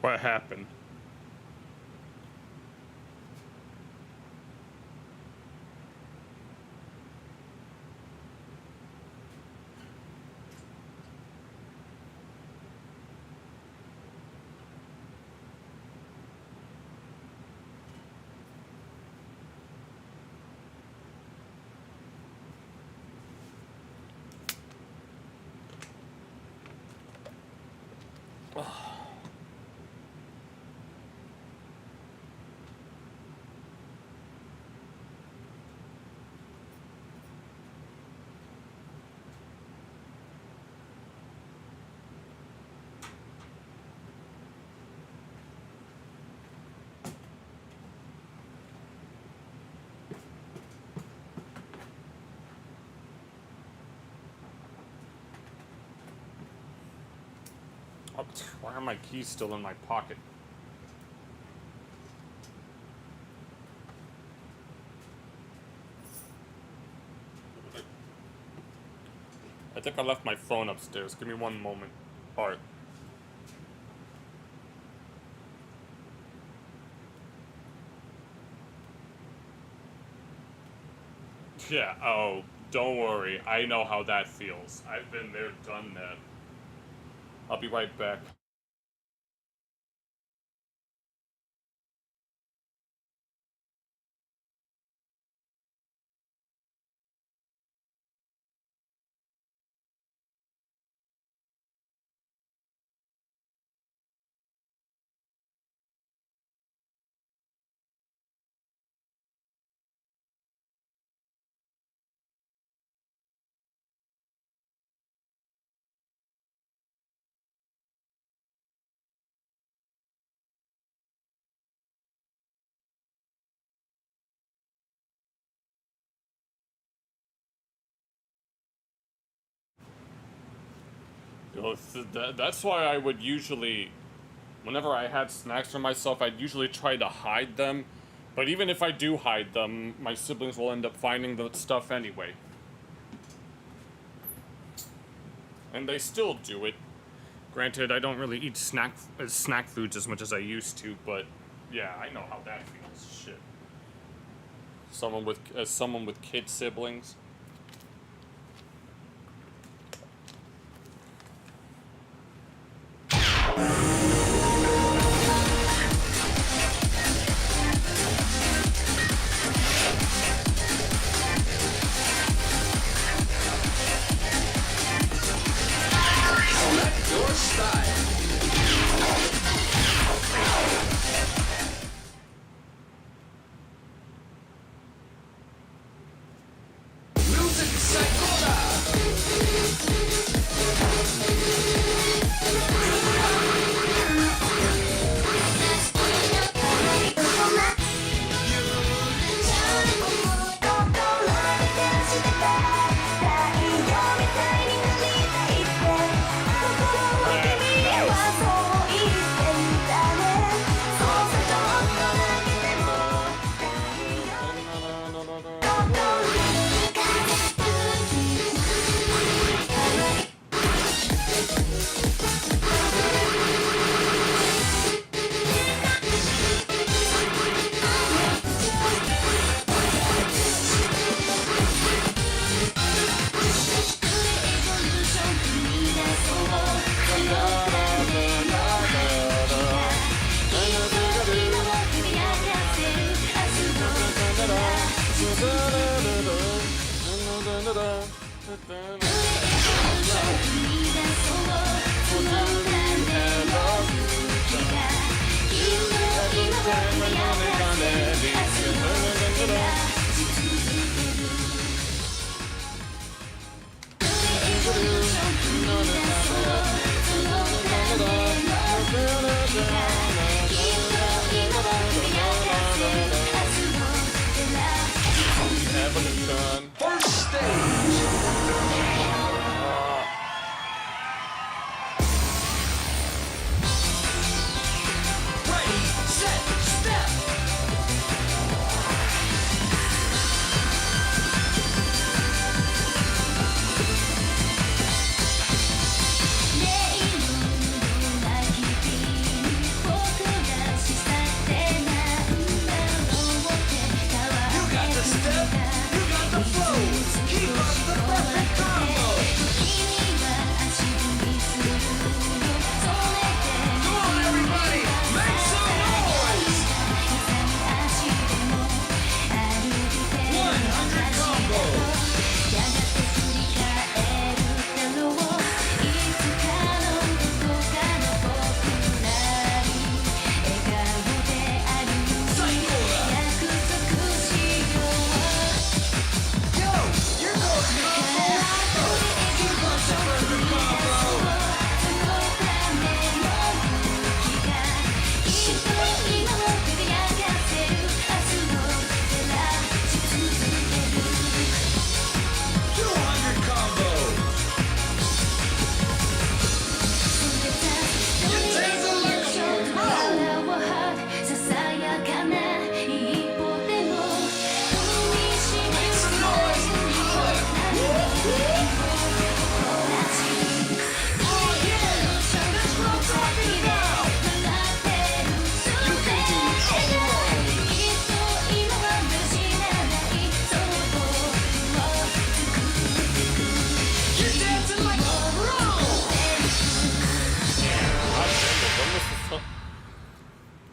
What happened? Why are my keys still in my pocket? I think I left my phone upstairs. Give me one moment. Alright. Yeah, oh, don't worry. I know how that feels. I've been there, done that. I'll be right back. That's why I would usually, whenever I had snacks for myself, I'd usually try to hide them. But even if I do hide them, my siblings will end up finding the stuff anyway. And they still do it. Granted, I don't really eat snack foods as much as I used to, but yeah, I know how that feels. Shit. As someone with kid siblings.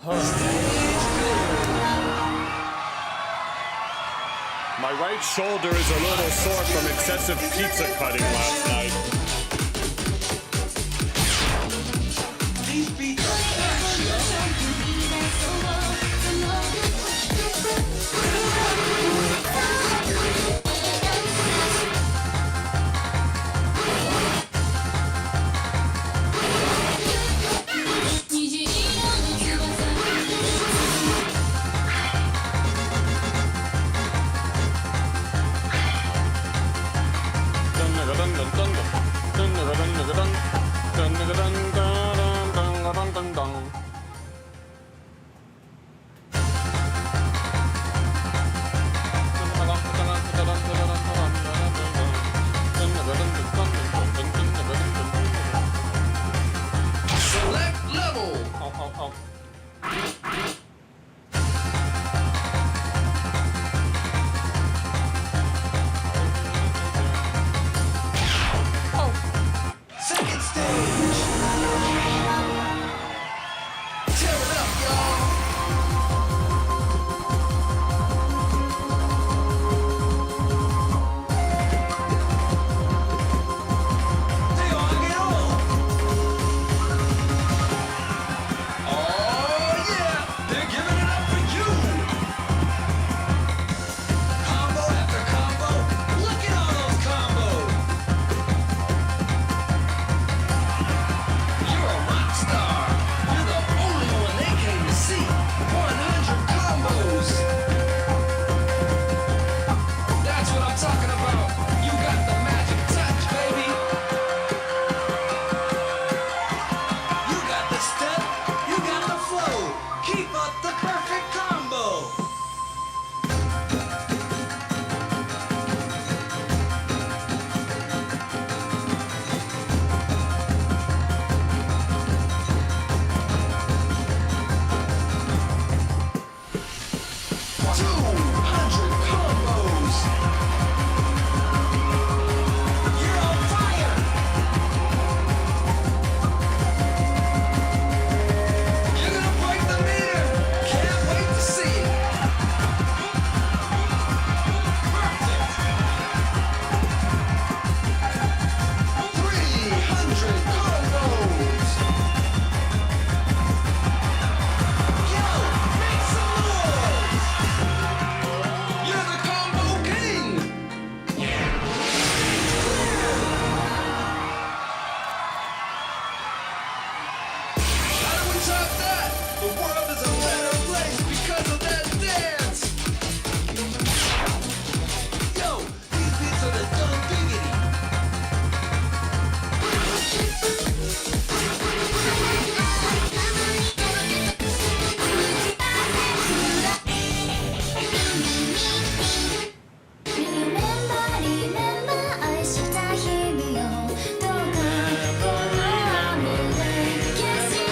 My right shoulder is a little sore from excessive pizza cutting last night. These beats are flashy. Select level. Second stage. Tear it up, y'all. They all get on. Oh yeah, they're giving it up for you. Combo after combo. Look at all those combos. You're a rock star. You're the only one they came to see. 100 combos. That's what I'm talking about. You got the magic touch, baby. You got the step. You got the flow. Keep up the perfect combo. Two 200 combos. You're on fire. You're gonna break the meter. Can't wait to see it. Perfect. 300 combos. Yo, make some noise. You're the combo king. How do we top that? The world is a better place because of that dance. Yo, these beats are the dumb diggity. Remember 愛した日々をどうかこの雨で消して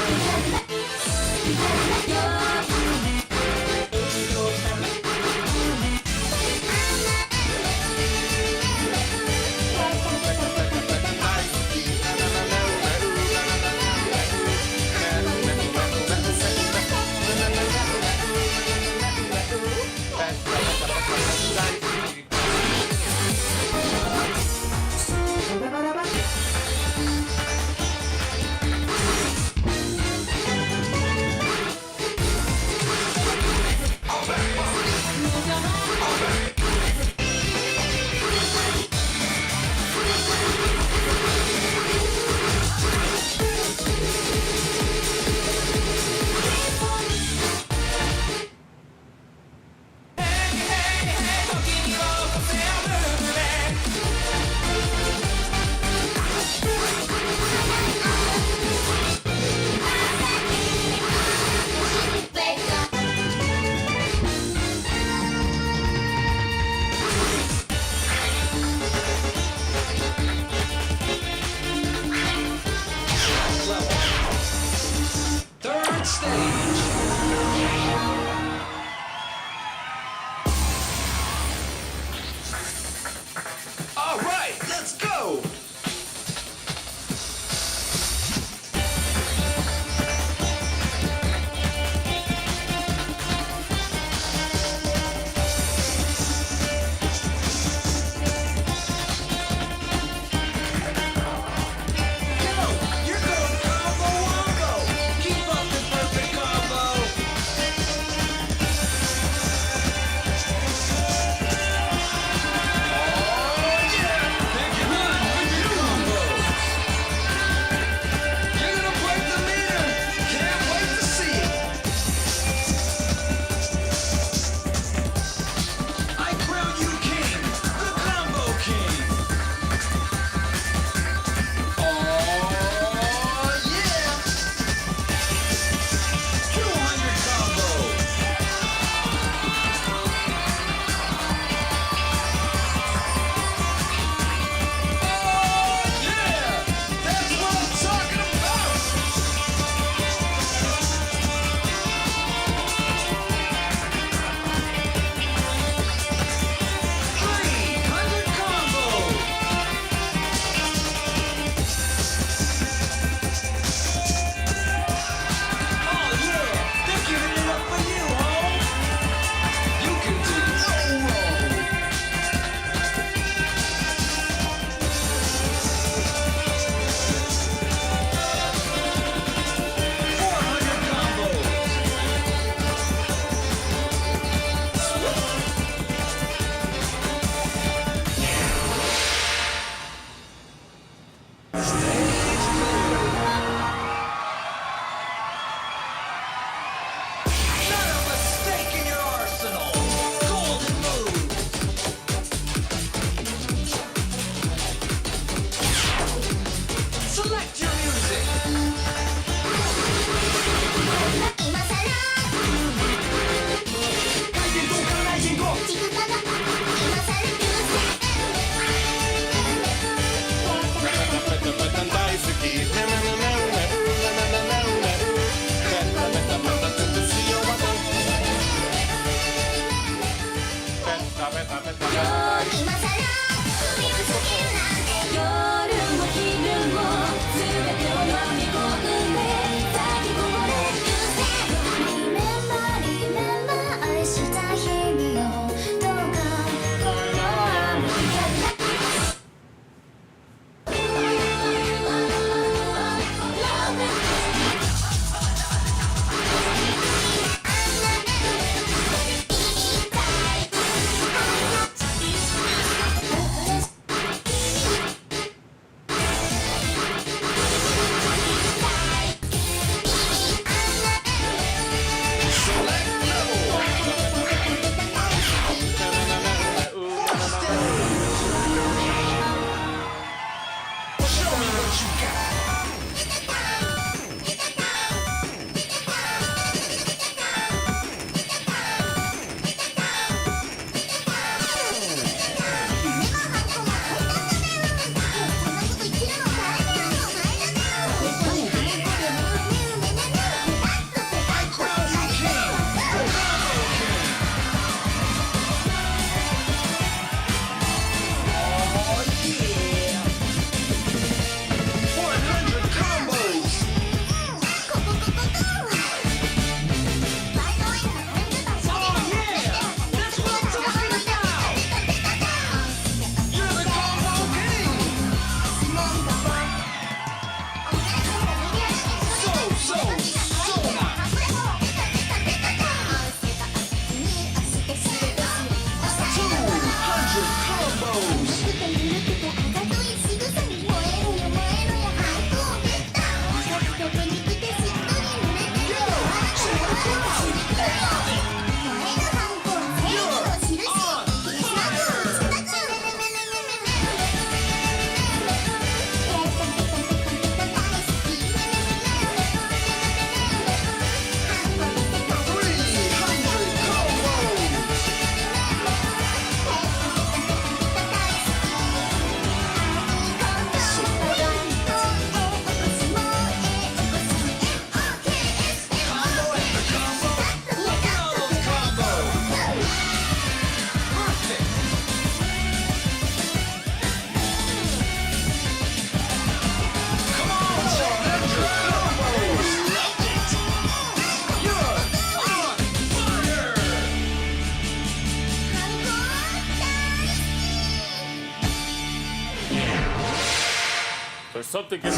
something in my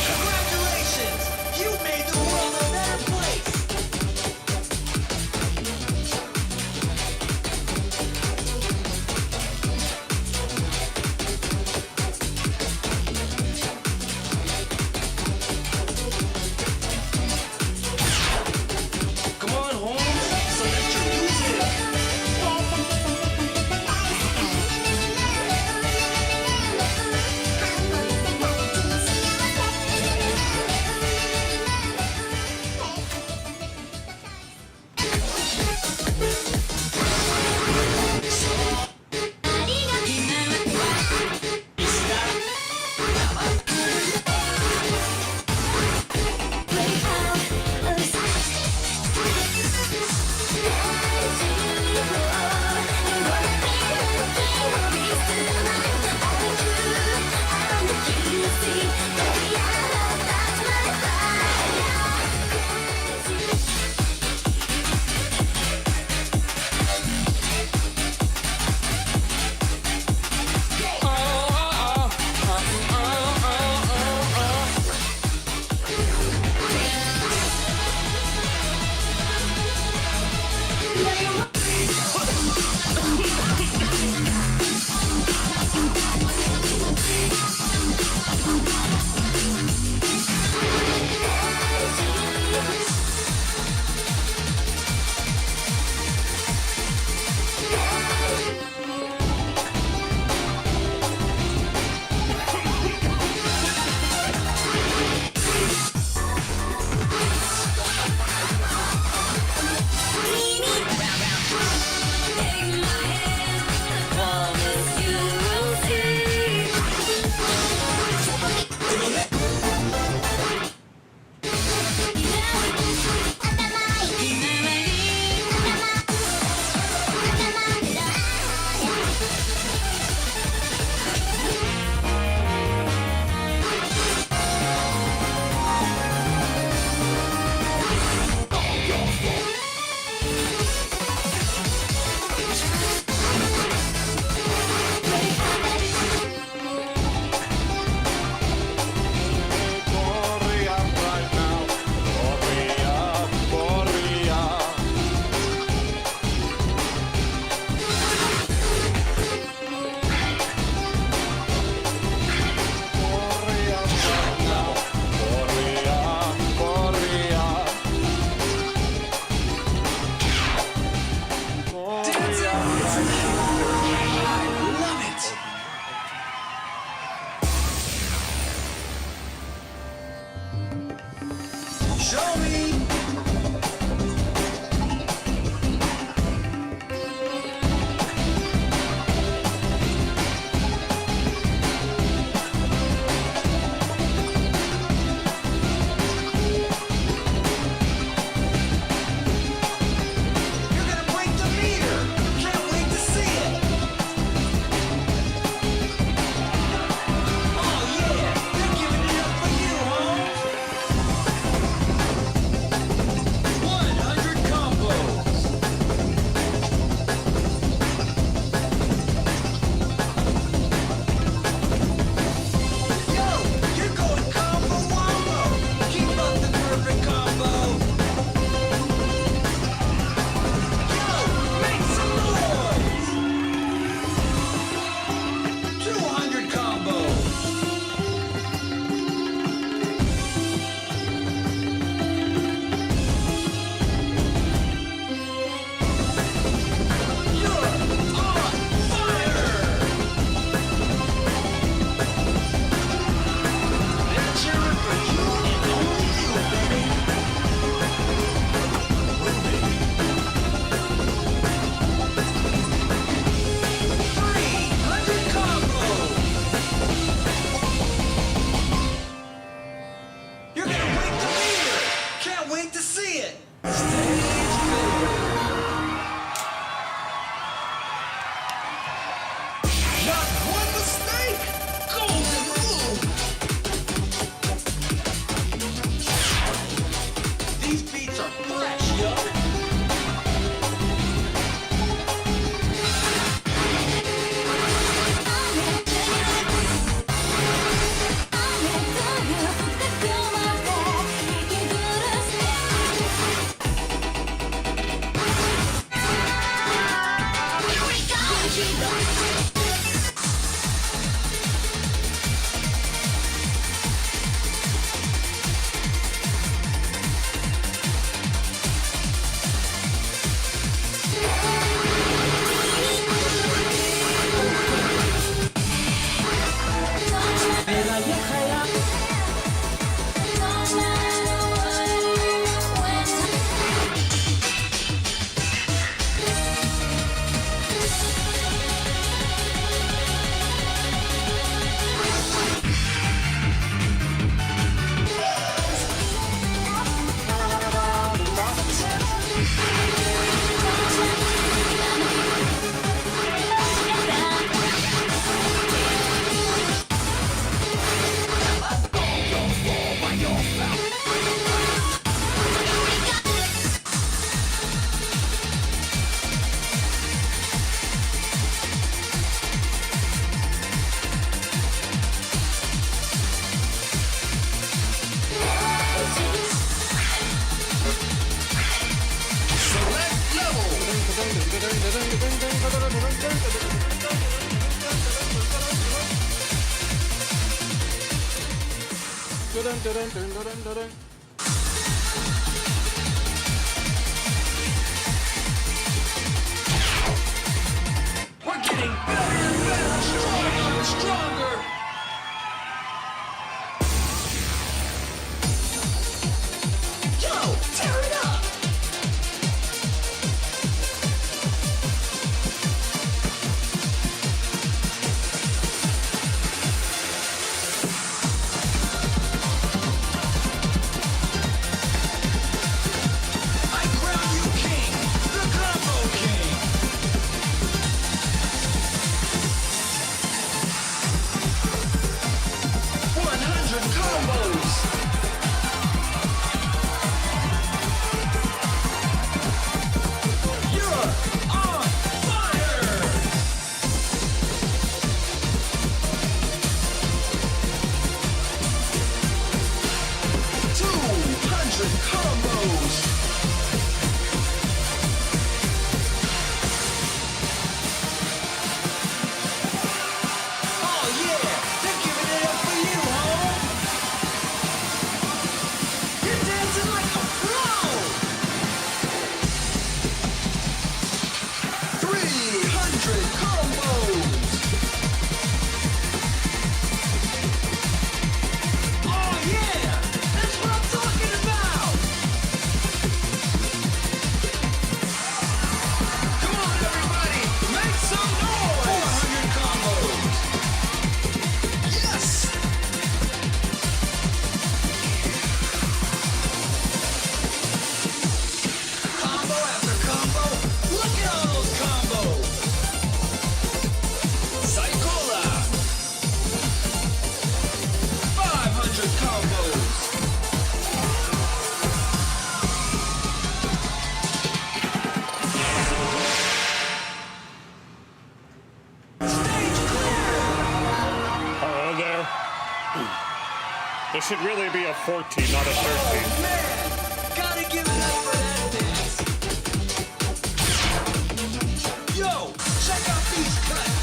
Congratulations! You made the world a better place! Come on, Holmes, so let your music. Show me. You're gonna break the meter. Can't wait to see it. Oh yeah, they're giving it up for you, Holmes. We're getting better and better, stronger and stronger. Yo, tear it up. I crown you king, the combo king. 100 combos. You're on fire. 200 combos. Oh yeah, they're giving it up for you, home. You're dancing like a pro. 300 combos. Oh yeah, that's what I'm talking about. Come on, everybody, make some noise. 400 combos. Yes. Combo after combo. Look at all those combos. Cycola. 500 combos. Stage clear. Hello there. This should really be a 14, not a 13. Oh man, gotta give it up for that dance. Yo, check out these cuts.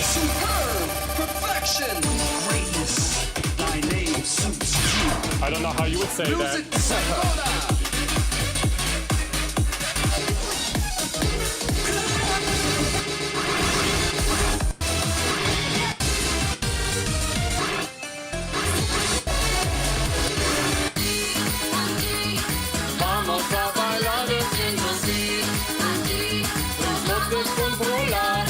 Superb perfection, greatness. Thy name suits you. I don't know how you would say that. Music Sakura. Vamos a bailar sin así. No te controlar.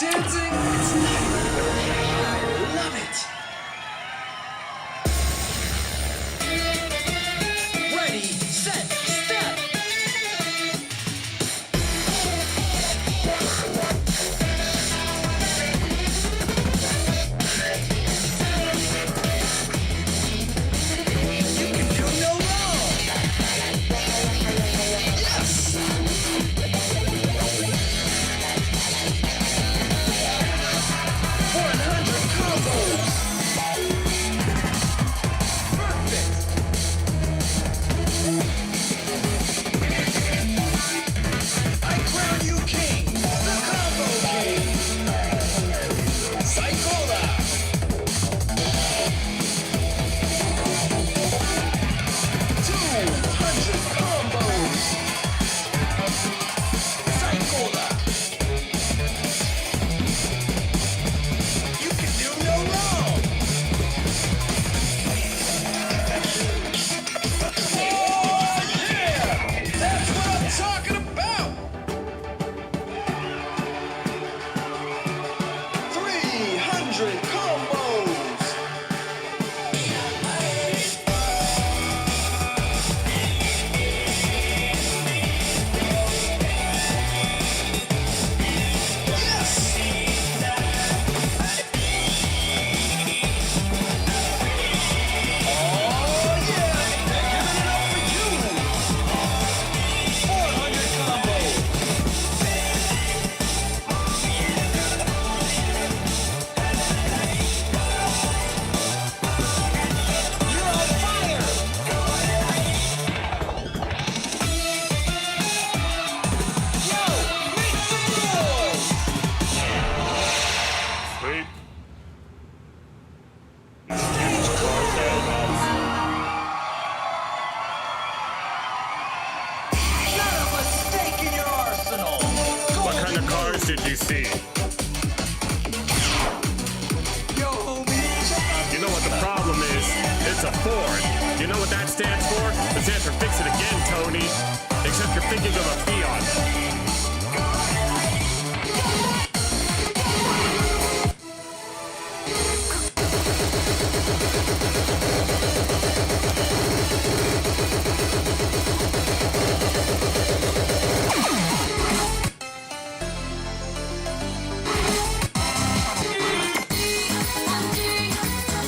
Dancing is I love it. Ready, set, step. You can do no wrong. Yes. 100 combos. Perfect. I crown you king, the combo king. Psychola. 200 combos. Psychola. You can do no wrong. Oh yeah, that's what I'm talking about. 300 combos. Yes. Oh yeah, they're giving it up for you. 400 combos. You're on fire. Yo, make some noise. Sweet. Not a mistake in your arsenal. What kind of cars did you see? Yo, homie, check out You know what the problem is? It's a Ford. You know what that stands for? It stands for fix it again, Tony. Except you're thinking of a Fiat.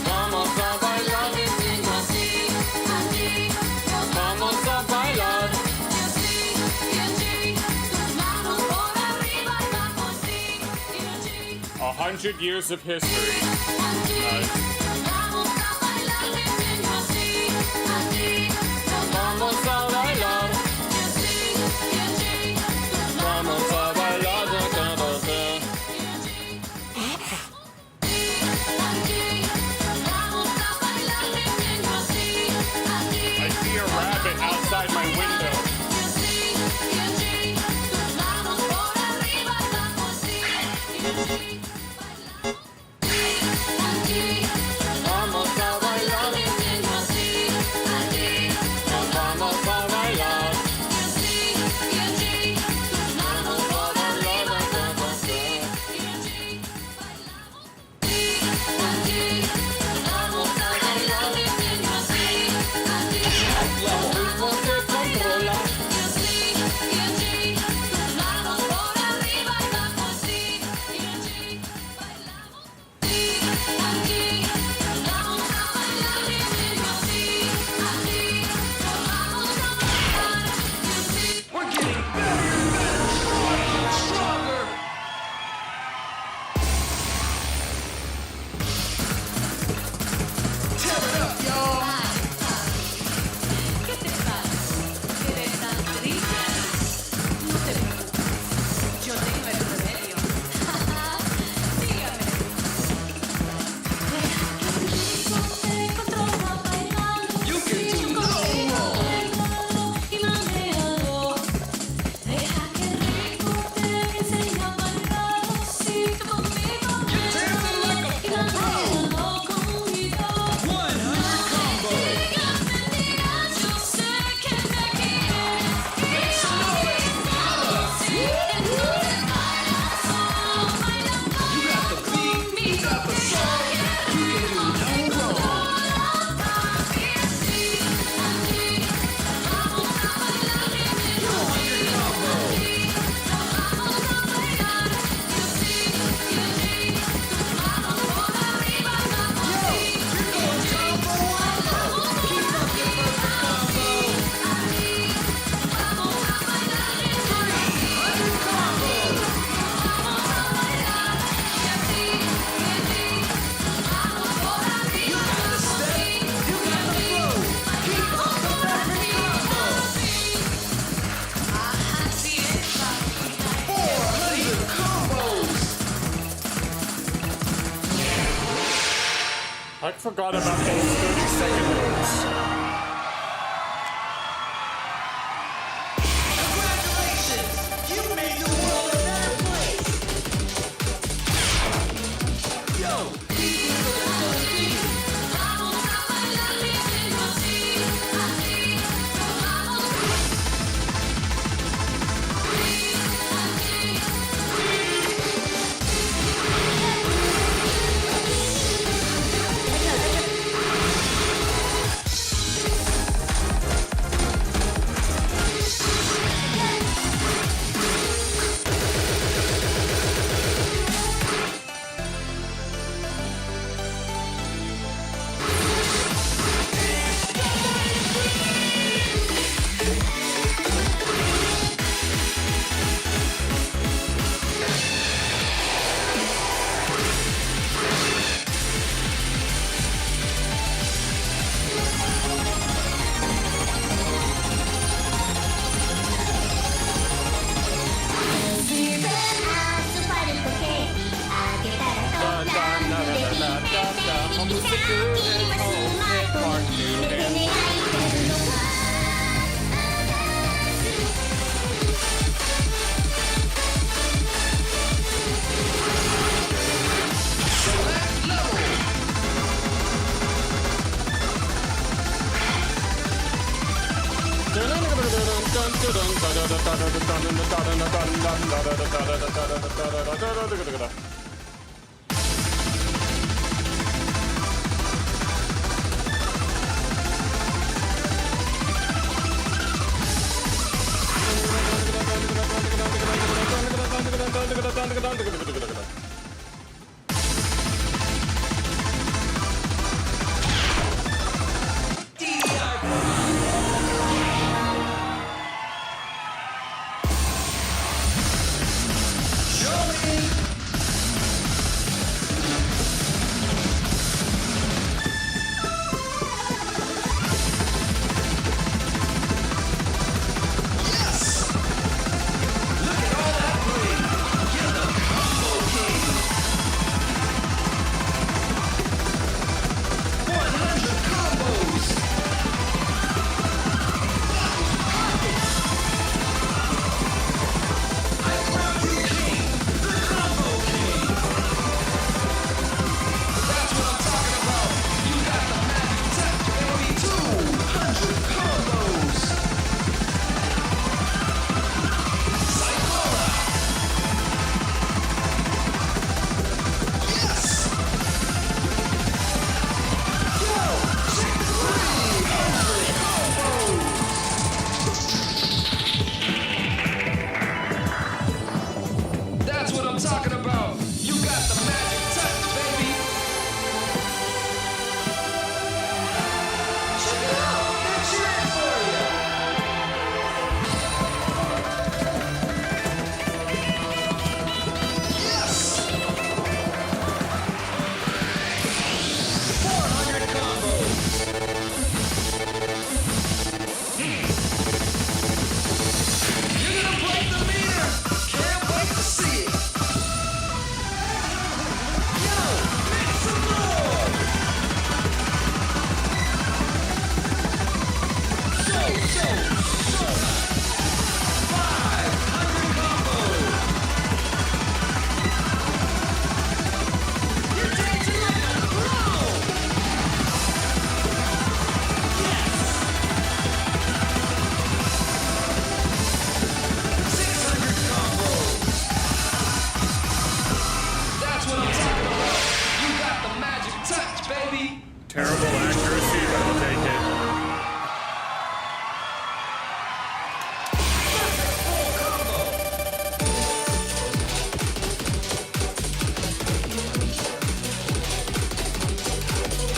Vamos a bailar. Vamos a bailar. 100 years of history. Vamos a bailar. Vamos a bailar. I forgot about those 30-second moves. Congratulations! You made the world a better place! Yo!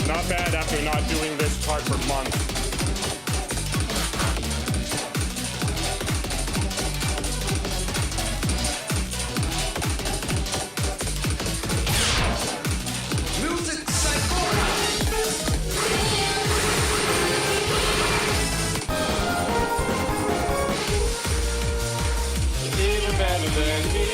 Not bad after not doing this part for months. Music Psycho. Even better than me.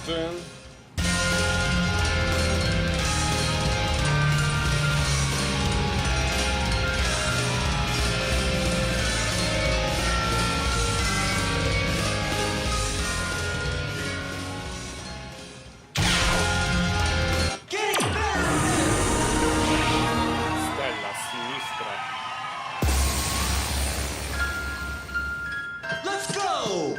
often. Getting better! Stella sinistra. Let's go!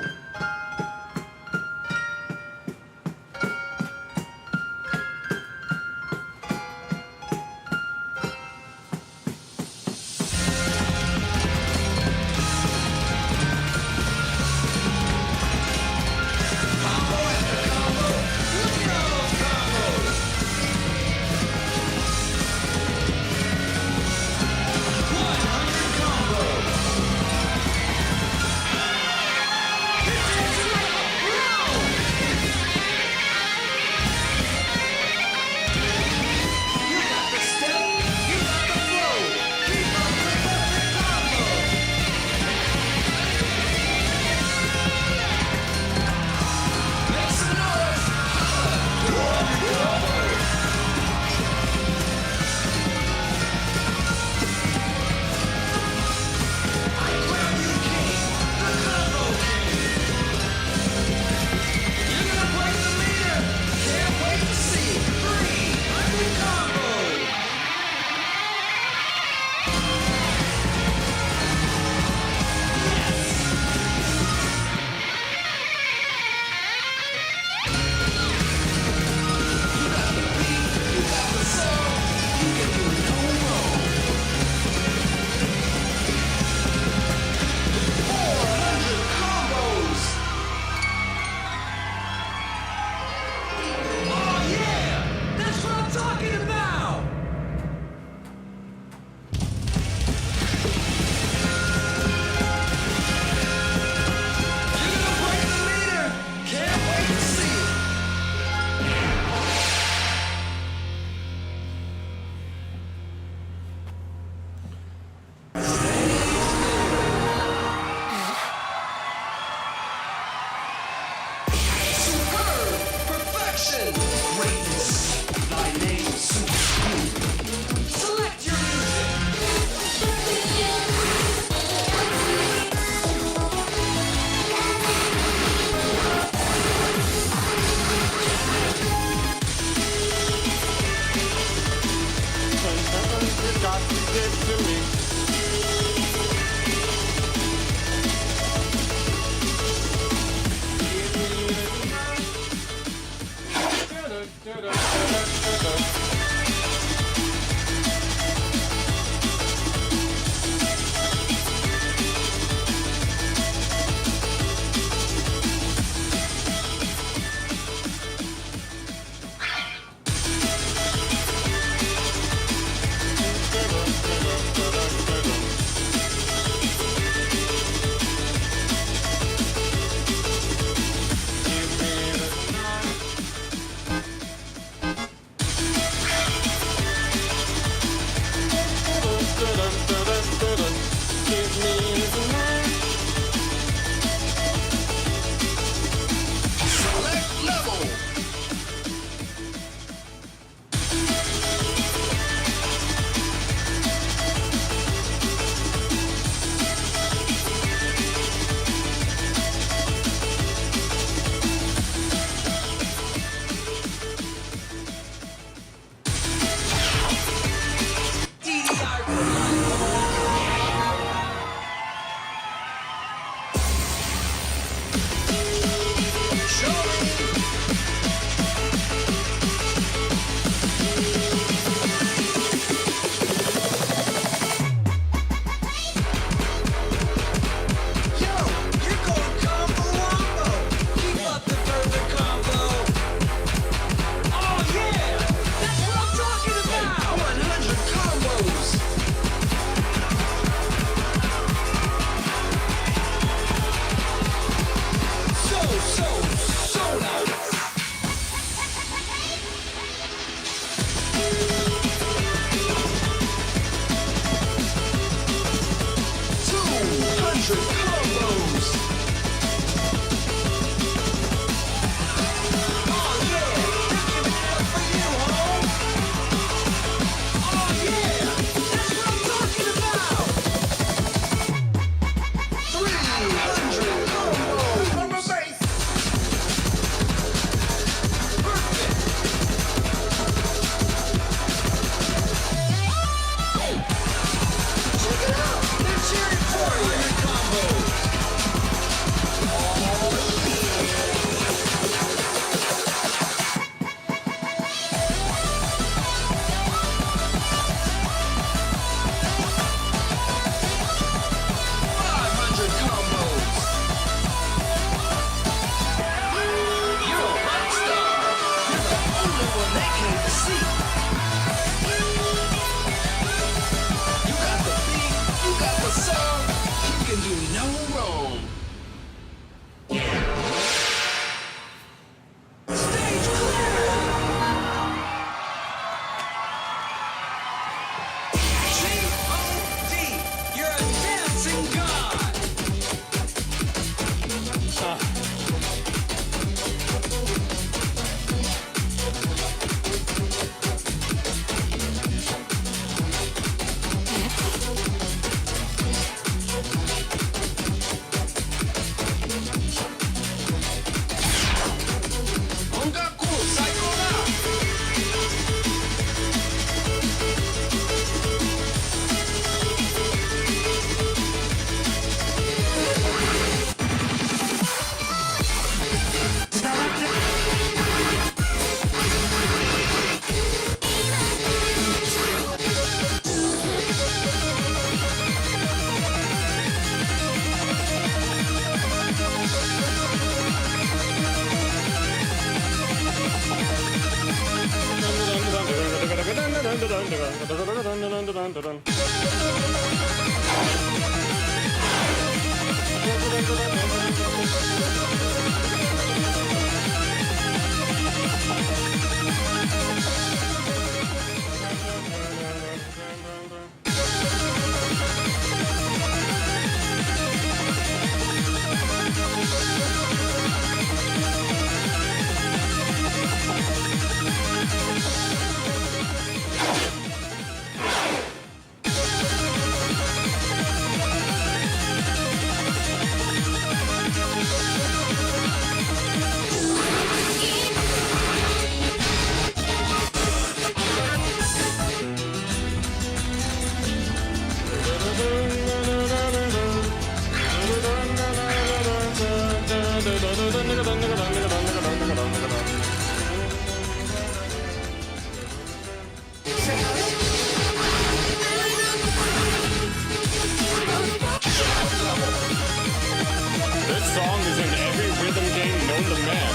This song is in every rhythm game known to man.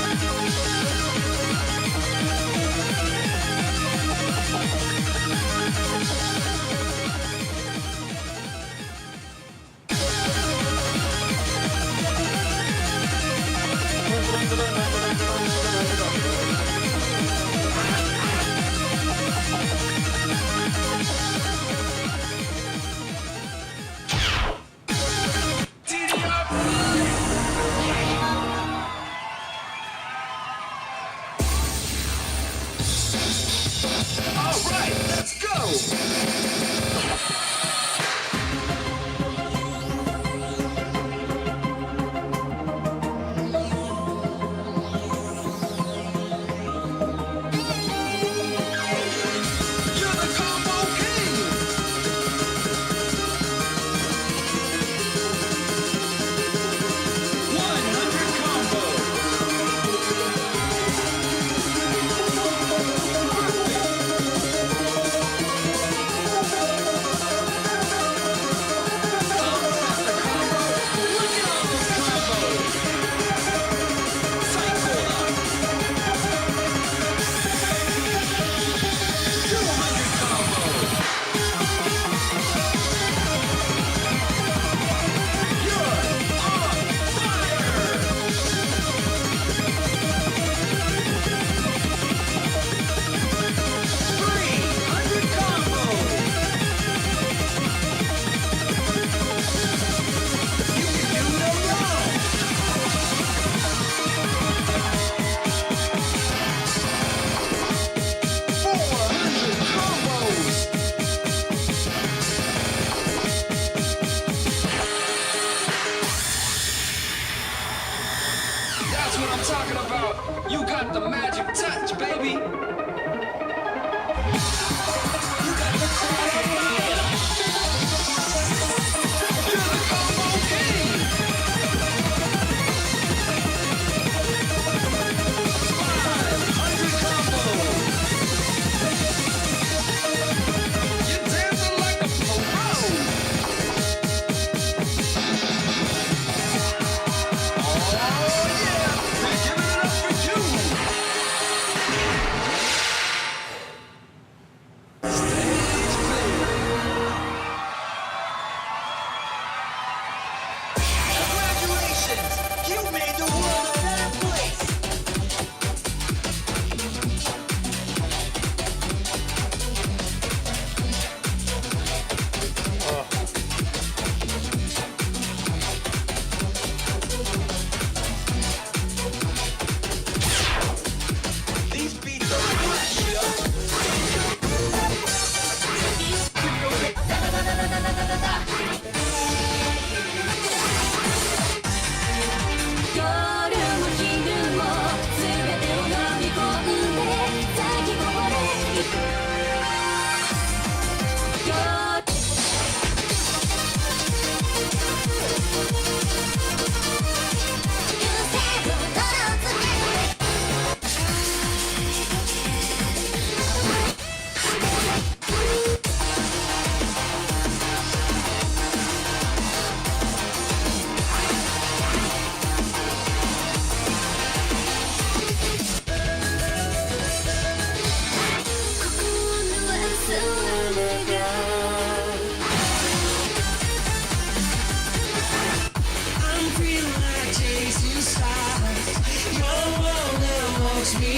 Alright, let's go! You're the combo king! 100 combo!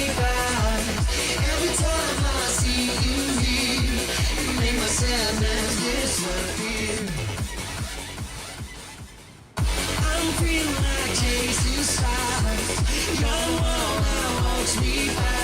me back. Every time I see you here, you make my sadness disappear. I'm feeling like chasing stars. Your world now holds me back.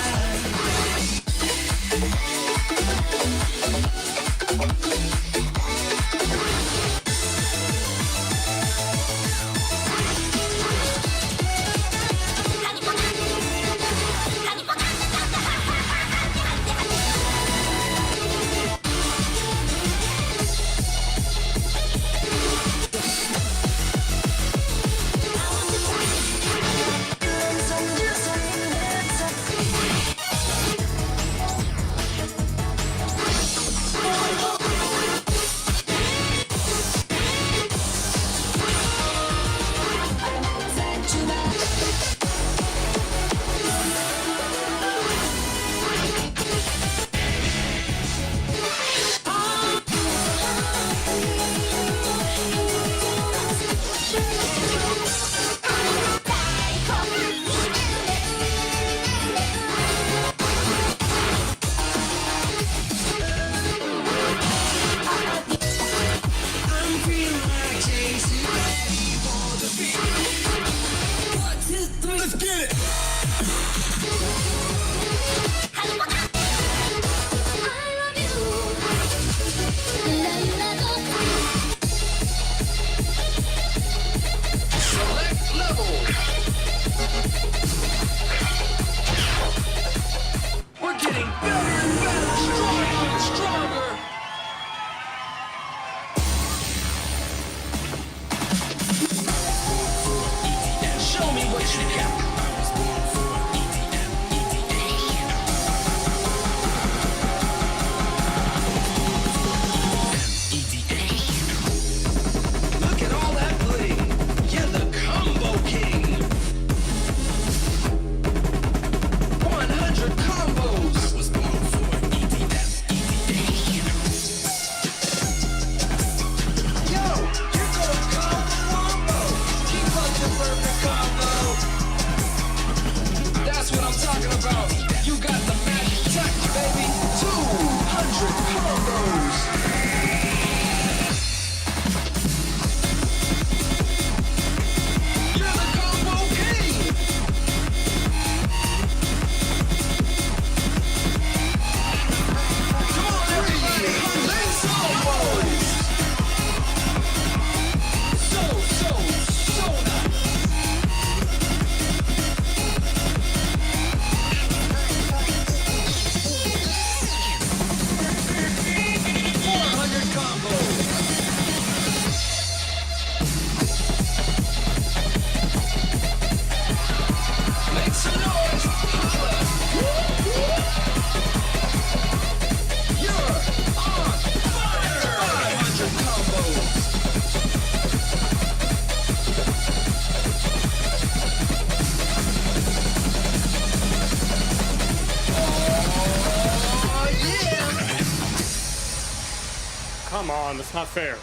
Come on, that's not fair.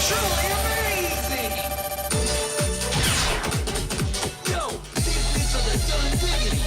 Truly amazing! Yo, these beats are the done diggity.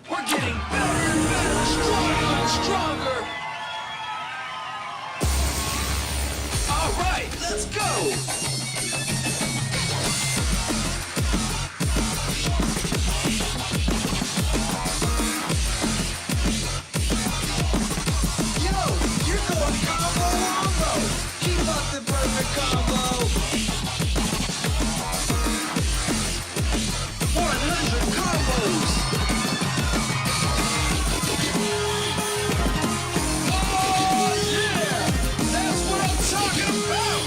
We're getting better and better, stronger and stronger. All right, let's go. Yo, you're going combo wombo. Keep up the perfect combo. 100 combos. Oh yeah, that's what I'm talking about.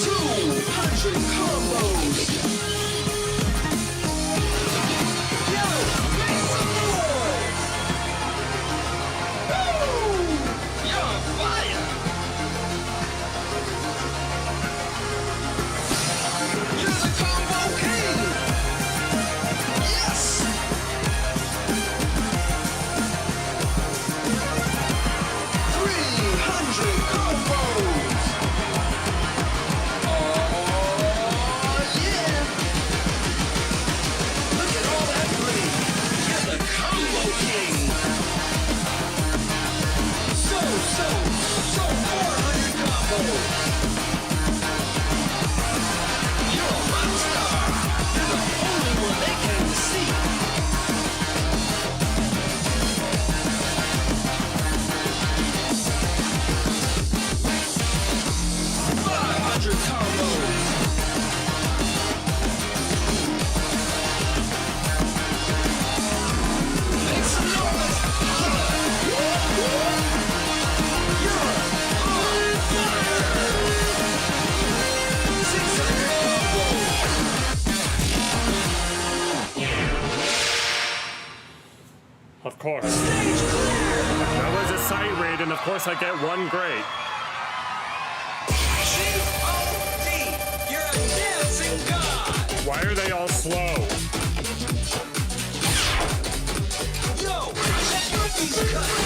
200 combos. Yo, make some noise. Woo! You're on fire. You're the combo king. Yes. 300 combos. Oh yeah. Look at all that money. You're the combo king. So 400 combos. You're a rock star. You're the only one they came to see. 500 combos. Make some noise. You're on fire. 600 combos. Of course. Stage clear. That was a sight read, and of course I get one grade. G.O.D. You're a dancing god. Why are they all slow? Yo, check out these cuts.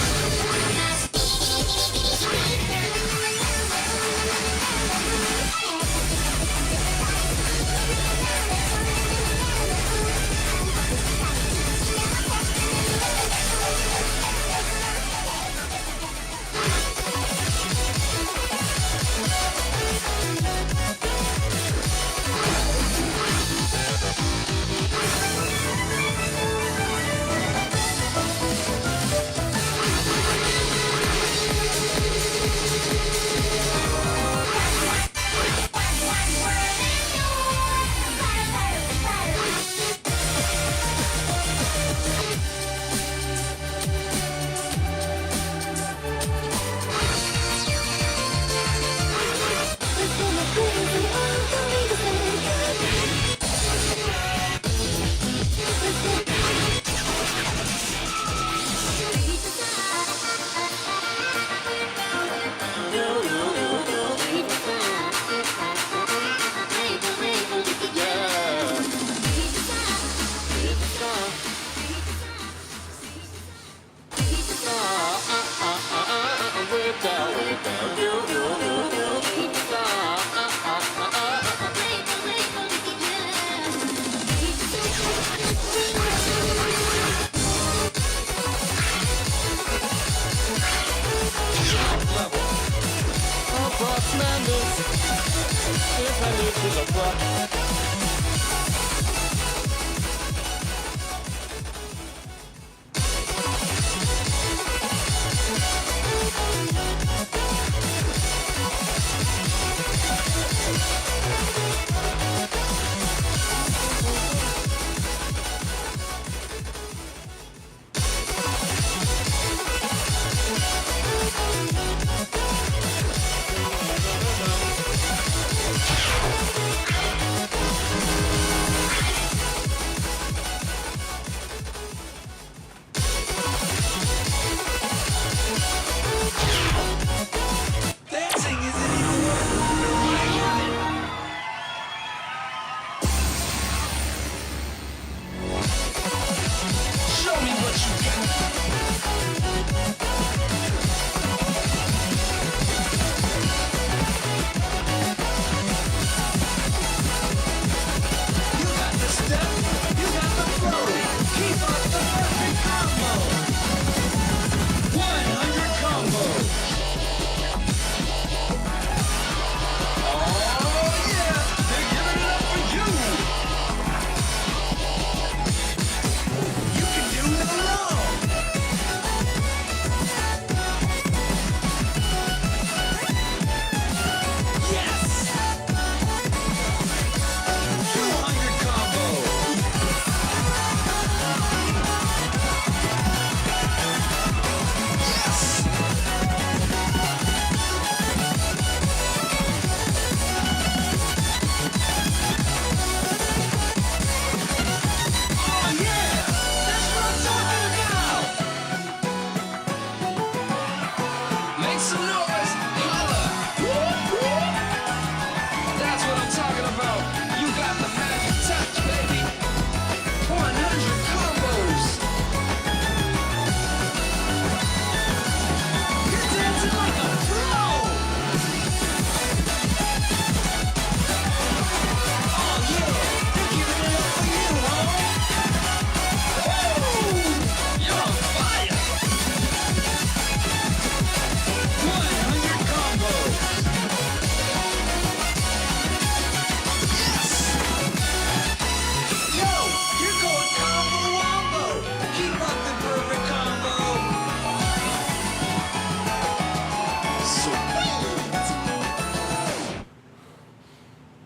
this. If I need to the front.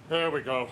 There we go.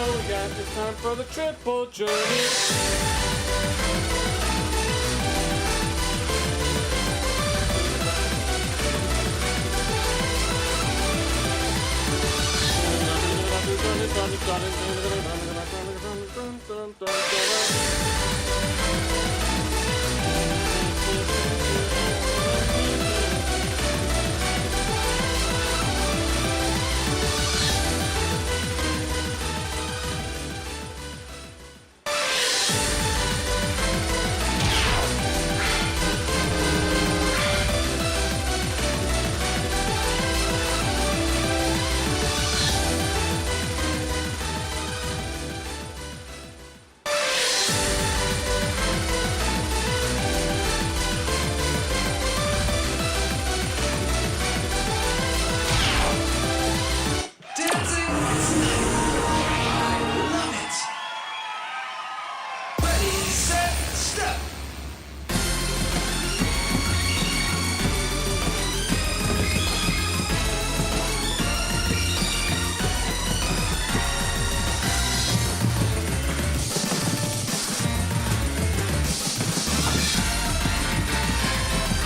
Oh yeah, it's time for the triple journey. Dancing is I love it. Ready, set, step.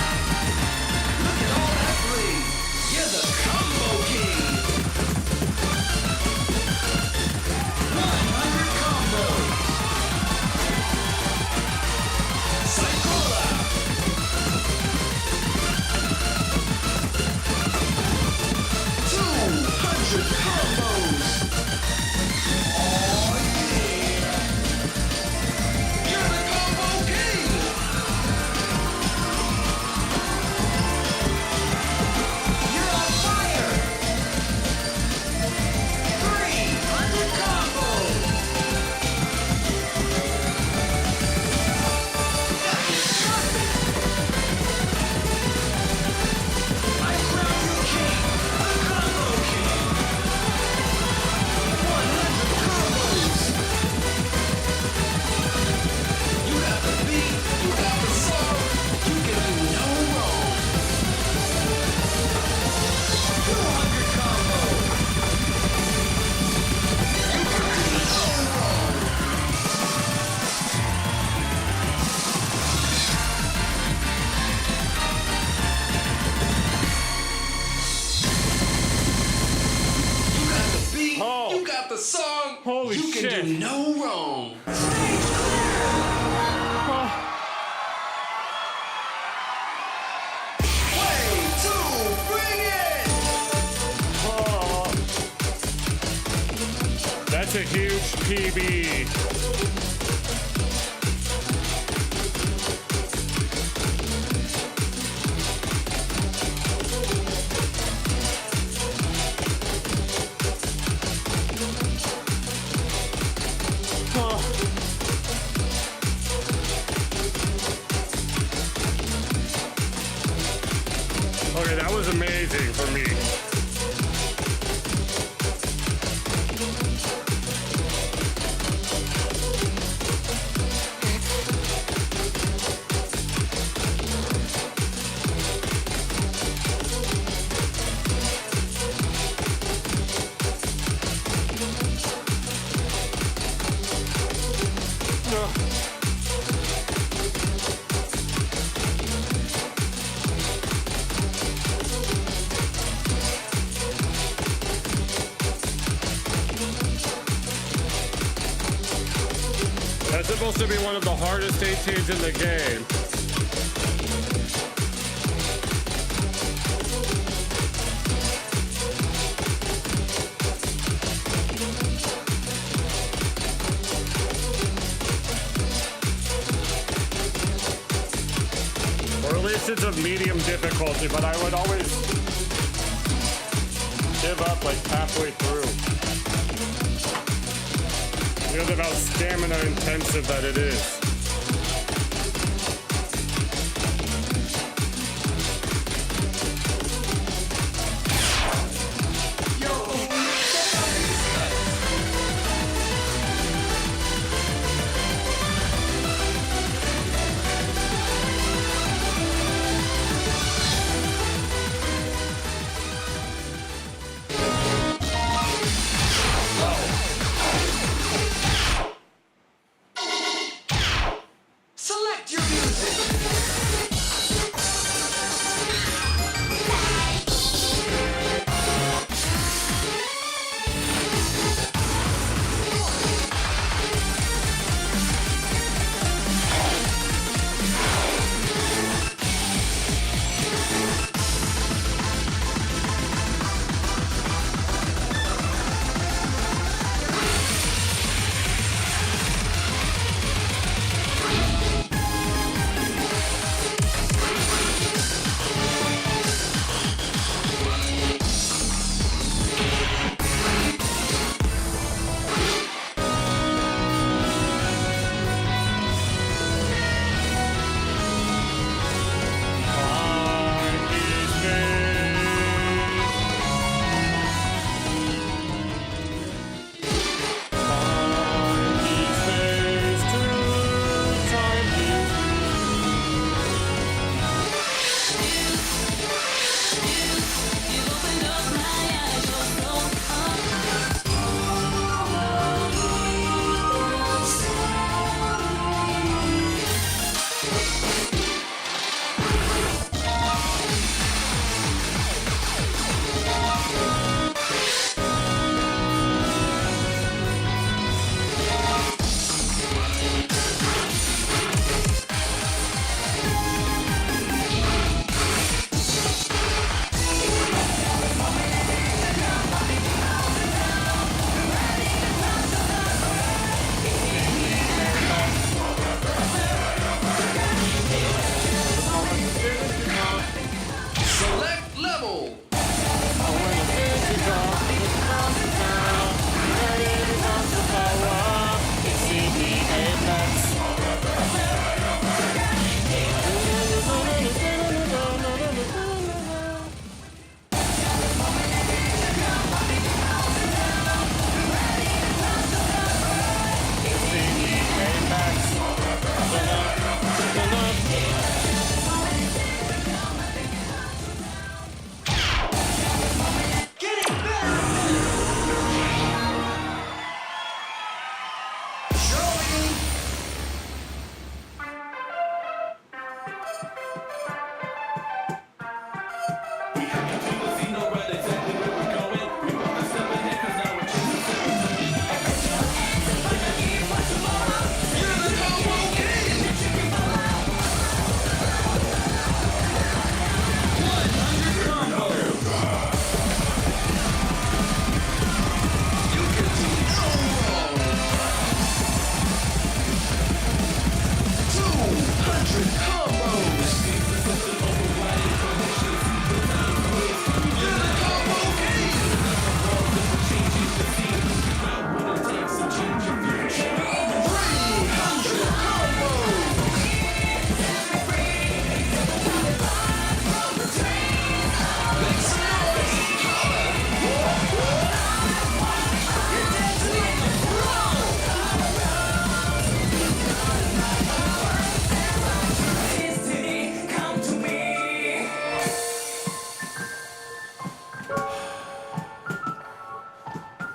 Look at all that bling. You're the combo king. 100 combo. Psychola. 200 combos. Oh yeah. You're the combo king. You're on fire. 300 combo. That is perfect. I crown you king, the combo king. 100 combos. You got the beat, you got the song, you can do no wrong. 200 combo. You can do no wrong. You got the beat, Oh. you got the song, Holy you can shit. do no wrong. Way to bring it! Oh. That's a huge PB. Oh. Okay, that was amazing for me. That's supposed to be one of the hardest 18s in the game. Or at least it's of medium difficulty, but I would always give up like halfway through. Because of how stamina intensive that it is. Yo, check out these cuts.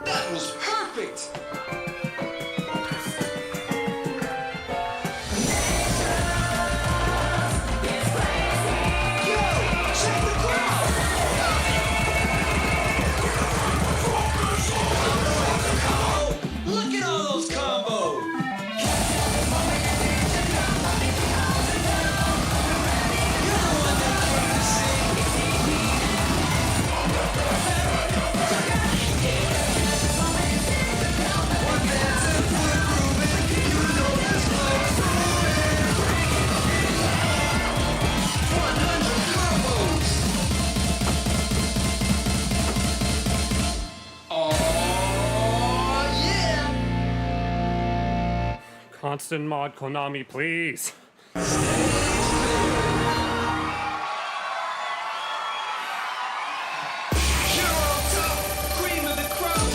That was perfect! Yo, check the crowd! Look at all those combos! Constant mod Konami, please. Cream of the crop!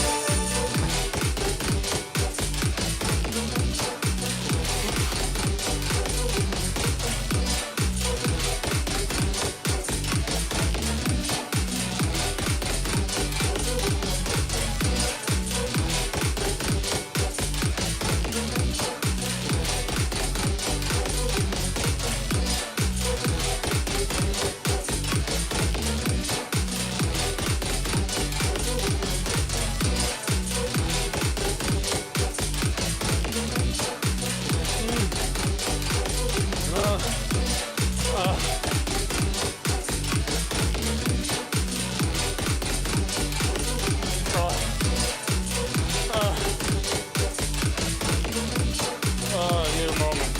I need a moment.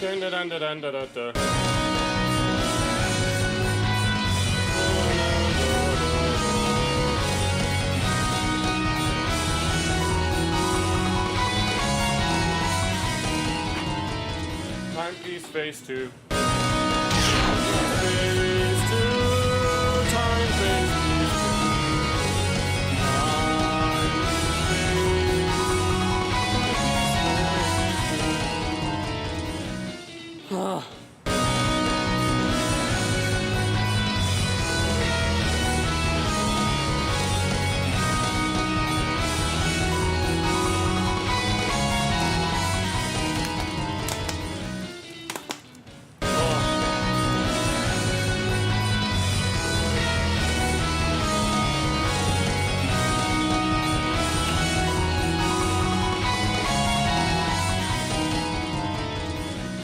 Dun, dun, dun, dun, dun, dun, dun. Timepiece phase 2. Phase 2. Time phase 2.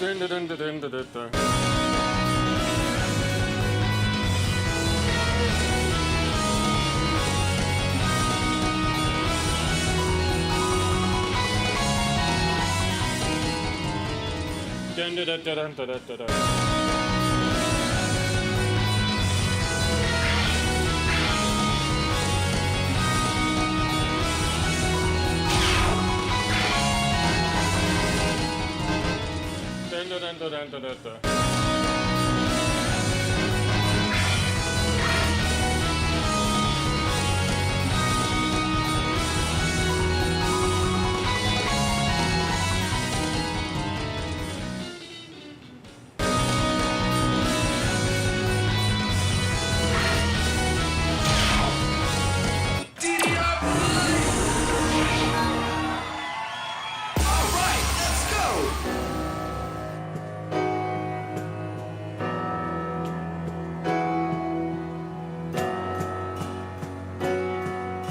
Dun, dun, dun, dun, dun, dun, dun. Dun, dun, dun, dun, dun, dun, dun, dun. Dun, dun, dun, dun, dun, dun, dun. Alright, let's go!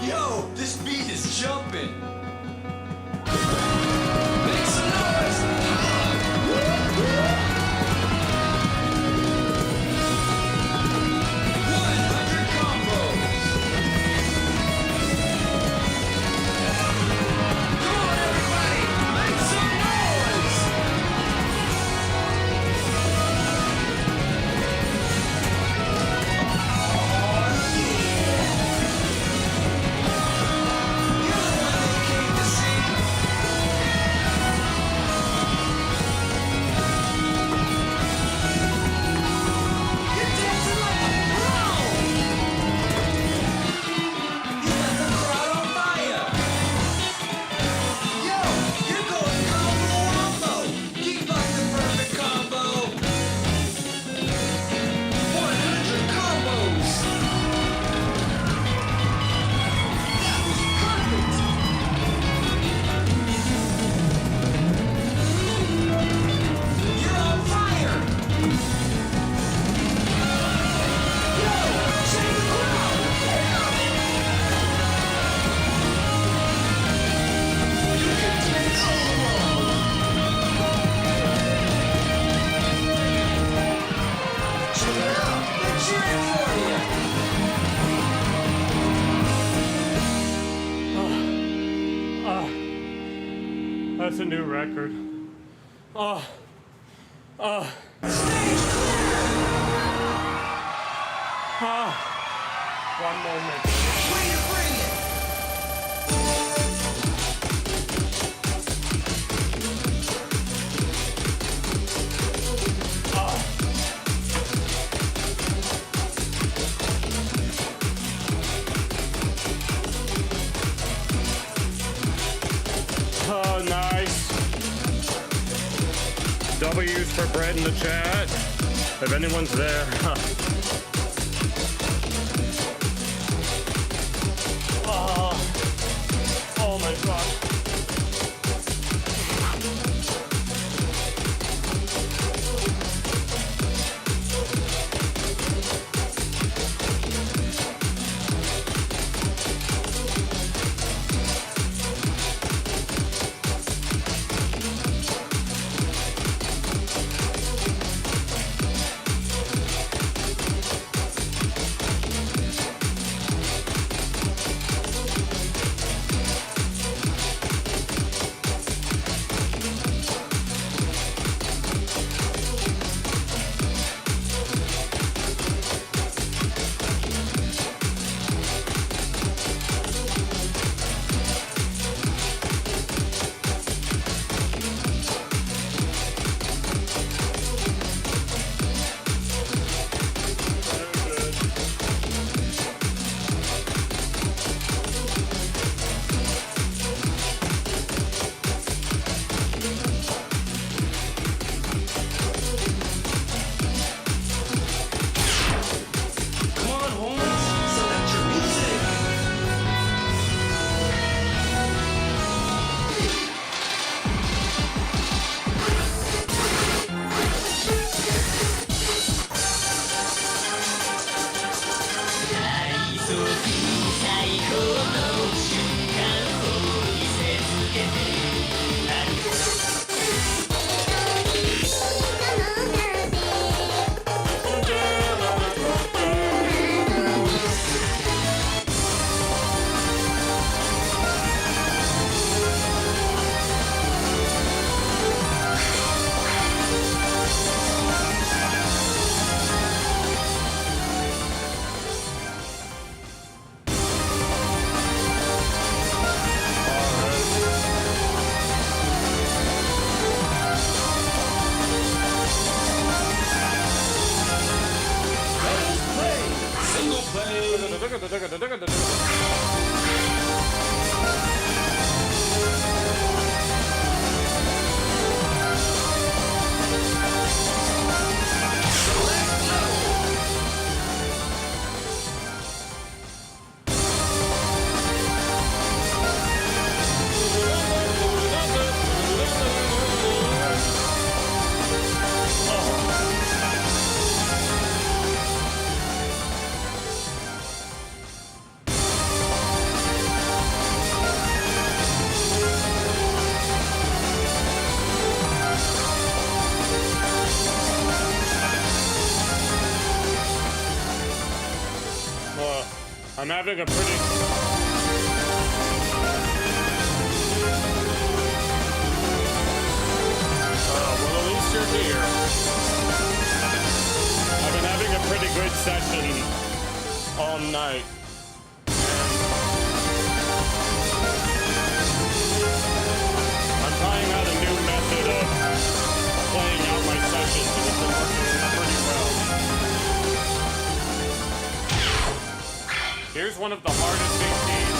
Yo, this beat is jumping! Make some noise! 100 combos! Come on, everybody! Make some noise! You're the one they came to see! You're dancing like a pro! You got the crowd on fire! Yo, you're going combo wombo! Keep up the perfect combo! 100 combos! That was perfect! You're on fire! Yo, shake the crowd! You can take it all! Check it out! They're cheering for you! That's a new record. Stage clear! One moment. Way to bring it! Oh, nice. W's for bread in the chat. If anyone's there. Oh my god. I'm having a pretty... well, at least you're here. I've been having a pretty good session all night. I'm trying out a new method of playing out my sessions, and it's been working pretty well. Here's one of the hardest things.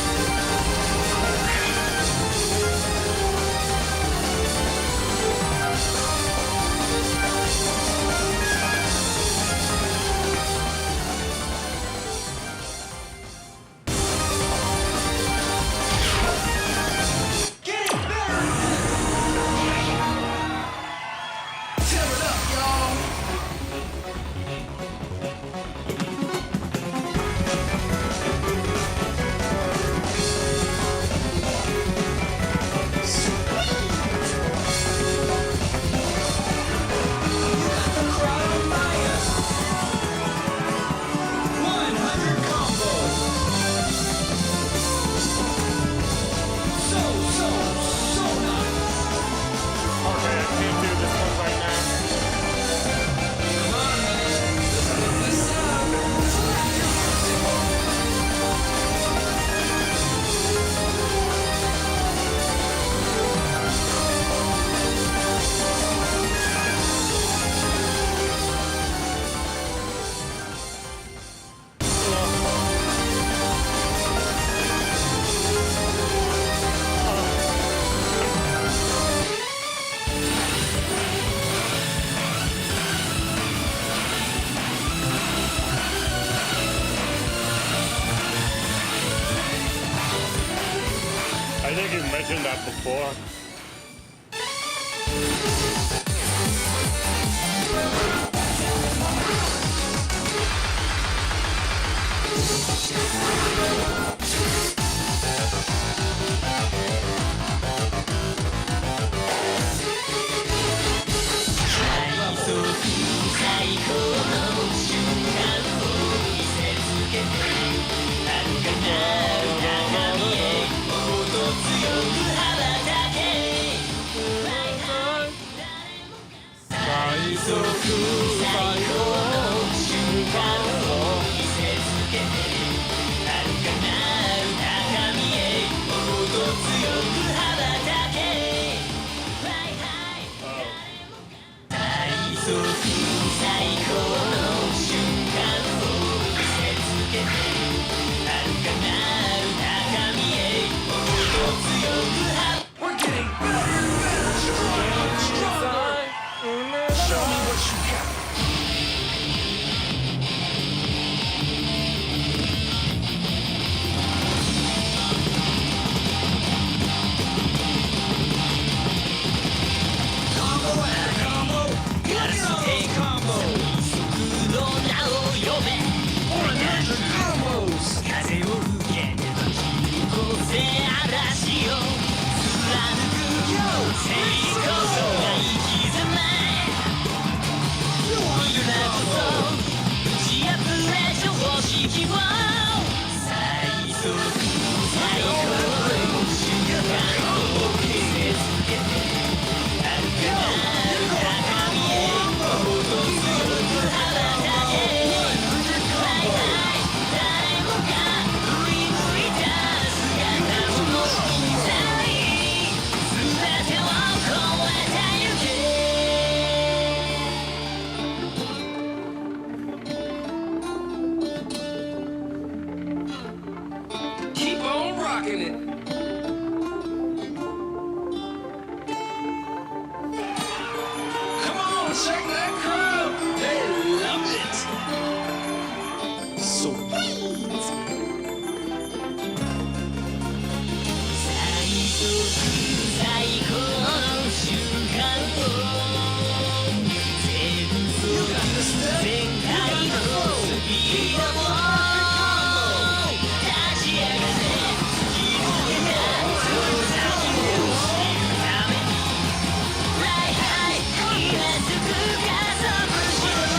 I think you mentioned that before. rocking it. Come on, check that crowd. They love it. Sweet. 最高の瞬間を全開のスピードを立ち上がって気づけたその先を知るために Right high 今すぐ加速しろ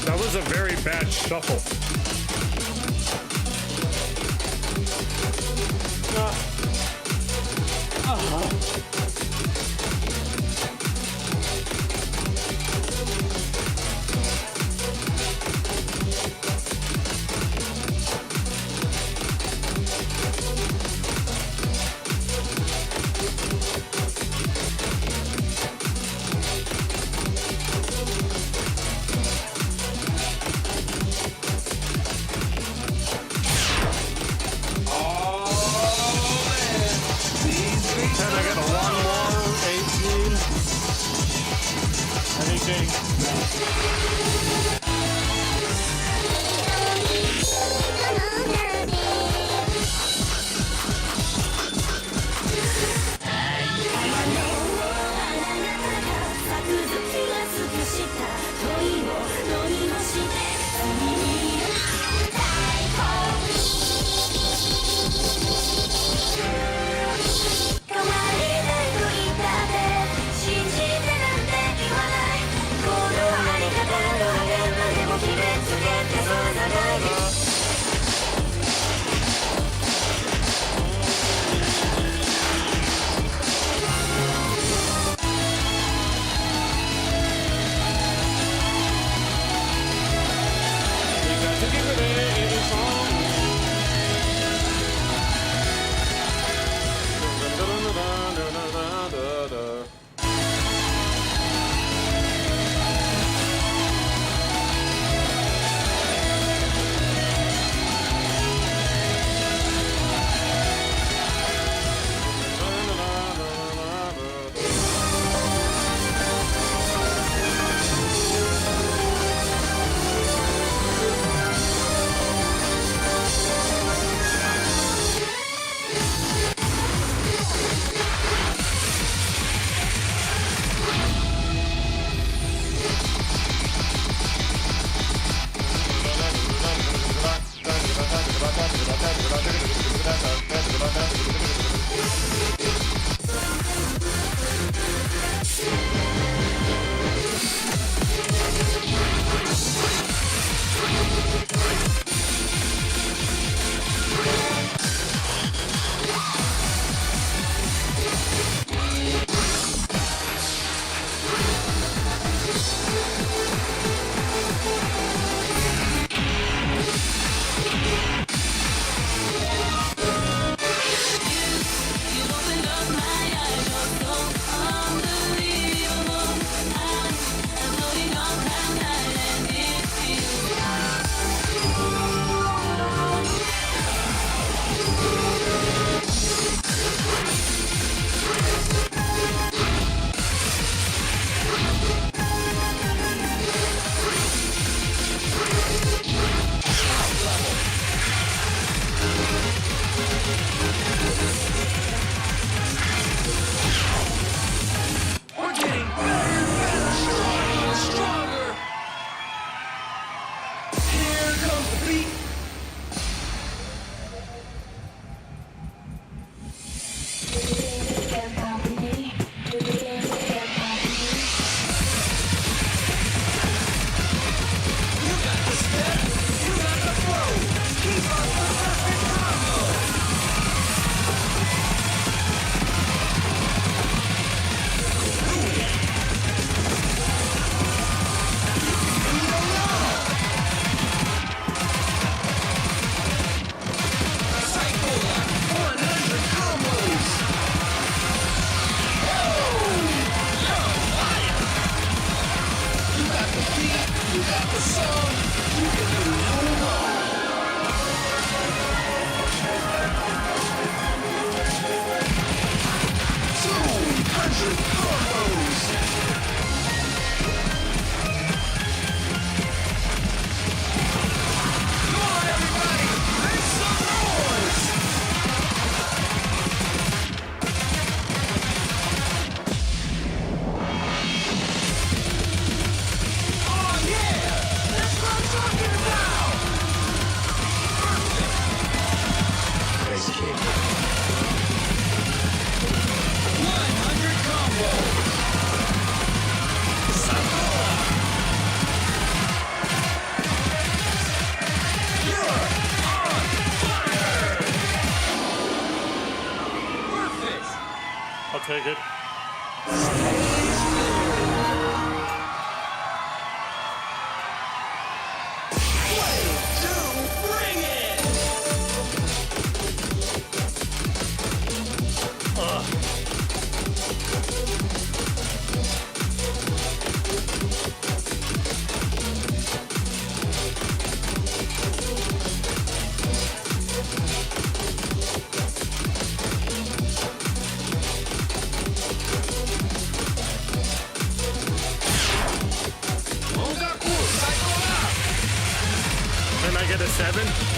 That was a very bad shuffle. Can I get a one more 18? Anything? I'll take it. Can I get a 7?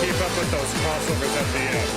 keep up with those crossovers at the end.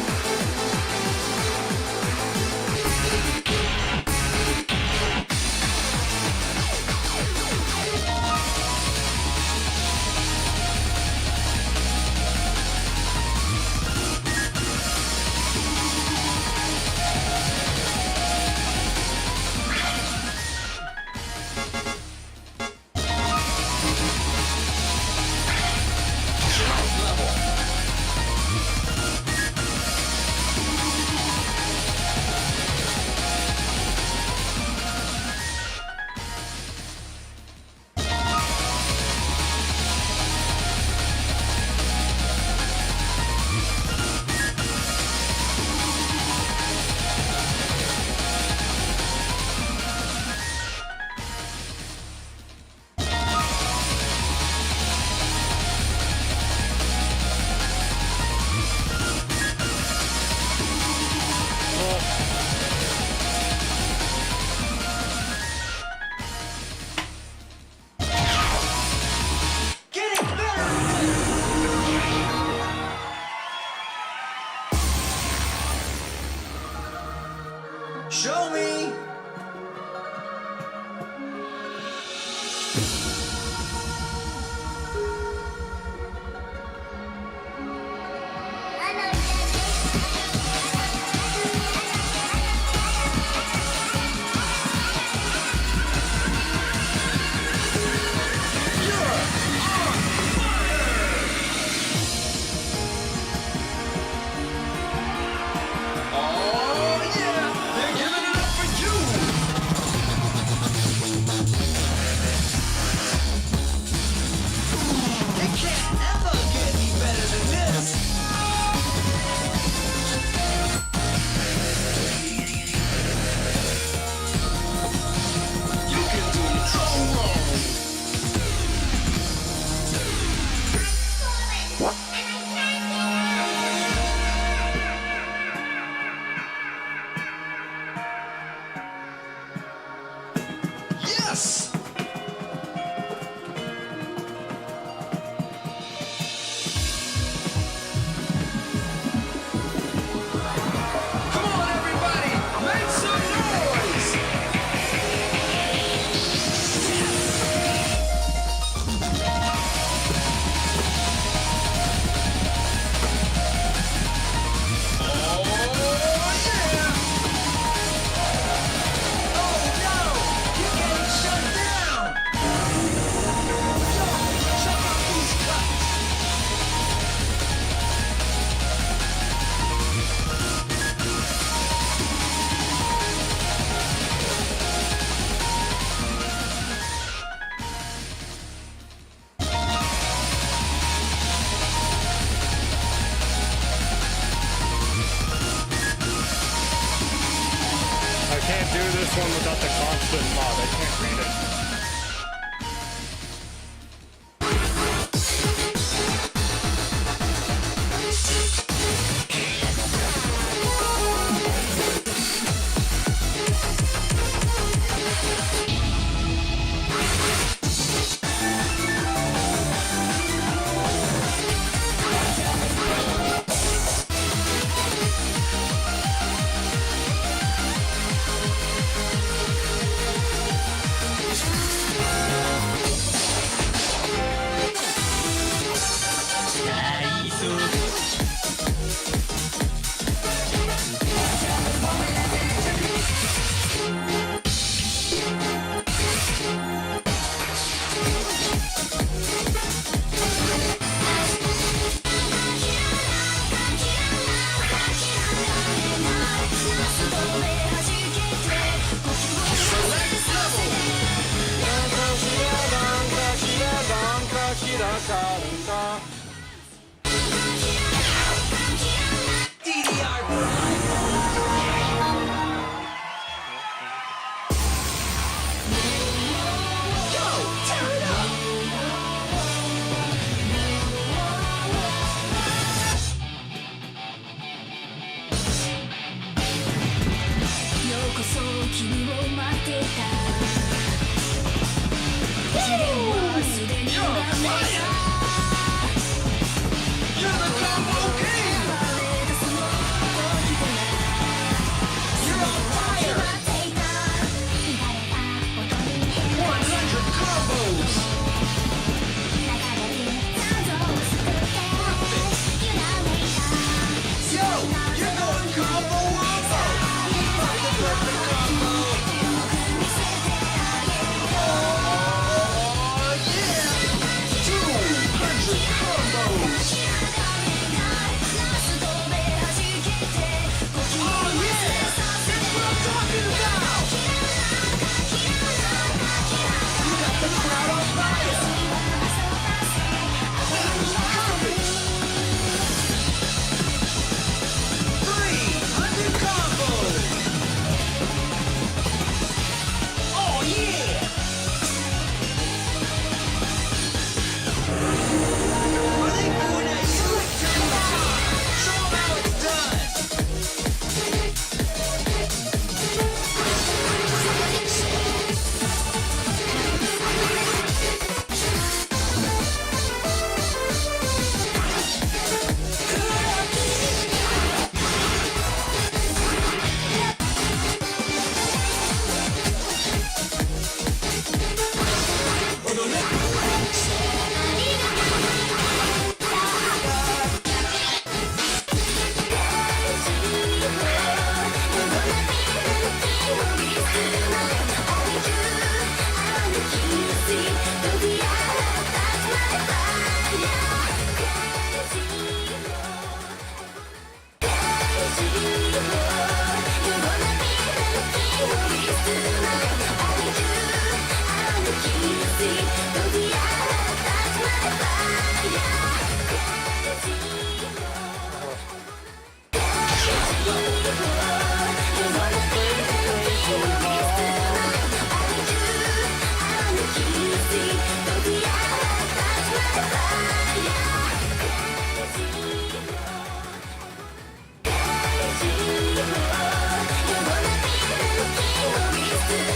Show me! Oh yeah, they're giving it up for you. They can't ever get any better than this. You can do no wrong. Yes! Come on, everybody! Make some noise! Oh, yeah! Oh, no! You're getting shut down! Yo, check out these cuts! I can't do this one without the constant mod. I can't read it. DDR Prime! Yo, tear it up! You're the fire! You're the combo! You're gonna be the king of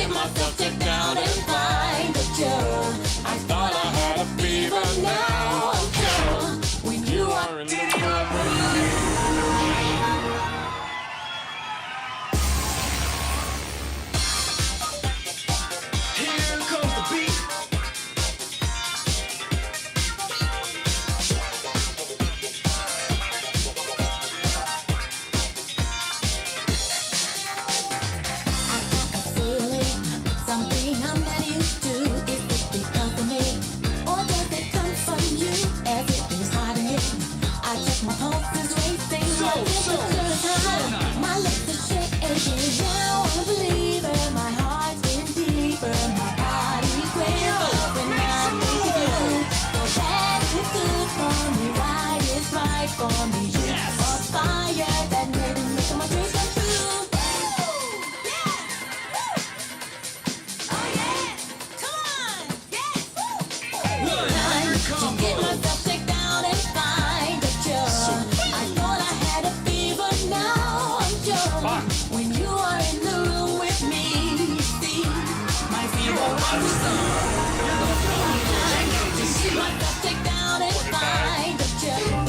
get myself checked out and find a cure. I thought I had a fever, now I'm sure. When you are in the Here comes the beat. something I'm not used to. Is it because of me? Or does it come from you as it is hiding it? I check my pulse is racing, my temperature is high, my lips are shaking. Now I'm a believer, my heart's getting deeper, my body's quivering when I'm with you. So bad is good for me, right is right for me. You are fire that made me make my dreams come true. To get myself checked out and find a cure. I thought I had a fever, now I'm sure. When you are in the room with me, see my fever was to get myself checked out and find a cure.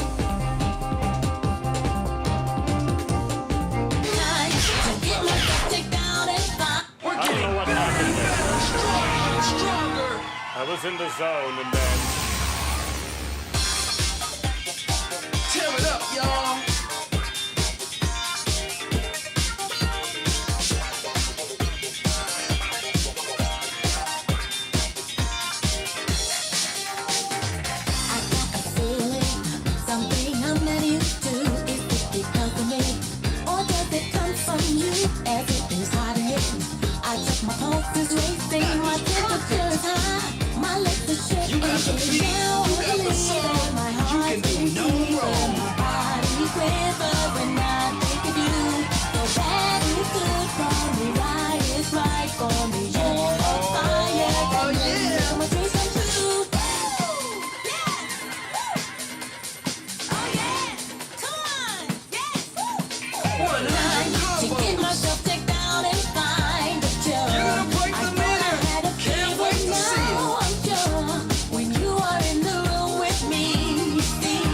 To get myself checked out and find. I don't know what happened there. Stronger. I was in the zone and then Tear it up, y'all. I got a feeling, something I'm not used to. Is it because of me? Or does it come from you as it is hiding it? I check my pulse is racing, my temperature is high, my lips are shaking. You got the beat, Now you I'm got the believing, song, my you heart's can do getting no deeper, wrong. my body quivers when I think of you. So bad is good for me, right is right for me. You're a fire that makes me make my dreams come true. One To get combos. myself checked out and find a cure. You're gonna break I the thought meter. I had a Can't fever, wait to see it. now I'm sure. When you are in the room with me, see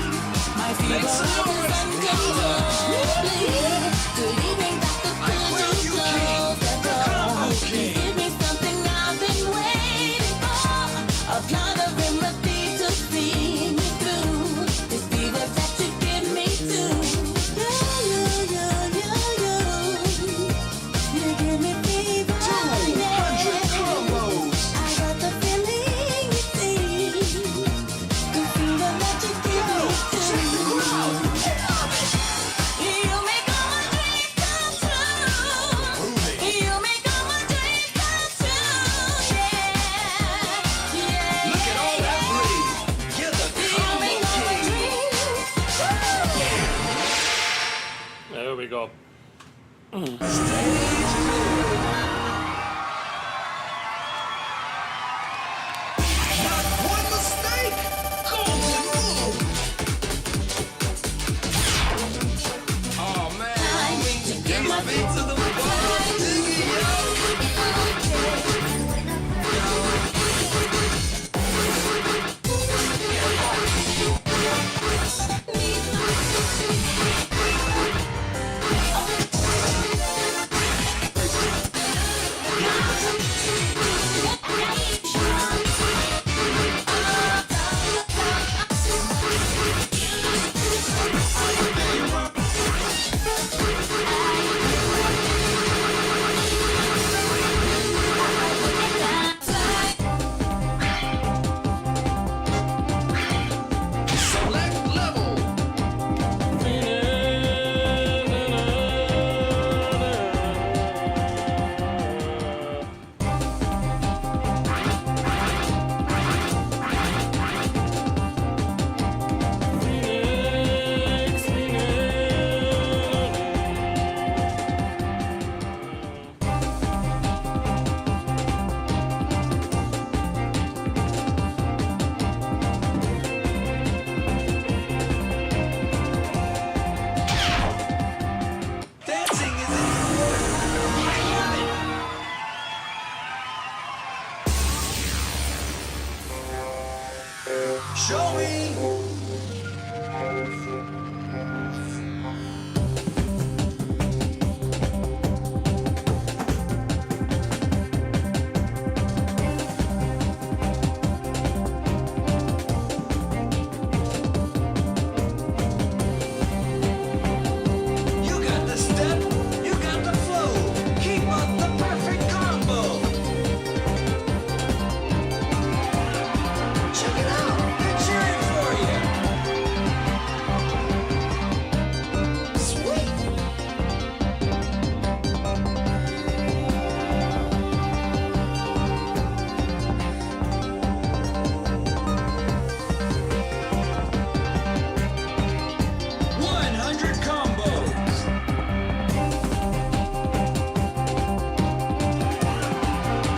my fever Let's is do it. uncontrollably. Good evening, Dr. will you, King? Close the The combo door. king. Give me something I've been waiting for. Apply the remedy to see me through. This fever that you give me to. You give me fever, 200 combos. I got the feeling you see. The fever that you give me Check the crowd. You make all my dreams come true. You make all my dreams come true. Yeah. Look at all that breathe. You're the You combo make all my king. dreams. there we go. Not one mistake. Golden rule. Oh man, give my beat to the ball. Dig it, yo. Show me. You got the step, you got the flow. Keep up the perfect combo. Check it out, they're cheering for you. Sweet. One hundred combos.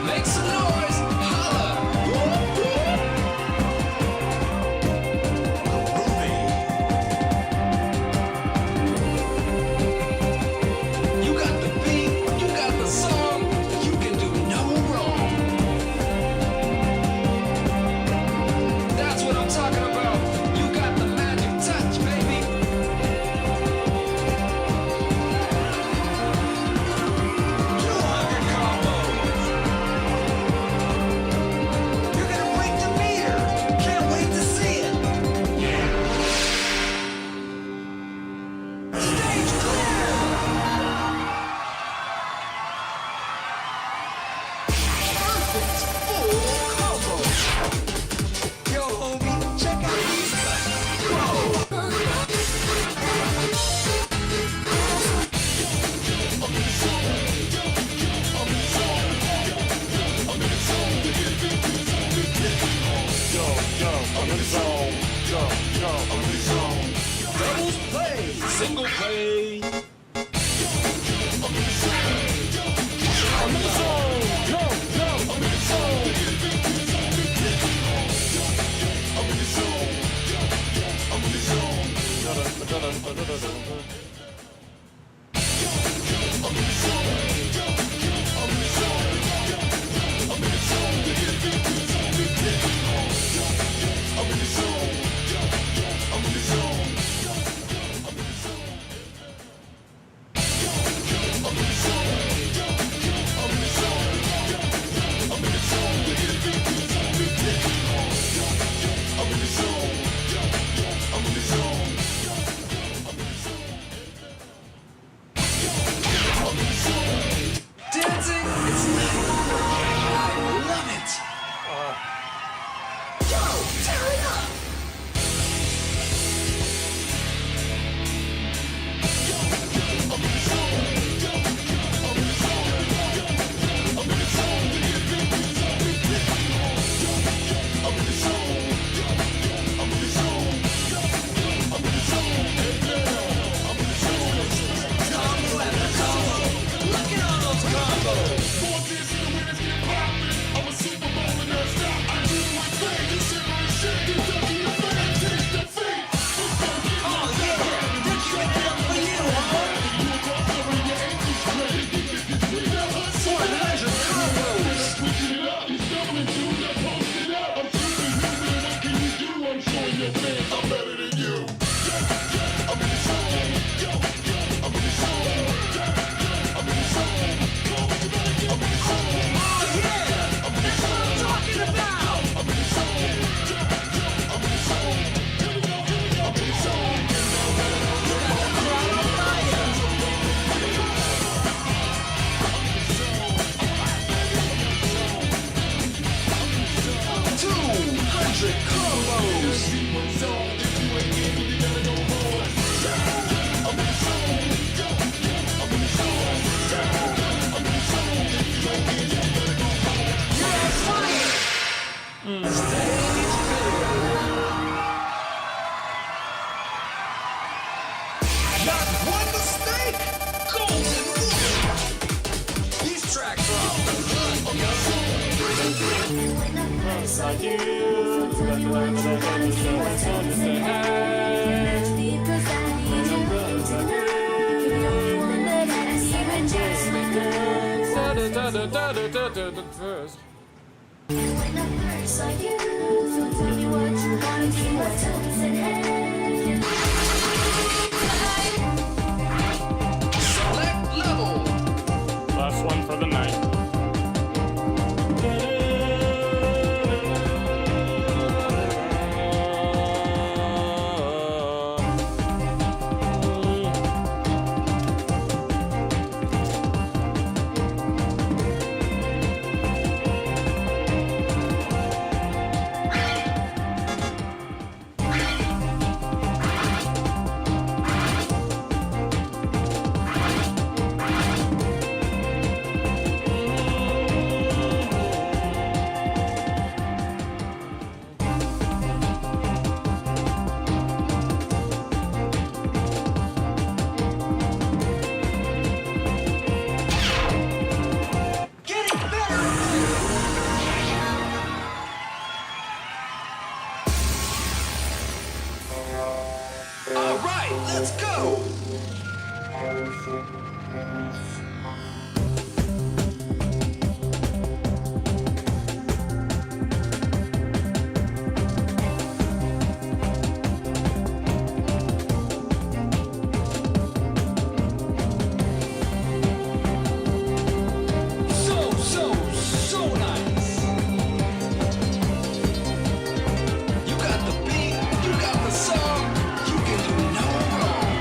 Make some noise. Holla. You got the beat, you got the song, you can do no wrong. That's what I'm talking about. You got the magic touch, baby. 200 combos. You're gonna break the meter. Can't wait to see it. Stage clear. Perfect full combo. Yo, homie, check out these cuts. Yo, I'm in the zone. Yo, I'm in the zone. Doubles play, single play. I'm in the zone. Yo, I'm in the zone. I'm in the zone. Dancing, it's nice. I love it. Yo, tear it up. Combo after combo. Look at all those combos. Oh yeah, they're giving it up for you, huh? 100 combos. Oh yeah, that's what I'm talking about. Crowd on fire. 200 combos. You're on fire. Stage clear. Not one mistake. Golden rule. These tracks are off the hook, yo. Inside you, And when I first saw you, so tell me what you wanna do. What toes and head. Select level. Last one for the night. Getting better. All right, let's go. So nice. You got the beat, you got the song, you can do no wrong.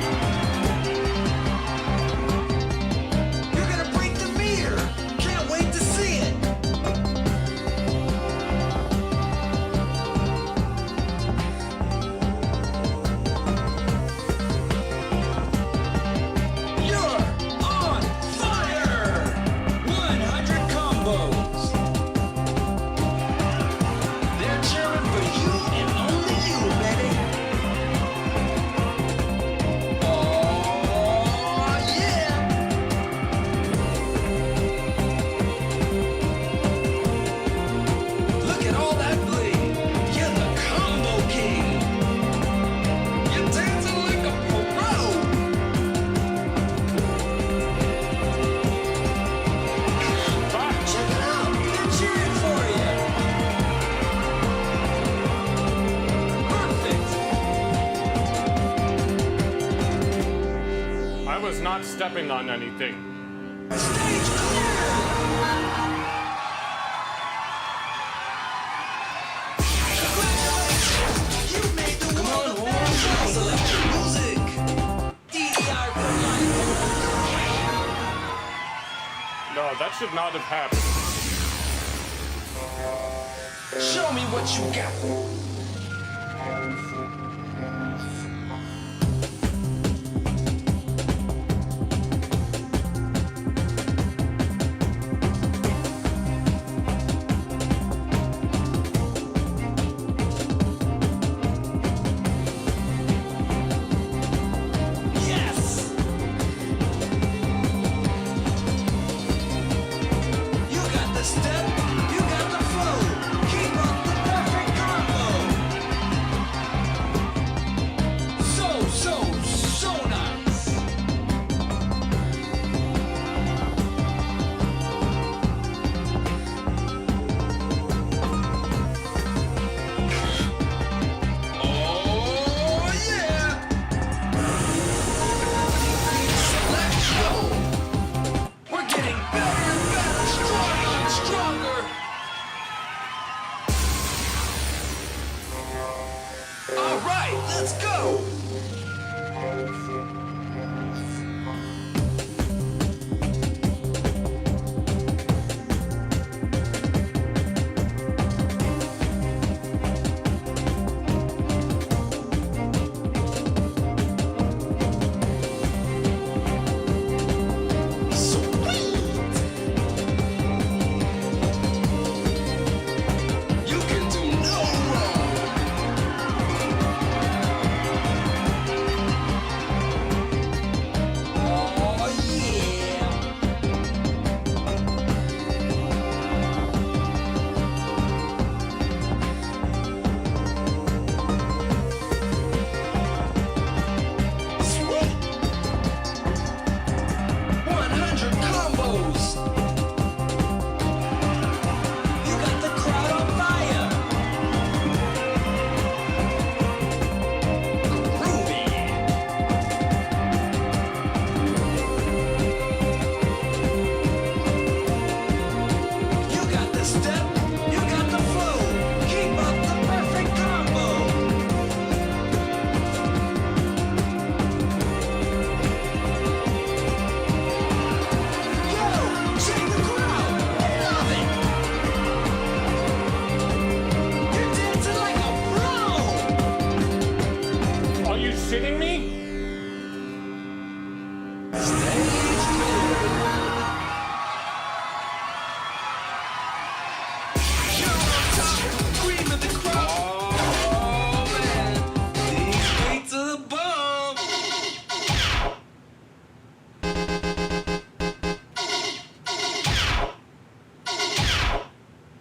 You're gonna break the meter. Can't wait to see it. You're on fire! 100 combos. They're cheering for you and only you, baby. Oh, yeah. Look at all that bling. You're the combo king. You're dancing like a pro. Check it out. They're cheering for you. Perfect. I was not stepping on anything. Stage clear. Congratulations. You made the world a better place. Select your music. DDR for life. No, that should not have happened. Show me what you got. Yes. You got the step, you got the flow. Keep up the perfect combo. So nice. Oh, yeah. Select show. We're getting better and better, stronger and stronger. All right, let's go. Sweet. You can do no wrong.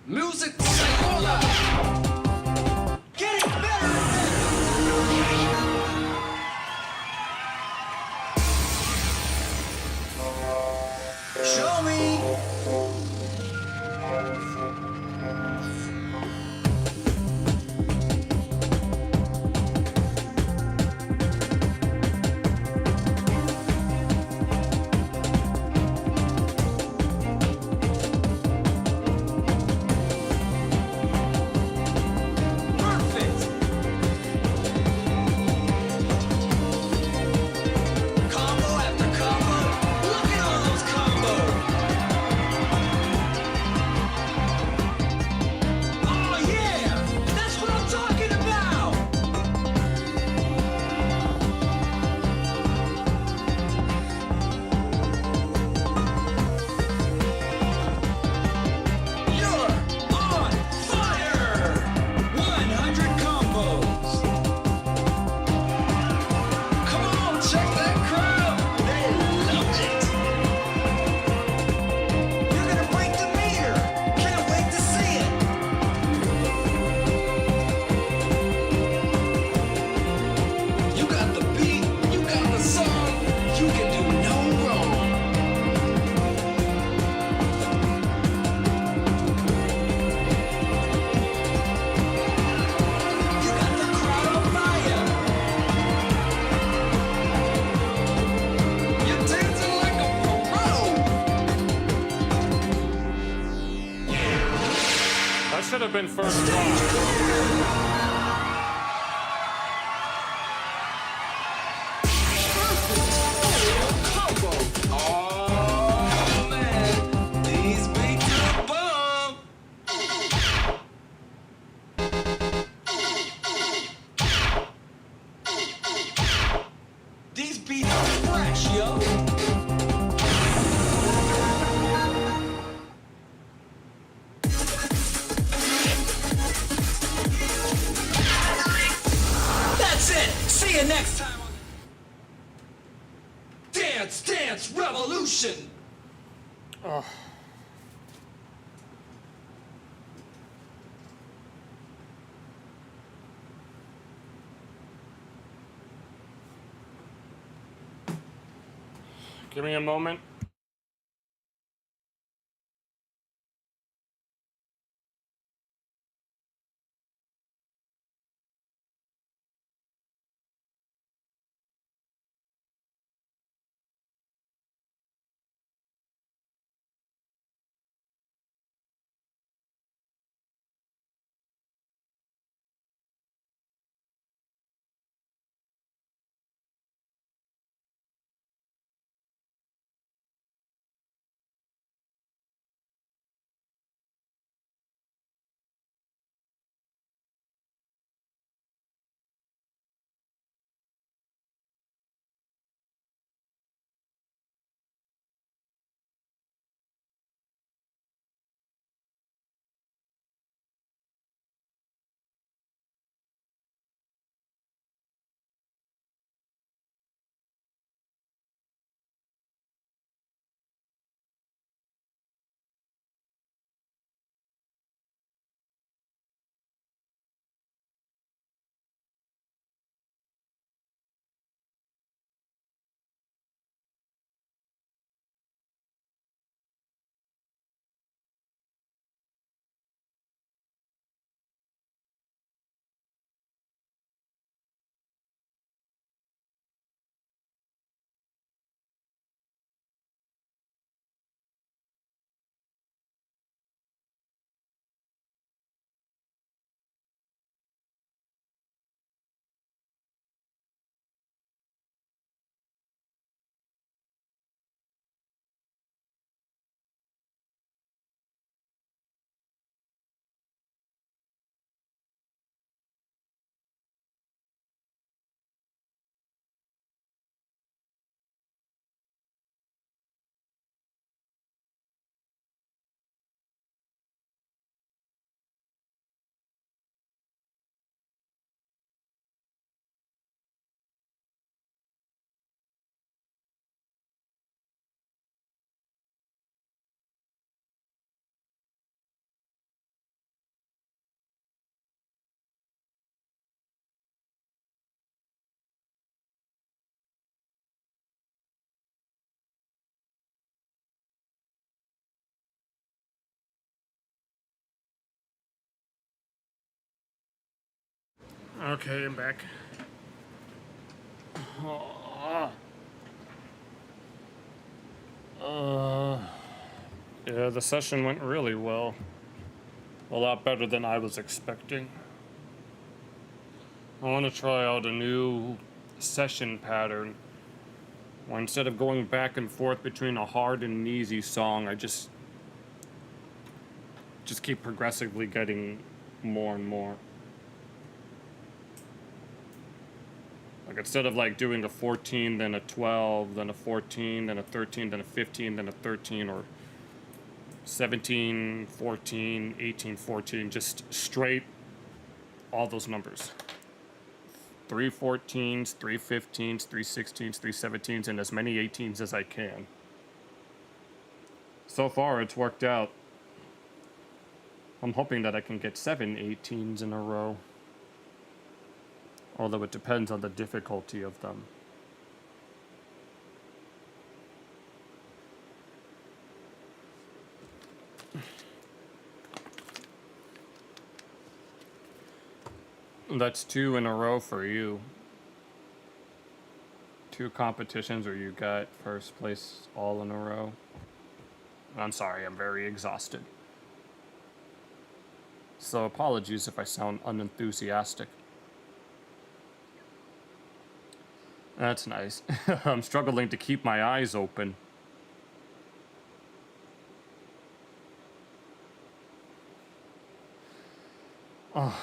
Music say hold up. Getting better and better. Show me. Perfect. Combo after combo. Look at all those combos. Oh yeah, that's what I'm talking about. You're on fire. 100 combos. Come on, check that crowd. They loved it. You're gonna break the meter. Can't wait to see it. You got the beat, you got the song, you can do no wrong. You got the crowd on fire. You're dancing like a pro. That should have been first try. Combo. Oh man, these beats are bomb. These beats are fresh, yo. That's it. See you next time. Dance, Dance Revolution. Give me a moment. Okay, I'm back. Yeah, the session went really well. A lot better than I was expecting. I want to try out a new session pattern where instead of going back and forth between a hard and an easy song, I just keep progressively getting more and more. Like instead of like doing a 14, then a 12, then a 14, then a 13, then a 15, then a 13, or 17, 14, 18, 14, just straight all those numbers. 3 14s, 3 15s, 3 16s, 3 17s, and as many 18s as I can. So far, it's worked out. I'm hoping that I can get 7 18s in a row. Although it depends on the difficulty of them. That's 2 in a row for you. 2 competitions where you got first place all in a row. I'm sorry, I'm very exhausted. So apologies if I sound unenthusiastic. That's nice. I'm struggling to keep my eyes open. Oh.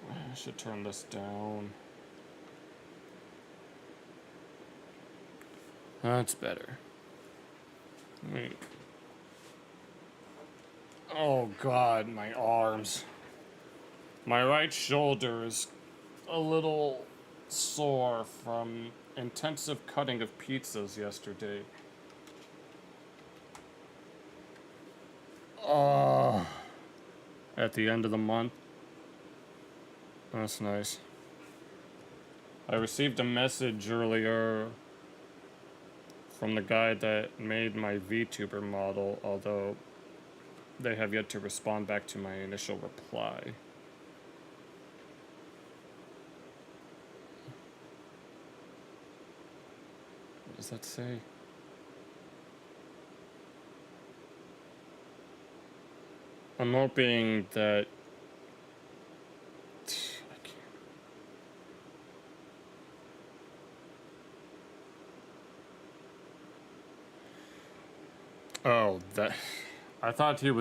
I should turn this down. That's better. Wait. Oh God, my arms. My right shoulder is a little sore from intensive cutting of pizzas yesterday. At the end of the month. That's nice. I received a message earlier from the guy that made my VTuber model, although they have yet to respond back to my initial reply. What does that say? I'm hoping that oh, that I thought he's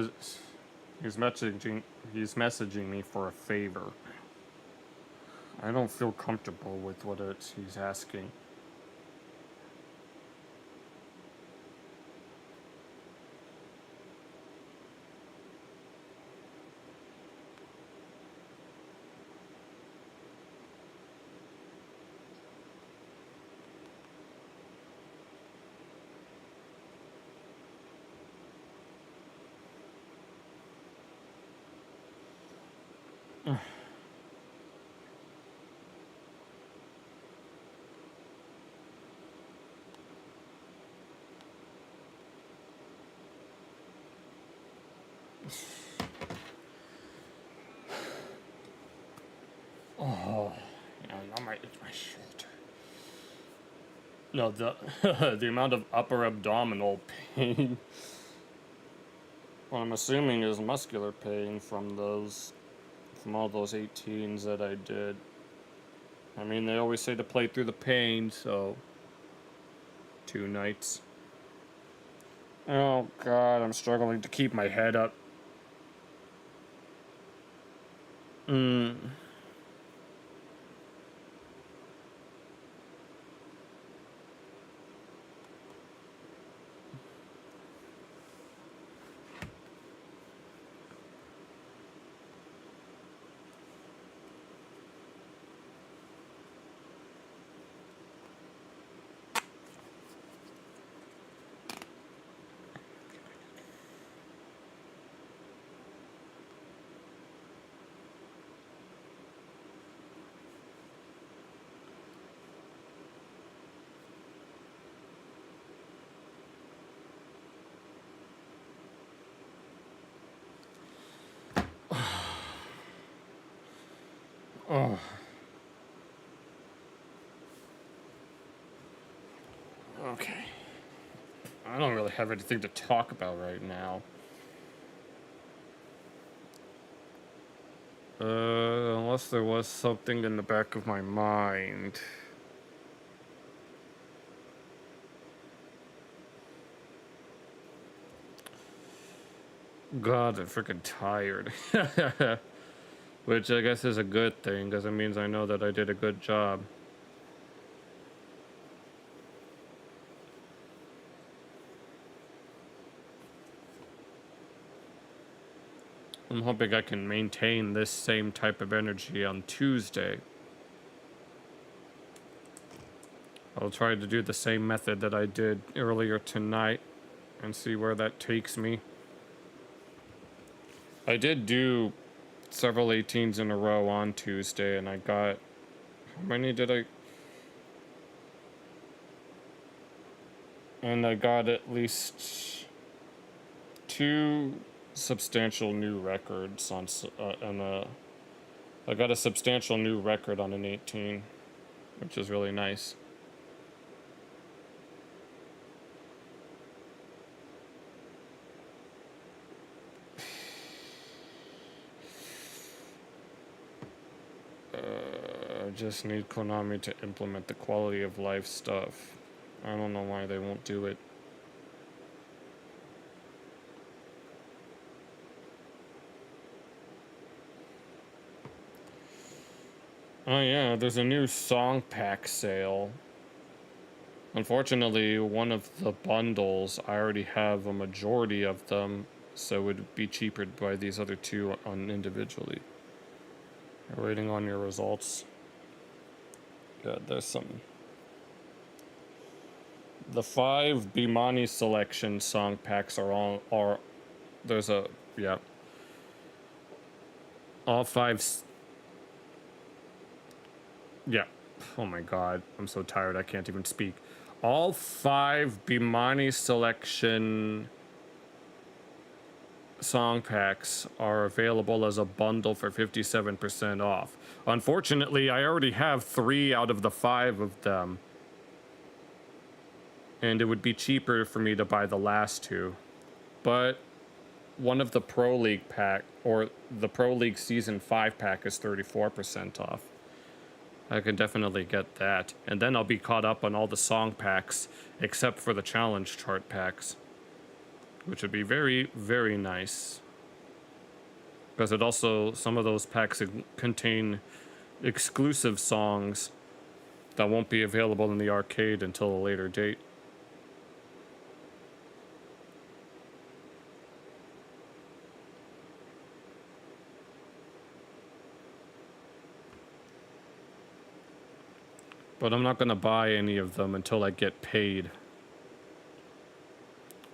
messaging me for a favor. I don't feel comfortable with what he's asking. Oh, yeah, now it's my shoulder. No, the the amount of upper abdominal pain. What I'm assuming is muscular pain from all those 18s that I did. I mean, they always say to play through the pain, so 2 nights. Oh God, I'm struggling to keep my head up. Oh. Okay. I don't really have anything to talk about right now. Unless there was something in the back of my mind. God, I'm freaking tired. Which I guess is a good thing, because it means I know that I did a good job. I'm hoping I can maintain this same type of energy on Tuesday. I'll try to do the same method that I did earlier tonight and see where that takes me. I did do several 18s in a row on Tuesday, and I got... How many did I... And I got at least 2 substantial new records on... I got a substantial new record on an 18, which is really nice. I just need Konami to implement the quality of life stuff. I don't know why they won't do it. Oh yeah, there's a new song pack sale. Unfortunately, one of the bundles, I already have a majority of them, so it would be cheaper to buy these other 2 on individually. We're waiting on your results. Yeah, there's some. The 5 Bimani selection song packs are there's a, yeah. All 5, yeah. Oh my god, I'm so tired I can't even speak. All 5 Bimani selection song packs are available as a bundle for 57% off. Unfortunately, I already have 3 out of the 5 of them. And it would be cheaper for me to buy the last 2. But one of the Pro League pack, or the Pro League Season 5 pack, is 34% off. I can definitely get that. And then I'll be caught up on all the song packs, except for the challenge chart packs. Which would be very, very nice. Because it also, some of those packs contain exclusive songs that won't be available in the arcade until a later date. But I'm not going to buy any of them until I get paid.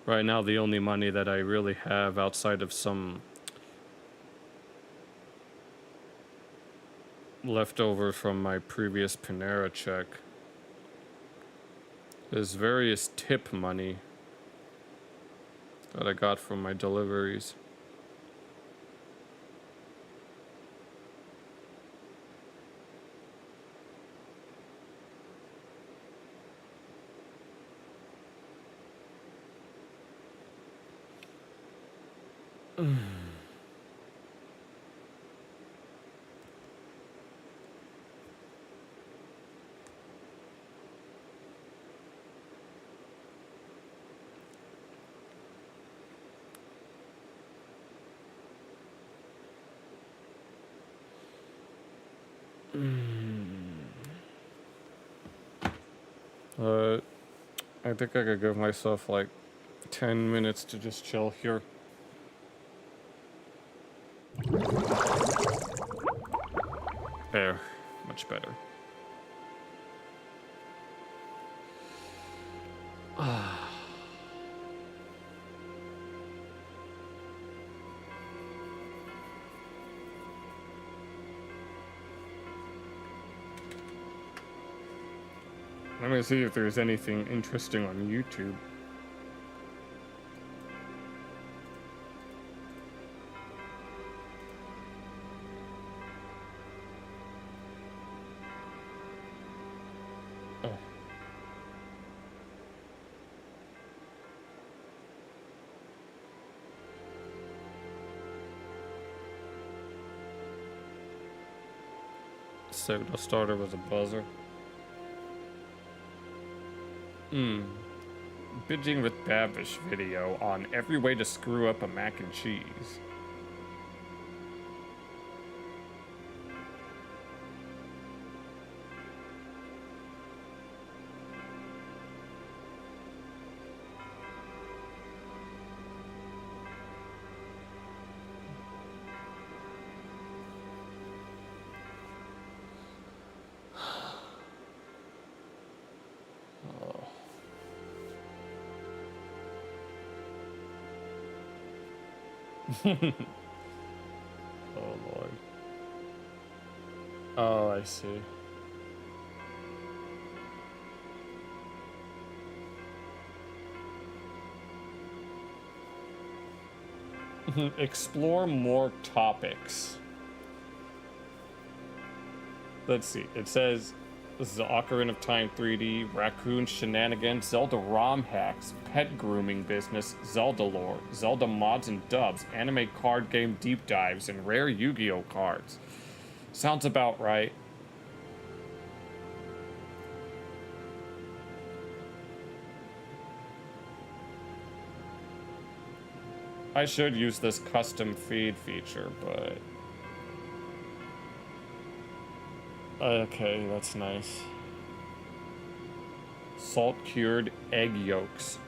Right now, the only money that I really have outside of some leftover from my previous Panera check is various tip money that I got from my deliveries. I think I could give myself like 10 minutes to just chill here. There, much better. Let me see if there's anything interesting on YouTube. sick. The starter was a buzzer. Binging with Babish video on every way to screw up a mac and cheese. Oh Lord. Oh, I see. Explore more topics. Let's see. It says this is Ocarina of Time 3D, Raccoon Shenanigans, Zelda ROM hacks, pet grooming business, Zelda lore, Zelda mods and dubs, anime card game deep dives, and rare Yu-Gi-Oh cards. Sounds about right. I should use this custom feed feature, but... Okay, that's nice. Salt-cured egg yolks.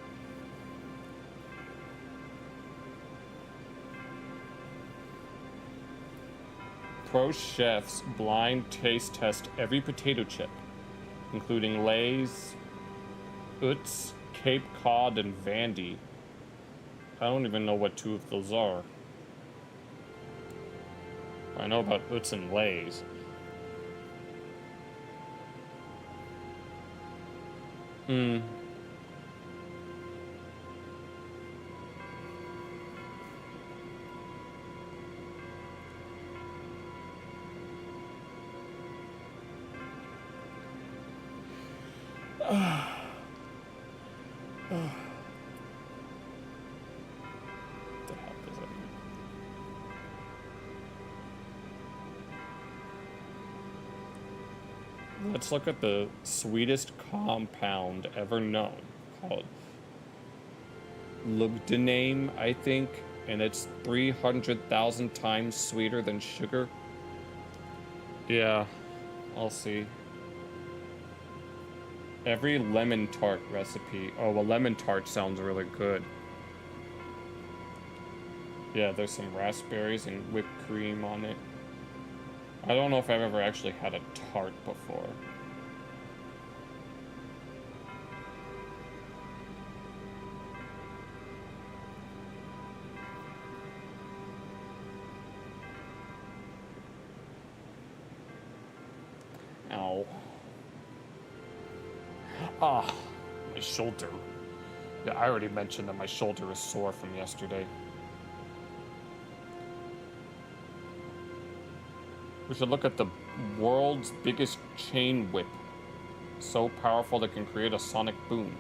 Pro chefs blind taste test every potato chip, including Lay's, Utz, Cape Cod, and Vandy. I don't even know what two of those are. I know about Utz and Lay's. Let's look at the sweetest compound ever known, called Lugdaname, I think, and it's 300,000 times sweeter than sugar. Yeah, I'll see. Every lemon tart recipe. Oh, a lemon tart sounds really good. Yeah, there's some raspberries and whipped cream on it. I don't know if I've ever actually had a tart before. Ow. Ah, my shoulder. Yeah, I already mentioned that my shoulder is sore from yesterday. We should look at the world's biggest chain whip. So powerful that can create a sonic boom.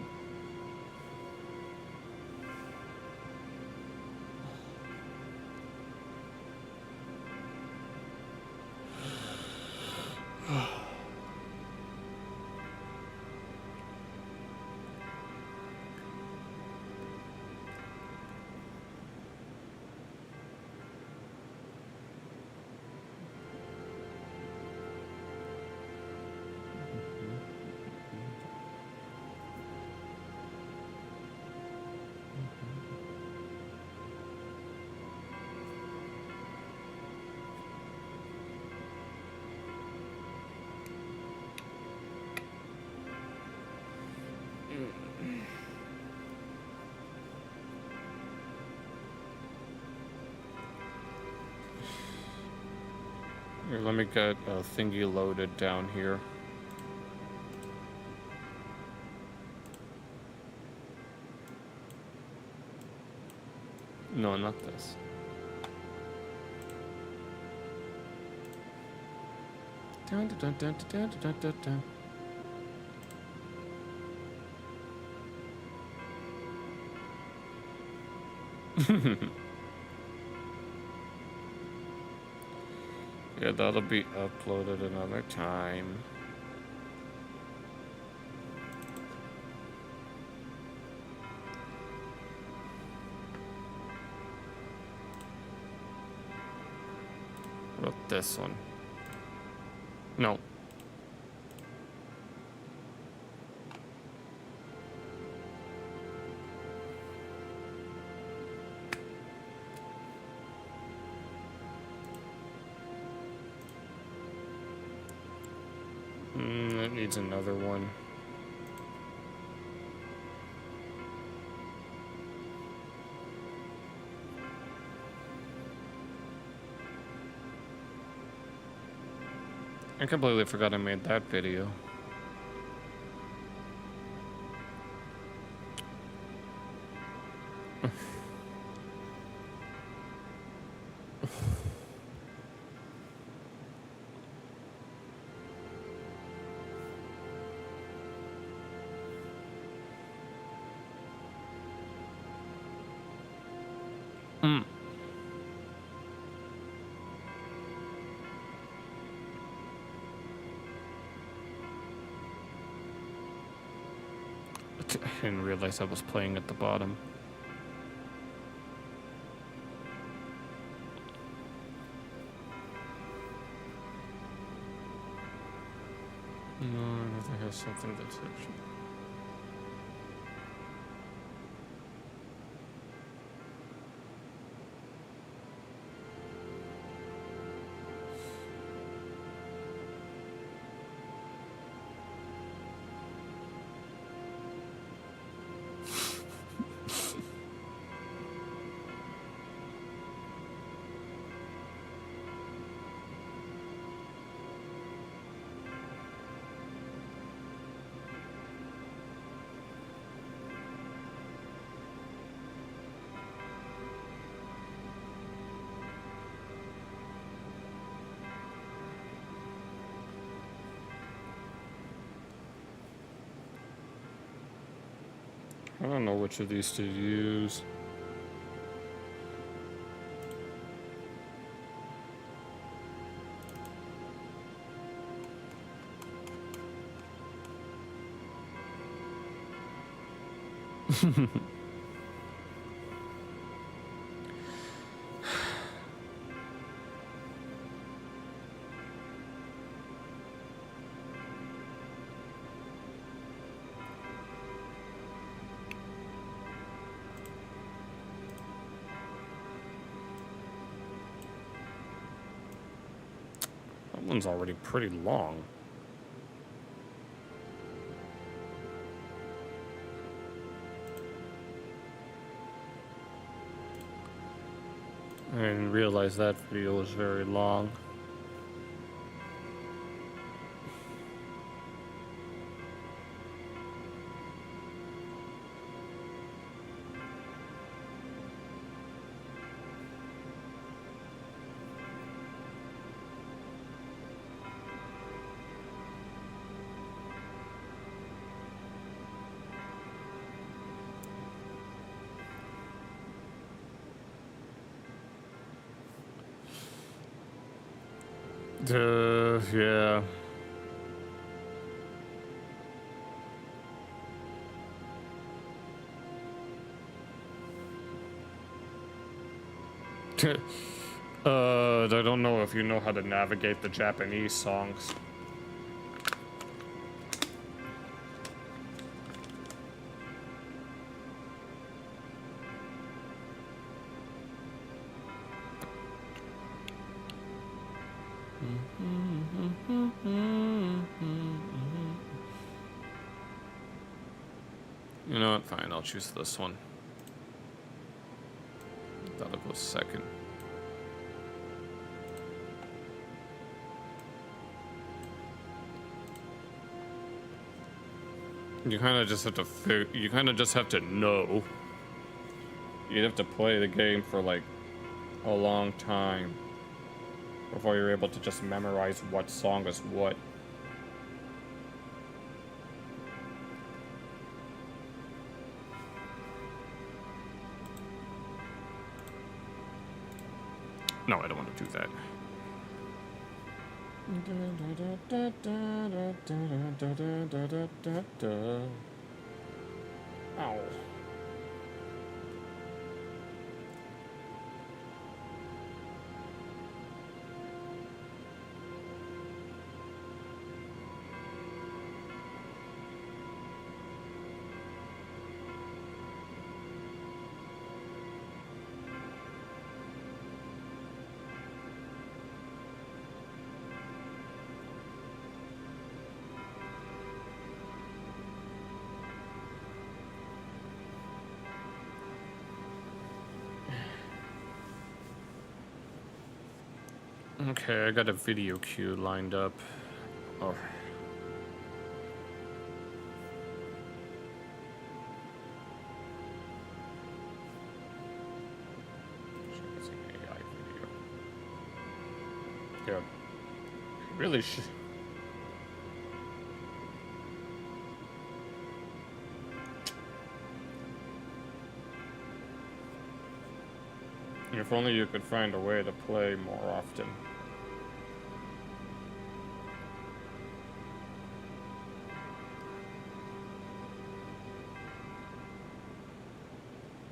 Here, let me get a thingy loaded down here. No, not this. Dun, dun, dun, dun, dun, dun, dun, dun. Yeah, that'll be uploaded another time. What about this one? No. That needs another one. I completely forgot I made that video. I didn't realize I was playing at the bottom. No, I think I have something that's actually... I don't know which of these to use. That one's already pretty long. I didn't realize that video was very long. Yeah. I don't know if you know how to navigate the Japanese songs. You know what? Fine, I'll choose this one. That'll go second. You kind of just have to you kind of just have to know. You'd have to play the game for like a long time before you're able to just memorize what song is what. No, I don't want to do that. Ow. Okay, I got a video queue lined up. Oh. It's an AI video. Yeah. Really should. If only you could find a way to play more often.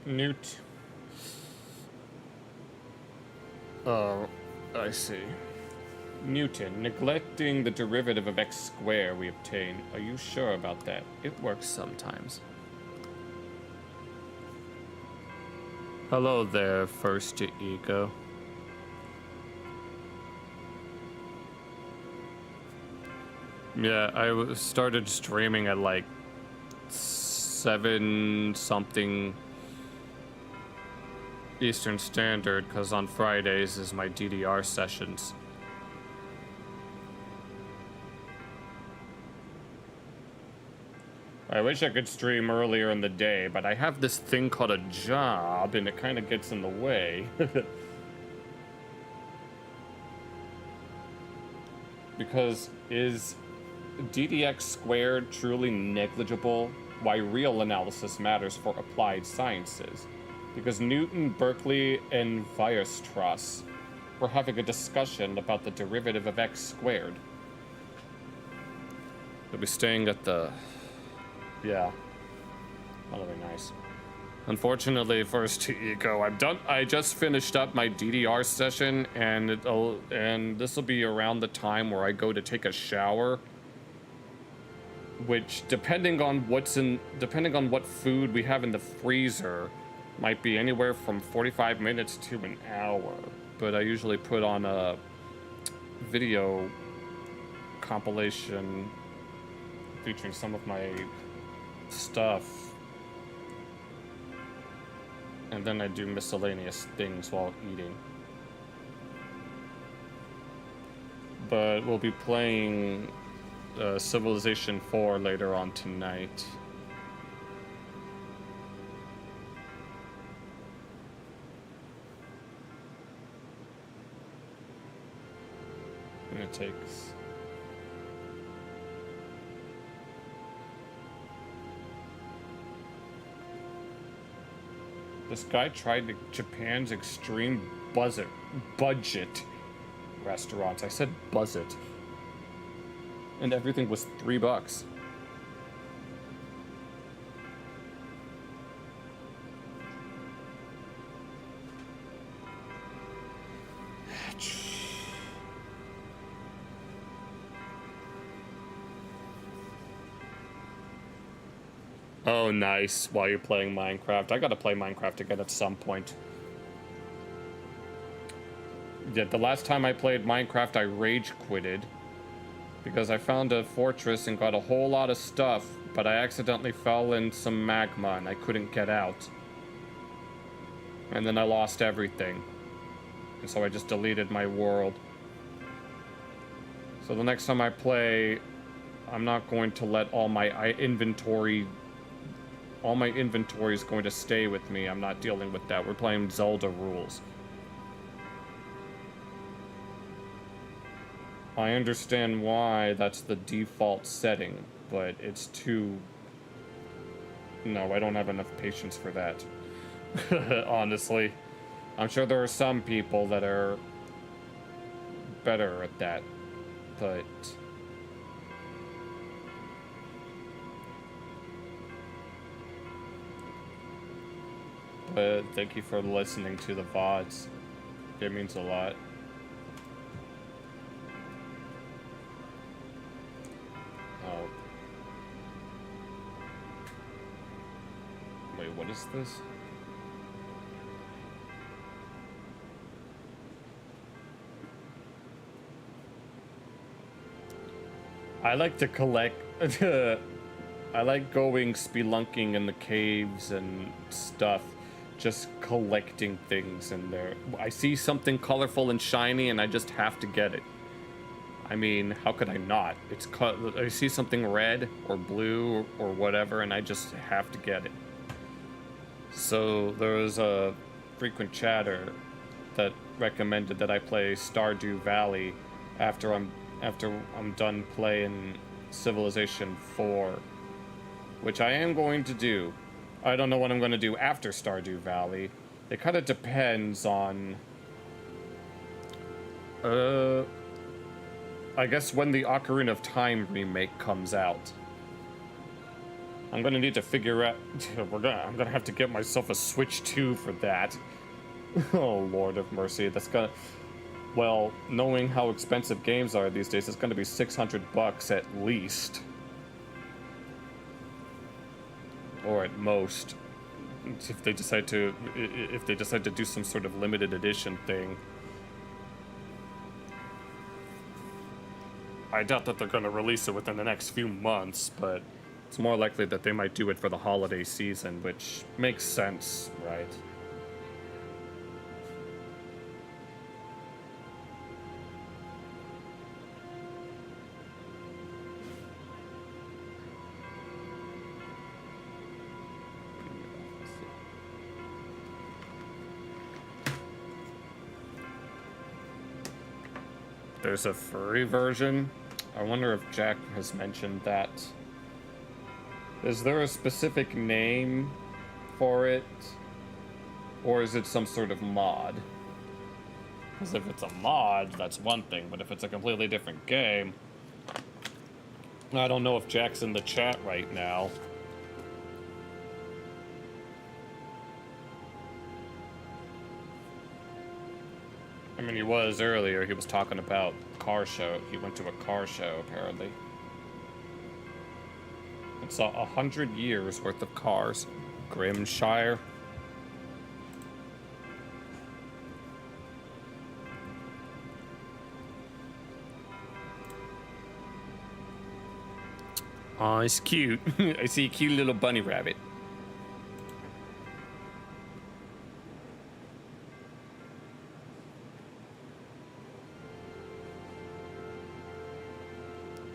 Newt. Oh, I see. Newton, neglecting the derivative of x squared we obtain. Are you sure about that? It works sometimes. Hello there, first ego. Yeah, I started streaming at like 7 something Eastern Standard, because on Fridays is my DDR sessions. I wish I could stream earlier in the day, but I have this thing called a job, and it kind of gets in the way. Because is DDX squared truly negligible? Why real analysis matters for applied sciences? Because Newton, Berkeley, and Weierstrass were having a discussion about the derivative of x squared. They'll be staying at the... Yeah. That'll be nice. Unfortunately, first ego, I'm done. I just finished up my DDR session, and this will be around the time where I go to take a shower. Which, depending on what food we have in the freezer, might be anywhere from 45 minutes to an hour. But I usually put on a video compilation featuring some of my stuff. And then I do miscellaneous things while eating. But we'll be playing Civilization 4 later on tonight. And it takes... This guy tried Japan's extreme budget restaurants. I said budget. And everything was $3. Oh, nice. While you're playing Minecraft. I gotta play Minecraft again at some point. Yeah, the last time I played Minecraft, I rage quitted. Because I found a fortress and got a whole lot of stuff, but I accidentally fell in some magma and I couldn't get out. And then I lost everything. And so I just deleted my world. So the next time I play, I'm not going to let all my inventory... All my inventory is going to stay with me. I'm not dealing with that. We're playing Zelda rules. I understand why that's the default setting, but it's too... No, I don't have enough patience for that. Honestly. I'm sure there are some people that are better at that. but thank you for listening to the VODs. It means a lot. Oh. Wait, what is this? I like to collect. I like going spelunking in the caves and stuff, just collecting things in there. I see something colorful and shiny, and I just have to get it. I mean, how could I not? I see something red or blue or whatever, and I just have to get it. So there was a frequent chatter that recommended that I play Stardew Valley after I'm done playing Civilization 4, which I am going to do. I don't know what I'm going to do after Stardew Valley. It kind of depends on I guess when the Ocarina of Time remake comes out. I'm gonna need to figure out. I'm gonna have to get myself a Switch 2 for that. Oh Lord of mercy, that's gonna. Well, knowing how expensive games are these days, it's gonna be $600 at least, or at most, if they decide to do some sort of limited edition thing. I doubt that they're going to release it within the next few months, but it's more likely that they might do it for the holiday season, which makes sense, right? There's a furry version. I wonder if Jack has mentioned that. Is there a specific name for it? Or is it some sort of mod? Because if it's a mod, that's one thing, but if it's a completely different game... I don't know if Jack's in the chat right now. I mean, he was earlier. He was talking about car show. He went to a car show, apparently. It's 100 years worth of cars. Grimshire. Oh, it's cute. I see a cute little bunny rabbit.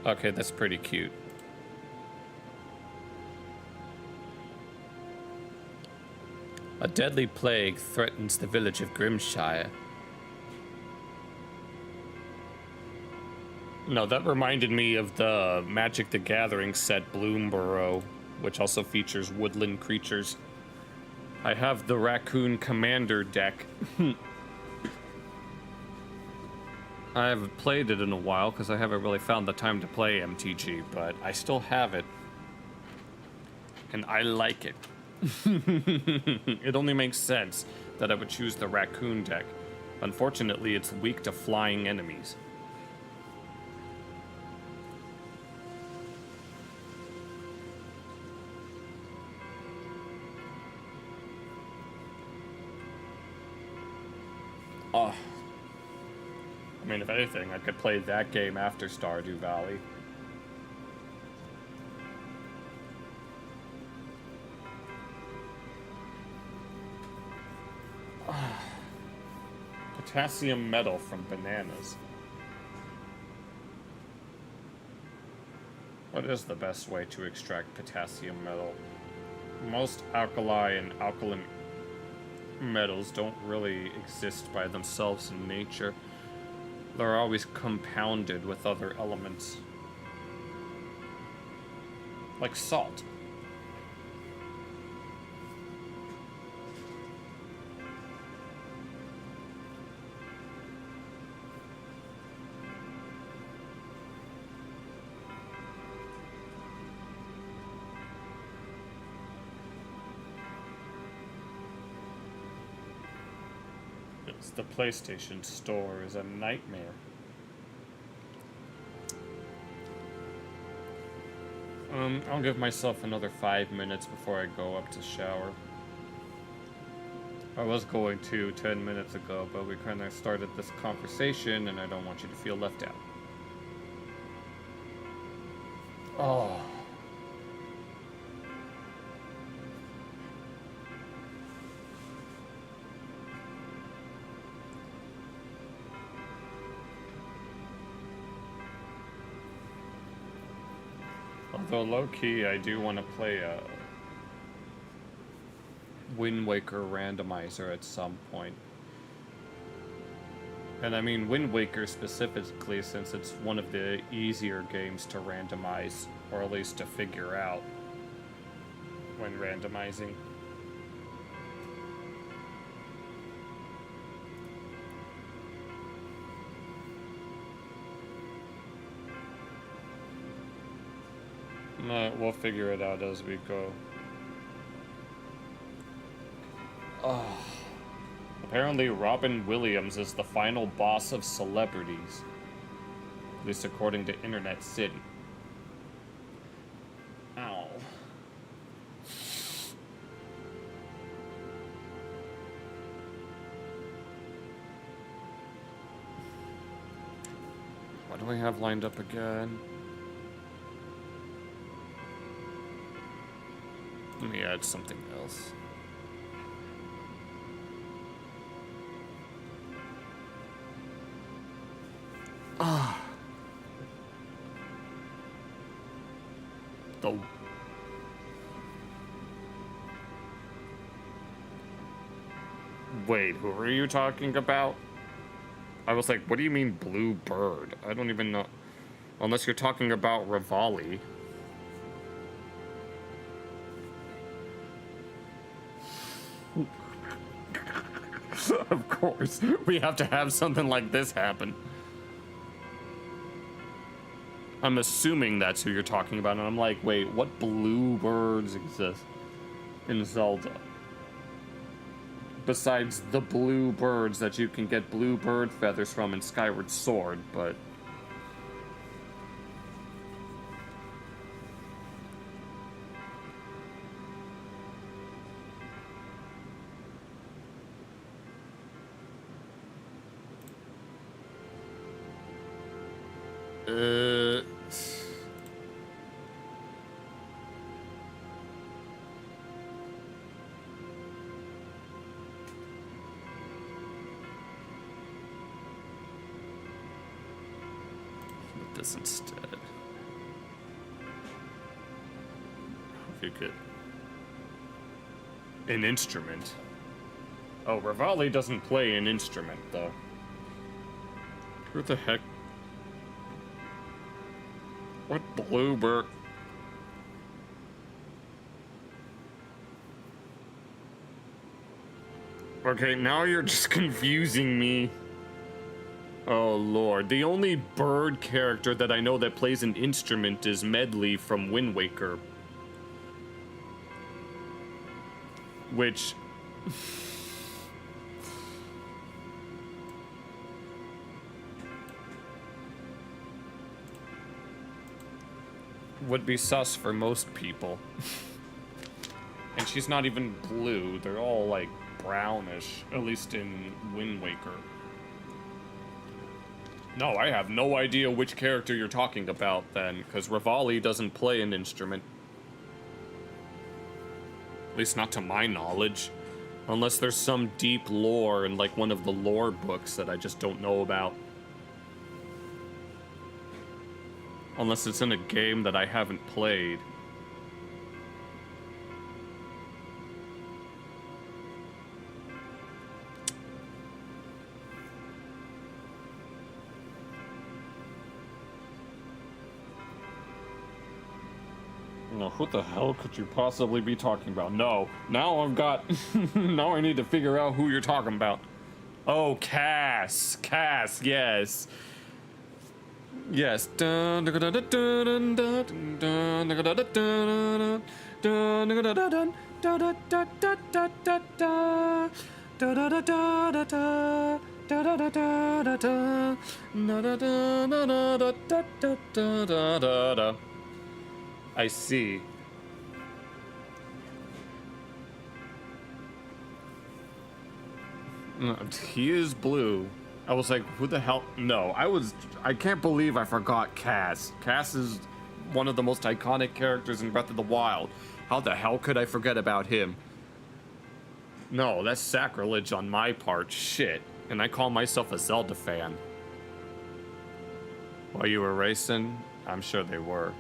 Okay, that's pretty cute. A deadly plague threatens the village of Grimshire. No, that reminded me of the Magic the Gathering set Bloomborough, which also features woodland creatures. I have the Raccoon Commander deck. I haven't played it in a while because I haven't really found the time to play MTG, but I still have it. And I like it. It only makes sense that I would choose the Raccoon deck. Unfortunately, it's weak to flying enemies. I mean, if anything, I could play that game after Stardew Valley. Potassium metal from bananas. What is the best way to extract potassium metal? Most alkali and alkaline metals don't really exist by themselves in nature. They're always compounded with other elements. Like salt. It's the PlayStation Store is a nightmare. I'll give myself another 5 minutes before I go up to shower. I was going to 10 minutes ago, but we kind of started this conversation and I don't want you to feel left out. Oh. Although low-key, I do want to play a Wind Waker randomizer at some point. And I mean Wind Waker specifically since it's one of the easier games to randomize, or at least to figure out when randomizing. We'll figure it out as we go. Apparently Robin Williams is the final boss of celebrities. At least according to Internet City. Ow. What do we have lined up again? Let me add something else. The Wait, who are you talking about? I was like, what do you mean blue bird? I don't even know. Unless you're talking about Rivali. Of course, we have to have something like this happen. I'm assuming that's who you're talking about, and I'm like, wait, what blue birds exist in Zelda? Besides the blue birds that you can get blue bird feathers from in Skyward Sword, but... This instead. If you could... An instrument. Oh, Rivali doesn't play an instrument, though. Who the heck? What bluebird? Okay, now you're just confusing me. Oh lord, the only bird character that I know that plays an instrument is Medley from Wind Waker. Which... would be sus for most people. And she's not even blue, they're all like brownish, at least in Wind Waker. No, I have no idea which character you're talking about then, because Rivali doesn't play an instrument. At least not to my knowledge. Unless there's some deep lore in like one of the lore books that I just don't know about. Unless it's in a game that I haven't played. No, who the hell could you possibly be talking about? No, now I've got... now I need to figure out who you're talking about. Oh, Cass. Cass, yes. Yes. Da da da da da da. Da da da da da da. Da da da da da da da da da da. I see. He is blue. I was like, who the hell? No, I can't believe I forgot Cass. Cass is one of the most iconic characters in Breath of the Wild. How the hell could I forget about him? No, that's sacrilege on my part. Shit. And I call myself a Zelda fan. While you were racing, I'm sure they were.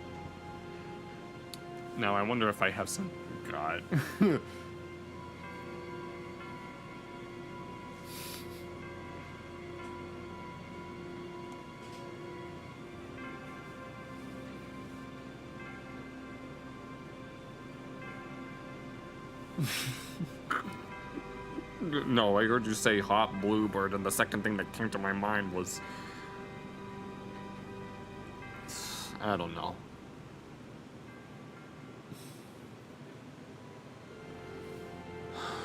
Now, I wonder if I have some... God. No, I heard you say hot bluebird, and the second thing that came to my mind was... I don't know.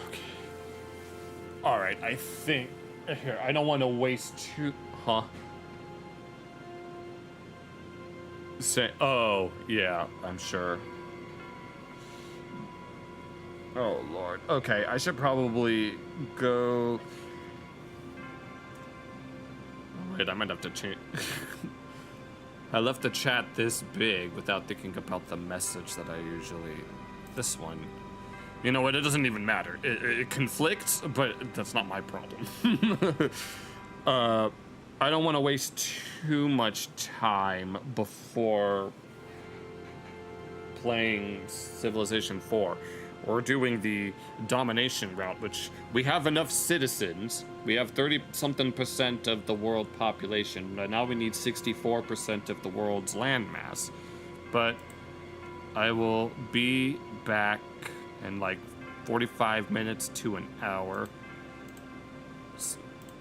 Okay. Alright, I think... Here, I don't want to waste too... Huh? Say... Oh, yeah, I'm sure. Oh, Lord. Okay, I should probably go... Oh, wait, I might have to change... I left the chat this big without thinking about the message that I usually... This one. You know what, it doesn't even matter. It conflicts, but that's not my problem. I don't want to waste too much time before playing Civilization 4. We're doing the domination route, which we have enough citizens. We have 30-something% of the world population, but now we need 64% of the world's landmass. But I will be back in like 45 minutes to an hour.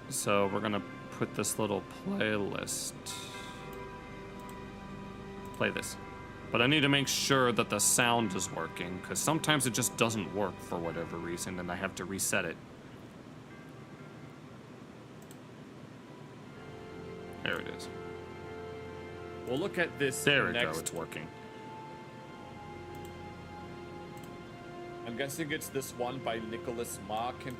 So we're gonna put this little playlist. Play this. But I need to make sure that the sound is working, because sometimes it just doesn't work for whatever reason, and I have to reset it. There it is. We'll look at this There we next. go, it's working. I'm guessing it's this one by Nicholas Ma. Can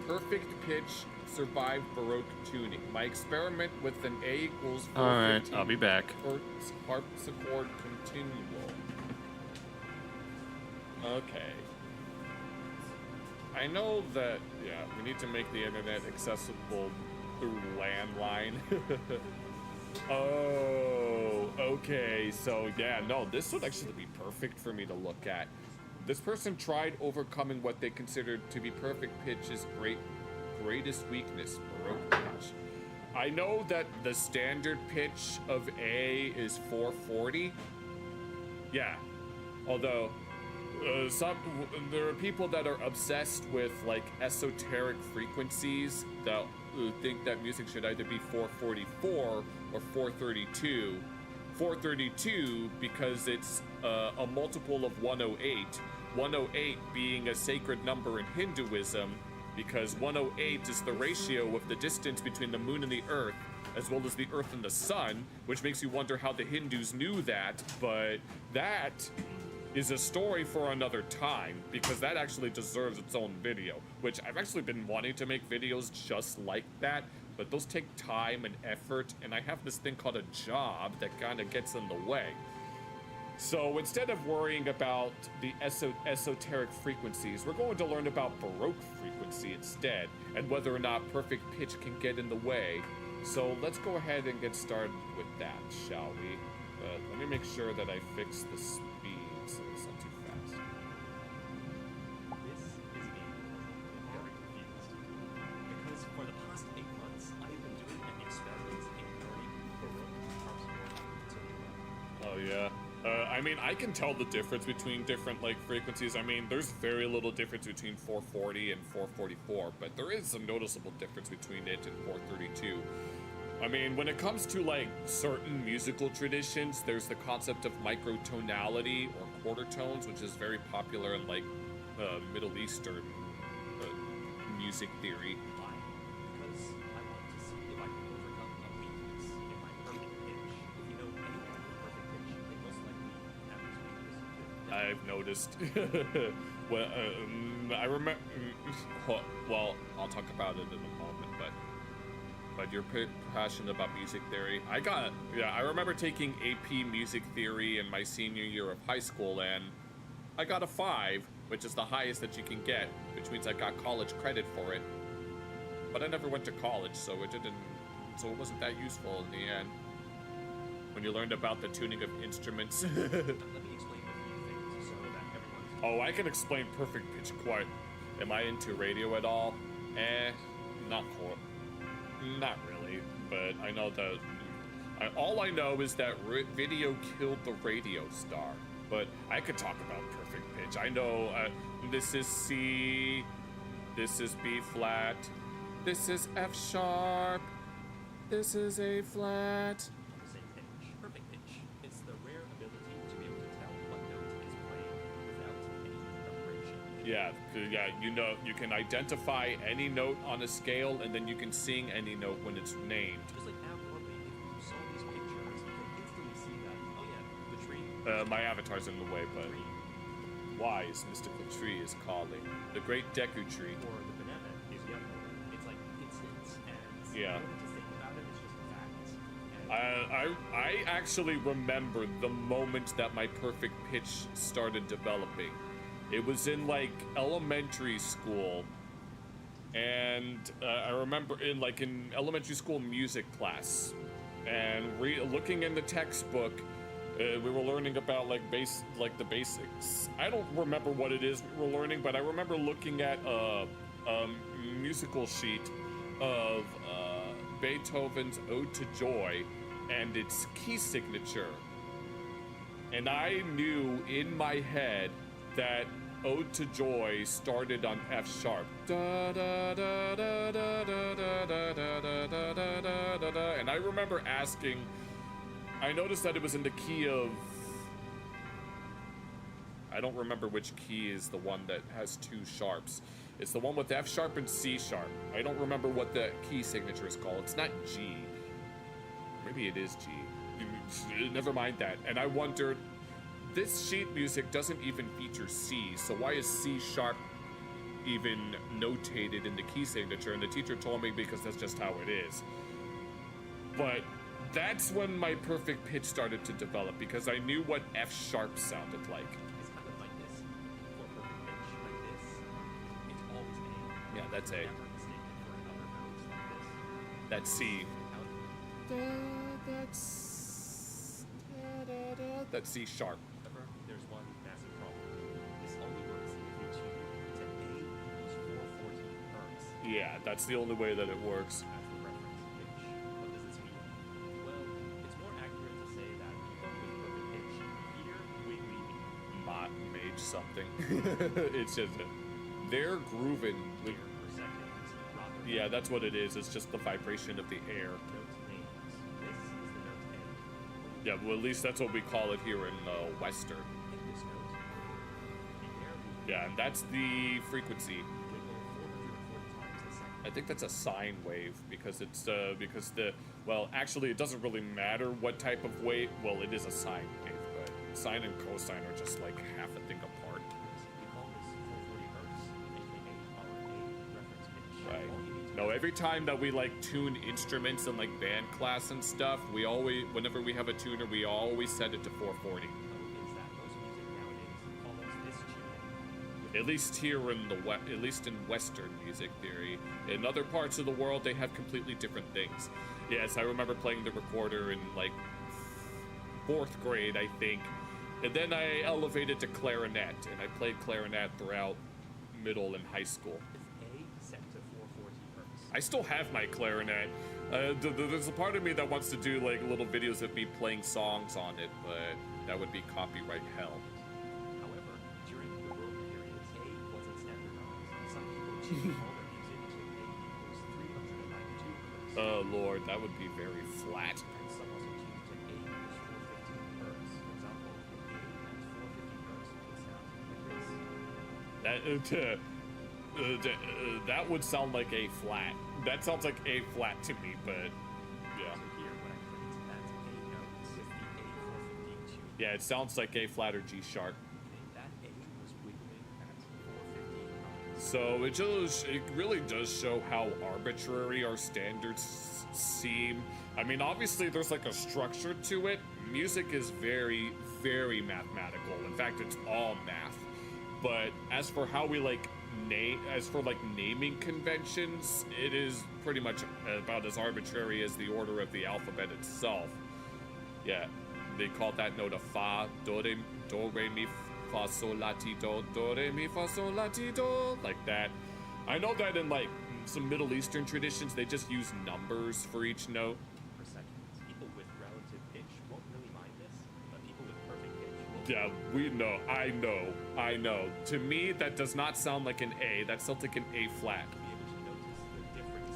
perfect pitch survive Baroque tuning? My experiment with an A equals 415 Alright, I'll be back. hertz harpsichord continual. Okay. I know that, yeah, we need to make the internet accessible through landline. Oh, okay. So, yeah, no, this would actually be perfect for me to look at. This person tried overcoming what they considered to be perfect pitch's greatest weakness, Baroque pitch. I know that the standard pitch of A is 440. Yeah. Although, there are people that are obsessed with, like, esoteric frequencies that think that music should either be 444 or 432. 432 because it's a multiple of 108. 108 being a sacred number in Hinduism, because 108 is the ratio of the distance between the moon and the earth, as well as the earth and the sun, which makes you wonder how the Hindus knew that, but that is a story for another time, because that actually deserves its own video, which I've actually been wanting to make videos just like that, but those take time and effort, and I have this thing called a job that kind of gets in the way. So instead of worrying about the esoteric frequencies, we're going to learn about Baroque frequency instead, and whether or not perfect pitch can get in the way. So let's go ahead and get started with that, shall we? Let me make sure that I fix the speed so it's not too fast. This is me very confused. Because for the past 8 months, I've been doing an experiment in learning Baroque harpsichord. Oh yeah. I mean, I can tell the difference between different, like, frequencies. I mean, there's very little difference between 440 and 444, but there is a noticeable difference between it and 432. I mean, when it comes to, like, certain musical traditions, there's the concept of microtonality or quarter tones, which is very popular in, like, Middle Eastern music theory. Why? Because I want to see if I can overcome a weakness in my perfect pitch. If you know anyone with perfect pitch, they most likely have this weakness. I've noticed. Well, I remember. Well, I'll talk about it in a moment, but you're passionate about music theory. I remember taking AP music theory in my senior year of high school, and I got a 5, which is the highest that you can get, which means I got college credit for it. But I never went to college, so it wasn't that useful in the end. When you learned about the tuning of instruments. Let me explain a few things so that everyone's. Oh, I can explain perfect pitch quite. Am I into radio at all? Not really, but I know that. All I know is that video killed the radio star. But I could talk about perfect pitch. I know this is C, this is B flat, this is F sharp, this is A flat. On the same pitch. Perfect pitch. It's the rare ability to be able to tell what note is playing without any preparation. Yeah, you can identify any note on a scale, and then you can sing any note when it's named. Just like abnormally, if you saw these pictures, you can instantly see that, oh yeah, the tree. My avatar's in the way, but wise mystical tree is calling. The great Deku tree. Or the banana is yellow. It's like instant, and Yeah. you don't have to think about it, it's just a fact. And I actually remember the moment that my perfect pitch started developing. It was in like elementary school, and I remember in elementary school music class, and looking in the textbook, we were learning about like the basics. I don't remember what it is we were learning, but I remember looking at a musical sheet of Beethoven's Ode to Joy and its key signature. And I knew in my head that Ode to Joy started on F sharp. Da da da da da da da da da da da da da. And I remember asking, I noticed that it was in the key of, I don't remember which key is the one that has 2 sharps. It's the one with F sharp and C sharp. I don't remember what the key signature is called. It's not G. Maybe it is G. Never mind that. And I wondered, this sheet music doesn't even feature C, so why is C sharp even notated in the key signature? And the teacher told me because that's just how it is. But that's when my perfect pitch started to develop, because I knew what F sharp sounded like. it's kind of like this. For perfect pitch, like this, it's always A. Yeah, that's A. Never mistaken for another note like this. That's C. That's C sharp. However, there's one massive problem. This only works if you tune to A equals 414 hertz Yeah, that's the only way that it works. as the reference pitch. What does this mean? Well, it's more accurate to say that people with perfect pitch hear wiggly Not mage something. It's just they're grooving. meter per second rather than Yeah, that's what it is. It's just the vibration of the air. note names. This is the note A. When you Yeah, well, at least that's what we call it here in Western. hit this note, the air will Yeah, and that's the frequency. wiggle 440 times a second. I think that's a sine wave because actually it doesn't really matter what type of wave. Well, it is a sine wave, but sine and cosine are just like half a thing apart. We call this 440 hertz, aka our A reference pitch. Right. All you need to No, every time that we like tune instruments in like band class and stuff, whenever we have a tuner, we always set it to 440. know is that most music nowadays follows this tuning. At least here in at least in Western music theory. In other parts of the world, they have completely different things. Yes, I remember playing the recorder in like 4th grade, I think. And then I elevated to clarinet, and I played clarinet throughout middle and high school. With A set to 440 hertz. I still have my clarinet. There's a part of me that wants to do like little videos of me playing songs on it, but that would be copyright hell. However, during the World periods, A wasn't standardized. Some people tuned all their music to A equals 392 hertz. Oh lord, that would be very flat. And some also tuned to A equals 415 hertz. For example, if A at 450 hertz would sound like this. That that would sound like A flat. That sounds like A flat to me, but yeah. So here, when I put into that A note with the A415 tune, Yeah, it sounds like A flat or G sharp. that A was wiggling at 415. So it really does show how arbitrary our standards seem. I mean, obviously there's like a structure to it. Music is very, very mathematical. In fact, it's all math. But as for how we like naming conventions, it is pretty much about as arbitrary as the order of the alphabet itself. Yeah, they call that note a fa, do, re, mi, fa, sol, la, ti, do, re, mi, fa, sol, la, ti, do, like that. I know that in like some Middle Eastern traditions, they just use numbers for each note. Per second. People with relative pitch won't really mind this, but people with perfect pitch will. Yeah, we know. I know. To me, that does not sound like an A. That sounds like an A flat. Be able to notice the difference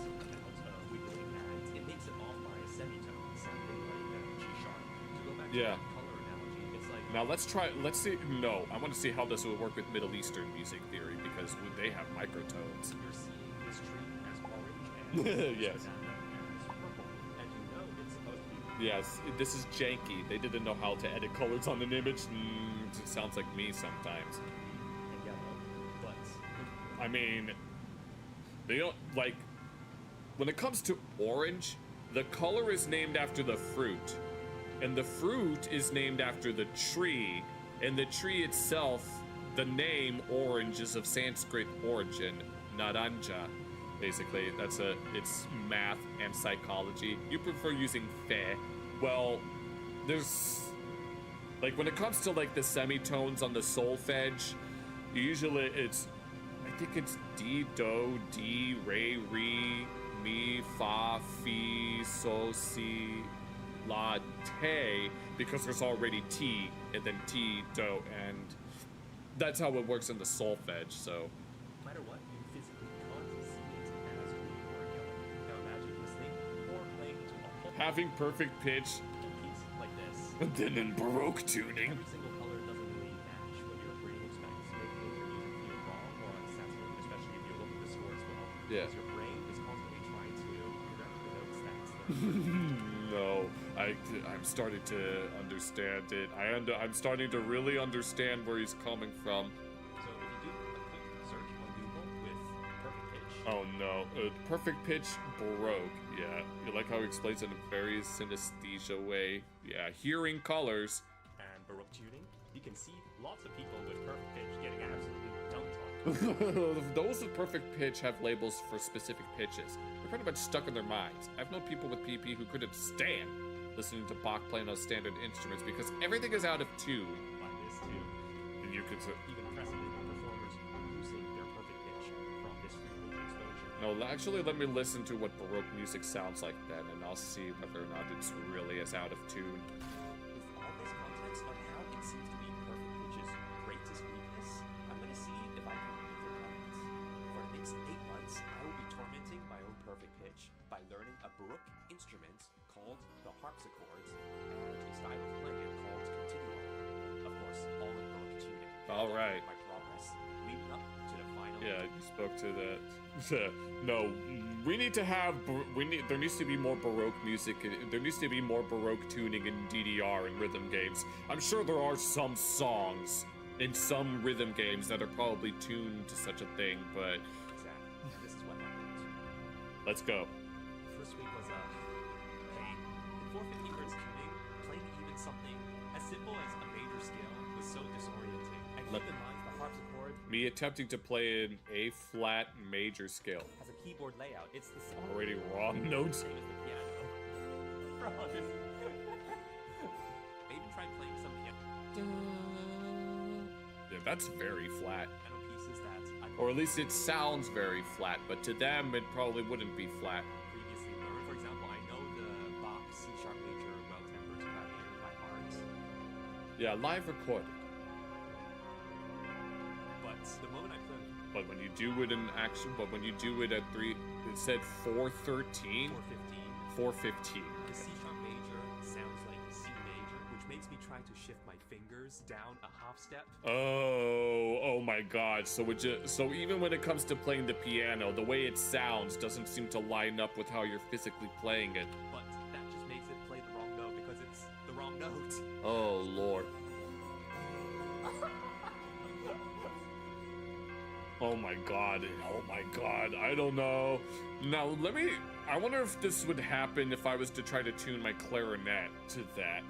of wiggling, and it makes it off by a semitone, sounding like G sharp. To go back to Yeah. that color analogy, it's like Now let's see. No, I want to see how this would work with Middle Eastern music theory because they have microtones. you're seeing this tree as orange and this Yes. banana as purple, and you know it's supposed to be. Yes, this is janky. They didn't know how to edit colors on an image. It sounds like me sometimes. And yellow, but I mean, they don't like when it comes to orange, the color is named after the fruit, and the fruit is named after the tree, and the tree itself, the name orange is of Sanskrit origin, naranja. Basically, it's math and psychology. You prefer using fe. Well, there's like when it comes to like the semitones on the solfege, usually I think it's D, do, D, re, re, mi, fa, fi, so, si, la, te, because there's already T, and then T, do, and that's how it works in the solfege, so. no matter what, you physically can't see it as green or yellow. Now imagine listening or playing to a whole Having perfect pitch, piece like this. and then in Baroque tuning. Every single color doesn't really match what your brain expects, making your music feel wrong or unsettling, especially if you look at the score as well. Yeah. Because your brain is constantly trying to figure out the notes that's No, I'm starting to understand it. I'm starting to really understand where he's coming from. So if you do a quick search on Google with perfect pitch, Oh no, perfect pitch Baroque. Yeah, you like how he explains it in a very synesthesia way. Yeah, hearing colors. and Baroque tuning, you can see lots of people with perfect pitch getting absolutely dunked on. Those with perfect pitch have labels for specific pitches. They're pretty much stuck in their minds. I've known people with PP who couldn't stand listening to Bach playing on standard instruments because everything is out of tune. Like this too. And you could say, Even precedent performers losing their perfect pitch from this frequent exposure. no, actually let me listen to what Baroque music sounds like then, and I'll see whether or not it's really as out of tune. With all this context on how it seems to be perfect pitch's greatest weakness, I'm gonna see if I can read your comments. For the next 8 months, I will be tormenting my own perfect pitch by learning a Baroque instrument called the harpsichord and a style of playing called continuum. Of course, all in Baroque tuning. All right. My progress leading up to the final. Yeah, you spoke to that. No, we need to have. There needs to be more Baroque music. There needs to be more Baroque tuning in DDR and rhythm games. I'm sure there are some songs in some rhythm games that are probably tuned to such a thing, but Exactly. And this is what happened. let's go. First week was pain. In 450 hertz tuning, playing even something as simple as a major scale was so disorienting. And keep in mind the harpsichord Me attempting to play an A flat major scale. has a keyboard layout. It's the same Already wrong notes. as the piano. Bro, this... I even tried playing some Yeah, that's very flat. piano pieces that I Or at least it sounds very flat, but to them it probably wouldn't be flat. previously learned. For example, I know the Bach C sharp major well-tempered clavier by heart. Yeah, live recorded. But the moment I played But when you do it in action, but when you do it at 3, it said 413, 415, 415. the C sharp major sounds like C major, which makes me try to shift my fingers meters down a half step. Oh my God! So even when it comes to playing the piano, the way it sounds doesn't seem to line up with how you're physically playing it. But that just makes it play the wrong note because it's the wrong note. Oh Lord. Oh my God. Oh my God. I don't know. Now I wonder if this would happen if I was to try to tune my clarinet to that.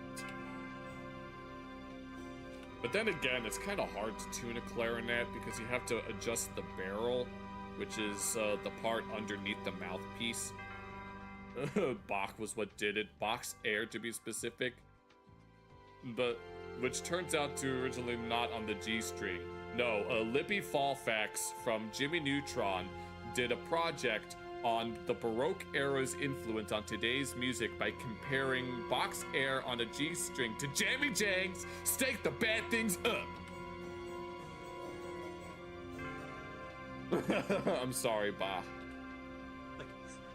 But then again, it's kind of hard to tune a clarinet because you have to adjust the barrel, which is the part underneath the mouthpiece. Bach was what did it. Bach's air, to be specific. But which turns out to originally not on the G string. No, Lippy Falfax from Jimmy Neutron did a project on the Baroque era's influence on today's music by comparing Bach's air on a G string to Jammy Jang's Stake the Bad Things Up. I'm sorry, Bach. Like,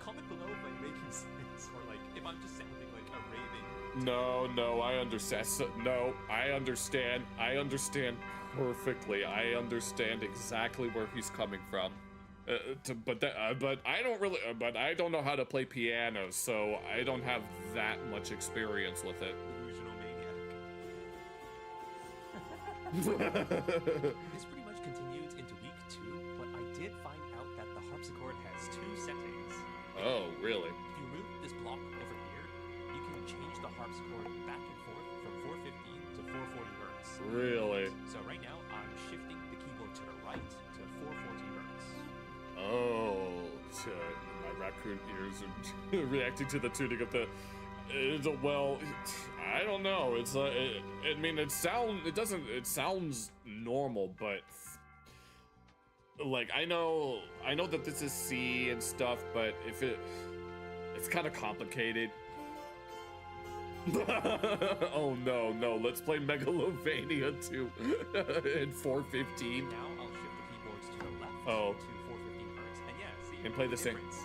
comment below if I'm making sense or like if I'm just sounding like a raving. No, I understand. No, I understand. I understand perfectly. I understand exactly where he's coming from. But I don't really. But I don't know how to play piano, so I don't have that much experience with it. Delusional maniac. This pretty much continued into week 2, but I did find out that the harpsichord has 2 settings. Oh, really? If you move this block over here, you can change the harpsichord back and forth from 415 to 440 hertz. Really? So right now, I'm shifting the keyboard to the right to 440 hertz. Oh, my raccoon ears are reacting to the tuning of the. Well, I don't know. It's I mean, it sounds normal, but like I know that this is C and stuff, but it's kind of complicated. Oh no, let's play Megalovania 2 in 415. Now I'll shift the keyboards to the left Oh. to 415 hertz, and yeah, see. And play the same. difference.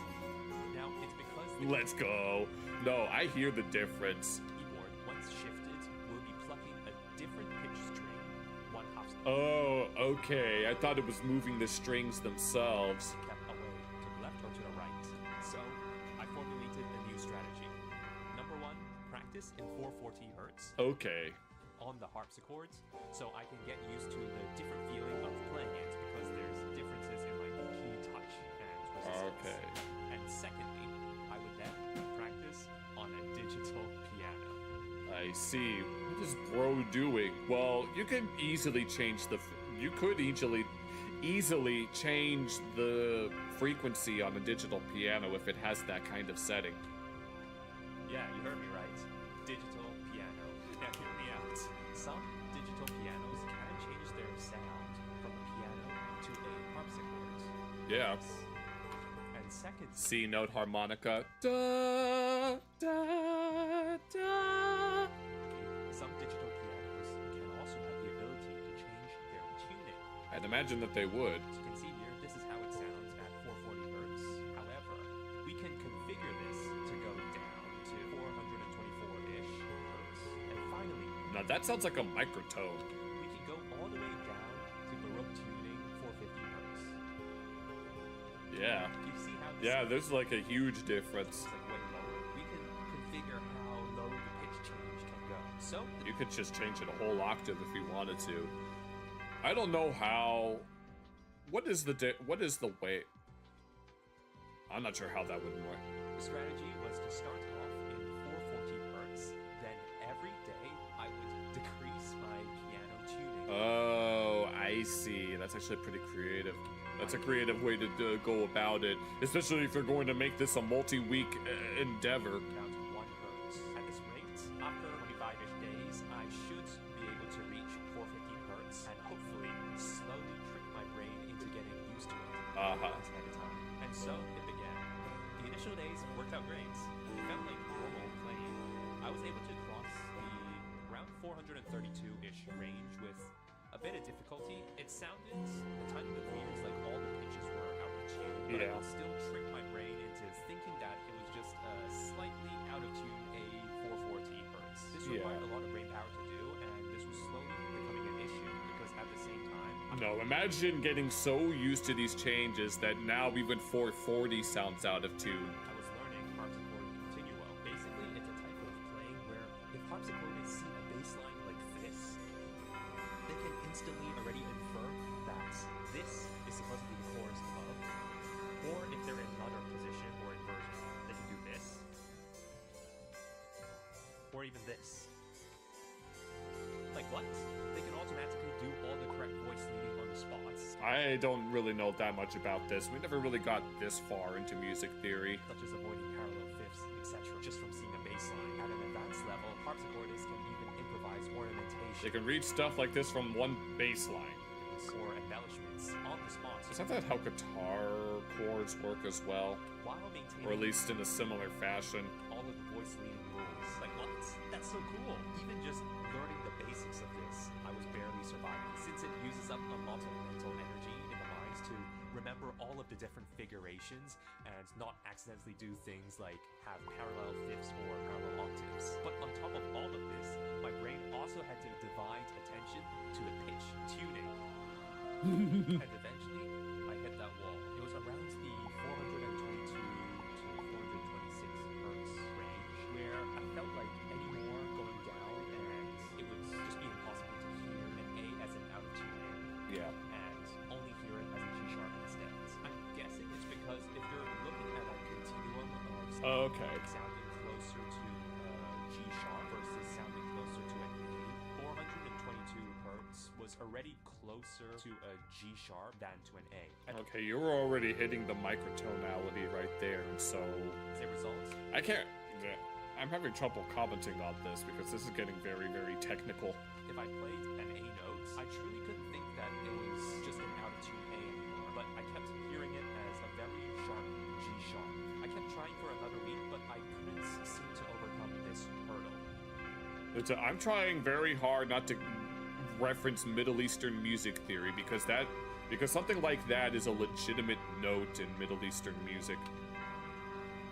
Now it's because the Let's go. No, I hear the difference. keyboard, once shifted, will be plucking a different pitch string, 1/2 step. Oh, okay. I thought it was moving the strings themselves. Kept away to the left or to the right. So I formulated a new strategy. Number 1, practice in 440 hertz Okay. on the harpsichords, so I can get used to the different feeling of playing it because there's differences in like key touch and resistance. Okay. And secondly, I would then practice on a digital piano. I see. What is bro doing? Well, you can easily change easily change the frequency on a digital piano if it has that kind of setting. Yeah, you heard me right. Digital piano. Now hear me out. Some digital pianos can change their sound from a piano to a harpsichord. Yeah. And second, C note harmonica. Da da da. some digital pianos can also have the ability to change their tuning. I'd imagine that they would. As you can see here, this is how it sounds at 440 hertz. However, we can configure this to go down to 424-ish hertz. And finally, Now that sounds like a microtone. we can go all the way down to Baroque tuning 450 hertz. Yeah. You see how this Yeah, there's like a huge difference. is like way lower. We can configure how low the pitch change can go. So You could just change it a whole octave if you wanted to. I don't know how. What is the way? I'm not sure how that would work. the strategy was to start off in 440 hertz. Then every day I would decrease my piano tuning. Oh, I see. That's actually pretty creative. That's a creative way to go about it, especially if you're going to make this a multi-week endeavor. Down to 1 hertz. At this rate, after 25-ish days, I should be able to reach 450 hertz and hopefully slowly trick my brain into getting used to it Uh-huh. once at a time. And so it began. The initial days worked out great. It felt like normal playing. I was able to cross the around 432-ish range with a bit of difficulty. It sounded a tiny bit weird, like all the pitches were out of tune, but I Yeah. could still trick my brain into thinking that it was just a slightly out of tune A 440 hertz. This required a lot of brain power to do, and this was slowly No, imagine getting so used to these changes that now even 440 sounds out of tune. I was learning harpsichord continuo. Basically, it's a type of playing where if harpsichordists see a bass line like this, they can instantly already infer that this is supposed to be the chorus above. Or if they're in another position or inversion, they can do this. Or even this. Like what? They can automatically do all the correct voice leading on the spots, I don't really know that much about this. We never really got this far into music theory. such as avoiding parallel fifths, etc. Just from seeing a bass line. At an advanced level, harpsichordists can even improvise ornamentation. They can read stuff like this from one bass line. Or embellishments on the spot. Isn't that how guitar chords work as well? While maintaining Or at least in a similar fashion. all of the voice leading rules. Like what? That's so cool. Even just learning the basics of this, I was barely surviving, since it uses up a lot of mental energy in the minds to remember all of the different figurations and not accidentally do things like have parallel fifths or parallel octaves. But on top of all of this, my brain also had to divide attention to the pitch tuning. And eventually, I hit that wall. It was around the 422 to 426 hertz range, where I felt like any more going down, and it would just be impossible to hear an A as an out of tune A, Yeah. and only hear it as a G sharp instead. I'm guessing it's because if you're looking at a continuum of Okay. sounding closer to G sharp versus sounding closer to an A, 422 hertz was already closer to a G sharp than to an A. And Okay, you were already hitting the microtonality right there, and so as a result, I can't. I'm having trouble commenting on this because this is getting very, very technical. if I played an A note, I truly couldn't think that it was just an out of tune A anymore, but I kept hearing it as a very sharp G sharp. I kept trying for another week, but I couldn't seem to overcome this hurdle. I'm trying very hard not to reference Middle Eastern music theory because something like that is a legitimate note in Middle Eastern music.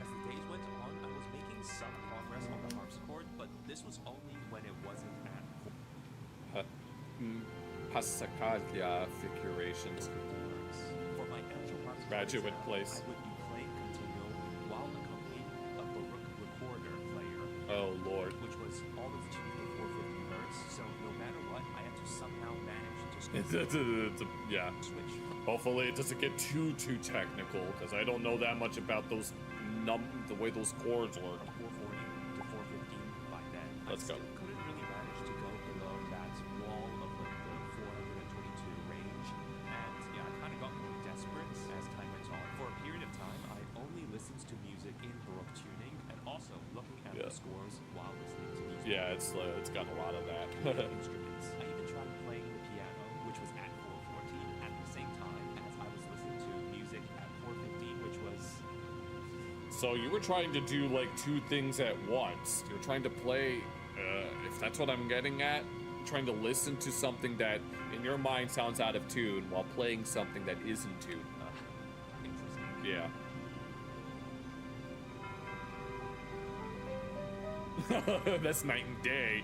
As the days went on, I was making some progress on the harpsichord, but this was only when it wasn't at Passacaglia figurations. hertz. For my actual harpsichord Graduate exam, place. I would be playing continuo while accompanying a Baroque recorder player, Oh lord. which was always tuned to 450 hertz, so no matter what, I had to somehow manage to Yeah. switch. Hopefully it doesn't get too technical because I don't know that much about those the way those chords work. From 440 to 415 by then. Let's I go. still couldn't really manage to go below that wall of like the 422 range. And yeah, I kind of got more desperate as time went on. For a period of time, I only listened to music in Baroque tuning and also looking at Yeah. the scores while listening to music. Yeah, it's got a lot of that. Instruments. I even tried playing the piano, which was at 414, at the same time as I was listening to music at 415, which was So you were trying to do like two things at once. You're trying to play, if that's what I'm getting at, trying to listen to something that in your mind sounds out of tune while playing something that is in tune. interesting. Yeah. That's night and day.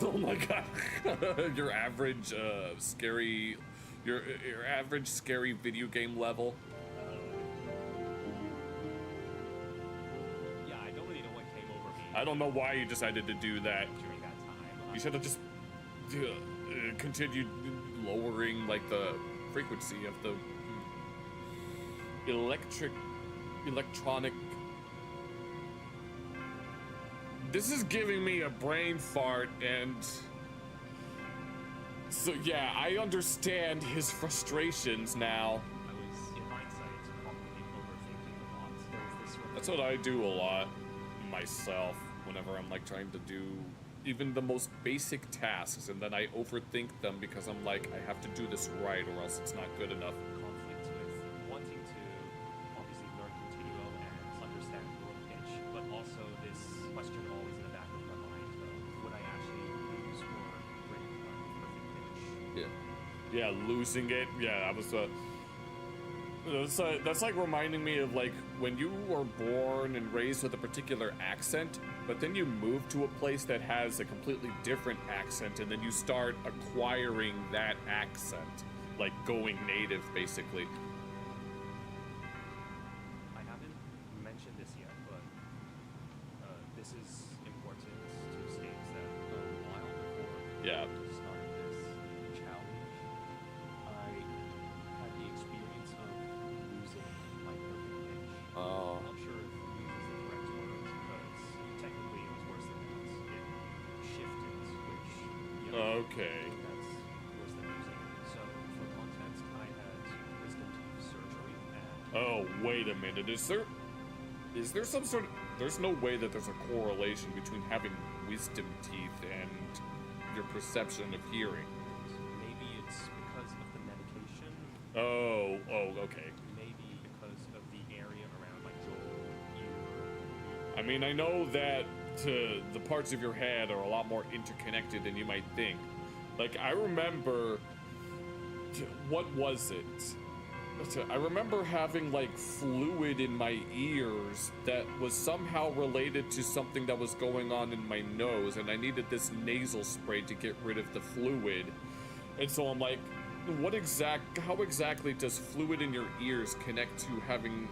Oh my god. Your average scary your average scary video game level. Yeah, I don't really know what came over me I don't know why you decided to do that. during that time. You should have just continued lowering like the frequency of the electronic. This is giving me a brain fart, and so yeah, I understand his frustrations now. I was, in hindsight, probably overthinking a lot. There was this That's what I do a lot myself whenever I'm like trying to do even the most basic tasks, and then I overthink them because I'm like, I have to do this right or else it's not good enough. conflict with wanting to obviously learn continuo and understand Baroque pitch, but also this question always in the back of my mind of would I actually lose or break perfect pitch? Yeah, losing it. Yeah, I was That's like reminding me of like when you were born and raised with a particular accent, but then you move to a place that has a completely different accent, and then you start acquiring that accent, like going native, basically. I haven't mentioned this yet, but this is important to state that a while before Yeah. the start of this challenge, I had the experience of losing my perfect pitch. Oh. I'm not sure if lose is the correct word because technically it was worse than that. It shifted, which Okay. that's worse than losing. So for context, I had wisdom teeth surgery and Oh, wait a minute. Is there some sort of... There's no way that there's a correlation between having wisdom teeth and your perception of hearing. maybe it's because of the medication. Oh, okay. Maybe because of the area around my jaw, ear. I mean, I know that the parts of your head are a lot more interconnected than you might think. Like, I remember... What was it? I remember having, like, fluid in my ears that was somehow related to something that was going on in my nose, and I needed this nasal spray to get rid of the fluid. And so I'm like, how exactly does fluid in your ears connect to having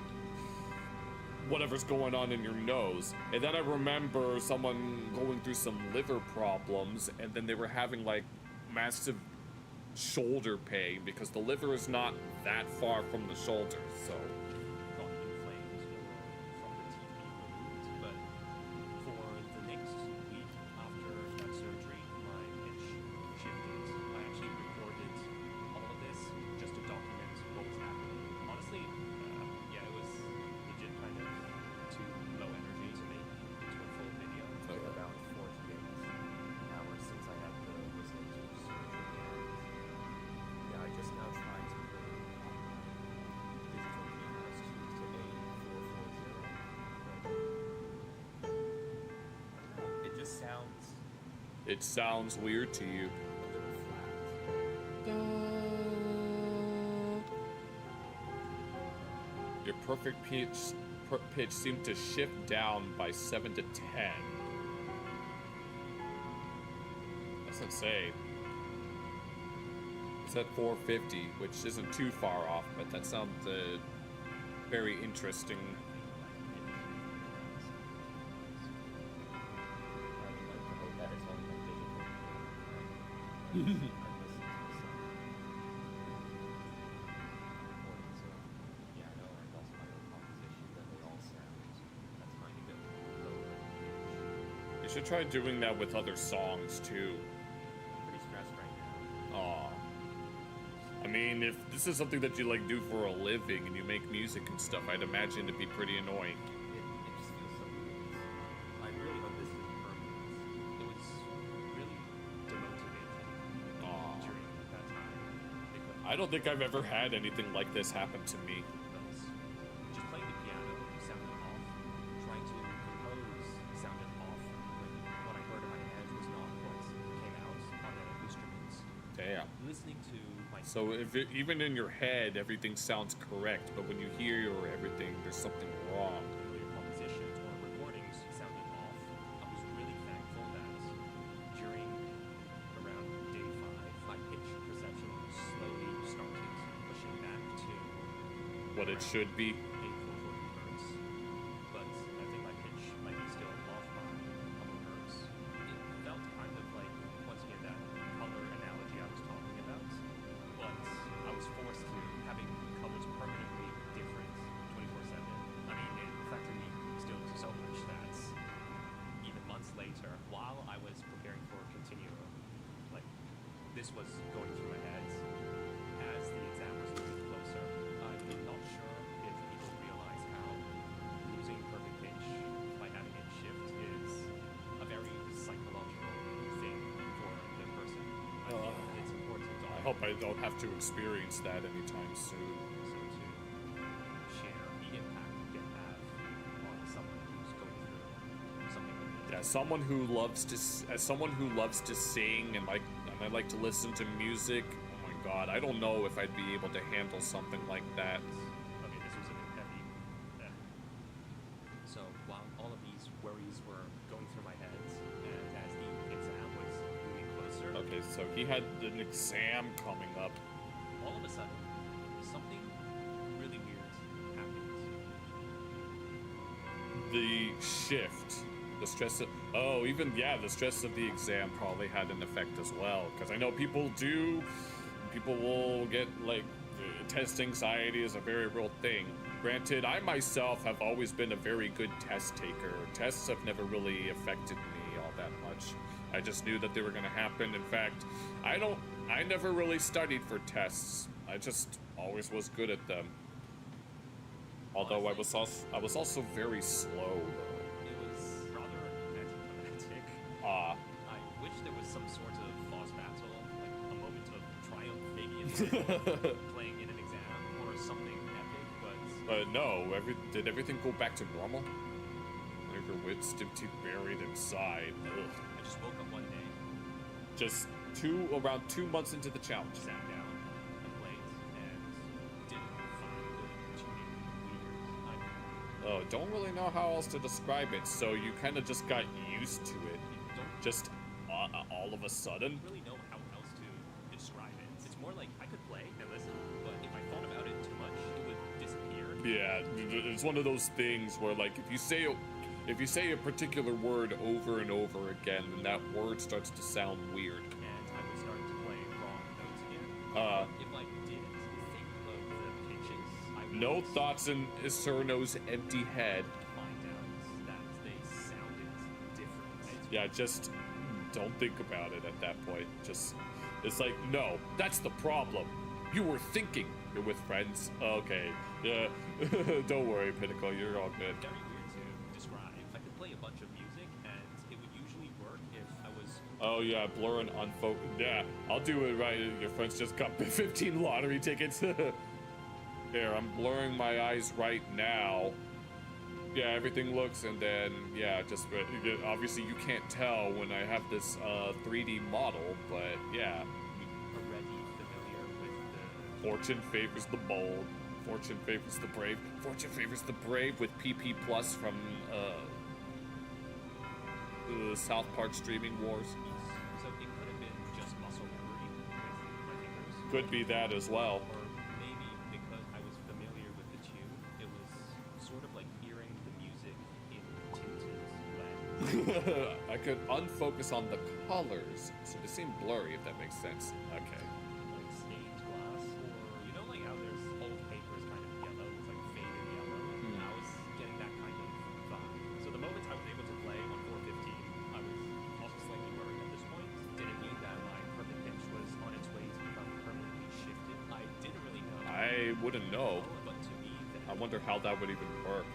whatever's going on in your nose? And then I remember someone going through some liver problems, and then they were having, like, massive shoulder pain because the liver is not that far from the shoulder, so... Got inflamed from the teeth being removed, but for the next week after that surgery, my pitch shifted. I actually recorded all of this just to document what was happening. Honestly, yeah, it was legit kind of too low energy to make into a full video. It's been about 48 hours since I had the wisdom tooth surgery, and yeah, I just now tried to put digital cameras to A4440, but I don't know, it just sounds It sounds weird to you. a little flat. Your perfect pitch seemed to shift down by 7 to 10. That's insane. It's at 450, which isn't too far off, but that sounds very interesting. I would like to hope that it's only my digital camera. I listened to some recordings of piano and also my own composition that they all sound a tiny bit lower in pitch. You should try doing that with other songs too. I'm pretty stressed right now. Aw. I mean, if this is something that you like do for a living and you make music and stuff, I'd imagine it'd be pretty annoying. It just feels so weird. I really hope this is permanent. It was really demotivating Aw. during that time because I don't think I've ever had anything like this happen to me. just playing the piano sounded off. Trying to compose sounded off. Like what I heard in my head was not what came out on the instruments. Damn. Listening to my So even in your head, everything sounds correct, but when you hear everything, there's something wrong. earlier compositions or recordings sounded off, I was really thankful that during around day 5, my pitch perception slowly started pushing back to What it should be. 8440 hertz. But I think my pitch might be still off by a couple hertz. It felt kind of like, once again, that color analogy I was talking about. But I was forced to having colors permanently different 24/7. I mean, it affected me still so much that even months later, while I was preparing for Continuum, like this was going through my head as the exam was moving closer. I'm not sure if people realize how losing perfect pitch by having it shift is a very psychological thing for the person. I feel it's important to I hope I don't have to experience that anytime soon. also to share the impact it can have on someone who's going through something like this. Yeah, as someone who loves to sing and I like to listen to music. Oh my God, I don't know if I'd be able to handle something like that. So he had an exam coming up. All of a sudden, something really weird happened. The shift, the stress of, the stress of the exam probably had an effect as well. Because I know people will get like, test anxiety is a very real thing. Granted, I myself have always been a very good test taker. Tests have never really affected me all that much. I just knew that they were going to happen. In fact, I never really studied for tests. I just always was good at them. Although I was also very slow though. It was rather anticlimactic. Ah. I wish there was some sort of boss battle, like a moment of triumph, maybe in playing in an exam or something epic, but No, did everything go back to normal? Your wits empty buried inside. Ugh. I just woke up one day, Just around 2 months into the challenge. sat down, and played, and didn't find the tuning weird. Don't really know how else to describe it, so you kind of just got used to it. Don't Just all of a sudden. really know how else to describe it. It's more like I could play and listen, but if I thought about it too much, it would disappear. Yeah, it's one of those things where, like, if you say a particular word over and over again, then that word starts to sound weird. And I would start to play wrong notes again. If I didn't think of the pitches, I would No thoughts in Cerno's empty head. find out that they sounded different. Yeah, just don't think about it at that point. It's like, no, that's the problem. You were thinking. You're with friends. Okay. Yeah. Don't worry, Pinnacle. You're all good. Very weird to describe. I could play a bunch of music, and it would usually work if I was Oh yeah, blur and unfocus. Yeah, I'll do it right. Your friends just got 15 lottery tickets. Here, I'm blurring my eyes right now. Yeah, everything looks, and then yeah, just obviously you can't tell when I have this 3D model, but yeah. already familiar with the Fortune favors the bold. Fortune favors the brave. Fortune favors the brave with PP Plus from South Park Streaming Wars. so it could have been just muscle memory with my fingers. Could be that as well. Or maybe because I was familiar with the tune, it was sort of like hearing the music in tinted lens. I could unfocus on the colors, so they seem blurry if that makes sense. Okay. Like stained glass, or you know, like how there's old paper is kind of yellow, it's like faded yellow. I was getting that kind of vibe. So the moment I was able to play on 415, I was also slightly worried at this point. Did it mean that my perfect pitch was on its way to become permanently shifted? I didn't really know. I wouldn't know. But to me, I wonder how that would even work.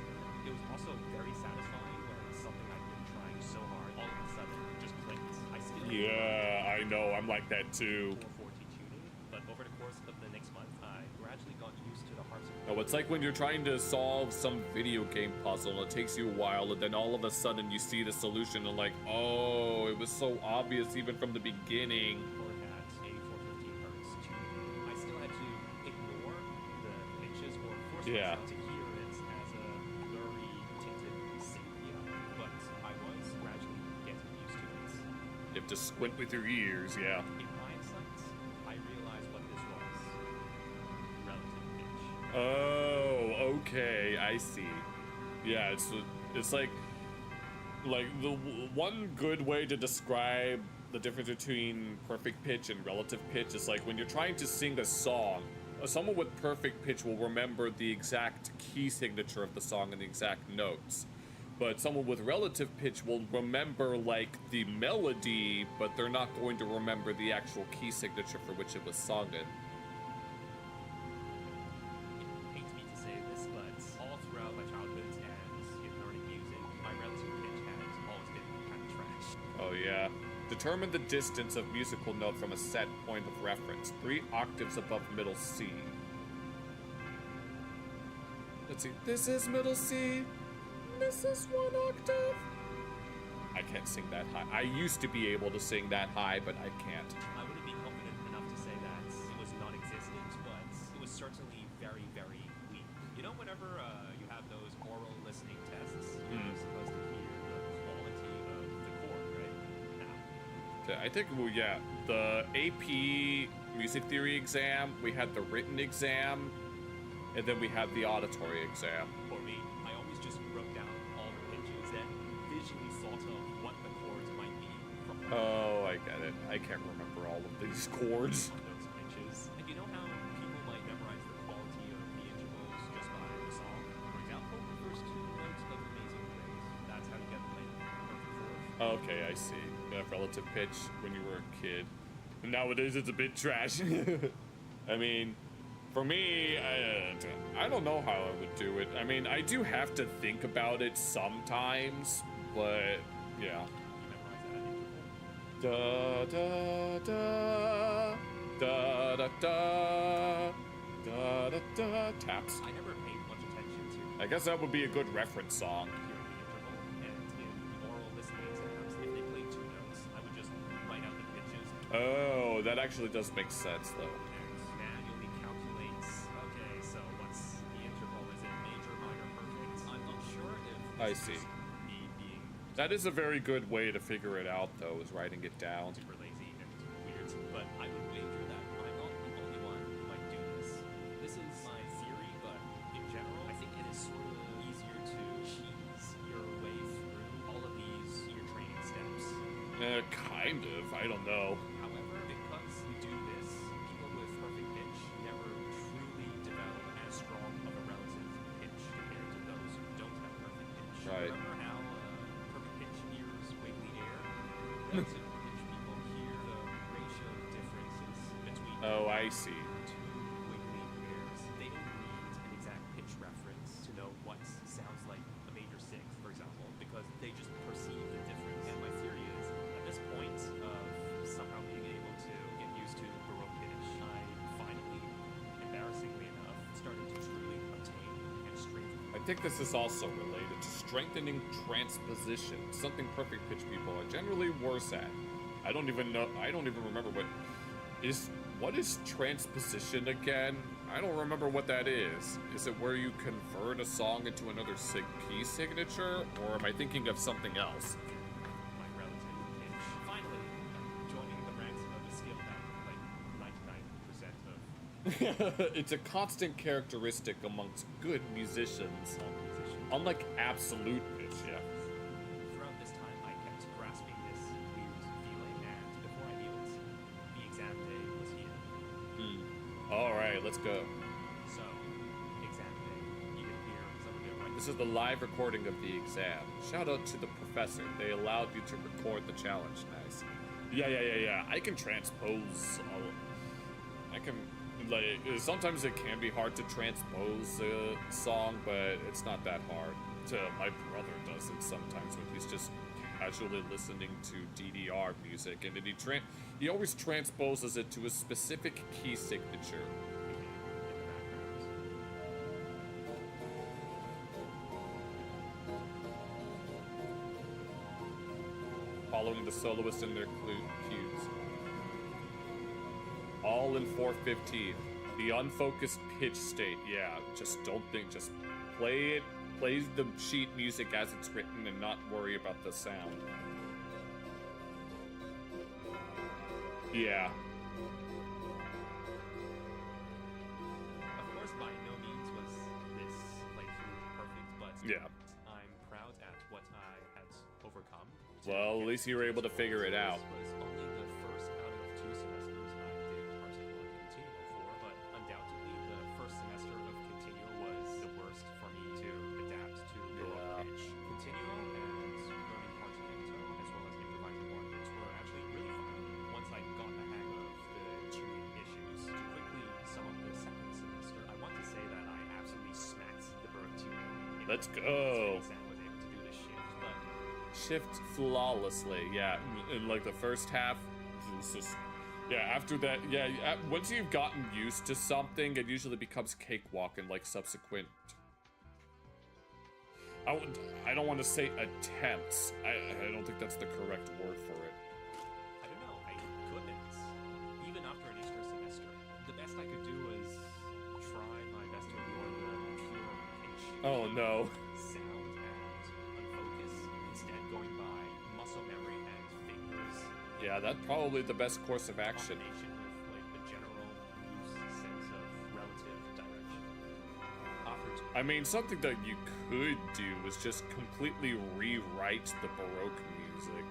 it was also very satisfying when something I've been trying so hard all of a sudden just clicked. I still Yeah, I know. I'm like that too. 440 tuning, but over the course of the next month, I gradually got used to the harpsichord. No, it's like when you're trying to solve some video game puzzle and it takes you a while, and then all of a sudden you see the solution and like, oh, it was so obvious even from the beginning. Or at a 415 hertz tuning. I still had to ignore the pitches or force Yeah. myself to hear it as a blurry, tinted sepia, but I was gradually getting used to it. You have to squint with your ears, yeah. In hindsight, I realized what this was. Relative pitch. Oh, okay, I see. Yeah, it's like the one good way to describe the difference between perfect pitch and relative pitch is like when you're trying to sing a song, someone with perfect pitch will remember the exact key signature of the song and the exact notes. But someone with relative pitch will remember like the melody, but they're not going to remember the actual key signature for which it was sung in. It pains me to say this, but all throughout my childhood and in learning music, my relative pitch has always been kind of trash. Oh yeah. Determine the distance of musical note from a set point of reference, 3 octaves above middle C. Let's see. This is middle C. This is 1 octave. I can't sing that high. I used to be able to sing that high, but I can't. I wouldn't be confident enough to say that it was non-existent, but it was certainly very, very weak. You know, whenever you have those oral listening tests, you're supposed to hear the quality of the chord, right? Now, I think, well, yeah, the AP music theory exam, we had the written exam, and then we had the auditory exam. For me, I always just wrote down all the pitches and visually thought of what the chords might be from Oh, I get it. I can't remember all of these chords. on those pitches. And you know how people might memorize the quality of the intervals just by the song? For example, the first two notes of Amazing Grace. That's how you get the perfect fourth. Okay, I see. Relative pitch when you were a kid. And nowadays it's a bit trash. I mean, for me, I don't know how I would do it. I mean, I do have to think about it sometimes, but yeah. You memorize that interval. Da da da da da da da da da taps. I never paid much attention to I guess that would be a good reference song. hearing the interval, and in oral listening exams, if they played two notes, I would just write out the pitches Oh, that actually does make sense though. and manually calculate. Okay, so what's the interval? Is it major, minor, perfect? I'm not sure if I this is see. just me being That is a very good way to figure it out though, is writing it down. super lazy and weird, but I would wager that I'm not the only one who might do this. This is my theory, but in general, I think it is sort of easier to cheese your way through all of these ear training steps. Kind of. I don't know. However, because you do this, people with perfect pitch never truly develop as strong of a relative pitch compared to those who don't have perfect pitch. Right. Remember how perfect pitch ears wiggly air? Relative pitch people hear the ratio differences between Oh, I see. two wiggly airs. They don't need an exact pitch reference to know what sounds like a major sixth, for example, because they just perceive the difference. And my theory is, at this point of somehow being able to get used to Baroque pitch, I finally, embarrassingly enough, started to truly obtain and strengthen. I think this is also related to strengthening transposition, something perfect pitch people are generally worse at. I don't even remember what is transposition again? I don't remember what that is. Is it where you convert a song into another key signature, or am I thinking of something else? My relative pitch. Finally, joining the ranks of a skill that like 99% of It's a constant characteristic amongst good musicians, all musicians. unlike absolute pitch, yeah. Throughout this time, I kept grasping this weird feeling, and before I knew it, the exam day was here. Alright, let's go. So, exam day. You can hear some of it right This is the live recording of the exam. Shout out to the professor. They allowed you to record the challenge. Nice. Yeah. I can transpose. I can, like, sometimes it can be hard to transpose a song, but it's not that hard. My brother does it sometimes when he's just casually listening to DDR music, and then he always transposes it to a specific key signature. in the background. Following the soloist in their cues. All in 4/15. The unfocused pitch state. Yeah, just don't think. Just play it. Play the sheet music as it's written and not worry about the sound. Yeah. Of course, by no means was this playthrough perfect, but Yeah. I'm proud at what I had overcome. Well, at least you were able to figure it out. This was only the first out of 2 semesters I did harpsichord continuo for, but undoubtedly the first semester of continuo was the worst for me to adapt to Baroque pitch. Continuo and learning harpsichord as well as improvising organs were actually really fun once I got the hang of the tuning issues. To quickly sum up the second semester, I want to say that I absolutely smacked the Baroque tuning. Let's go. Sam was able to do the shift, but Shift flawlessly. Yeah. In like the first half, it's just. Yeah, after that, once you've gotten used to something, it usually becomes cakewalk in like subsequent. I don't want to say attempts. I don't think that's the correct word for it. I don't know, I couldn't. Even after an extra semester, the best I could do was try my best to ignore the pure pitch Oh no. sound and unfocus, instead going by muscle memory and fingers Yeah, that's probably the best course of action. Combination with like the general loose sense of relative direction. Offered I mean, something that you could do is just completely rewrite the Baroque music.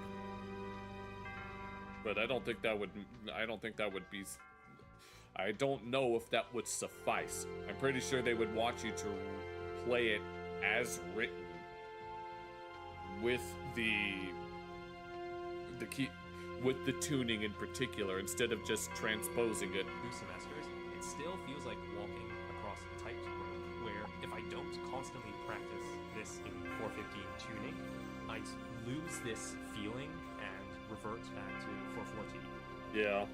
But I don't think that would be. I don't know if that would suffice. I'm pretty sure they would want you to play it as written with the key, with the tuning in particular, instead of just transposing it. 2 semesters, it still feels like walking across a tightrope where if I don't constantly practice this in 450 tuning, I'd lose this feeling and revert back to 440. Yeah.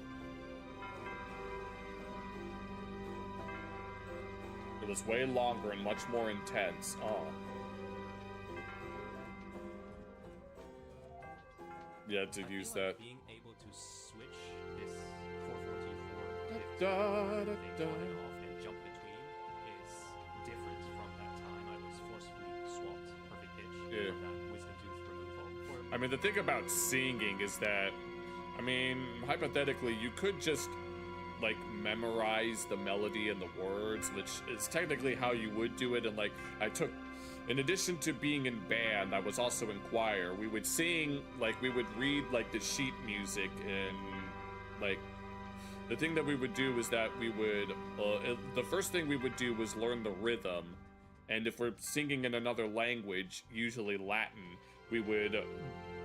It was way longer and much more intense. Oh. Yeah, to I use feel like that. being able to switch this 440 Da, da, thing da. on and off and jump between is different from that time I was forcefully swapped perfect pitch Yeah. from that wisdom tooth removal. I mean, the thing about singing is that, I mean, hypothetically, you could just, like, memorize the melody and the words, which is technically how you would do it. And, like, in addition to being in band, I was also in choir. We would sing, like, we would read, like, the sheet music, and, like, the thing that we would do is that we would, the first thing we would do was learn the rhythm. And if we're singing in another language, usually Latin, we would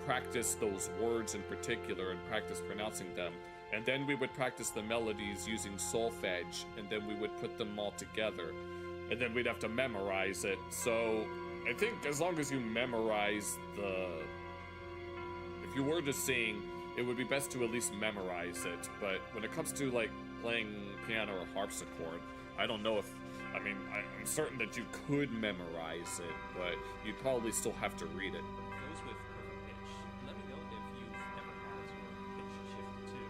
practice those words in particular and practice pronouncing them. And then we would practice the melodies using solfege, and then we would put them all together. And then we'd have to memorize it. So I think as long as you memorize if you were to sing, it would be best to at least memorize it. But when it comes to, like, playing piano or harpsichord, I don't know if, I mean, I'm certain that you could memorize it, but you'd probably still have to read it. Those with perfect pitch, let me know if you've ever had your pitch shift too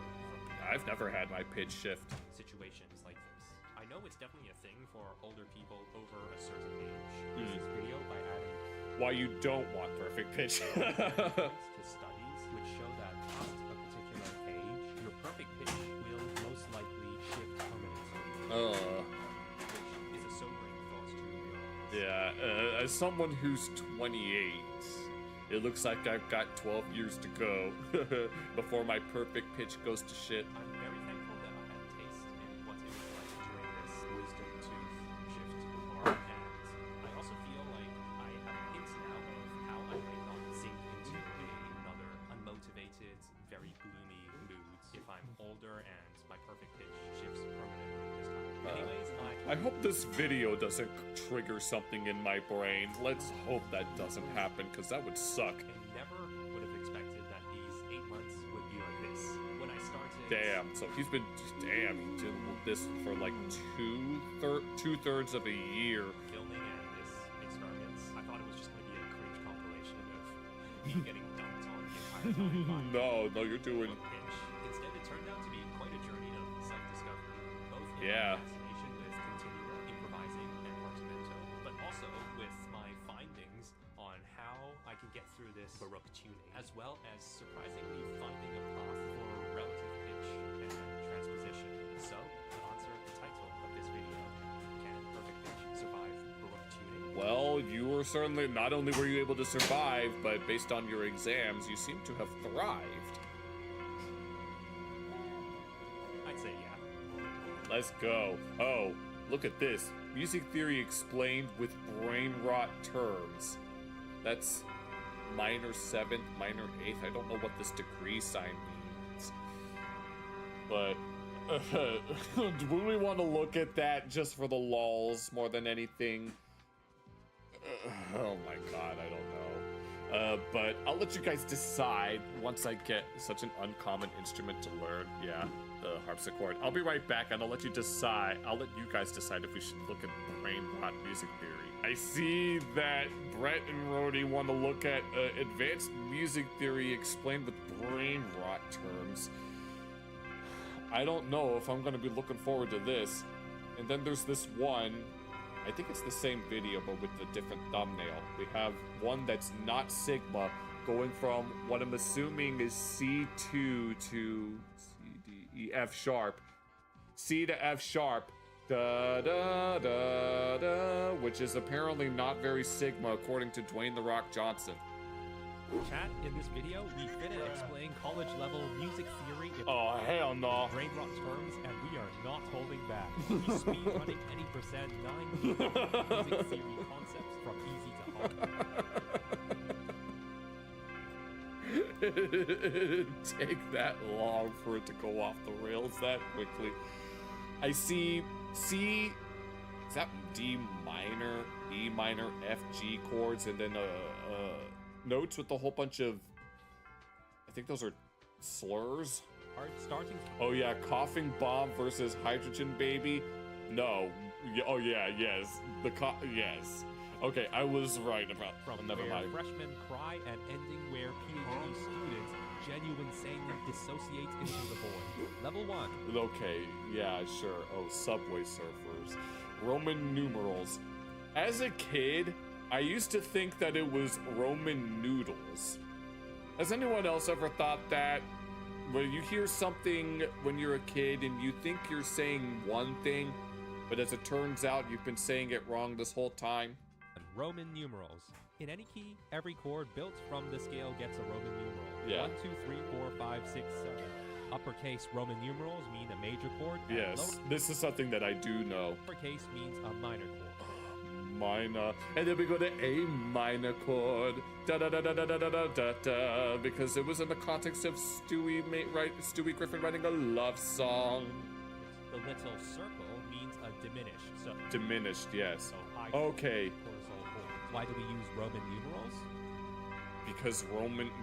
from I've never had my pitch shift. situations like this. I know it's definitely a thing for older people over a certain age. This video by adding Why you don't want perfect pitch. points to studies which show that past a particular age, your perfect pitch will most likely shift permanently, which is a sobering thought to realize. Yeah, as someone who's 28, it looks like I've got 12 years to go before my perfect pitch goes to shit. I'm very thankful that I had a taste in what it was like during this wisdom tooth shift before, and I also feel like I have a hint now of how I might not sink into another unmotivated, very gloomy mood if I'm older and my perfect pitch shifts permanently this time. Anyways, I hope this video doesn't trigger something in my brain. Let's hope that doesn't happen, because that would suck. I never would have expected that these 8 months would be like this. When I started... Damn, so he did this for like two-thirds of a year. filming and this experiments, I thought it was just going to be a cringe compilation of me getting dumped on the entire time. No, you're doing... Pitch. Instead, it turned out to be quite a journey of self-discovery, both in Yeah. my fascination with continuo, improvising, and portamento, but also with my findings on how I can get through this Baroque tuning, as well as surprisingly finding a path for relative pitch and transposition. So, to answer the title of this video, can perfect pitch survive Baroque tuning? Well, you were certainly, not only were you able to survive, but based on your exams, you seem to have thrived. I'd say yeah. Let's go. Oh, look at this. Music theory explained with brain rot terms. That's minor 7th, minor 8th. I don't know what this degree sign means. But do we want to look at that just for the lulz more than anything? Oh my god, I don't know. But I'll let you guys decide once I get such an uncommon instrument to learn. Yeah, the harpsichord. I'll be right back, and I'll let you decide. I'll let you guys decide if we should look at brain rot music theory. I see that Brett and Rody want to look at advanced music theory explained with brain rot terms. I don't know if I'm going to be looking forward to this. And then there's this one. I think it's the same video, but with a different thumbnail. We have one that's not Sigma, going from what I'm assuming is C2 to C, D, E, F sharp. C to F sharp. Da da da da, which is apparently not very Sigma according to Dwayne "The Rock" Johnson. Chat, in this video, we finna explain college-level music theory in Oh, hell no. brain rot terms, and we are not holding back. We speed running any percent 9 music theory concepts from easy to hard. It'd take that long for it to go off the rails that quickly. I see C, is that D minor, E minor, F, G chords, and then notes with a whole bunch of, I think those are slurs. Starting Oh yeah, coughing bomb versus hydrogen baby. No. Oh yeah, yes. Yes. Okay, I was right about. from Never where mind. freshmen cry and ending where PhD students genuine sanely dissociate into the void. Level 1. Okay, yeah, sure. Oh, Subway Surfers. Roman numerals. As a kid, I used to think that it was Roman noodles. Has anyone else ever thought that? When you hear something when you're a kid and you think you're saying one thing, but as it turns out, you've been saying it wrong this whole time? Roman numerals. In any key, every chord built from the scale gets a Roman numeral. Yeah. 1, 2, 3, 4, 5, 6, 7. Uppercase Roman numerals mean a major chord. and Yes, this is something that I do know. Lowercase means a minor chord. Minor, and then we go to A minor chord, da da da da da da da da da da, because it was in the context of Stewie Griffin writing a love song. The little circle means a diminished. So Diminished, yes. high Okay, cortisol chords. Why do we use Roman numerals?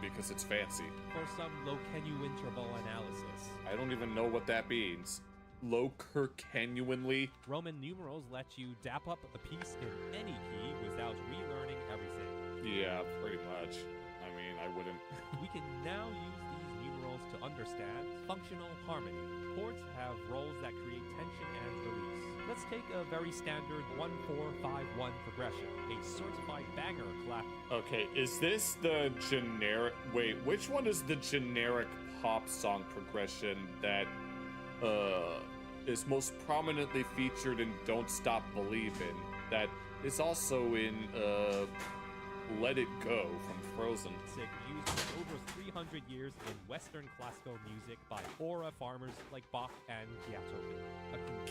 because it's fancy. For some low-Kenu interval analysis. I don't even know what that means. Low-Kirkenuanly. Roman numerals let you dap up a piece in any key without relearning everything. Yeah, pretty much. I mean, I wouldn't. We can now use these numerals to understand functional harmony. Chords have roles that create tension and release. Let's take a very standard 1-4-5-1 progression, a certified banger clap. Okay, is this the generic... Wait, which one is the generic pop song progression that is most prominently featured in Don't Stop Believin', that is also in Let It Go from Frozen? Used for over 300 years in Western classical music by aura farmers like Bach and Beethoven.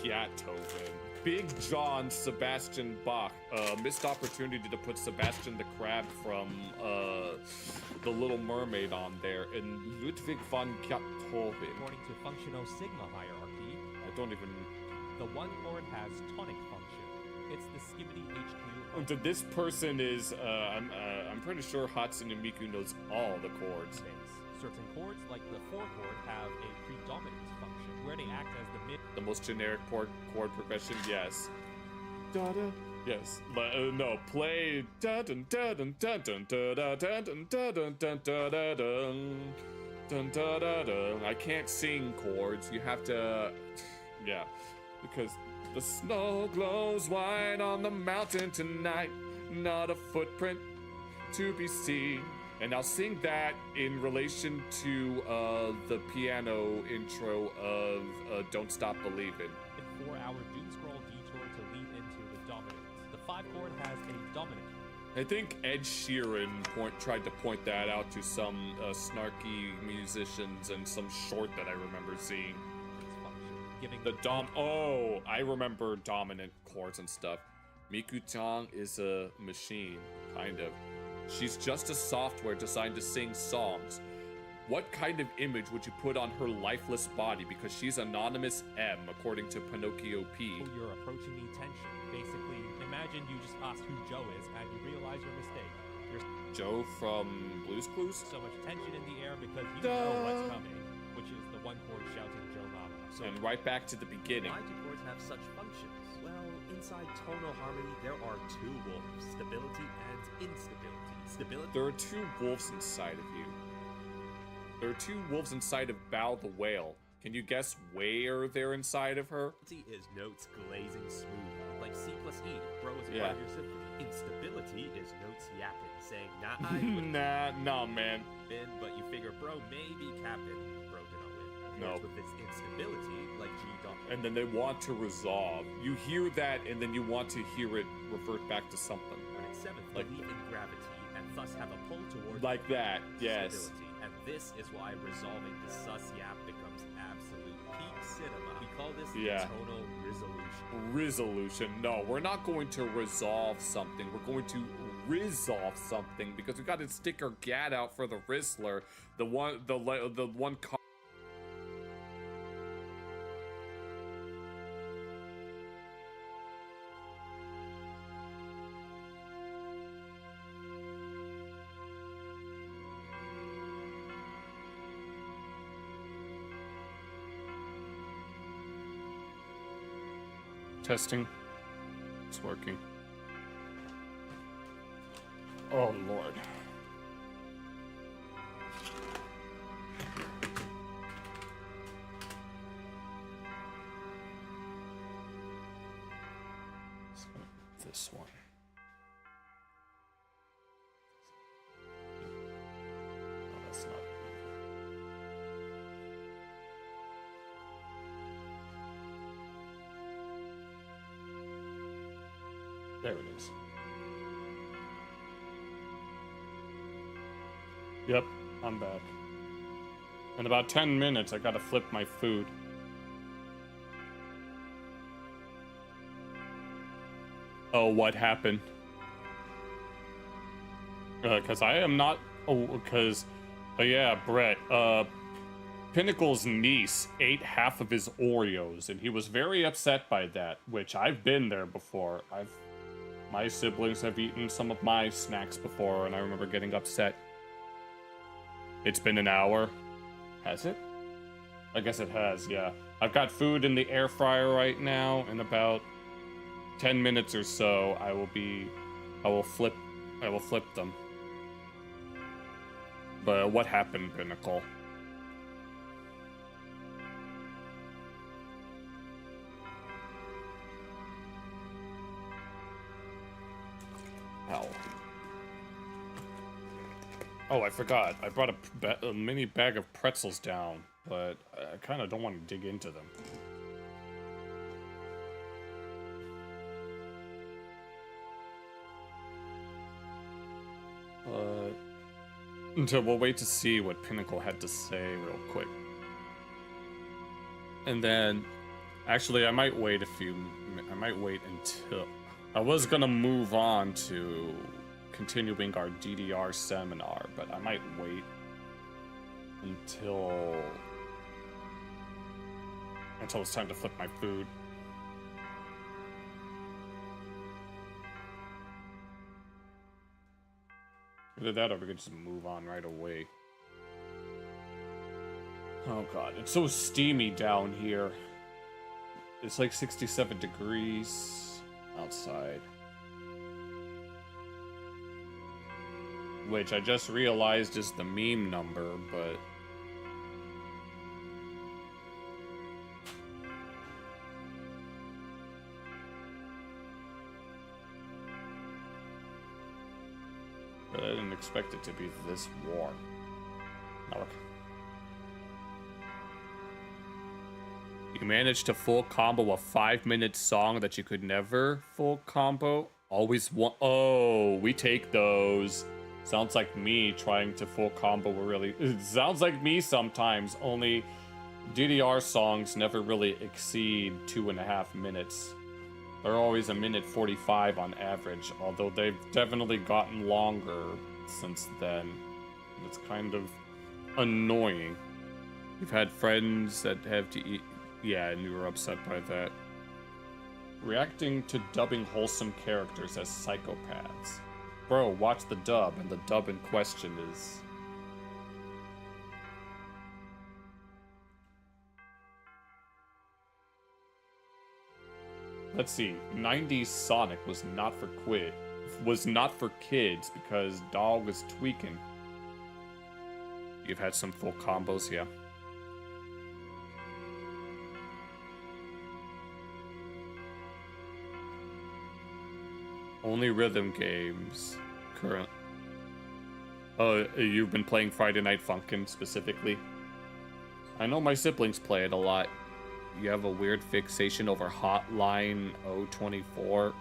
Beethoven. Big John Sebastian Bach. Missed opportunity to put Sebastian the Crab from The Little Mermaid on there, and Ludwig van Beethoven. According to functional sigma hierarchy, I don't even... the one chord has tonic function. It's the skibbity HQ of This person is, I'm pretty sure Hatsune Miku knows all the chords. bass. Certain chords, like the 4 chord, have a predominant function, where they act as the mid. The most generic chord progression, yes. Da-da. Yes. No, play da-dun da-dun da-dun da-da da-dun da-dun da-da-da-dun. Dun da da da. I can't sing chords. You have to, yeah, because the snow glows white on the mountain tonight, not a footprint to be seen. And I'll sing that in relation to the piano intro of Don't Stop Believin'. A 4-hour doom scroll detour to lead into the dominant. The 5 chord has a dominant. I think Ed Sheeran tried to point that out to some snarky musicians in some short that I remember seeing. Function, giving Oh, I remember dominant chords and stuff. Miku-chan is a machine, kind of. She's just a software designed to sing songs. What kind of image would you put on her lifeless body? Because she's Anonymous M, according to Pinocchio P. You're approaching the tension. Basically, imagine you just asked who Joe is and you realize your mistake. There's Joe from Blue's Clues? so much tension in the air because you know what's coming, which is the one chord shouting Joe Mama. So And right back to the beginning. Why do chords have such functions? Well, inside tonal harmony, there are 2 wolves, stability and instability. Stability There are 2 wolves inside of you. There are 2 wolves inside of Bao the Whale. Can you guess where they're inside of her? is notes glazing smooth, like C plus E, bros Yeah. part of your symphony. Instability is notes yapping, saying, nah, I would No, man. win, but you figure bro maybe captain. Bro did not win. No. Of course, with this instability, like G Dom. And then they want to resolve. You hear that, and then you want to hear it revert back to something. When it's seventh, Like- believe in gravity, and thus have a pull towards Like that, yes. stability. And this is why resolving the sus yap becomes absolute peak cinema. We call this Yeah. tonal resolution. Resolution. No, we're not going to resolve something. We're going to resolve something because we got to stick our gat out for the Rizzler. The one. Testing. It's working. Oh, Lord. This one. Oh, that's not. There it is. Yep, I'm back. In about 10 minutes, I gotta flip my food. Oh, what happened? Because I am not... Oh, because... yeah, Brett. Pinnacle's niece ate half of his Oreos, and he was very upset by that, which I've been there before. My siblings have eaten some of my snacks before, and I remember getting upset. It's been an hour. Has it? I guess it has, yeah. I've got food in the air fryer right now. In about 10 minutes or so, I will flip them. But what happened, Pinnacle? Ow. Oh, I forgot. I brought a mini bag of pretzels down, but I kind of don't want to dig into them. Until we'll wait to see what Pinnacle had to say real quick. And then, actually, I might wait until... I was gonna move on to continuing our DDR seminar, but I might wait until it's time to flip my food. Either that or we could just move on right away. Oh god, it's so steamy down here. It's like 67 degrees outside. Which I just realized is the meme number, but... I didn't expect it to be this warm. Now look. You managed to full combo a 5-minute song that you could never full combo. Always want. Oh, we take those. Sounds like me trying to full combo it sounds like me sometimes. Only DDR songs never really exceed 2.5 minutes. They're always 1:45 on average, although they've definitely gotten longer since then. It's kind of annoying. You've had friends that have to eat. Yeah, and you were upset by that. Reacting to dubbing wholesome characters as psychopaths. Bro, watch the dub, and the dub in question is... Let's see. 90s Sonic was not for kids because dog was tweaking. You've had some full combos, yeah. Only rhythm games Oh, you've been playing Friday Night Funkin' specifically? I know my siblings play it a lot. You have a weird fixation over Hotline 024.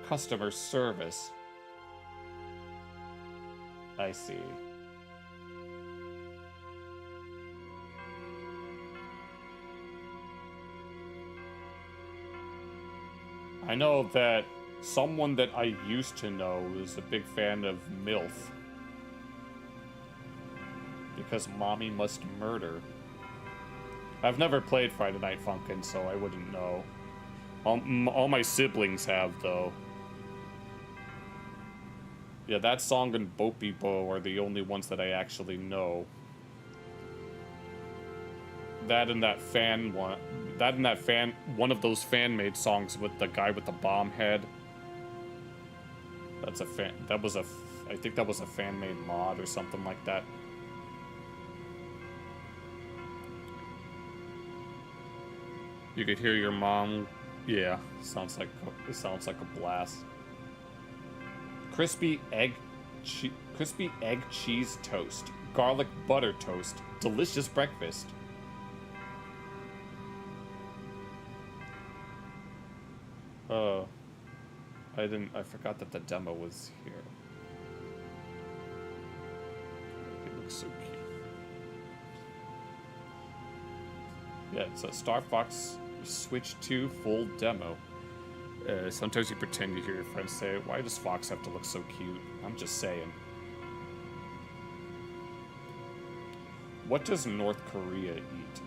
Customer service. I see. I know that someone that I used to know is a big fan of MILF. Because Mommy Must Murder. I've never played Friday Night Funkin', so I wouldn't know. All my siblings have, though. Yeah, that song and Bopi Bo are the only ones that I actually know. That and that fan one. That and that fan. One of those fan-made songs with the guy with the bomb head. That's a fan. That was a. I think that was a fan-made mod or something like that. You could hear your mom. Yeah, sounds like a blast. Crispy egg cheese toast, garlic butter toast, delicious breakfast. I forgot that the demo was here. It looks so cute. Yeah, it's a Star Fox Switch 2 full demo. Sometimes you pretend you hear your friends say, "Why does Fox have to look so cute?" I'm just saying. What does North Korea eat?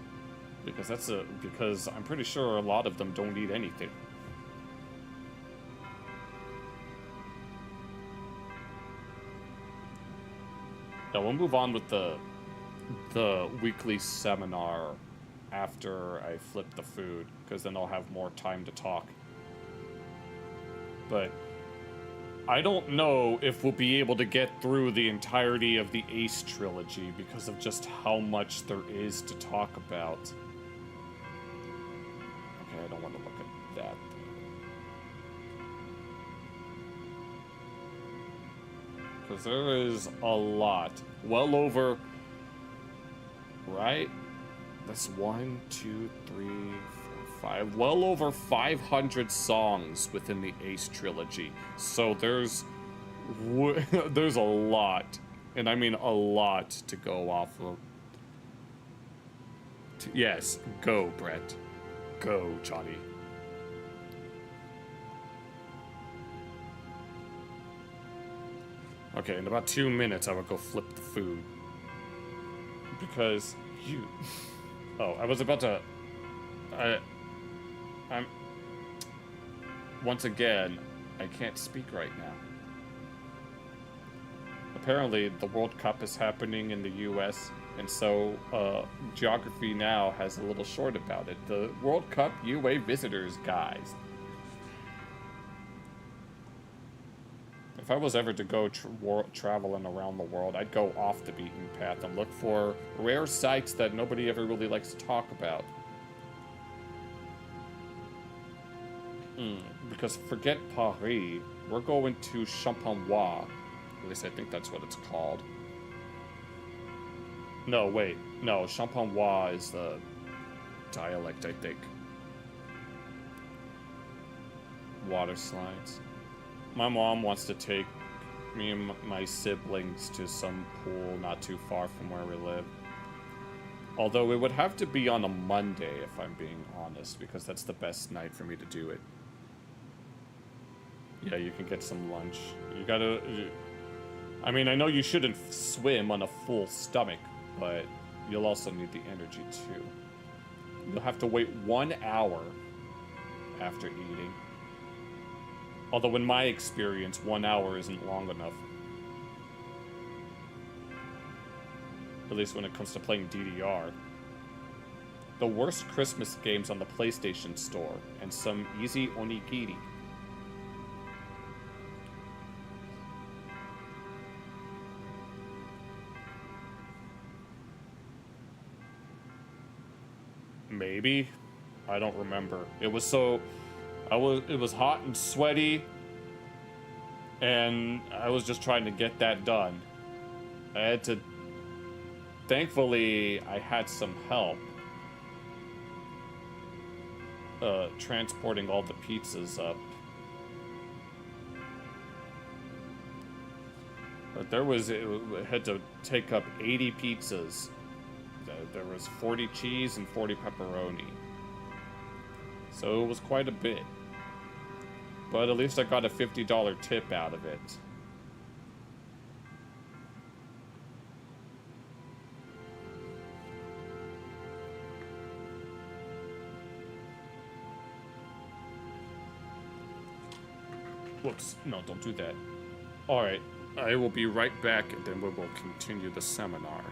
Because I'm pretty sure a lot of them don't eat anything. Now we'll move on with the weekly seminar after I flip the food, because then I'll have more time to talk. But I don't know if we'll be able to get through the entirety of the Ace trilogy because of just how much there is to talk about. Okay, I don't want to look at that. Because there is a lot. Well over... Right? That's 1, 2, 3, 4, 5. Well over 500 songs within the Ace trilogy. So there's a lot, and I mean a lot, to go off of. Yes, go, Brett. Go, Johnny. Okay, in about 2 minutes, I will go flip the food. Because you... Oh, I was about to... I'm... Once again, I can't speak right now. Apparently, the World Cup is happening in the US, and so, Geography Now has a little short about it. The World Cup UA visitors, guys. If I was ever to go traveling around the world, I'd go off the beaten path and look for rare sites that nobody ever really likes to talk about. Because forget Paris, we're going to Champenois. At least I think that's what it's called. No, wait. No, Champenois is the dialect, I think. Water slides. My mom wants to take me and my siblings to some pool not too far from where we live. Although it would have to be on a Monday, if I'm being honest, because that's the best night for me to do it. Yeah, you can get some lunch. You gotta... I mean, I know you shouldn't swim on a full stomach, but you'll also need the energy, too. You'll have to wait 1 hour after eating. Although in my experience, 1 hour isn't long enough. At least when it comes to playing DDR. The worst Christmas games on the PlayStation Store, and some easy onigiri. maybe. I don't remember. It was so, it was hot and sweaty, and I was just trying to get that done. I had to, thankfully, I had some help transporting all the pizzas up. But it had to take up 80 pizzas. There was 40 cheese and 40 pepperoni. So it was quite a bit. But at least I got a $50 tip out of it. Whoops, no, don't do that. Alright, I will be right back and then we will continue the seminar.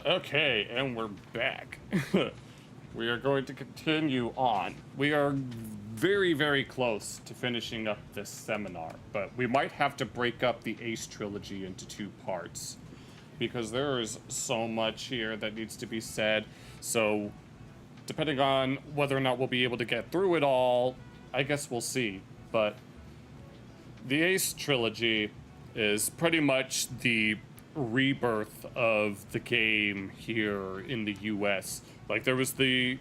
Okay, and we're back. We are going to continue on. We are very, very close to finishing up this seminar, but we might have to break up the Ace trilogy into 2 parts because there is so much here that needs to be said. So, depending on whether or not we'll be able to get through it all, I guess we'll see. But the Ace trilogy is pretty much the rebirth of the game here in the US. Like there was a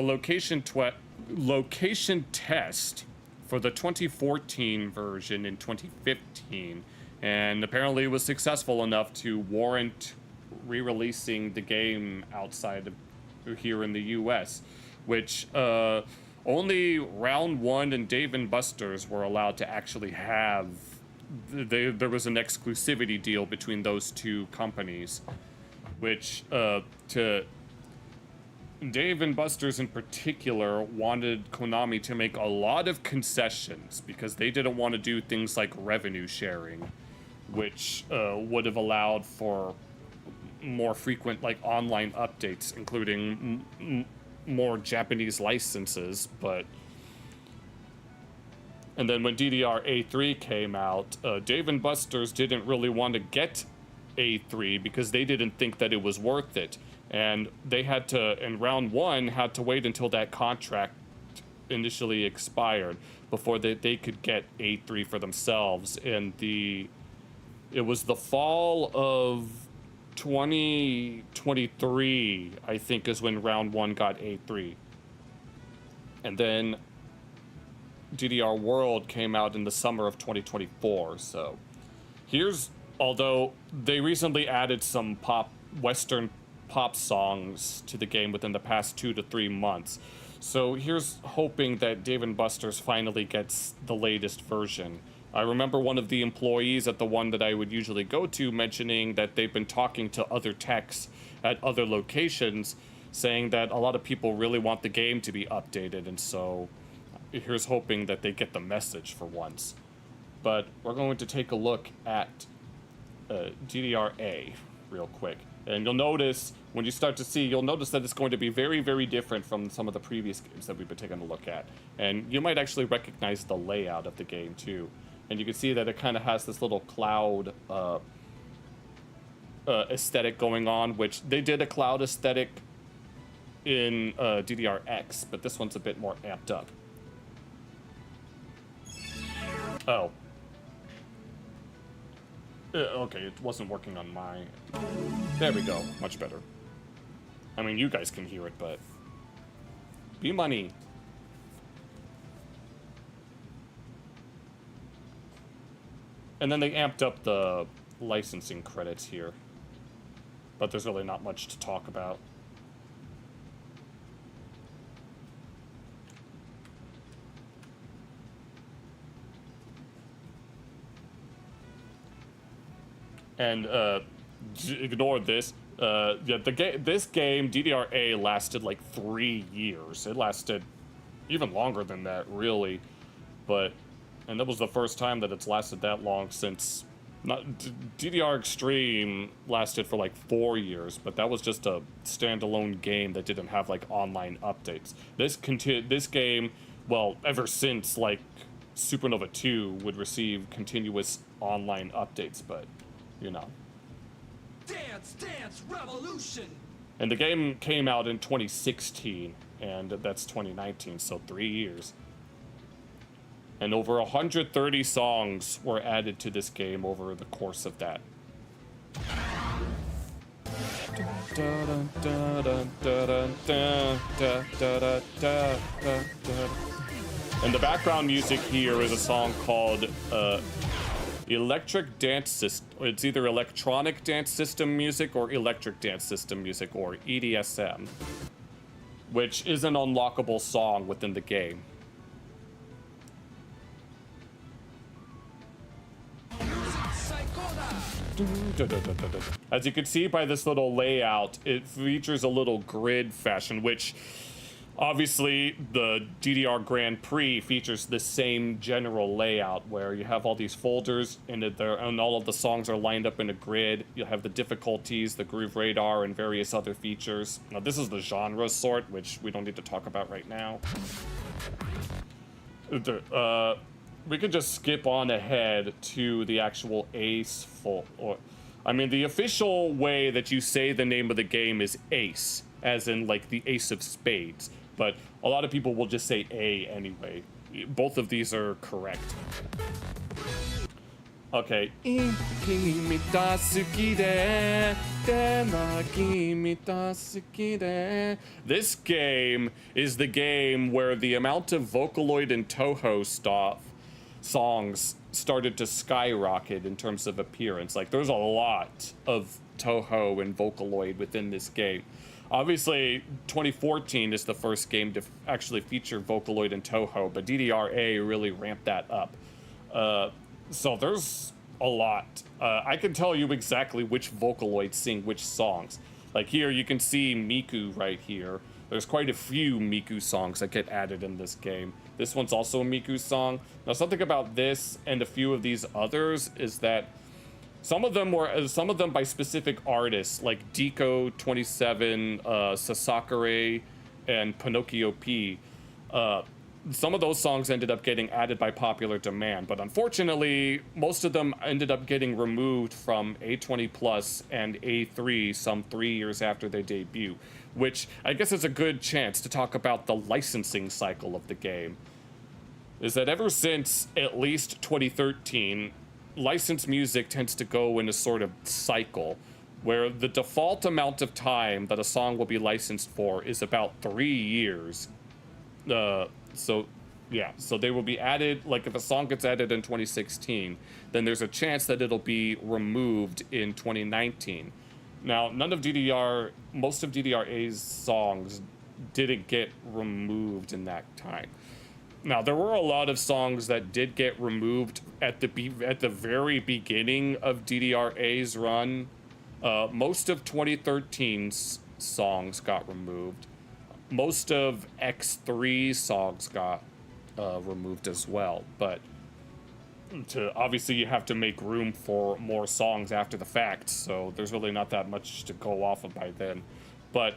location test for the 2014 version in 2015, and apparently it was successful enough to warrant re-releasing the game outside of here in the US, which only Round 1 and Dave & Buster's were allowed to actually have. There was an exclusivity deal between those 2 companies, which to Dave & Buster's in particular wanted Konami to make a lot of concessions because they didn't want to do things like revenue sharing, which would have allowed for more frequent like online updates, including more Japanese licenses, but. And then when DDR-A3 came out, Dave & Buster's didn't really want to get A3 because they didn't think that it was worth it. And they had to, in Round 1, had to wait until that contract initially expired before they could get A3 for themselves. And it was the fall of 2023, I think, is when Round 1 got A3. And then DDR World came out in the summer of 2024, so although they recently added some Western pop songs to the game within the past 2 to 3 months. So here's hoping that Dave & Buster's finally gets the latest version. I remember one of the employees at the one that I would usually go to mentioning that they've been talking to other techs at other locations, saying that a lot of people really want the game to be updated, and so here's hoping that they get the message for once. But we're going to take a look at DDR-A real quick. And you'll notice, when you start to see, you'll notice that it's going to be very, very different from some of the previous games that we've been taking a look at. And you might actually recognize the layout of the game, too. And you can see that it kind of has this little cloud aesthetic going on, which they did a cloud aesthetic in DDR-X, but this one's a bit more amped up. Oh. Okay, it wasn't working on my... There we go. Much better. I mean, you guys can hear it, but... B-Money. And then they amped up the licensing credits here. But there's really not much to talk about. And ignore this. Yeah, this game DDR-A lasted like 3 years. It lasted even longer than that, really. And that was the first time that it's lasted that long since. DDR Extreme lasted for like 4 years, but that was just a standalone game that didn't have like online updates. This game, well, ever since like Supernova 2 would receive continuous online updates, but you know. Dance, dance, revolution. And the game came out in 2016, and that's 2019, so 3 years. And over 130 songs were added to this game over the course of that. And the background music here is a song called Electric Dance System. It's either Electronic Dance System Music or Electric Dance System Music, or EDSM, which is an unlockable song within the game. As you can see by this little layout, it features a little grid fashion, which obviously the DDR Grand Prix features the same general layout where you have all these folders and all of the songs are lined up in a grid. You'll have the difficulties, the groove radar, and various other features. Now this is the genre sort, which we don't need to talk about right now. We can just skip on ahead to the actual Ace the official way that you say the name of the game is Ace, as in like the Ace of Spades. But a lot of people will just say A anyway. Both of these are correct. Okay. This game is the game where the amount of Vocaloid and Toho songs started to skyrocket in terms of appearance. Like, there's a lot of Toho and Vocaloid within this game. Obviously, 2014 is the first game to actually feature Vocaloid and Toho, but DDR-A really ramped that up. So there's a lot. I can tell you exactly which Vocaloids sing which songs. Like here, you can see Miku right here. There's quite a few Miku songs that get added in this game. This one's also a Miku song. Now, something about this and a few of these others is that some of them by specific artists, like Deco 27, Sasakure, and Pinocchio P. Some of those songs ended up getting added by popular demand, but unfortunately, most of them ended up getting removed from A20 Plus and A3 some 3 years after their debut, which I guess is a good chance to talk about the licensing cycle of the game. Is that ever since at least 2013, licensed music tends to go in a sort of cycle where the default amount of time that a song will be licensed for is about 3 years. So they will be added, like if a song gets added in 2016, then there's a chance that it'll be removed in 2019. Now, most of DDR-A's songs didn't get removed in that time. Now, there were a lot of songs that did get removed at the very beginning of DDR-A's run. Most of 2013's songs got removed. Most of X3's songs got removed as well, but obviously you have to make room for more songs after the fact, so there's really not that much to go off of by then. But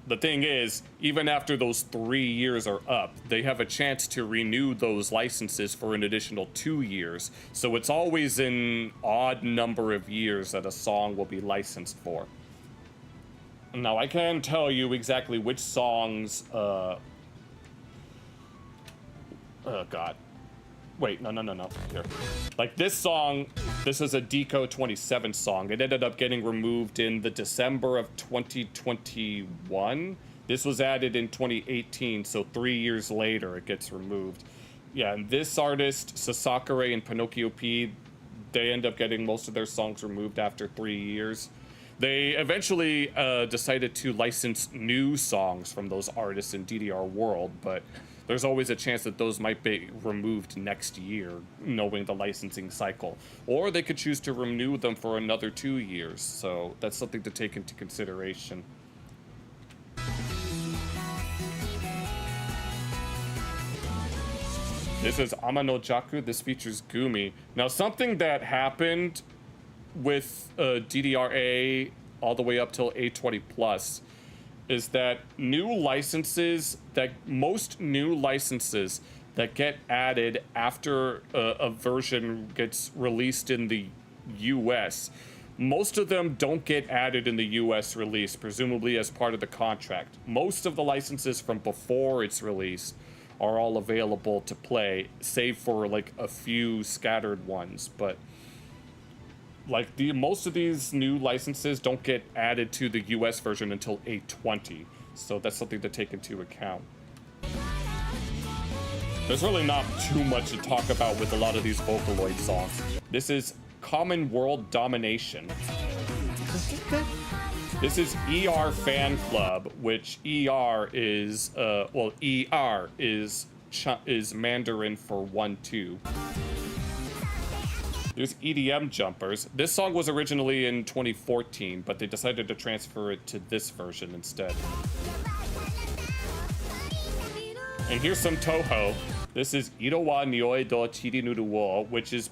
the thing is, even after those 3 years are up, they have a chance to renew those licenses for an additional 2 years, so it's always an odd number of years that a song will be licensed for. Now, I can tell you exactly which songs, Wait, no. Here. Like this song, this is a Deco 27 song. It ended up getting removed in the December of 2021. This was added in 2018, so 3 years later it gets removed. Yeah, and this artist, Sasakure and Pinocchio P, they end up getting most of their songs removed after 3 years. They eventually decided to license new songs from those artists in DDR World, but there's always a chance that those might be removed next year, knowing the licensing cycle. Or they could choose to renew them for another 2 years, so that's something to take into consideration. This is Amano Jaku. This features Gumi. Now, something that happened with DDR-A all the way up till A20 Plus is that most new licenses that get added after a version gets released in the US, most of them don't get added in the US release, presumably as part of the contract. Most of the licenses from before its release are all available to play, save for like a few scattered ones, but like most of these new licenses don't get added to the US version until 820, so that's something to take into account. There's really not too much to talk about with a lot of these Vocaloid songs. This is Common World Domination. This is ER Fan Club, which ER is ER is Mandarin for 1-2. There's EDM Jumpers. This song was originally in 2014, but they decided to transfer it to this version instead. And here's some Toho. This is Iro wa Nioi do Chirinuru wo, which is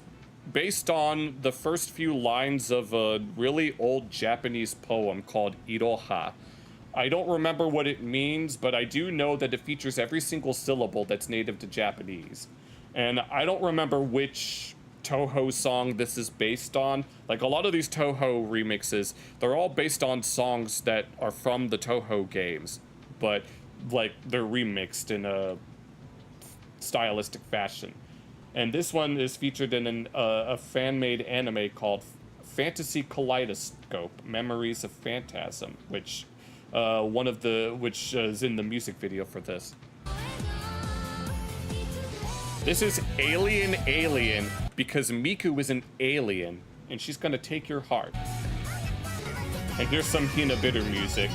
based on the first few lines of a really old Japanese poem called Iroha. I don't remember what it means, but I do know that it features every single syllable that's native to Japanese. And I don't remember which Toho song this is based on. Like a lot of these Toho remixes, they're all based on songs that are from the Toho games, but like they're remixed in a stylistic fashion. And this one is featured in a fan-made anime called Fantasy Kaleidoscope: Memories of Phantasm, which is in the music video for this. This is Alien, because Miku is an alien, and she's gonna take your heart. And here's some Hina Bitter music.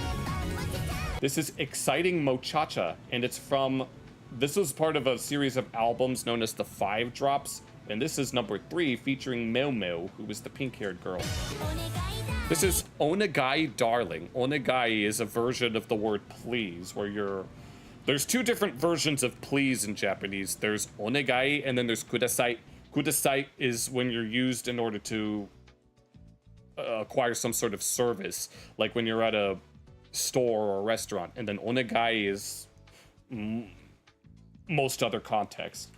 This is Exciting Mochacha, and this was part of a series of albums known as the 5 Drops, and this is number 3, featuring Meo Meo, who was the pink-haired girl. This is Onegai Darling. Onegai is a version of the word please, where there's 2 different versions of please in Japanese. There's onegai, and then there's kudasai. Kudasai is when you're used in order to acquire some sort of service, like when you're at a store or a restaurant. And then onegai is most other contexts.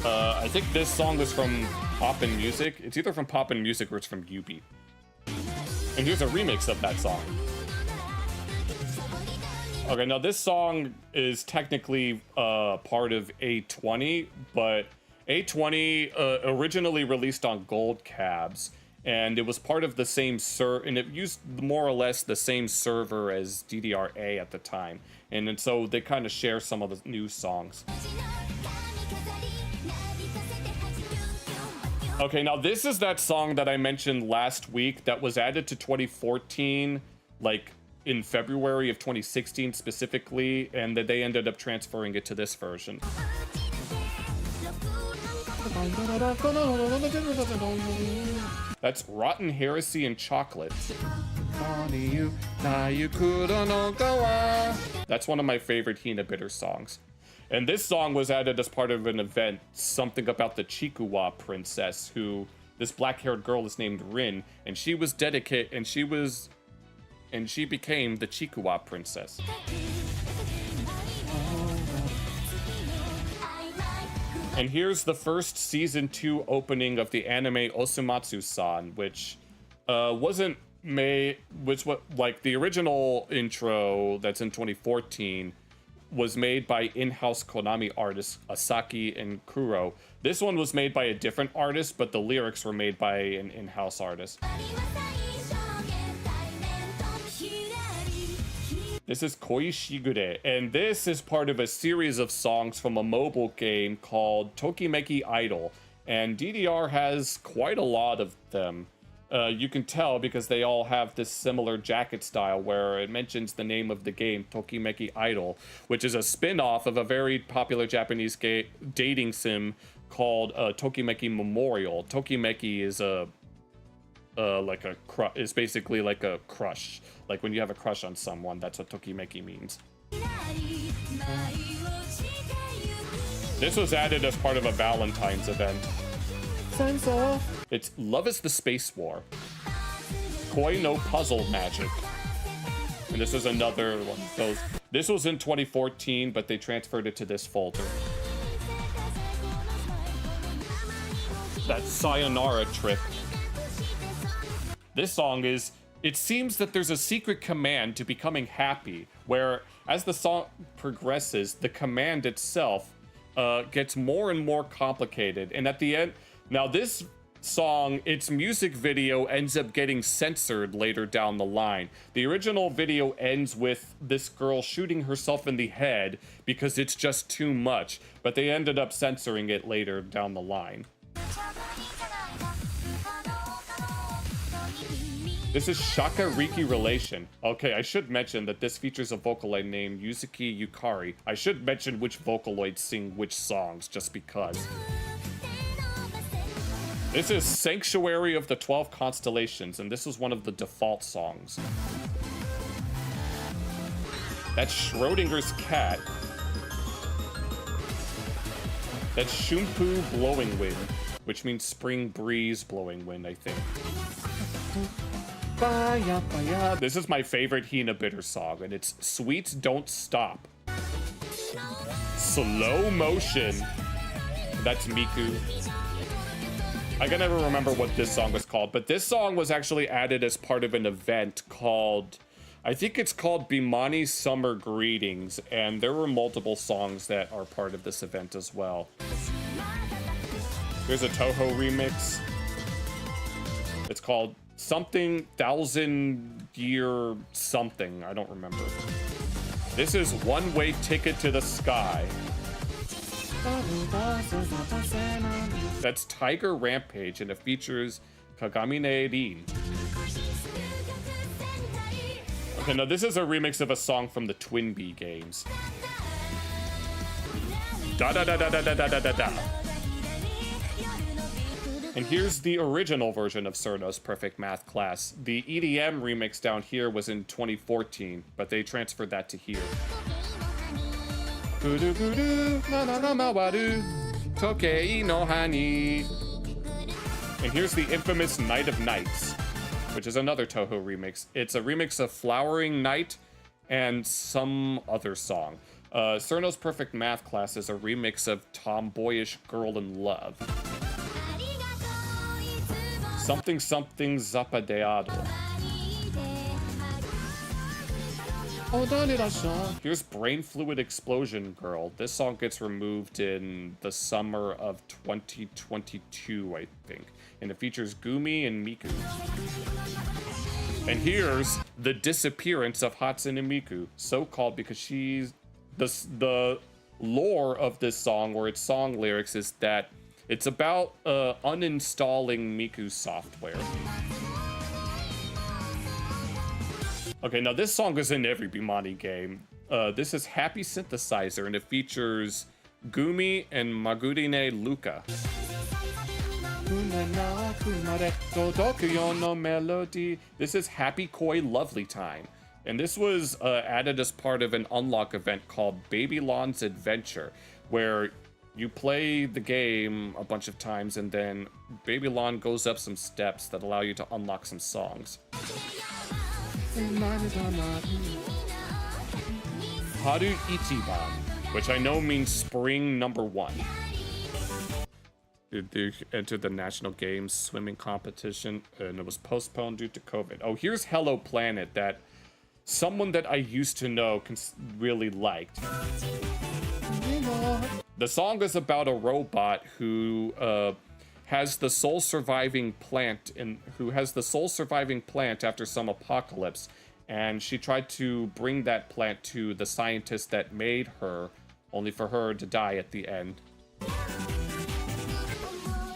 I think this song is from Poppin' Music. It's either from Poppin' Music or it's from Ubi. And here's a remix of that song. Okay, now this song is technically part of A20, but A20 originally released on Gold Cabs, and it was part of the same and it used more or less the same server as DDR-A at the time, and so they kind of share some of the new songs. Okay, now this is that song that I mentioned last week that was added to 2014, like in February of 2016 specifically, and that they ended up transferring it to this version. That's Rotten Heresy and Chocolate. That's one of my favorite Hina Bitter songs. And this song was added as part of an event, something about the Chikuwa princess, this black-haired girl is named Rin, and she was dedicated, and she became the Chikuwa princess. And here's the first season 2 opening of the anime Osumatsu-san, which wasn't made, like the original intro that's in 2014 was made by in-house Konami artists Asaki and Kuro. This one was made by a different artist, but the lyrics were made by an in-house artist. This is Koi Shigure, and this is part of a series of songs from a mobile game called Tokimeki Idol, and DDR has quite a lot of them. You can tell because they all have this similar jacket style where it mentions the name of the game, Tokimeki Idol, which is a spin-off of a very popular Japanese dating sim called Tokimeki Memorial. Tokimeki is is basically like a crush. Like when you have a crush on someone, that's what Tokimeki means. This was added as part of a Valentine's event. It's Love is the Space War. Koi no Puzzle Magic. And this is another one. This was in 2014, but they transferred it to this folder. That Sayonara Trip. This song is, it seems that there's a secret command to becoming happy, where as the song progresses, the command itself gets more and more complicated. And at the end, now this song, its music video ends up getting censored later down the line. The original video ends with this girl shooting herself in the head because it's just too much, but they ended up censoring it later down the line. This is Shaka Riki Relation. Okay, I should mention that this features a Vocaloid named Yuzuki Yukari. I should mention which Vocaloids sing which songs, just because. This is Sanctuary of the 12 Constellations, and this is one of the default songs. That's Schrodinger's Cat. That's Shumpu Blowing Wind, which means spring breeze blowing wind, I think. This is my favorite Hina Bitter song, and it's Sweets Don't Stop. Slow Motion. That's Miku. I can never remember what this song was called, but this song was actually added as part of an event called, I think it's called Bimani Summer Greetings, and there were multiple songs that are part of this event as well. There's a Toho remix. It's called something 1,000-year something. I don't remember. This is One Way Ticket to the Sky. That's Tiger Rampage, and it features Kagamine Rin. Okay, now this is a remix of a song from the Twin Bee games. Da da da da da da da da da. And here's the original version of Cerno's Perfect Math Class. The EDM remix down here was in 2014, but they transferred that to here. And here's the infamous Night of Nights, which is another Toho remix. It's a remix of Flowering Night and some other song. Cerno's Perfect Math Class is a remix of Tomboyish Girl in Love. Something something zapadeado. Here's Brain Fluid Explosion Girl. This song gets removed in the summer of 2022, I think. And it features Gumi and Miku. And here's The Disappearance of Hatsune Miku, so called because she's the lore of this song, or its song lyrics, is that it's about uninstalling Miku's software. Okay, now this song is in every Bimani game. This is Happy Synthesizer, and it features Gumi and Magurine Luca. This is Happy Koi Lovely Time. And this was added as part of an unlock event called Babylon's Adventure, where you play the game a bunch of times and then Babylon goes up some steps that allow you to unlock some songs. Haru Ichiban, which I know means spring number 1. They entered the National Games swimming competition and it was postponed due to COVID. Oh, here's Hello Planet, that someone that I used to know really liked. The song is about a robot who has the sole surviving plant after some apocalypse, and she tried to bring that plant to the scientist that made her, only for her to die at the end.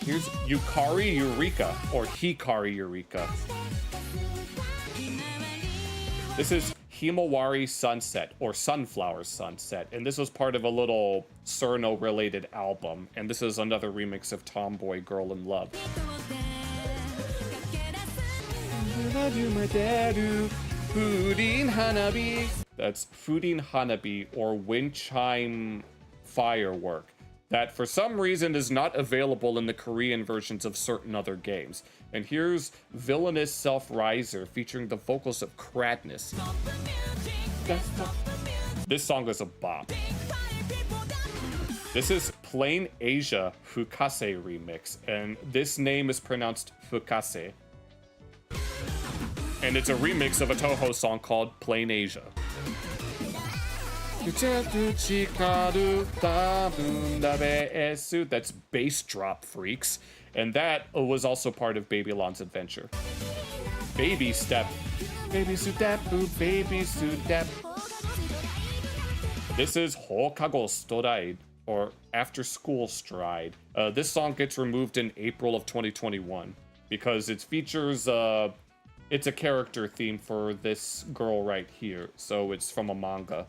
Here's Yukari Eureka, or Hikari Eureka. This is Himawari Sunset, or Sunflower Sunset, and this was part of a little Cerno-related album, and this is another remix of Tomboy Girl in Love. That's Furin Hanabi, or wind chime firework, that for some reason is not available in the Korean versions of certain other games. And here's Villainous Self-Riser featuring the vocals of Kradness. This song is a bop. This is Plain Asia Fukase remix, and this name is pronounced Fukase. And it's a remix of a Toho song called Plain Asia. That's bass drop, freaks. And that was also part of Babylon's adventure. Baby Step. Baby Step, Baby Step. This is Hokago Stride, or After School Stride. This song gets removed in April of 2021 because it features, it's a character theme for this girl right here. So it's from a manga.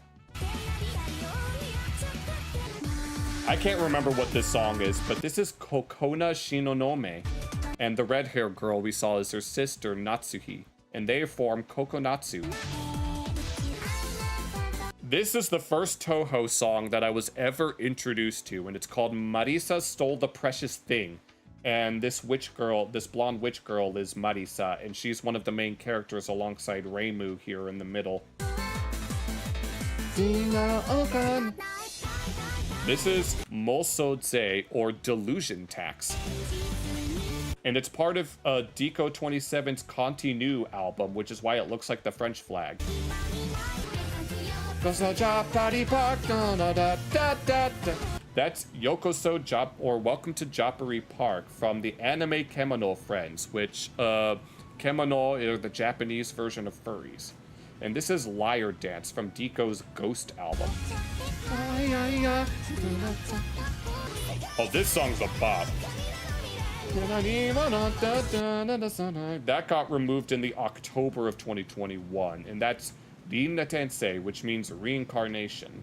I can't remember what this song is, but this is Kokona Shinonome. And the red hair girl we saw is her sister, Natsuhi. And they form Kokonatsu. This is the first Toho song that I was ever introduced to, and it's called Marisa Stole the Precious Thing. And this blonde witch girl is Marisa, and she's one of the main characters alongside Reimu here in the middle. This is Mosodze, or Delusion Tax. And it's part of Deco 27's Continue album, which is why it looks like the French flag. That's Yokoso or Welcome to Japari Park from the anime Kemono Friends, which Kemono are the Japanese version of furries. And this is Liar Dance from Deco's Ghost album. Oh, this song's a bop. That got removed in the October of 2021, and that's Rinna Tensei, which means reincarnation.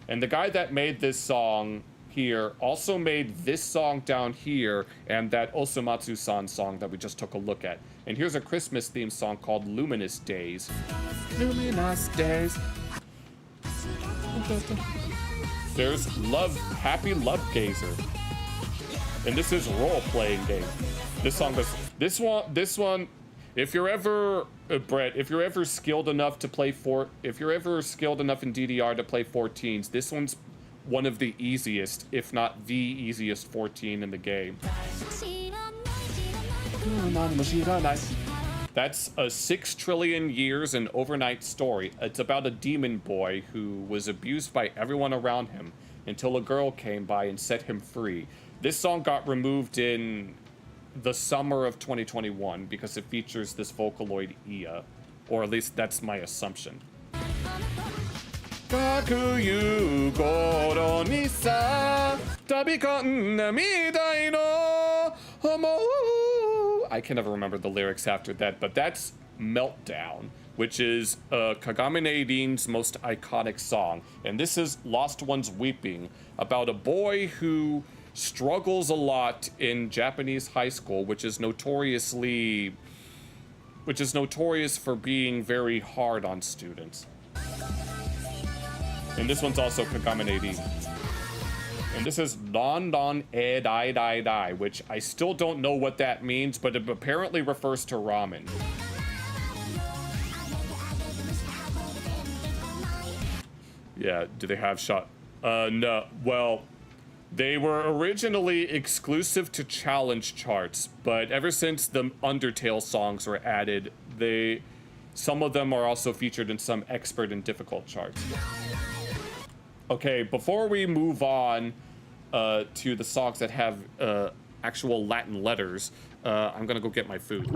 And the guy that made this song here also made this song down here and that Osumatsu-san song that we just took a look at. And here's a Christmas theme song called Luminous Days. Luminous Days. There's Happy Love Gazer. And this is role-playing game. This one, if you're ever, Brett, if you're ever skilled enough to play if you're ever skilled enough in DDR to play 14s, this one's one of the easiest, if not the easiest 14 in the game. That's a 6 trillion years and overnight story. It's about a demon boy who was abused by everyone around him until a girl came by and set him free. This song got removed in the summer of 2021 because it features this Vocaloid Ia, or at least that's my assumption. I can never remember the lyrics after that, but that's Meltdown, which is Kagame Rin's most iconic song. And this is Lost Ones Weeping, about a boy who struggles a lot in Japanese high school, which is notorious for being very hard on students. And this one's also Kagame Rin. And this is Don Don E Dai Dai Dai, which I still don't know what that means, but it apparently refers to ramen. Yeah, do they have shot? No, well, they were originally exclusive to challenge charts, but ever since the Undertale songs were added, Some of them are also featured in some expert and difficult charts. Okay, before we move on to the songs that have actual Latin letters, I'm gonna go get my food.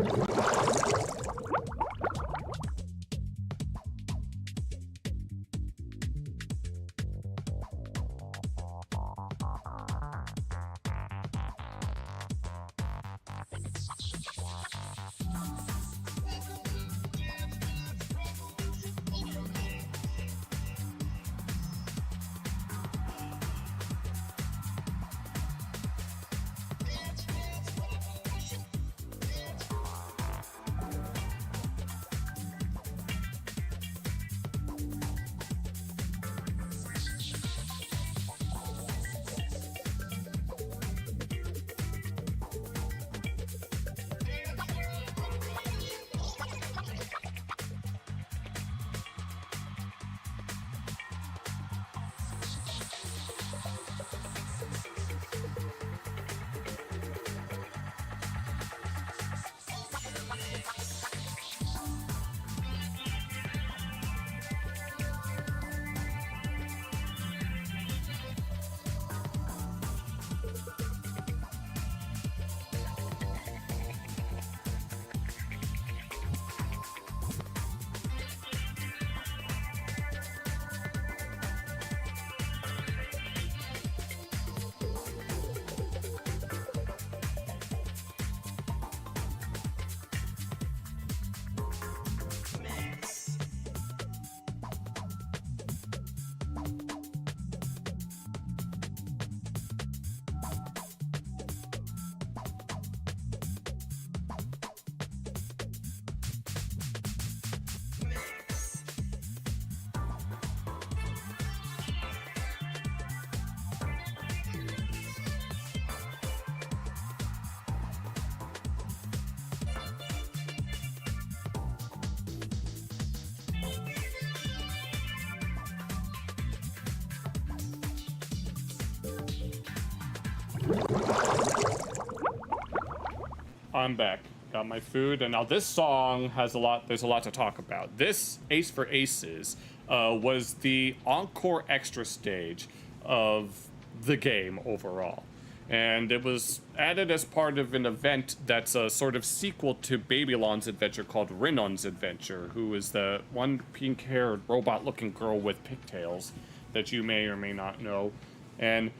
I'm back. Got my food, and now this song has a lot. There's a lot to talk about. This Ace for Aces was the encore extra stage of the game overall, and it was added as part of an event that's a sort of sequel to Babylon's adventure called Rinon's Adventure, who is the one pink-haired robot-looking girl with pigtails that you may or may not know, and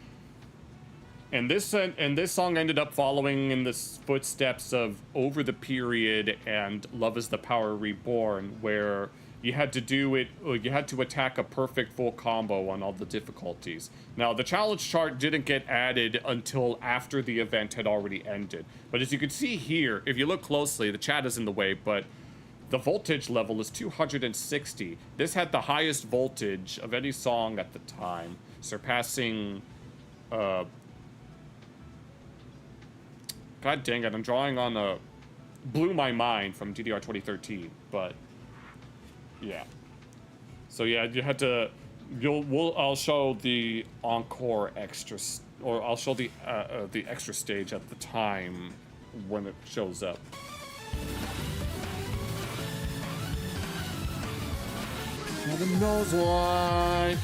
this song ended up following in the footsteps of Over the Period and Love is the Power Reborn, where you had to attack a perfect full combo on all the difficulties. Now, the challenge chart didn't get added until after the event had already ended. But as you can see here, if you look closely, the chat is in the way, but the voltage level is 260. This had the highest voltage of any song at the time, surpassing, God dang it, I'm drawing on a Blew My Mind from DDR 2013, but yeah. So yeah, you had to, I'll show the encore extra, or I'll show the extra stage at the time when it shows up. Heaven knows why.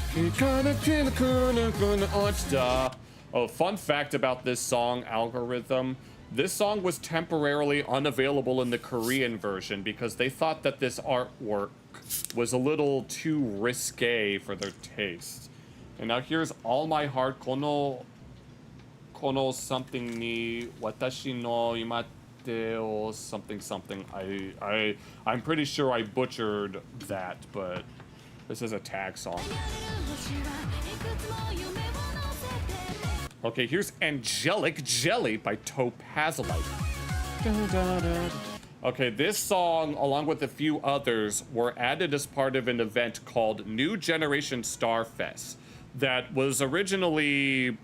Oh, fun fact about this song, Algorithm. This song was temporarily unavailable in the Korean version because they thought that this artwork was a little too risque for their taste. And now here's All My Heart, kono something ni watashi no imate o something something. I'm pretty sure I butchered that, but this is a tag song. Okay, here's Angelic Jelly by Topazolite. Okay, this song, along with a few others, were added as part of an event called New Generation Starfest that was originally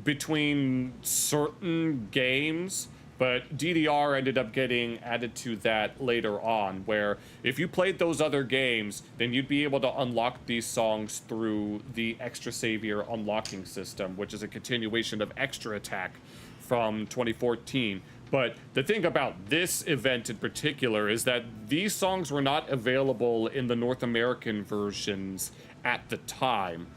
between certain games, but DDR ended up getting added to that later on, where if you played those other games, then you'd be able to unlock these songs through the Extra Savior unlocking system, which is a continuation of Extra Attack from 2014. But the thing about this event in particular is that these songs were not available in the North American versions at the time.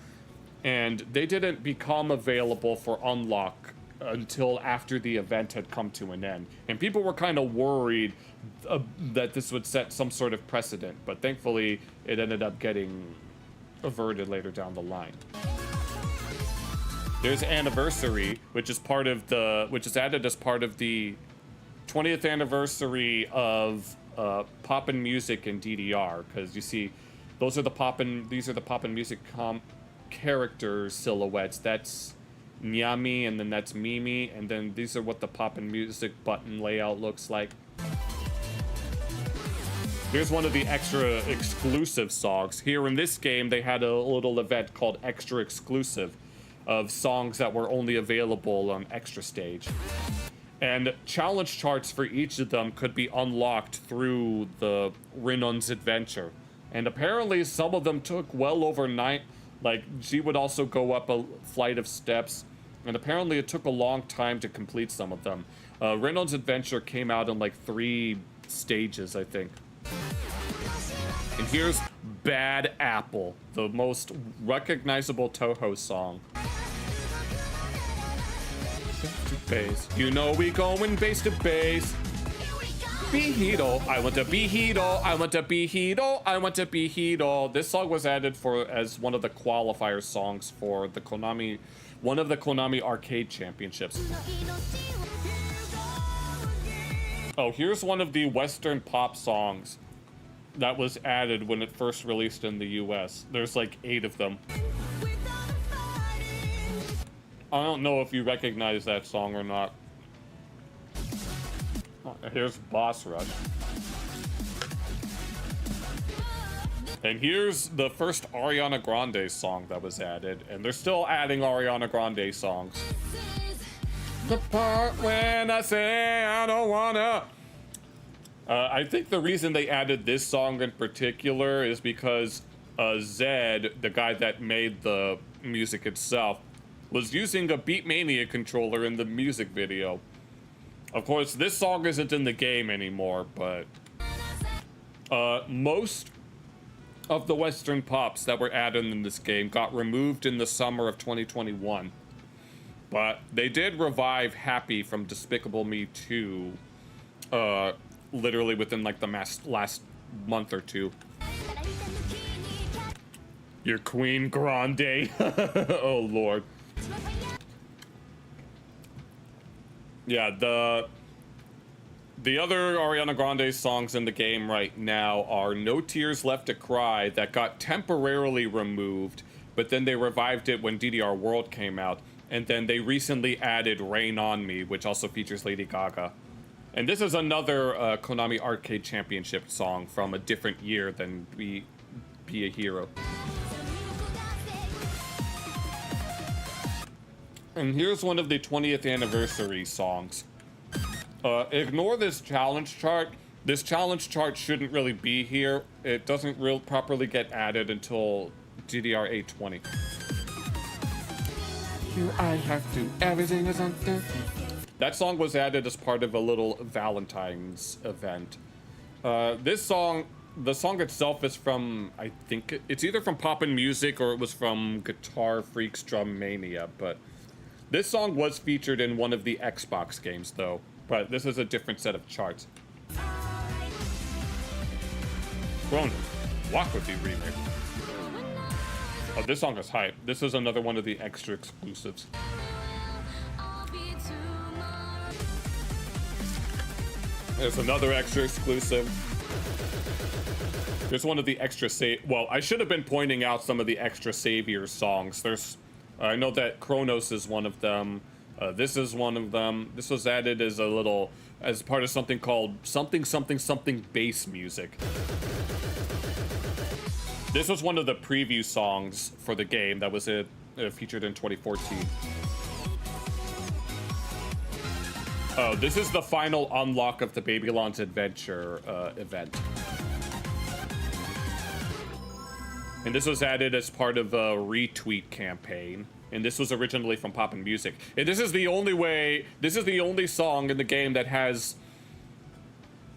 And they didn't become available for unlock until after the event had come to an end. And people were kind of worried that this would set some sort of precedent. But thankfully, it ended up getting averted later down the line. There's Anniversary, which is added as part of the 20th anniversary of Poppin' Music in DDR, because you see, these are the Poppin' Music character silhouettes. That's Nyami, and then that's Mimi, and then these are what the Poppin' Music button layout looks like. Here's one of the extra exclusive songs. Here in this game, they had a little event called Extra Exclusive of songs that were only available on Extra Stage. And challenge charts for each of them could be unlocked through the Rinon's Adventure. And apparently some of them took well over 9, like she would also go up a flight of steps. And apparently it took a long time to complete some of them. Rinon's Adventure came out in like 3 stages, I think. And here's Bad Apple, the most recognizable Toho song. Bass. You know we going bass to bass. Be Hito. I want to be Hito. I want to be Hito. I want to be Hito. This song was added as one of the qualifier songs for the one of the Konami Arcade Championships. Oh, here's one of the Western pop songs that was added when it first released in the US. There's like 8 of them. I don't know if you recognize that song or not. Oh, here's Boss Rush. And here's the first Ariana Grande song that was added. And they're still adding Ariana Grande songs. The part when I say I don't wanna. I think the reason they added this song in particular is because Zed, the guy that made the music itself, was using a Beatmania controller in the music video. Of course, this song isn't in the game anymore, but most of the Western pops that were added in this game got removed in the summer of 2021. But they did revive Happy from Despicable Me 2 literally within like the last month or 2. Your Queen Grande. Oh, Lord. Yeah, the other Ariana Grande songs in the game right now are No Tears Left to Cry, that got temporarily removed, but then they revived it when DDR World came out, and then they recently added Rain on Me, which also features Lady Gaga. And this is another Konami Arcade Championship song from a different year than Be a Hero. And here's one of the 20th anniversary songs. Ignore this challenge chart. This challenge chart shouldn't really be here. It doesn't properly get added until DDR 820. I have to, everything is under. That song was added as part of a little Valentine's event. The song itself is from, I think, it's either from Poppin' Music or it was from Guitar Freaks Drum Mania, but this song was featured in one of the Xbox games, though, but this is a different set of charts. Chrono, Walk With You remake. Oh, this song is hype. This is another one of the extra exclusives. There's another extra exclusive. There's one of the extra well, I should have been pointing out some of the extra Savior songs. I know that Kronos is one of them. This is one of them. This was added as part of something called something bass music. This was one of the preview songs for the game that was featured in 2014. Oh, this is the final unlock of the Babylon's Adventure event. And this was added as part of a retweet campaign. and this was originally from Poppin' Music. And this is the only song in the game that has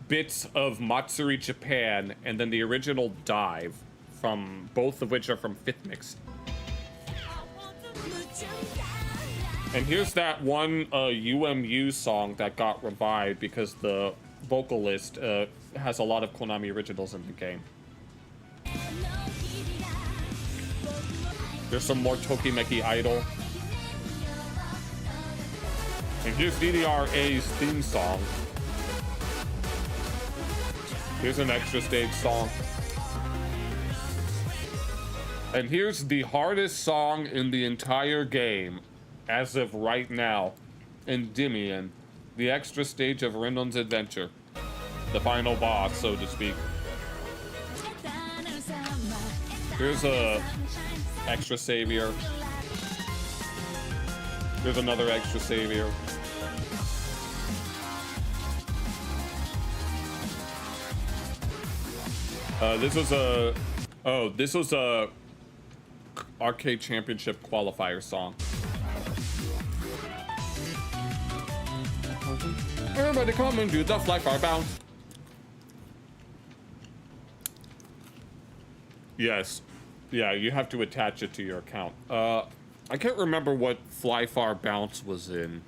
bits of Matsuri Japan and then the original Dive, from both of which are from Fifth Mix. And here's that one UMU song that got revived because the vocalist has a lot of Konami originals in the game. There's some more Tokimeki Idol. And here's DDR-A's theme song. Here's an extra stage song. And here's the hardest song in the entire game, as of right now, Endymion, the extra stage of Rindon's adventure. The final boss, so to speak. Here's a extra savior. Here's another extra savior. This was a arcade championship qualifier song. Everybody come and do the fly far bounce. Yes. Yeah, you have to attach it to your account. I can't remember what Fly Far Bounce was in.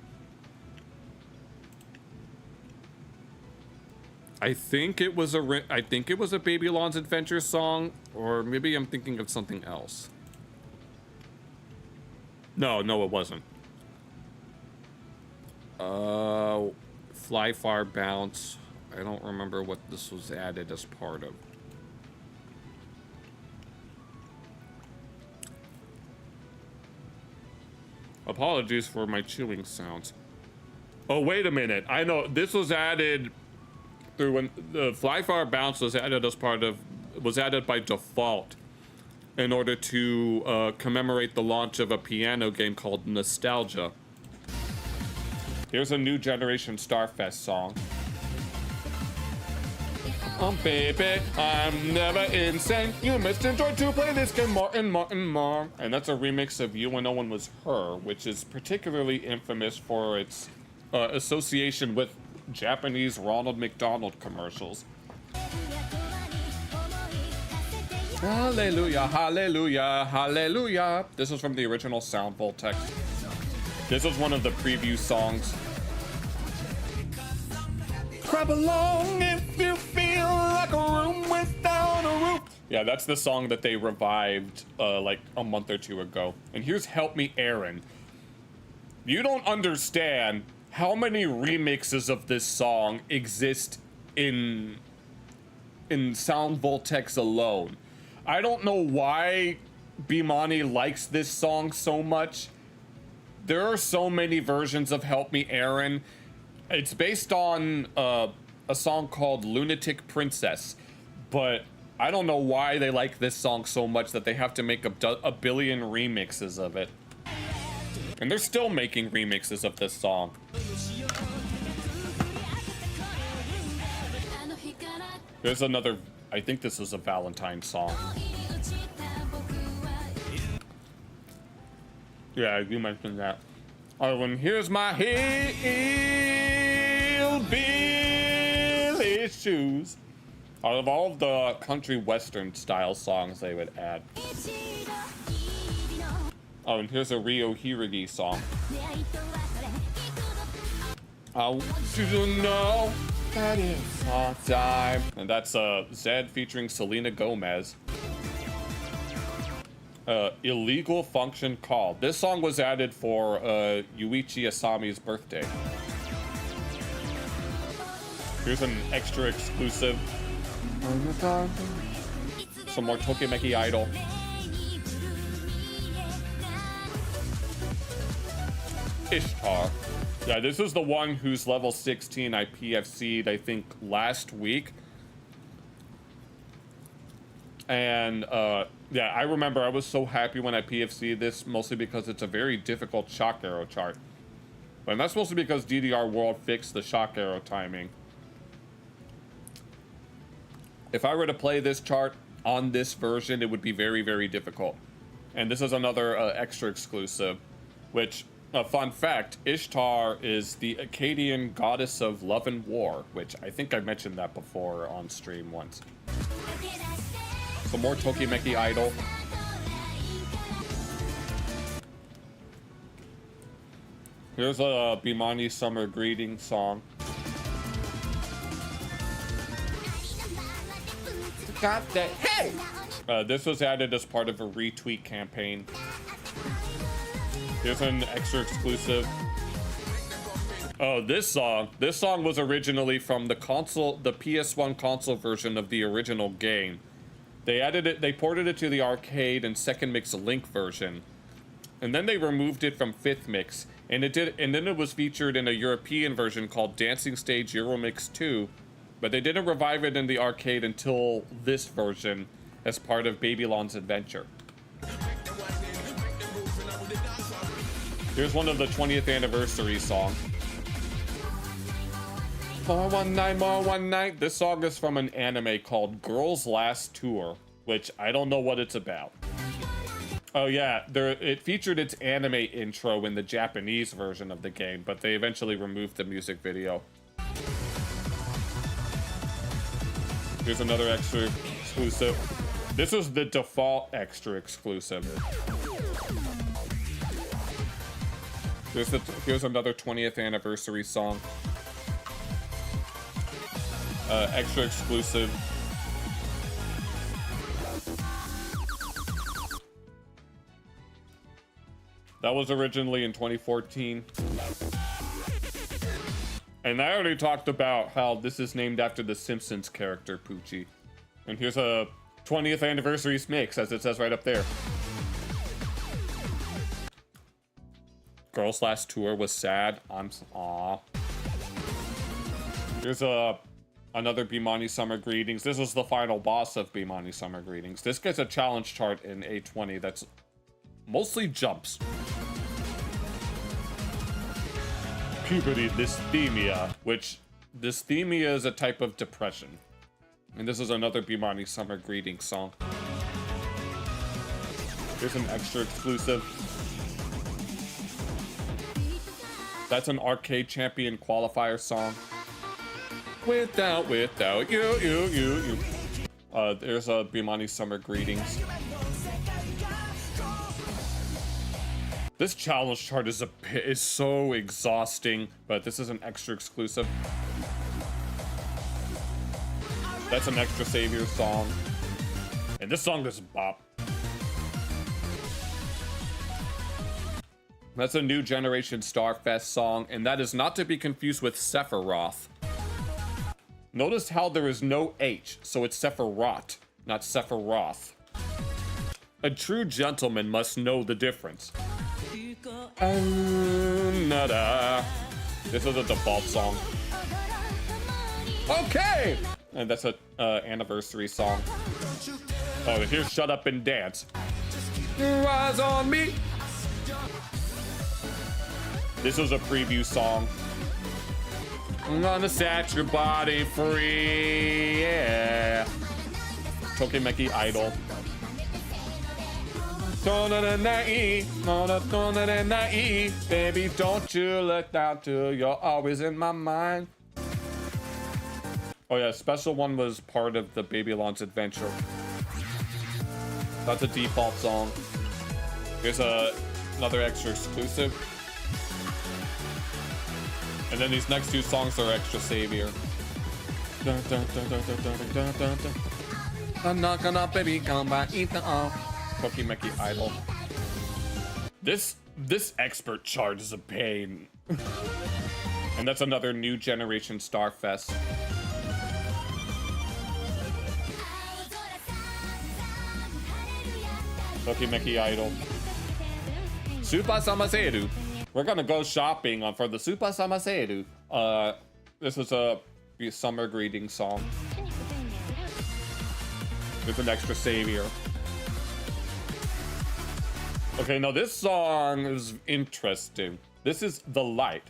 I think it was a Babylon's Adventure song, or maybe I'm thinking of something else. No, it wasn't. Fly Far Bounce. I don't remember what this was added as part of. Apologies for my chewing sounds. Oh, wait a minute. I know this was added through when the Fly Far Bounce was added as part of, was added by default in order to commemorate the launch of a piano game called Nostalgia. Here's a New Generation Starfest song. Oh baby, I'm never insane. You must enjoy to play this game more and more and more. And that's a remix of You and No One Was Her, which is particularly infamous for its association with Japanese Ronald McDonald commercials. Hallelujah, hallelujah, hallelujah. This was from the original Sound Voltex. This was one of the preview songs. Clap along if you feel like a room without a roof. Yeah, that's the song that they revived like a month or two ago. And here's Help Me Aaron. You don't understand how many remixes of this song exist in Sound Voltex alone. I don't know why Bimani likes this song so much. There are so many versions of Help Me Aaron. It's based on a song called Lunatic Princess, but I don't know why they like this song so much that they have to make a billion remixes of it. And they're still making remixes of this song. There's another, I think this is a Valentine song. Yeah, you mentioned that. Oh, and here's my hillbilly shoes. Out of all of the country western style songs they would add. Oh, and here's a Ryo Hiragi song. I want you to know that it's our time. And that's Zed featuring Selena Gomez. Illegal Function Call. This song was added for Yuichi Asami's birthday. Here's an extra exclusive. Some more Tokimeki Idol. Ishtar. Yeah, this is the one who's level 16 I PFC'd, I think, last week. And, yeah, I remember I was so happy when I PFC'd this, mostly because it's a very difficult shock arrow chart. But that's mostly because DDR World fixed the shock arrow timing. If I were to play this chart on this version, it would be very, very difficult. And this is another extra exclusive, which, a fun fact, Ishtar is the Akkadian goddess of love and war, which I think I mentioned that before on stream once. Some more Tokimeki Idol. Here's a Bimani Summer Greeting song. Got that. Hey! This was added as part of a retweet campaign. Here's an extra exclusive. Oh, this song. This song was originally from the PS1 console version of the original game. They added it, they ported it to the arcade and Second Mix Link version. And then they removed it from Fifth Mix. And then it was featured in a European version called Dancing Stage Euromix 2. But they didn't revive it in the arcade until this version as part of Babylon's Adventure. Here's one of the 20th anniversary songs. More one night. This song is from an anime called Girls Last Tour, which I don't know what it's about. Oh yeah, it featured its anime intro in the Japanese version of the game, but they eventually removed the music video. Here's another extra exclusive. This is the default extra exclusive. Here's another 20th anniversary song. Extra exclusive. That was originally in 2014. And I already talked about how this is named after the Simpsons character, Poochie. And here's a 20th anniversary mix, as it says right up there. Girls Last Tour was sad. Aw. Here's another Bimani Summer Greetings. This is the final boss of Bimani Summer Greetings. This gets a challenge chart in 820 that's mostly jumps. Puberty dysthemia, which dysthemia is a type of depression. And this is another Bimani Summer Greetings song. Here's an extra exclusive. That's an Arcade Champion qualifier song. Without you. There's a Bimani Summer Greetings. This challenge chart is so exhausting, but this is an extra exclusive. That's an extra Savior song. And this song is a bop. That's a New Generation Starfest song, and that is not to be confused with Sephiroth. Notice how there is no H, so it's Sephiroth, not Sephiroth. A true gentleman must know the difference. This is a default song. Okay! And that's a anniversary song. Oh, here's Shut Up and Dance. Your eyes on me. This was a preview song. I'm gonna set your body free, yeah. Tokimeki Idol. Baby, don't you let down till you're always in my mind. Oh yeah, special one was part of the Babylon's Adventure. That's a default song. Here's another extra exclusive. And then these next two songs are extra Savior. I'm not gonna baby come back eat the Tokimeki Idol. This expert chart is a pain. And that's another New Generation Starfest. Tokimeki Idol. Super Samaseru. We're gonna go shopping for the Super Samaseru. This is a summer greeting song. With an extra Savior. Okay, now this song is interesting. This is The Light.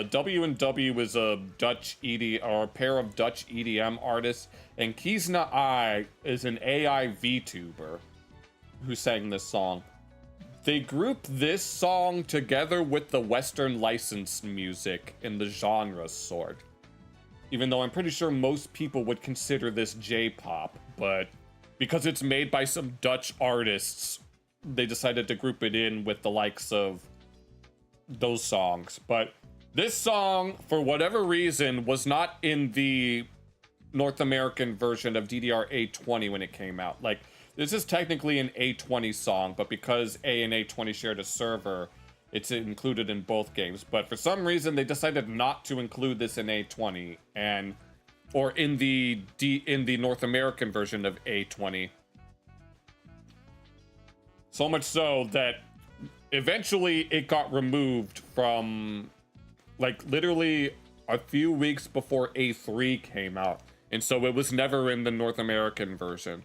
W&W is a Dutch or a pair of Dutch EDM artists, and Kiesna I is an AI VTuber who sang this song. they grouped this song together with the Western licensed music in the genre sort. Even though I'm pretty sure most people would consider this J-pop, but because it's made by some Dutch artists, they decided to group it in with the likes of those songs. But this song, for whatever reason, was not in the North American version of DDR A20 when it came out. Like, this is technically an A20 song, but because A and A20 shared a server, it's included in both games. But for some reason, they decided not to include this in A20 or in the North American version of A20. So much so that eventually it got removed from, like, literally a few weeks before A3 came out. And so it was never in the North American version.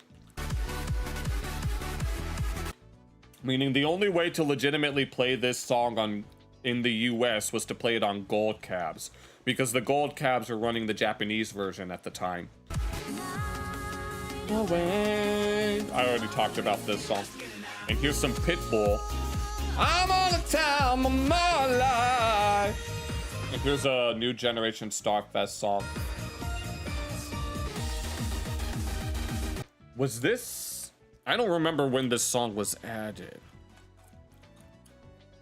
Meaning the only way to legitimately play this song in the US was to play it on gold cabs, because the gold cabs were running the Japanese version at the time. I already talked about this song. And here's some Pitbull. I'm on the time of my life. And here's a New Generation Starfest song. Was this... I don't remember when this song was added.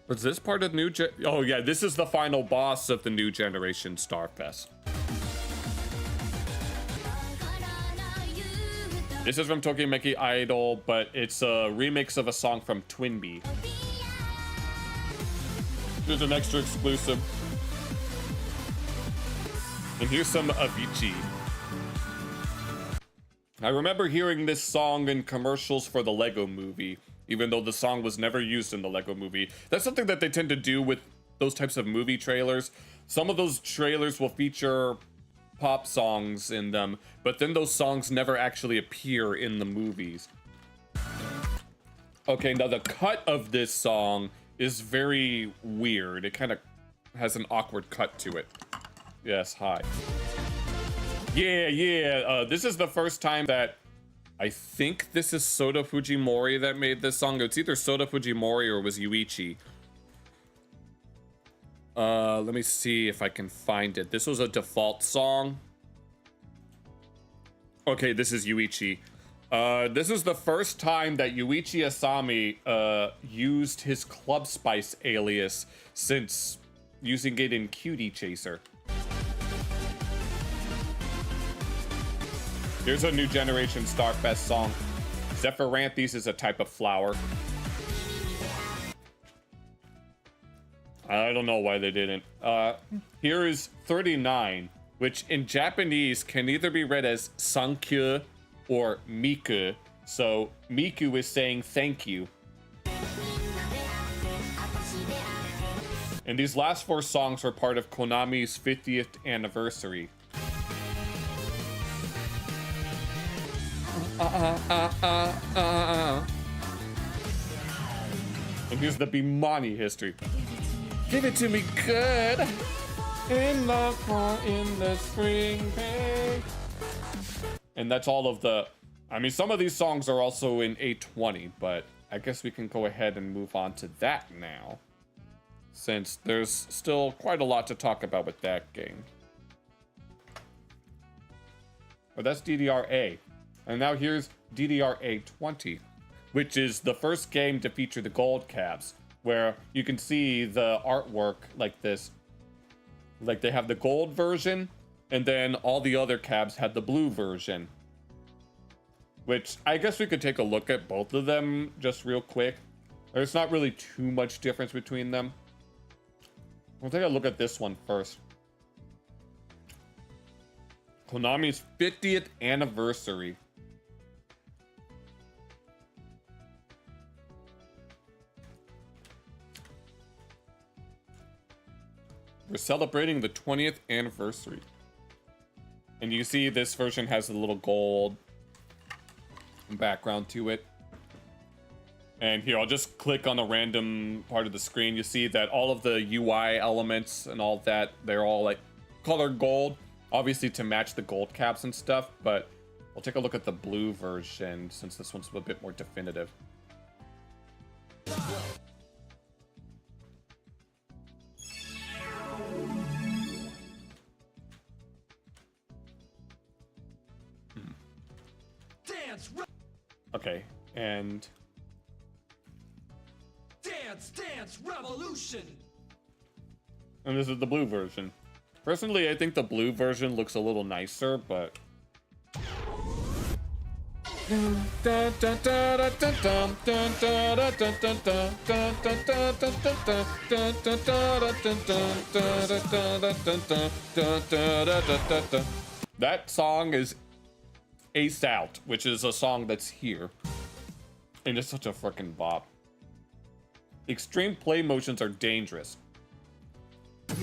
Was this part of New Gen... Oh yeah, this is the final boss of the New Generation Starfest. This is from Tokimeki Idol, but it's a remix of a song from Twinbee. Here's an extra exclusive. And here's some Avicii. I remember hearing this song in commercials for the Lego Movie, even though the song was never used in the Lego Movie. That's something that they tend to do with those types of movie trailers. Some of those trailers will feature pop songs in them, but then those songs never actually appear in the movies. Okay, now the cut of this song is very weird. It kind of has an awkward cut to it. Yes, hi. Yeah. This is the first time that I think this is Soda Fujimori that made this song. It's either Soda Fujimori or it was Yuichi. Let me see if I can find it. This was a default song. Okay, this is Yuichi. This is the first time that Yuichi Asami used his Club Spice alias since using it in Cutie Chaser. Here's a New Generation Starfest song. Zephyranthes is a type of flower. I don't know why they didn't. Here is 39, which in Japanese can either be read as sankyu or miku. So miku is saying thank you. And these last four songs were part of Konami's 50th anniversary. And here's the Bimani history. Give it to me good. In the fall, in the spring, babe. And that's all of the... I mean, some of these songs are also in A20, but I guess we can go ahead and move on to that now, since there's still quite a lot to talk about with that game. Oh, that's DDR-A. And now here's DDR-A20, which is the first game to feature the gold cabs, where you can see the artwork like this. Like they have the gold version, and then all the other cabs had the blue version. Which I guess we could take a look at both of them just real quick. There's not really too much difference between them. We'll take a look at this one first. Konami's 50th anniversary. We're celebrating the 20th anniversary. And you see this version has a little gold background to it. And here, I'll just click on a random part of the screen. You see that all of the UI elements and all that, they're all like colored gold, obviously to match the gold caps and stuff, but we'll take a look at the blue version since this one's a bit more definitive. And Dance, dance, revolution. this is the blue version. Personally, I think the blue version looks a little nicer, but that song is Aced Out, which is a song that's here. And it's such a freaking bop. Extreme play motions are dangerous. We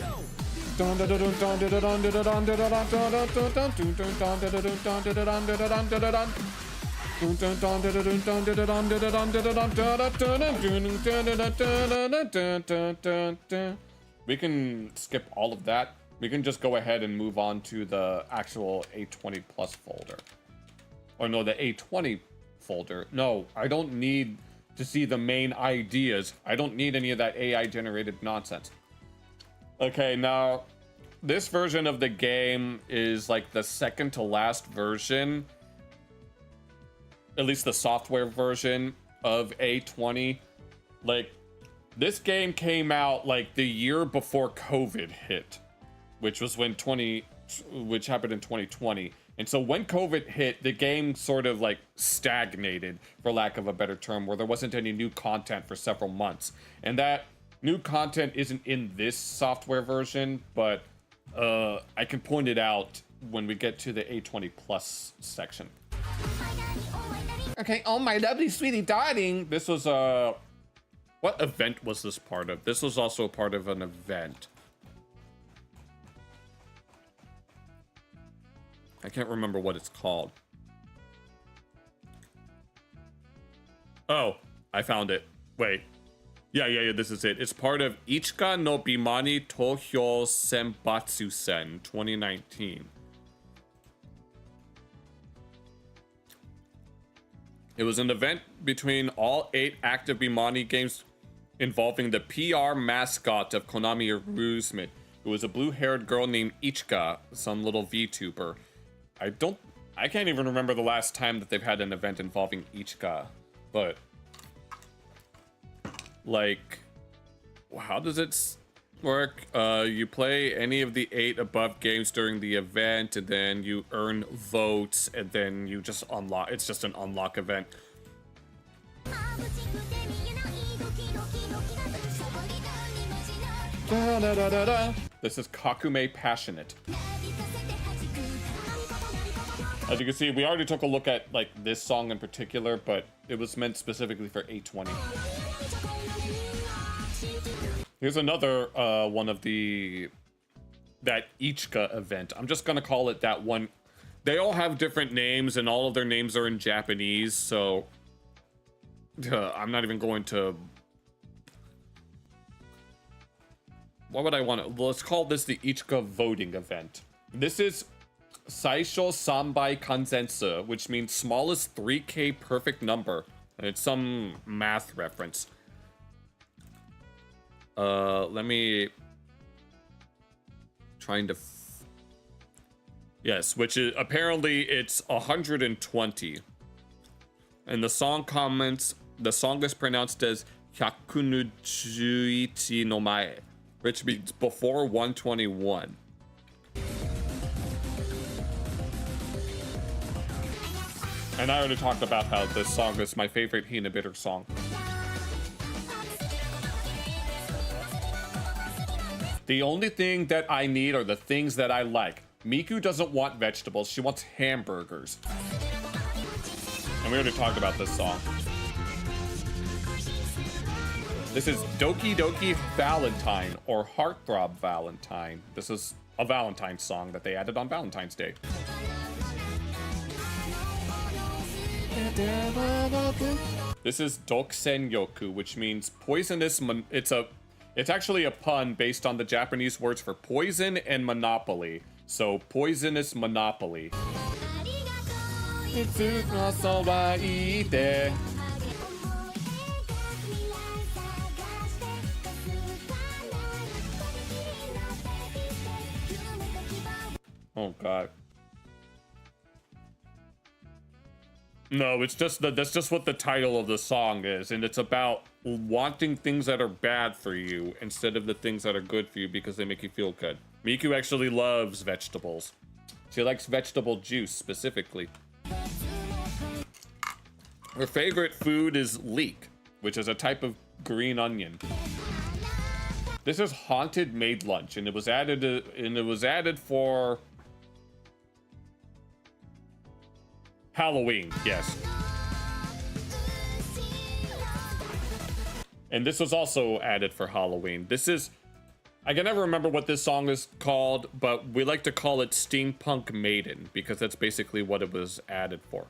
can skip all of that. We can just go ahead and move on to the actual A20 Plus folder. Or no, the A20 folder. No, I don't need to see the main ideas. I don't need any of that AI generated nonsense. Okay, now this version of the game is like the second to last version, at least the software version of A20. Like, this game came out like the year before COVID hit, which was when which happened in 2020. And so when COVID hit, the game sort of like stagnated, for lack of a better term, where there wasn't any new content for several months. And that new content isn't in this software version, but I can point it out when we get to the A20 Plus section. Okay, oh my lovely sweetie darling. This was what event was this part of? This was also part of an event. I can't remember what it's called. Oh, I found it. Wait. Yeah, this is it. It's part of Ichika no Bimani Tohyo Senbatsu-sen 2019. It was an event between all 8 active Bimani games involving the PR mascot of Konami Amusement, who was a blue-haired girl named Ichika, some little VTuber. I can't even remember the last time that they've had an event involving Ichika, but like, how does it work? You play any of the 8 above games during the event, and then you earn votes, and then you just unlock. It's just an unlock event. This is Kakume Passionate. As you can see, we already took a look at like this song in particular, but it was meant specifically for A20. Here's another one of that Ichika event. I'm just gonna call it that one. They all have different names, and all of their names are in Japanese, so I'm not even going to. What would I want to? Let's call this the Ichika voting event. This is Saisho Sanbai Kanzensu, which means smallest 3K perfect number. And it's some math reference. Let me trying to yes, which is apparently it's 120. And the song comments, the song is pronounced as Hyakunujuichi no Mae, which means before 121. And I already talked about how this song is my favorite Hinebiter song. The only thing that I need are the things that I like. Miku doesn't want vegetables, she wants hamburgers. And we already talked about this song. This is Doki Doki Valentine, or Heartthrob Valentine. This is a Valentine song that they added on Valentine's Day. This is Dokusen Yoku, which means poisonous. It's actually a pun based on the Japanese words for poison and monopoly. So poisonous monopoly. Oh god. No, it's just that's just what the title of the song is, and it's about wanting things that are bad for you instead of the things that are good for you because they make you feel good. Miku actually loves vegetables. She likes vegetable juice specifically. Her favorite food is leek, which is a type of green onion. This is Haunted Maid Lunch, and it was added for Halloween, yes. And this was also added for Halloween. This is, I can never remember what this song is called, but we like to call it Steampunk Maiden because that's basically what it was added for.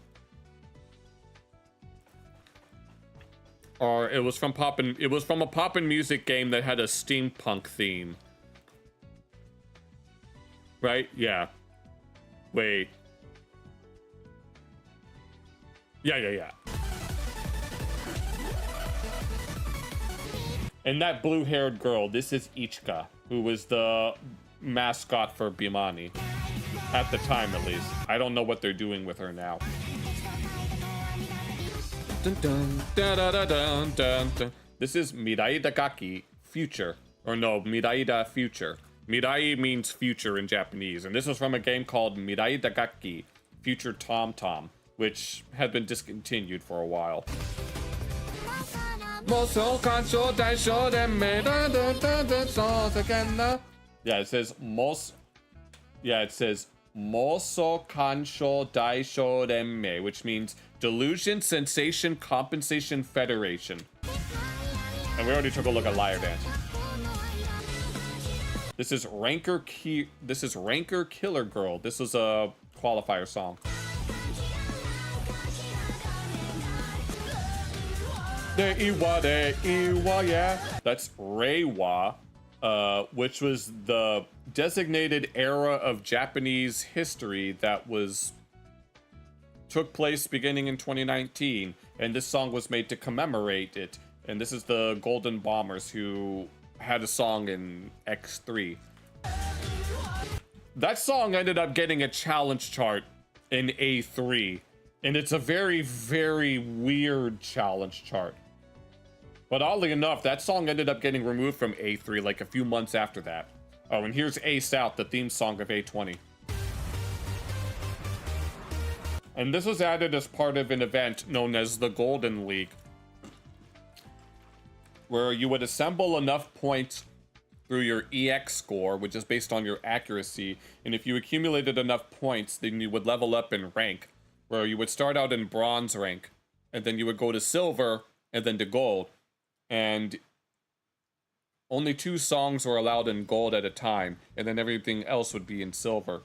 Or it was from a Poppin' Music game that had a steampunk theme. Right? Yeah. Wait. Yeah. And that blue-haired girl, this is Ichika, who was the mascot for Bimani. At the time, at least. I don't know what they're doing with her now. Dun, dun, da, da, da, dun, dun, dun. This is Mirai Dagaki, future. Or no, Mirai da future. Mirai means future in Japanese. And this is from a game called Mirai Dagaki, Future Tom Tom, which had been discontinued for a while. Yeah, it says Moso Kansho Daisho Renmei, which means Delusion Sensation Compensation Federation. And we already took a look at Liar Dance. This is Ranker Killer Girl. This is a qualifier song. Yeah. That's Reiwa, which was the designated era of Japanese history that took place beginning in 2019, and this song was made to commemorate it. And this is the Golden Bombers, who had a song in X3. That song ended up getting a challenge chart in A3, and it's a very, very weird challenge chart. But oddly enough, that song ended up getting removed from A3 like a few months after that. Oh, and here's A South, the theme song of A20. And this was added as part of an event known as the Golden League, where you would assemble enough points through your EX score, which is based on your accuracy, and if you accumulated enough points, then you would level up in rank, where you would start out in bronze rank, and then you would go to silver, and then to gold. And only 2 songs were allowed in gold at a time, and then everything else would be in silver.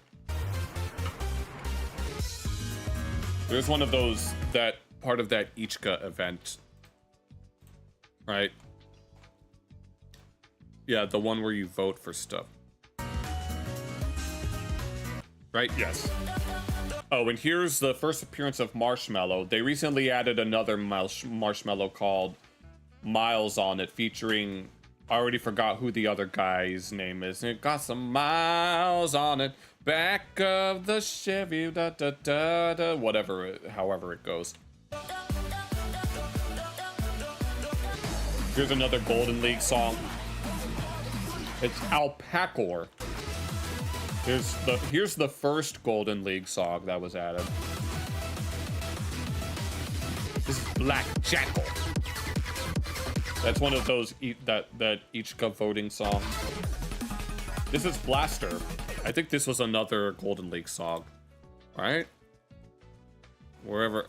There's one of those, that part of that Ichika event. Right? Yeah, the one where you vote for stuff. Right? Yes. Oh, and here's the first appearance of Marshmallow. They recently added another Marshmallow called Miles on it, featuring, I already forgot who the other guy's name is. It got some miles on it, back of the Chevy, da da da da, however it goes. Here's another Golden League song. It's Alpacor. Here's the first Golden League song that was added. This is Black Jackal. That's one of those that Ichika voting songs. This is Blaster. I think this was another Golden League song, right? Wherever.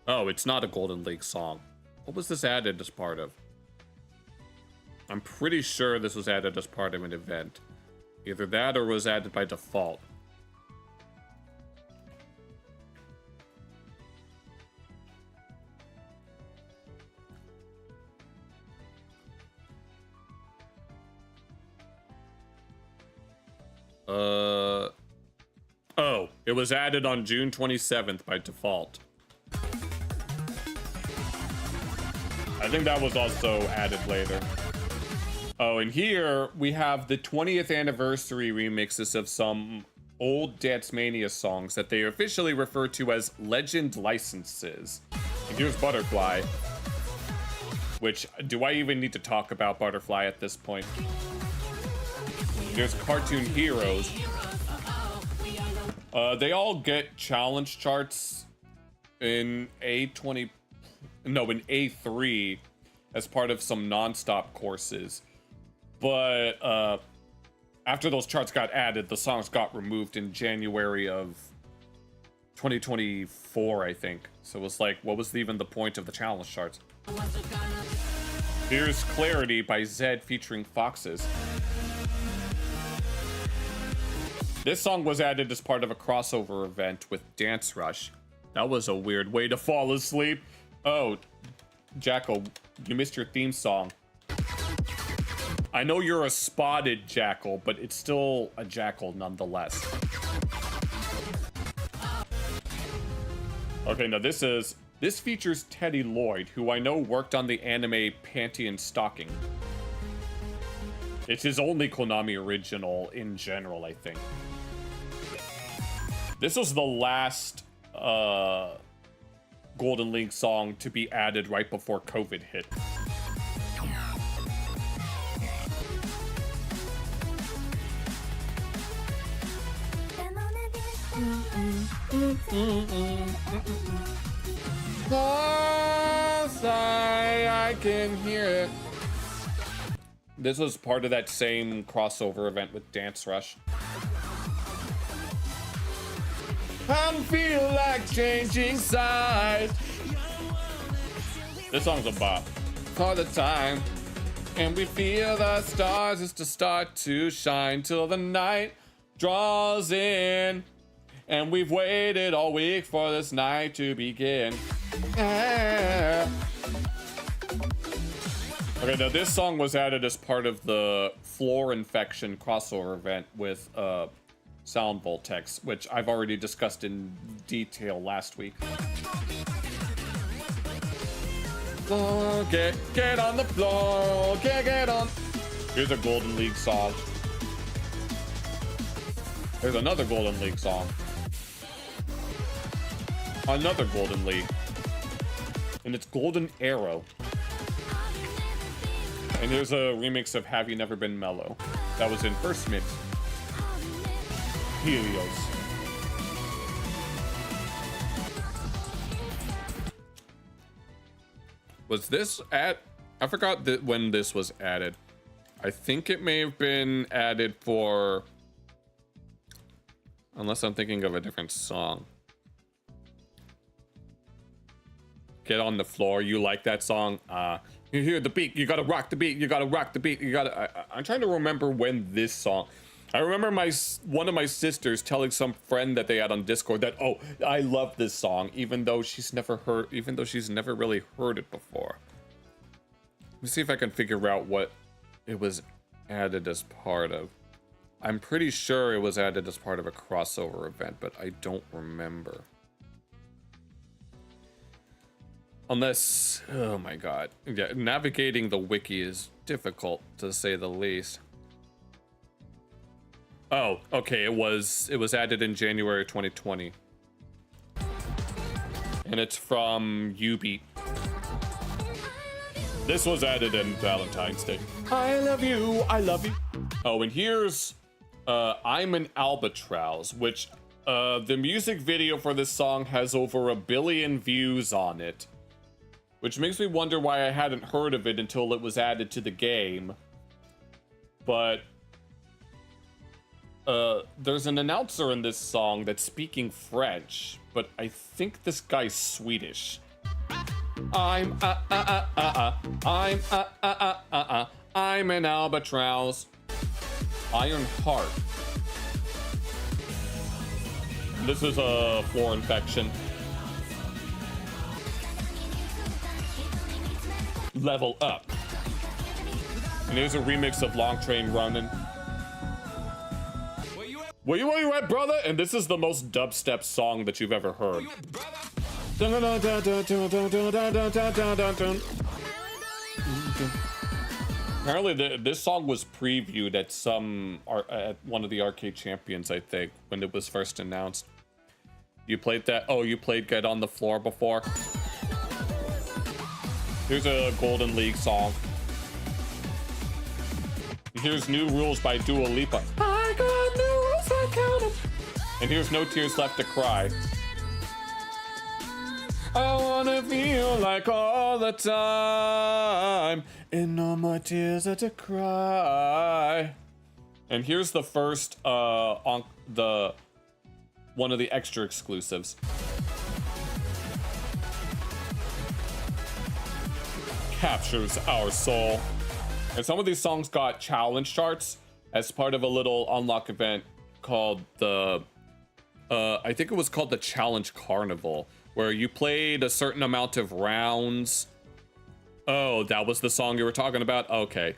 Oh, it's not a Golden League song. What was this added as part of? I'm pretty sure this was added as part of an event. Either that or was added by default. Oh, it was added on June 27th by default. I think that was also added later. Oh, and here we have the 20th anniversary remixes of some old Dance Mania songs that they officially refer to as legend licenses. And here's Butterfly. Which, do I even need to talk about Butterfly at this point? There's Cartoon Heroes. They all get challenge charts in in A3 as part of some non-stop courses. But after those charts got added, the songs got removed in January of 2024, I think. So it was like, what was even the point of the challenge charts? Here's Clarity by Zed featuring Foxes. This song was added as part of a crossover event with Dance Rush. That was a weird way to fall asleep. Oh, Jackal, you missed your theme song. I know you're a spotted jackal, but it's still a jackal nonetheless. Okay, now this features Teddy Lloyd, who I know worked on the anime Panty and Stocking. It's his only Konami original in general, I think. This was the last Golden Link song to be added right before COVID hit. I can hear it. This was part of that same crossover event with Dance Rush. I feel like changing sides. This song's a bop. All the time. And we feel the stars is to start to shine till the night draws in. And we've waited all week for this night to begin. Okay, now this song was added as part of the Floor Infection crossover event with Sound Voltex, which I've already discussed in detail last week. Get on the floor, get on. Here's a Golden League song. There's another Golden League song. Another Golden League. And it's Golden Arrow. And here's a remix of Have You Never Been Mellow. That was in first mix. Helios. Was this I forgot when this was added. I think it may have been added for... Unless I'm thinking of a different song. Get on the floor. You like that song? You hear the beat. You gotta rock the beat. You gotta rock the beat. You gotta... I'm trying to remember when this song... I remember one of my sisters telling some friend that they had on Discord that, oh, I love this song, even though she's never really heard it before. Let me see if I can figure out what it was added as part of. I'm pretty sure it was added as part of a crossover event, but I don't remember. Unless, oh my god. Yeah, navigating the wiki is difficult, to say the least. Oh, okay, it was added in January 2020. And it's from Ubeat. This was added in Valentine's Day. I love you, I love you. Oh, and here's I'm an Albatross, which the music video for this song has over 1 billion views on it. Which makes me wonder why I hadn't heard of it until it was added to the game. But there's an announcer in this song that's speaking French, but I think this guy's Swedish. I'm an albatross. Iron Heart. This is a floor infection. Level Up. And here's a remix of Long Train Running. Where you at, brother? And this is the most dubstep song that you've ever heard. Apparently, this song was previewed at at one of the Arcade Champions, I think, when it was first announced. You played that? Oh, you played Get on the Floor before? Here's a Golden League song. Here's New Rules by Dua Lipa. I got new rules, I count 'em. And here's No Tears Left to Cry. I wanna feel like all the time, and no more tears to cry. And here's the first one of the extra exclusives. Captures Our Soul. And some of these songs got challenge charts as part of a little unlock event called the I think it was called the Challenge Carnival, where you played a certain amount of rounds. Oh, that was the song you were talking about? Okay.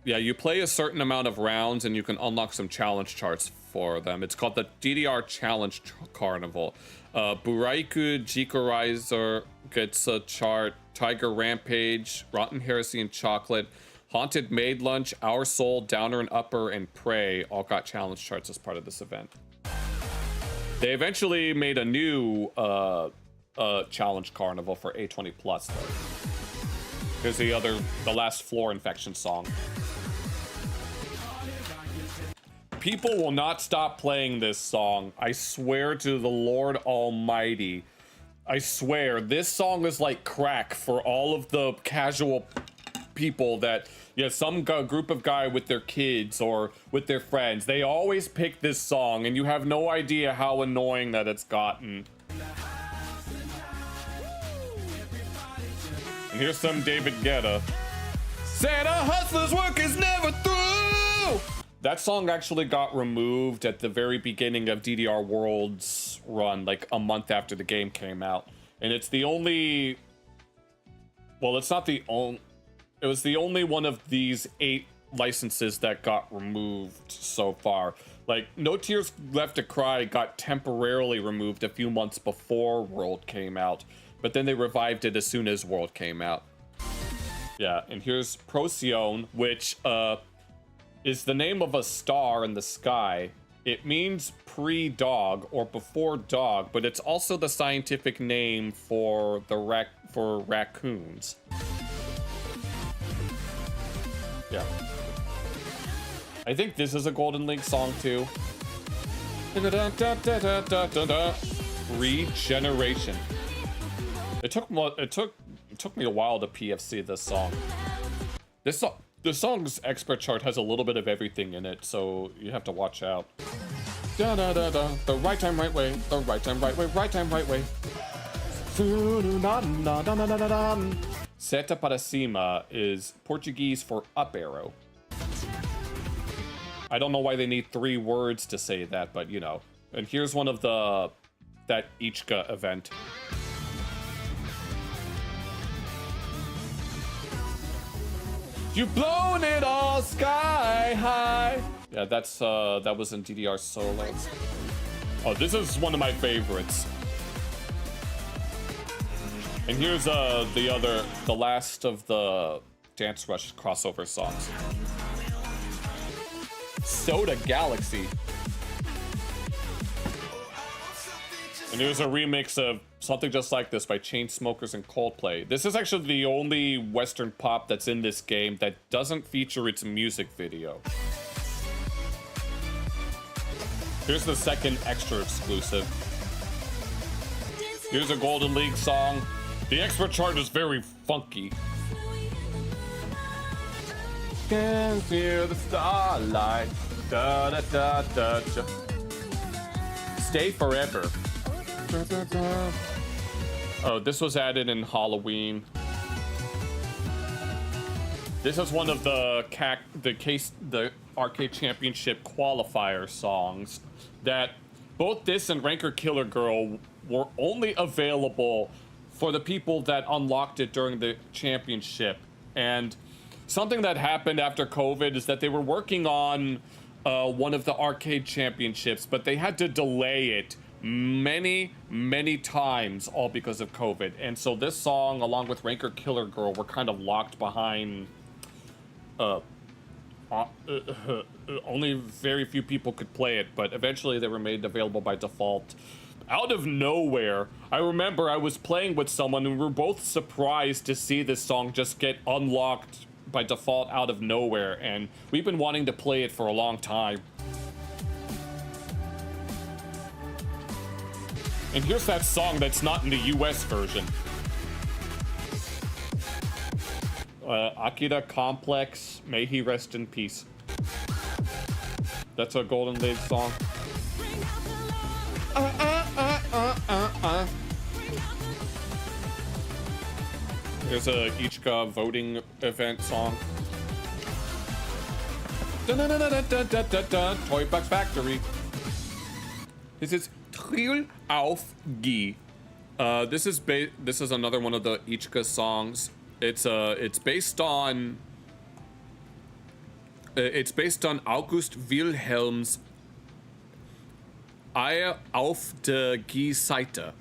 Yeah, you play a certain amount of rounds and you can unlock some challenge charts for them. It's called the DDR Challenge Carnival. Buraiku Jikorizer gets a chart. Tiger Rampage, Rotten Heresy and Chocolate, Haunted Maid Lunch, Our Soul, Downer and Upper, and Prey all got challenge charts as part of this event. They eventually made a new challenge carnival for A20 Plus though. Here's the last Floor Infection song. People will not stop playing this song. I swear to the Lord Almighty. I swear, this song is like crack for all of the casual people that, yeah, some group of guy with their kids or with their friends, they always pick this song and you have no idea how annoying that it's gotten. And here's some David Guetta. Said a hustler's work is never through! That song actually got removed at the very beginning of DDR World's run, like a month after the game came out. And it's the only... Well, it's not the only... It was the only one of these 8 licenses that got removed so far. Like, No Tears Left to Cry got temporarily removed a few months before World came out. But then they revived it as soon as World came out. Yeah, and here's Procyon, which, is the name of a star in the sky. It means pre-dog or before dog, but it's also the scientific name for for raccoons. Yeah. I think this is a Golden League song too. Regeneration. It took me a while to PFC this song. The song's expert chart has a little bit of everything in it, so you have to watch out. Da da da da. The right time, right way. The right time, right way. Right time, right way. Seta para cima is Portuguese for up arrow. I don't know why they need 3 words to say that, but you know. And here's one of that Ichika event. You've blown it all sky high. Yeah, that was in DDR Solo. Oh, this is one of my favorites. And here's the last of the Dance Rush crossover songs. Soda Galaxy. And here's a remix of Something Just Like This by Chainsmokers and Coldplay. This is actually the only Western pop that's in this game that doesn't feature its music video. Here's the second extra exclusive. Here's a Golden League song. The expert chart is very funky. Can feel the starlight. Da da da da da. Stay Forever. Oh, this was added in Halloween. This is one of the Arcade Championship qualifier songs that both this and Ranker Killer Girl were only available for the people that unlocked it during the championship. And something that happened after COVID is that they were working on one of the arcade championships, but they had to delay it many times, all because of COVID. And so this song, along with Ranker Killer Girl, were kind of locked behind only very few people could play it, but eventually they were made available by default. Out of nowhere, I remember I was playing with someone and we were both surprised to see this song just get unlocked by default out of nowhere, and we've been wanting to play it for a long time. And here's that song that's not in the US version. Akira Complex, may he rest in peace. That's a Golden Lake song. There's a Ichika voting event song. Toy Box Factory. This is Trill auf G. This is another one of the Ichika songs. It's based on August Wilhelm's Eier auf der G-Seite,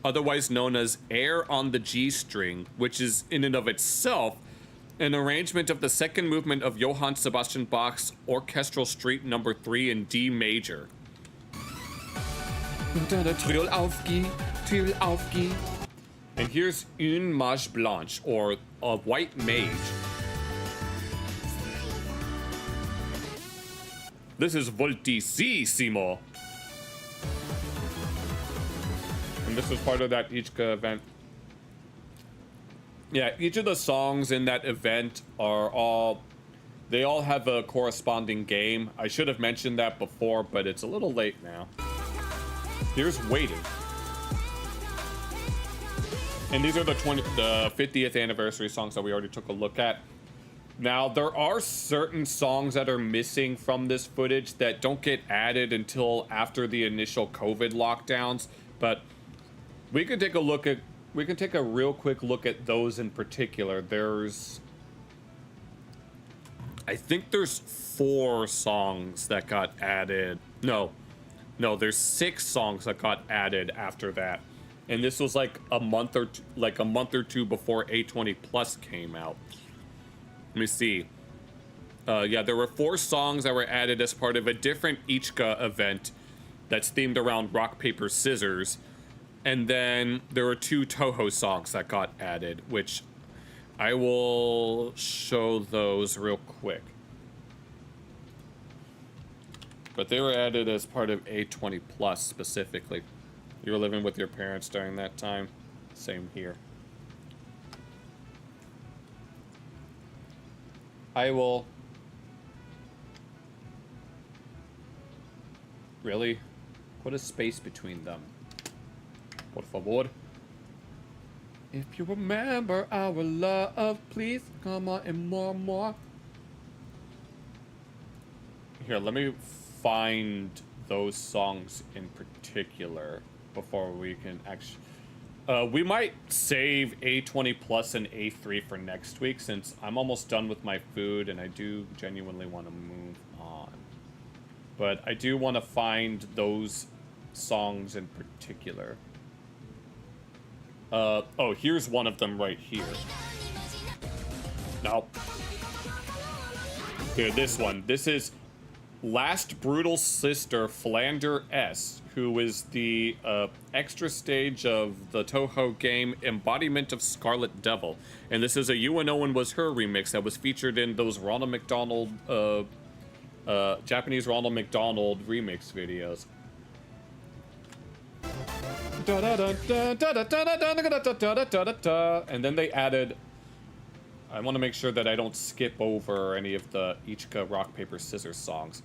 otherwise known as Air on the G String, which is in and of itself an arrangement of the second movement of Johann Sebastian Bach's Orchestral Suite No. 3 in D major. Trill auf G, Trill auf G. And here's Une Mage Blanche, or a White Mage. This is Voltissimo. And this was part of that Ichika event. Yeah, each of the songs in that event they all have a corresponding game. I should have mentioned that before, but it's a little late now. Here's Waiting. And these are the 50th anniversary songs that we already took a look at. Now, there are certain songs that are missing from this footage that don't get added until after the initial COVID lockdowns, but we can take a real quick look at those in particular. I think there's 4 songs that got added. No, there's 6 songs that got added after that. And this was like a month or two before A20 Plus came out. Let me see. Yeah, there were 4 songs that were added as part of a different Ichika event that's themed around rock, paper, scissors. And then there were 2 Toho songs that got added, which I will show those real quick. But they were added as part of A20 Plus specifically. You were living with your parents during that time. Same here. I will... Really? Put a space between them. Por favor. If you remember our love, please come on and more. Here, let me find those songs in particular before we can actually... we might save A20 Plus and A3 for next week, since I'm almost done with my food and I do genuinely want to move on. But I do want to find those songs in particular. Oh, here's one of them right here. No. Here, this one. This is Last Brutal Sister Flander S, who is the extra stage of the Toho game Embodiment of Scarlet Devil. And this is a You and Owen Was Her remix that was featured in those Ronald McDonald, Japanese Ronald McDonald remix videos. And then they added... I want to make sure that I don't skip over any of the Ichika Rock, Paper, Scissors songs.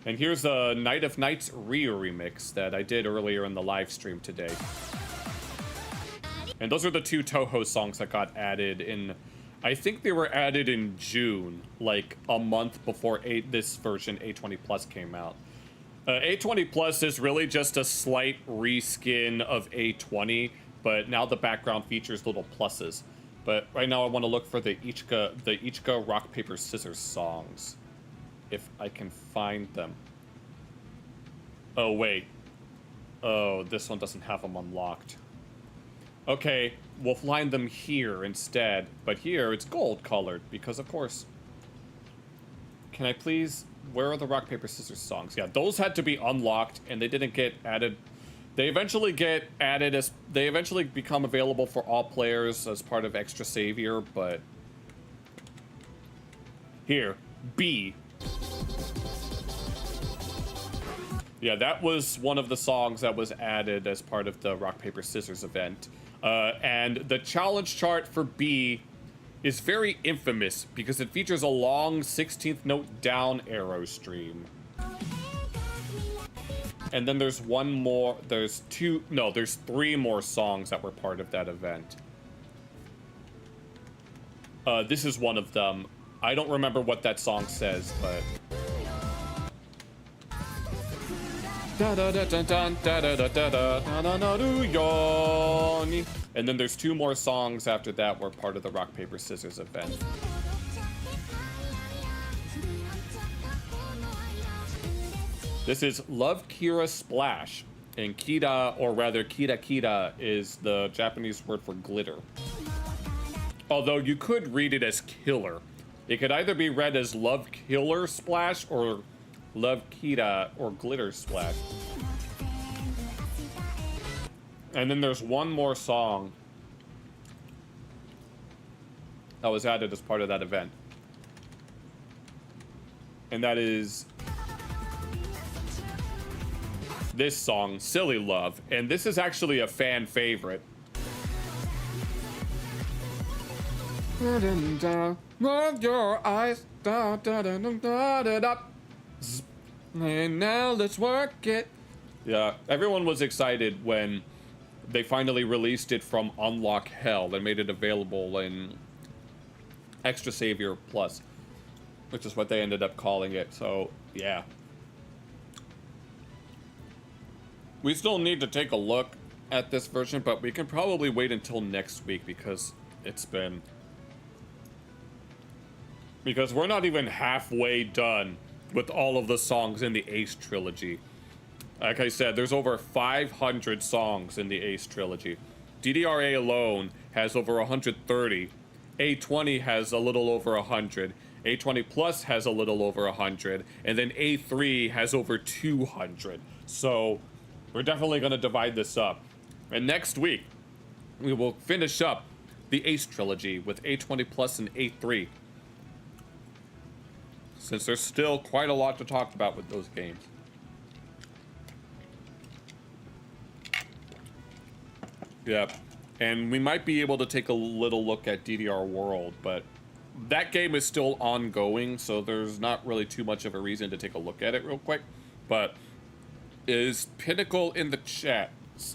And here's a Night of Nights Ryu remix that I did earlier in the live stream today. And those are the 2 Toho songs that got added in... I think they were added in June, like a month before this version, A20 Plus, came out. A20 Plus is really just a slight reskin of A20, but now the background features little pluses. But right now I want to look for the Ichika Rock, Paper, Scissors songs, if I can find them. Oh, wait. Oh, this one doesn't have them unlocked. Okay, we'll find them here instead. But here, it's gold colored, because of course. Can I please... Where are the rock, paper, scissors songs? Yeah, those had to be unlocked, and they didn't get added. They eventually get added as... They eventually become available for all players as part of Extra Savior, but... Here, B. Yeah, that was one of the songs that was added as part of the rock, paper, scissors event. And the challenge chart for B is very infamous because it features a long 16th note down arrow stream. And then there's one more, there's three more songs that were part of that event. This is one of them. I don't remember what that song says, but... And then there's two more songs after that were part of the rock, paper, scissors event. This is Love Kira Splash. And Kira, or rather Kira Kira, is the Japanese word for glitter. Although you could read it as killer. It could either be read as Love Killer Splash or Love Kira or Glitter Splash. And then there's one more song that was added as part of that event. And that is this song, Silly Love. And this is actually a fan favorite. Your eyes, and now let's work it. Yeah, everyone was excited when they finally released it from Unlock Hell and made it available in Extra Savior Plus, which is what they ended up calling it. So, yeah. We still need to take a look at this version, but we can probably wait until next week because it's been... Because we're not even halfway done with all of the songs in the Ace trilogy. Like I said, there's over 500 songs in the Ace trilogy. DDRA alone has over 130. A20 has a little over 100. A20 Plus has a little over 100. And then A3 has over 200. So we're definitely going to divide this up. And next week, we will finish up the Ace trilogy with A20 Plus and A3. Since there's still quite a lot to talk about with those games. Yeah, and we might be able to take a little look at DDR World, but that game is still ongoing, so there's not really too much of a reason to take a look at it real quick. But is Pinnacle in the chat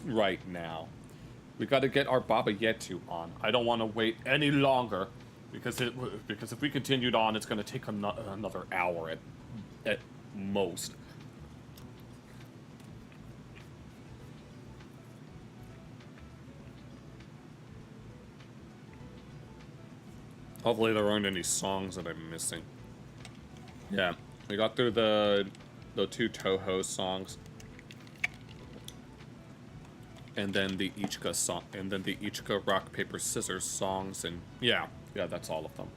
right now? We got to get our Baba Yetu on. I don't want to wait any longer. Because if we continued on, it's going to take another hour at most. Hopefully there aren't any songs that I'm missing. Yeah, we got through the two Toho songs. And then the Ichika song, and then the Ichika rock, paper, scissors songs, and yeah, that's all of them.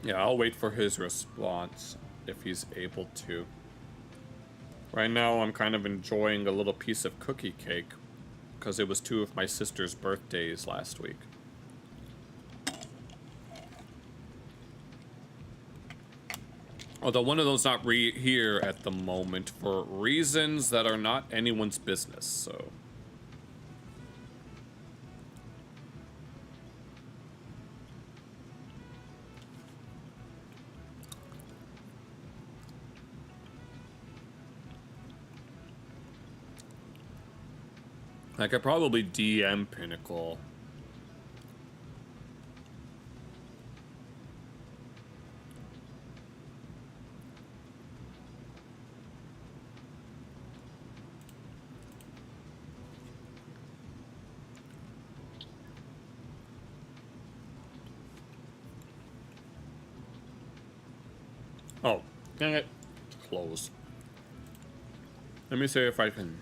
Yeah, I'll wait for his response if he's able to. Right now, I'm kind of enjoying a little piece of cookie cake because it was two of my sister's birthdays last week. Although one of them's not here at the moment for reasons that are not anyone's business, so... I could probably DM Pinnacle. Oh, dang it. Close. Let me see if I can...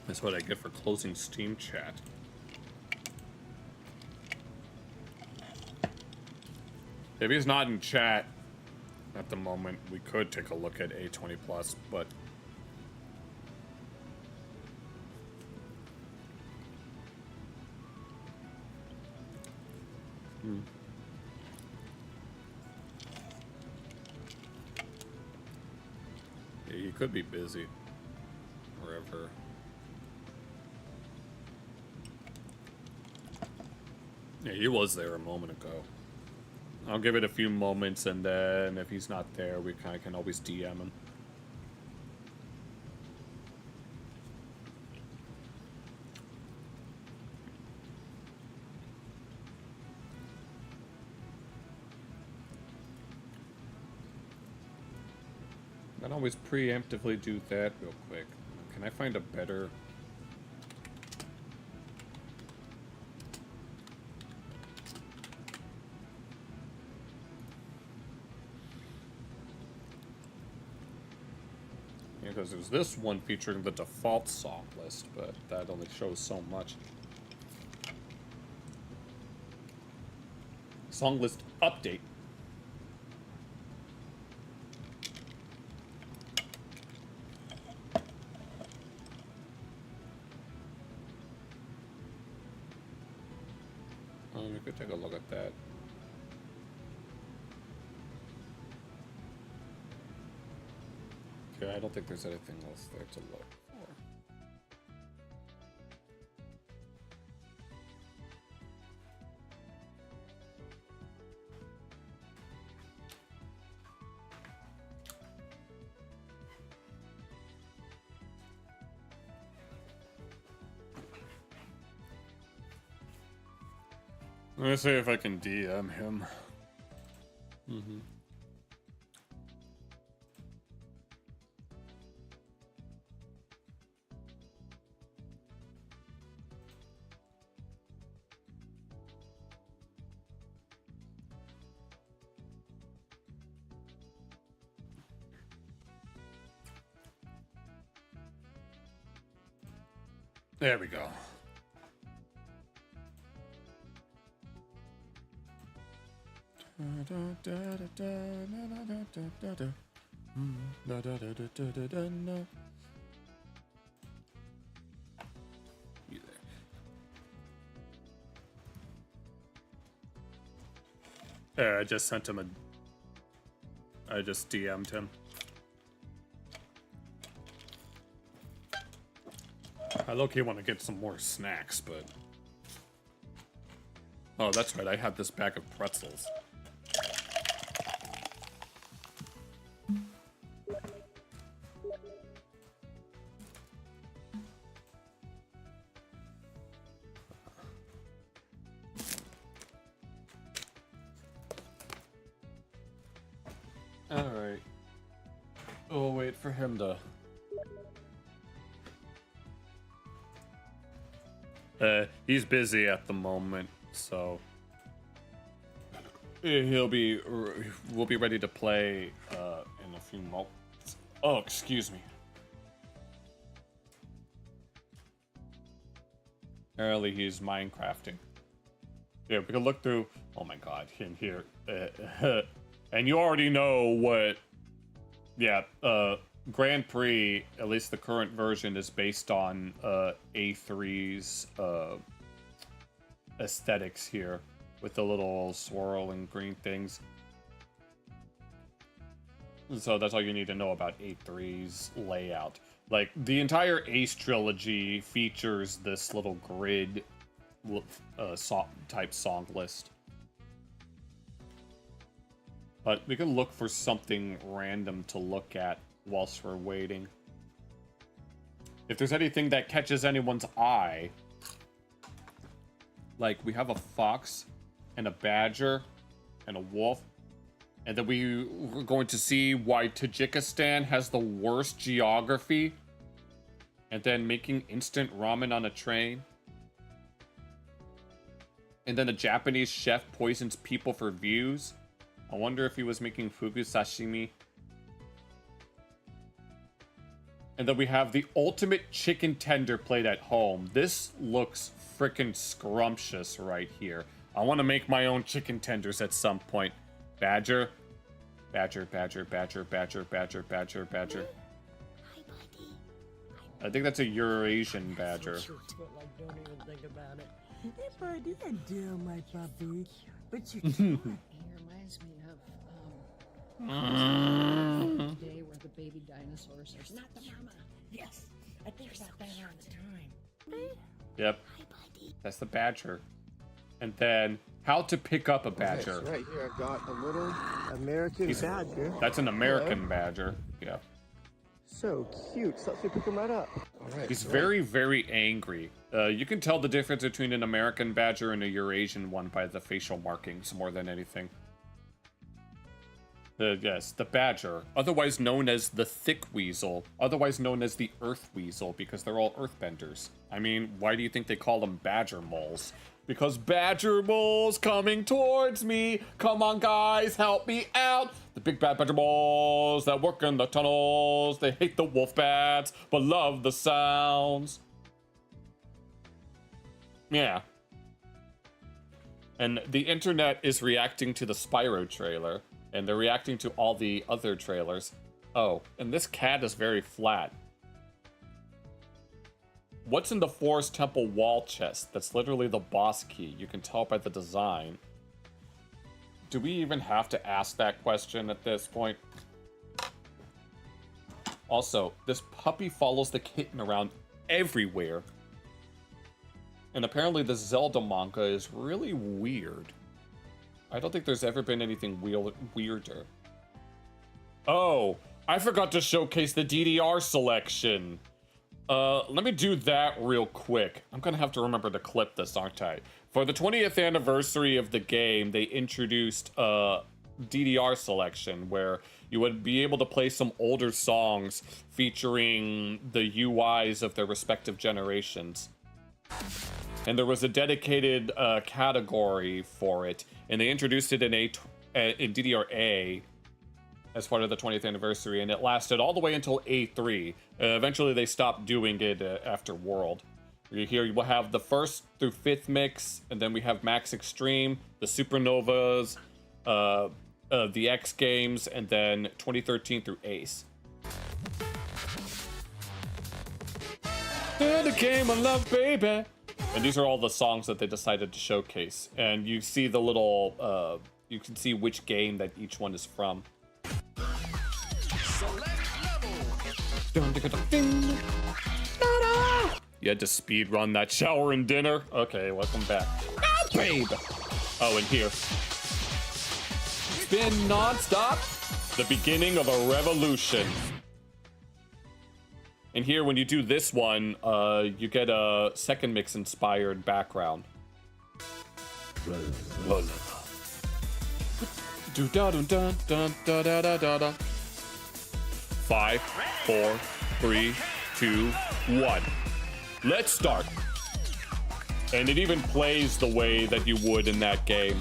That's what I get for closing Steam chat. If he's not in chat at the moment, we could take a look at A20 Plus, but... Yeah, he could be busy. Wherever. Yeah, he was there a moment ago. I'll give it a few moments, and then if he's not there, we kind of can always DM him. I can always preemptively do that real quick. Can I find a better... Because there's this one featuring the default song list, but that only shows so much. Song list update. We could take a look at that. Okay, I don't think there's anything else there to look for. Let me see if I can DM him. There we go. You there. I just sent him a... I just DM'd him. I low-key want to get some more snacks, but... Oh, that's right, I had this bag of pretzels. Alright. We'll wait for him to... He's busy at the moment, so... We'll be ready to play, in a few moments. Oh, excuse me. Early, he's Minecrafting. Yeah, we can look through... Oh my god, in here. And you already know what... Yeah, Grand Prix, at least the current version, is based on A3's aesthetics here, with the little swirling green things. So that's all you need to know about A3's layout. Like, the entire Ace trilogy features this little grid type song list. But we can look for something random to look at whilst we're waiting. If there's anything that catches anyone's eye, like we have a fox and a badger and a wolf, and then we're going to see why Tajikistan has the worst geography, and then making instant ramen on a train, and then a Japanese chef poisons people for views, I wonder if he was making fugu sashimi. And then we have the ultimate chicken tender plate at home. This looks freaking scrumptious right here. I want to make my own chicken tenders at some point. Badger. Badger, badger, badger, badger, badger, badger, badger. Hi, buddy. I think that's a Eurasian badger. But like, don't even think about it. Hey, buddy, adore my puppy. But you're cute. He reminds me of today where the baby dinosaurs are not the mama. Yes, I think about that all the time. Yep. Hi, buddy. That's the badger. And then how to pick up a badger. Yes, right here I've got a little American badger. That's an American badger. Yeah. So cute. So let's pick him right up. All right. He's very, very angry. You can tell the difference between an American badger and a Eurasian one by the facial markings more than anything. Yes, the badger, otherwise known as the thick weasel, otherwise known as the earth weasel, because they're all earthbenders. I mean, why do you think they call them badger moles? Because badger moles coming towards me. Come on, guys, help me out. The big bad badger moles that work in the tunnels. They hate the wolf bats, but love the sounds. Yeah. And the internet is reacting to the Spyro trailer. And they're reacting to all the other trailers. Oh, and this cat is very flat. What's in the Forest Temple wall chest? That's literally the boss key. You can tell by the design. Do we even have to ask that question at this point? Also, this puppy follows the kitten around everywhere. And apparently the Zelda manga is really weird. I don't think there's ever been anything weirder. Oh, I forgot to showcase the DDR selection. Let me do that real quick. I'm gonna have to remember to clip this, aren't I? For the 20th anniversary of the game, they introduced a DDR selection where you would be able to play some older songs featuring the UIs of their respective generations. And there was a dedicated category for it, and they introduced it in DDR-A as part of the 20th anniversary, and it lasted all the way until A3. Eventually, they stopped doing it after World. Here you will have the 1st through 5th mix, and then we have Max Extreme, the Supernovas, the X Games, and then 2013 through Ace. And the game I love, baby. And these are all the songs that they decided to showcase. And you see the little, you can see which game that each one is from. You had to speed run that shower and dinner? Okay, welcome back. Ah, babe! Oh, and here. Spin non-stop. The beginning of a revolution. And here, when you do this one, you get a second mix inspired background. 5, 4, 3, 2, 1. Let's start. And it even plays the way that you would in that game.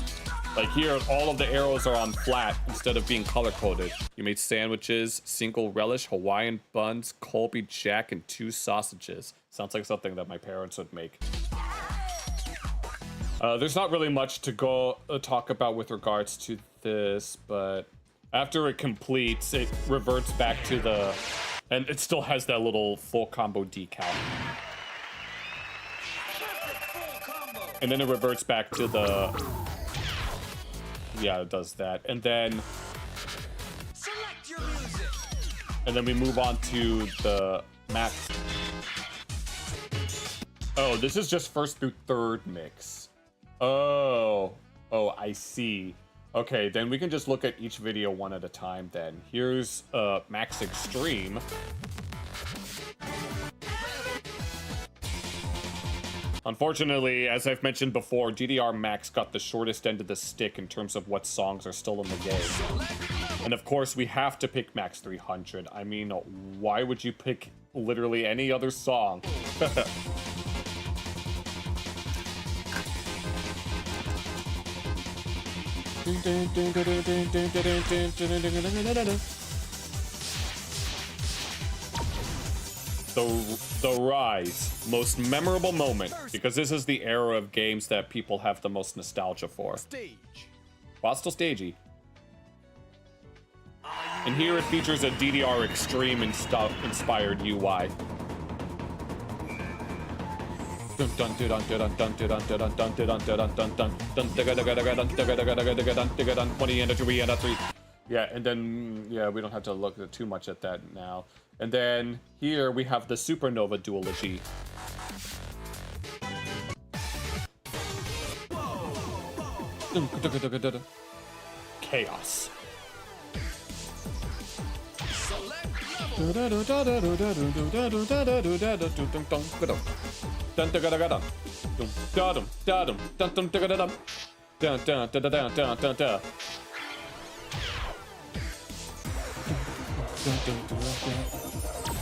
Like here, all of the arrows are on flat instead of being color-coded. You made sandwiches, single relish, Hawaiian buns, Colby Jack, and 2 sausages. Sounds like something that my parents would make. There's not really much to go talk about with regards to this, but after it completes, it reverts back to the... And it still has that little full combo decal. And then it reverts back to the... Yeah, it does that. And then... Select your music. And then we move on to the max. Oh, this is just 1st through 3rd mix. Oh, I see. Okay, then we can just look at each video one at a time then. Here's Max Extreme. Unfortunately, as I've mentioned before, GDR Max got the shortest end of the stick in terms of what songs are still in the game. And of course, we have to pick Max 300. I mean, why would you pick literally any other song? The Rise, most memorable moment, because this is the era of games that people have the most nostalgia for. Stage. While still stagey. And here it features a DDR Extreme and stuff inspired UI. 20 and a 3 and a 3. Yeah, and then yeah, we don't have to look too much at that now. And then here we have the Supernova duology. Chaos.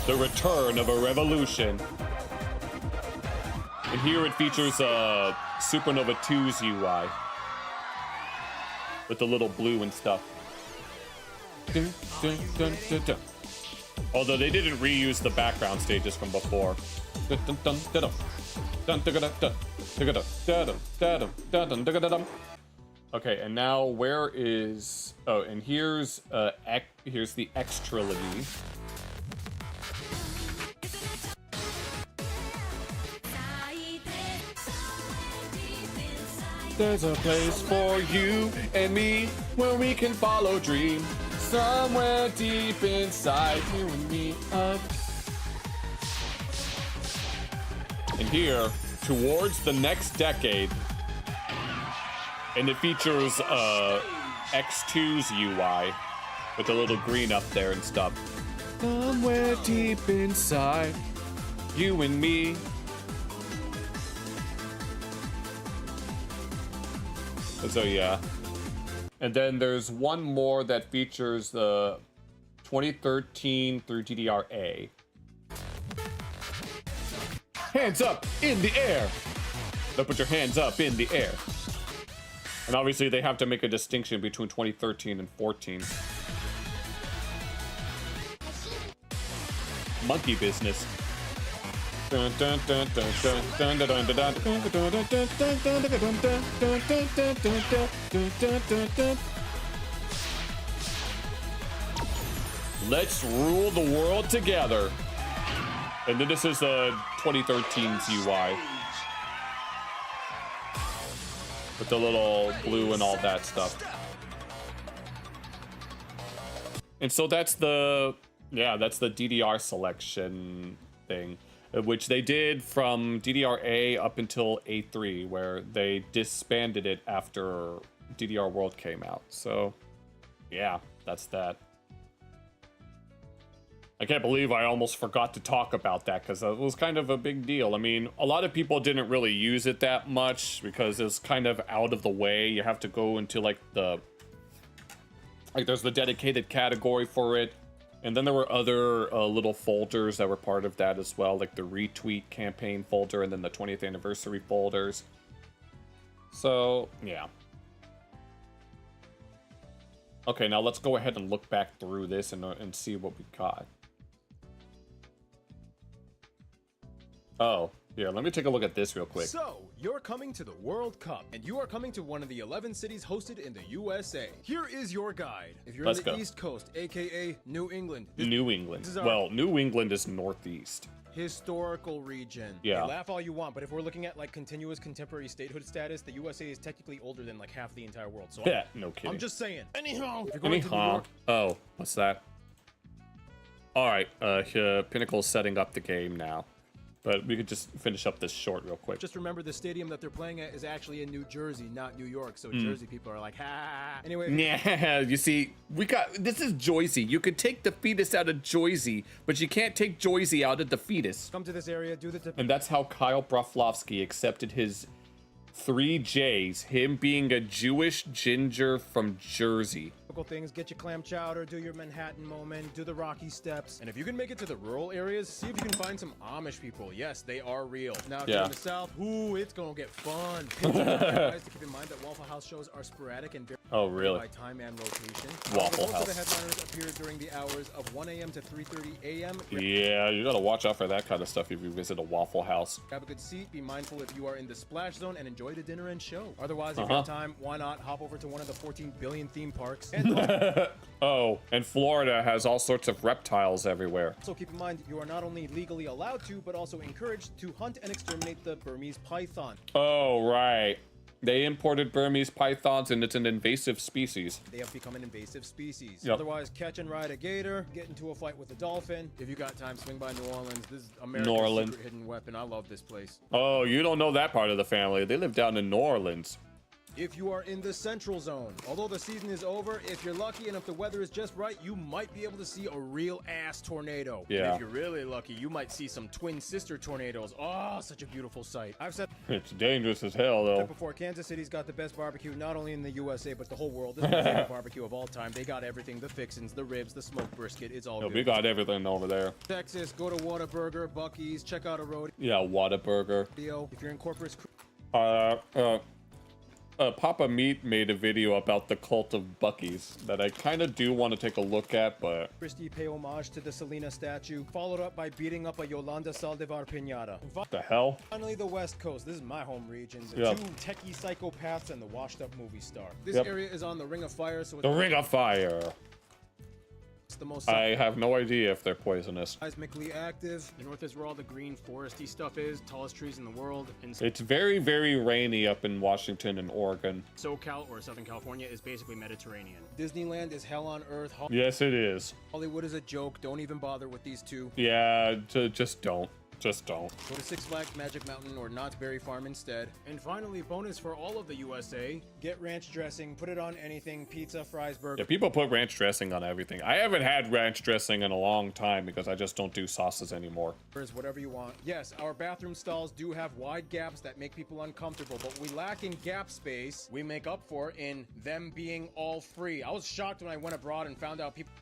The return of a revolution. And here it features Supernova 2's UI. With the little blue and stuff. Although they didn't reuse the background stages from before. Okay, and now where is... Oh, and here's the X trilogy. There's a place for you and me where we can follow dreams. Somewhere deep inside you and me. And here, towards the next decade, and it features X2's UI with a little green up there and stuff. Somewhere deep inside, you and me. So yeah. And then there's one more that features the 2013 through DDR-A. Hands up in the air. Don't put your hands up in the air. And obviously they have to make a distinction between 2013 and 14. Monkey business. Let's rule the world together. And then this is the 2013's UI. With the little blue and all that stuff. And so that's the DDR selection thing, which they did from DDR-A up until A3, where they disbanded it after DDR World came out. So yeah, that's that. I can't believe I almost forgot to talk about that, because it was kind of a big deal. I mean, a lot of people didn't really use it that much because it's kind of out of the way. You have to go into like there's the dedicated category for it. And then there were other little folders that were part of that as well, like the retweet campaign folder and then the 20th anniversary folders. So, yeah. Okay, now let's go ahead and look back through this and see what we got. Oh, yeah, let me take a look at this real quick. So, you're coming to the World Cup, and you are coming to one of the 11 cities hosted in the USA. Here is your guide. If you're Let's in the go. East Coast, aka New England. New England. This is our Well, New England is northeast. historical region. Yeah. Hey, laugh all you want, but if we're looking at like continuous contemporary statehood status, the USA is technically older than like half the entire world. So Yeah, no kidding. I'm just saying. Anyhow, if you're going to New Anyhow, York, oh, what's that? All right, Pinnacle's setting up the game now, but we could just finish up this short real quick. just remember the stadium that they're playing at is actually in New Jersey, not New York. So Jersey people are like, ha. Anyway, Yeah, you see, this is Joyzy. You could take the fetus out of Joyzy, but you can't take Joyzy out of the fetus. come to this area, do the And that's how Kyle Broflovsky accepted his 3 J's, him being a Jewish ginger from Jersey. things, get your clam chowder, do your Manhattan moment, do the Rocky steps. And if you can make it to the rural areas, see if you can find some Amish people. Yes, they are real. Now, if you're in the South, ooh, it's gonna get fun. Guys, to keep in mind that Waffle House shows are sporadic and Oh, really? by time and location. Waffle Most House. of the headliners appear during the hours of 1 a.m. to 3:30 a.m. Yeah, you gotta watch out for that kind of stuff if you visit a Waffle House. Grab a good seat, be mindful if you are in the splash zone, and enjoy the dinner and show. Otherwise, if you have time, why not hop over to one of the 14 billion theme parks. And Oh, and Florida has all sorts of reptiles everywhere. also keep in mind, you are not only legally allowed to, but also encouraged to hunt and exterminate the Burmese python. Oh, right. They imported Burmese pythons, and it's an invasive species. They have become an invasive species. Yep. Otherwise, catch and ride a gator, get into a fight with a dolphin. If you got time, swing by New Orleans. This is America's New Orleans. secret hidden weapon. I love this place. Oh, you don't know that part of the family. They live down in New Orleans. If you are in the central zone, although the season is over, if you're lucky and if the weather is just right, you might be able to see a real ass tornado. Yeah. And if you're really lucky, you might see some twin sister tornadoes. Oh, such a beautiful sight. I've said It's dangerous as hell, though. before, Kansas City's got the best barbecue, not only in the USA, but the whole world. This is my favorite barbecue of all time. They got everything, the fixins, the ribs, the smoked brisket. It's all No, good. we got everything over there. Texas, go to Whataburger, Buc-ee's, check out a rodeo. Yeah, Whataburger. If you're in Corpus Papa Meat made a video about the cult of Buc-ee's that I kind of do want to take a look at, but Christie pay homage to the Selena statue, followed up by beating up a Yolanda Saldivar Pinata. what the hell? Finally, the West Coast. This is my home region. The Yep. two techie psychopaths and the washed-up movie star. This Yep. area is on the Ring of Fire, so The Ring of Fire. it's the most I have no idea if they're poisonous. seismically active. The north is where all the green foresty stuff is, tallest trees in the world. And It's very, very rainy up in Washington and Oregon. SoCal, or Southern California, is basically Mediterranean. Disneyland is hell on earth. Yes, it is. Hollywood is a joke. Don't even bother with these two. Yeah, just don't. Just don't. Go to Six Flags Magic Mountain or Knott's Berry Farm instead. And finally, bonus for all of the USA, get ranch dressing, put it on anything, pizza, fries, Yeah, burger. people put ranch dressing on everything. I haven't had ranch dressing in a long time because I just don't do sauces anymore. Whatever you want. Yes, our bathroom stalls do have wide gaps that make people uncomfortable, but we lack in gap space. We make up for in them being all free. I was shocked when I went abroad and found out people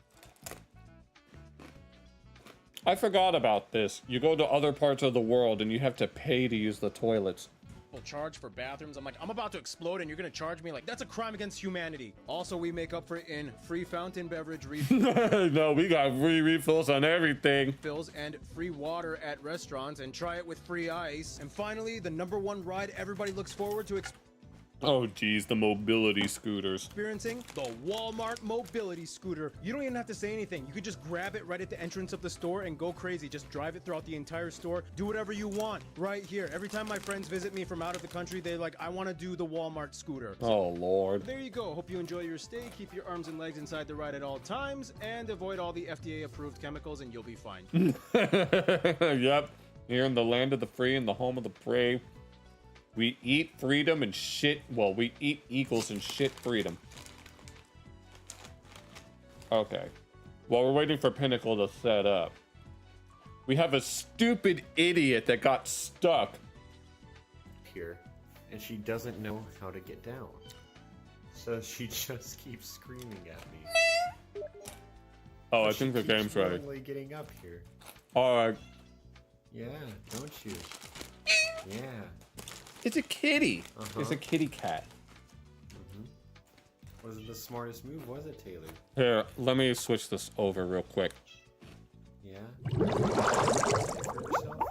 I forgot about this. You go to other parts of the world and you have to pay to use the toilets. charge for bathrooms. I'm like, I'm about to explode and you're gonna charge me? Like, that's a crime against humanity. Also, we make up for it in free fountain beverage refills. No, we got free refills on everything. And free water at restaurants, and try it with free ice. And finally, the #1 ride everybody looks forward to Oh geez, the mobility scooters. experiencing, the Walmart mobility scooter. You don't even have to say anything. You could just grab it right at the entrance of the store and go crazy. Just drive it throughout the entire store. Do whatever you want right here. Every time my friends visit me from out of the country, they're like, I want to do the Walmart scooter. Oh lord. There you go. Hope you enjoy your stay. Keep your arms and legs inside the ride at all times and avoid all the FDA approved chemicals and you'll be fine. Yep. Here in the land of the free and the home of the brave. We eat freedom and shit. Well, we eat eagles and shit freedom. Okay. While we're waiting for Pinnacle to set up, we have a stupid idiot that got stuck. Here, and she doesn't know how to get down. So she just keeps screaming at me. Oh, I But think she the game's keeps ready. willingly getting up here. Alright. Yeah, don't you? Yeah. It's a kitty. Uh-huh. It's a kitty cat. Wasn't the smartest move, was it, Taylor? Here, let me switch this over real quick. Yeah. For herself?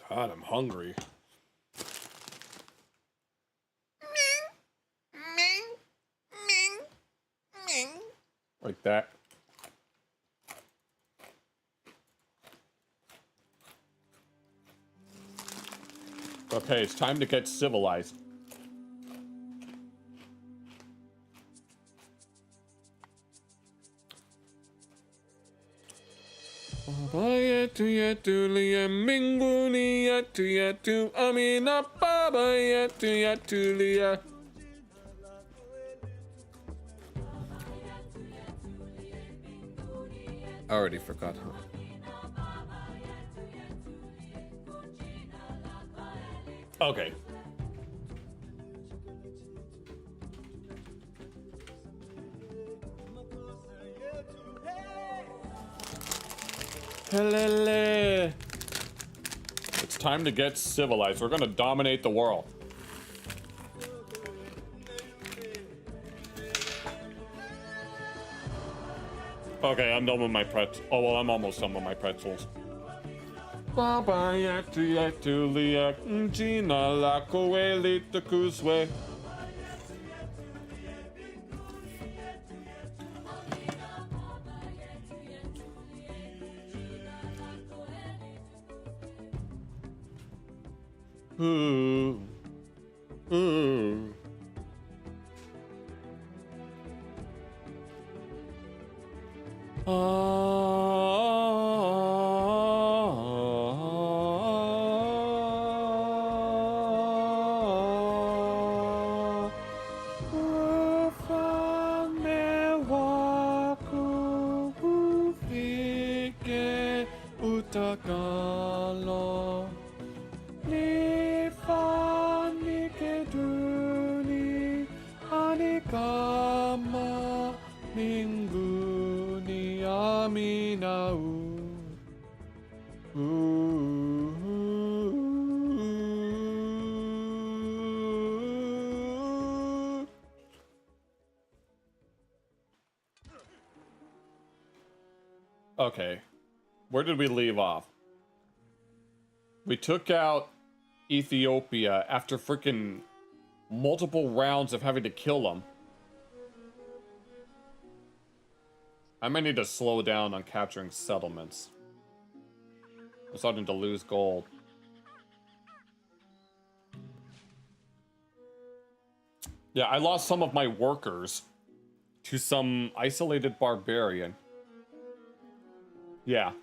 God, I'm hungry. Like that. Okay, it's time to get civilized. I already forgot her. Okay. Helele. It's time to get civilized. We're gonna dominate the world. Okay, I'm done with my pretzels. Oh, well, I'm almost done with my pretzels. Baba yetu yetu liak njina lako elita kuswe. Ooh. Ooh. Utakalo ni fani keduni anikama minggu ni aminau. Okay, where did we leave off? We took out Ethiopia after freaking multiple rounds of having to kill them. I might need to slow down on capturing settlements. I'm starting to lose gold. Yeah, I lost some of my workers to some isolated barbarian. Yeah.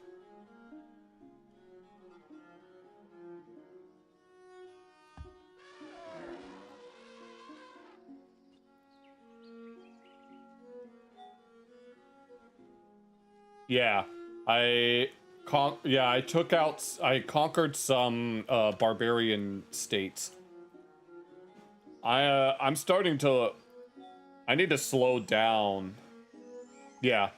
Yeah, I conquered some barbarian states. I'm starting to, I need to slow down. Yeah,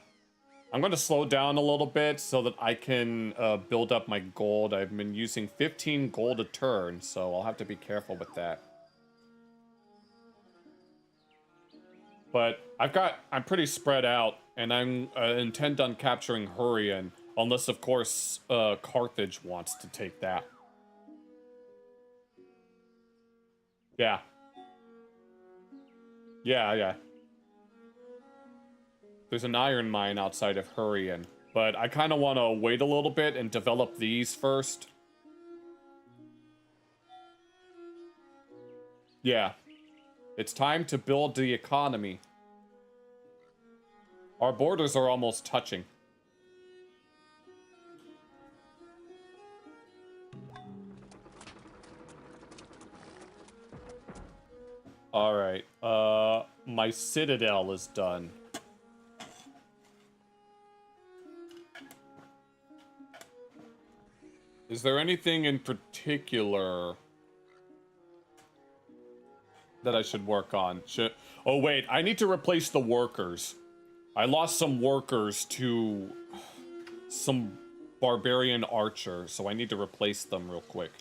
I'm going to slow down a little bit so that I can build up my gold. I've been using 15 gold a turn, so I'll have to be careful with that. But I'm pretty spread out, and I'm intent on capturing Hurrian, unless of course Carthage wants to take that. Yeah. Yeah. There's an iron mine outside of Hurrian, but I kind of want to wait a little bit and develop these first. Yeah. It's time to build the economy. Our borders are almost touching. Alright, my citadel is done. Is there anything in particular that I should work on? Oh wait, I need to replace the workers. I lost some workers to some barbarian archer, so I need to replace them real quick.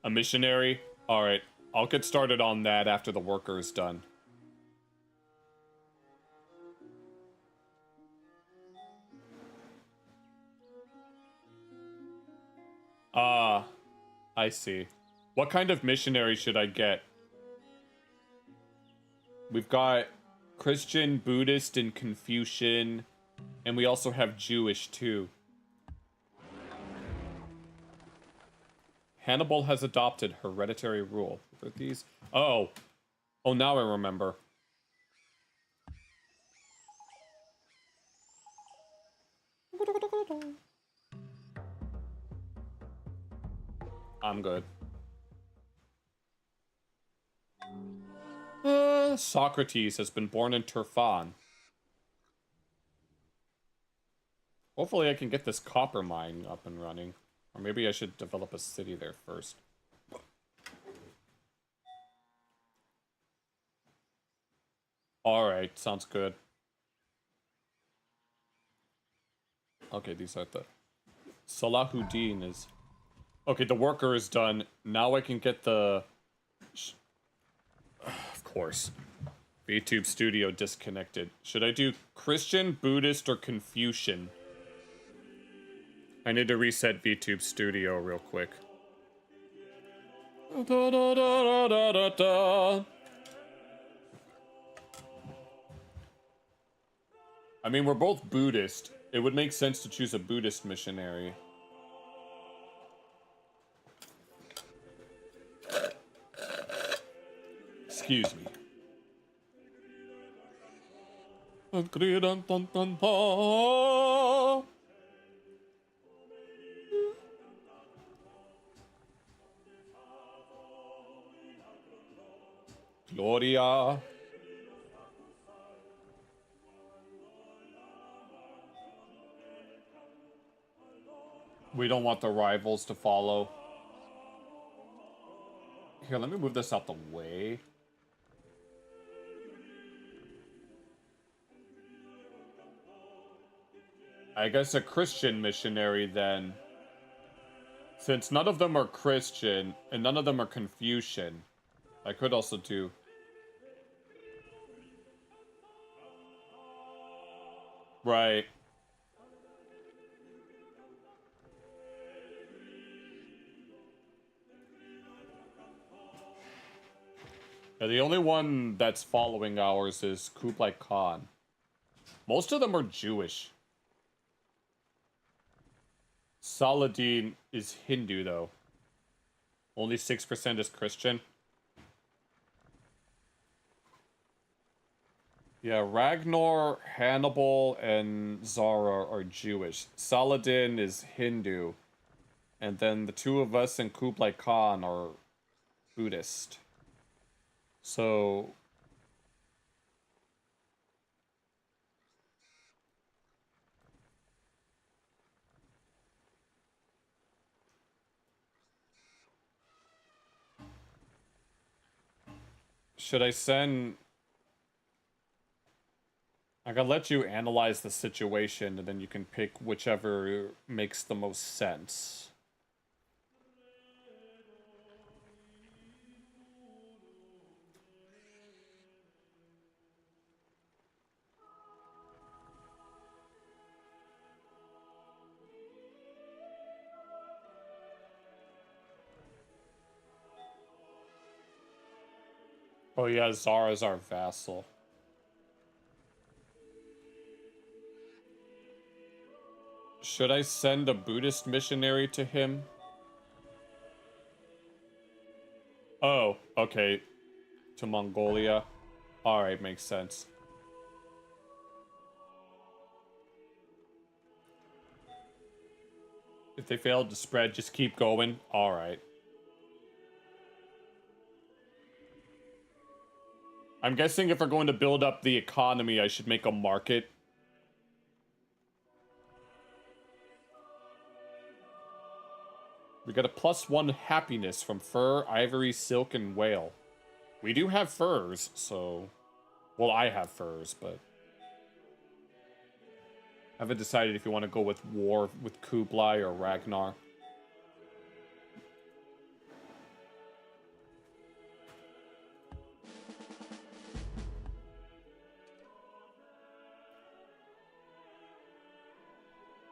A missionary? Alright, I'll get started on that after the worker is done. Ah, I see. What kind of missionary should I get? We've got Christian, Buddhist, and Confucian, and we also have Jewish too. Hannibal has adopted hereditary rule. What are these? Oh, now I remember. I'm good. Socrates has been born in Turfan. Hopefully I can get this copper mine up and running. Or maybe I should develop a city there first. Alright, sounds good. Okay, these are the... Salahuddin is... Okay, the worker is done. Now I can get the... Of course. VTube Studio disconnected. Should I do Christian, Buddhist, or Confucian? I need to reset VTube Studio real quick. Da, da, da, da, da, da. I mean, we're both Buddhist. It would make sense to choose a Buddhist missionary. Excuse me. Gloria. We don't want the rivals to follow. Here, let me move this out the way. I guess a Christian missionary then. Since none of them are Christian, and none of them are Confucian, I could also do... Right. Yeah, the only one that's following ours is Kublai Khan. Most of them are Jewish. Saladin is Hindu, though. Only 6% is Christian. Yeah, Ragnar, Hannibal, and Zara are Jewish. Saladin is Hindu. And then the two of us and Kublai Khan are Buddhist. So... Should I send... I gotta let you analyze the situation, and then you can pick whichever makes the most sense. Oh yeah, Zara's our vassal. Should I send a Buddhist missionary to him? Oh, okay. To Mongolia. Alright, makes sense. If they failed to spread, just keep going. Alright. I'm guessing if we're going to build up the economy, I should make a market. We got a +1 happiness from fur, ivory, silk, and whale. We do have furs, so... Well, I have furs, but... I haven't decided if you want to go with war with Kublai or Ragnar.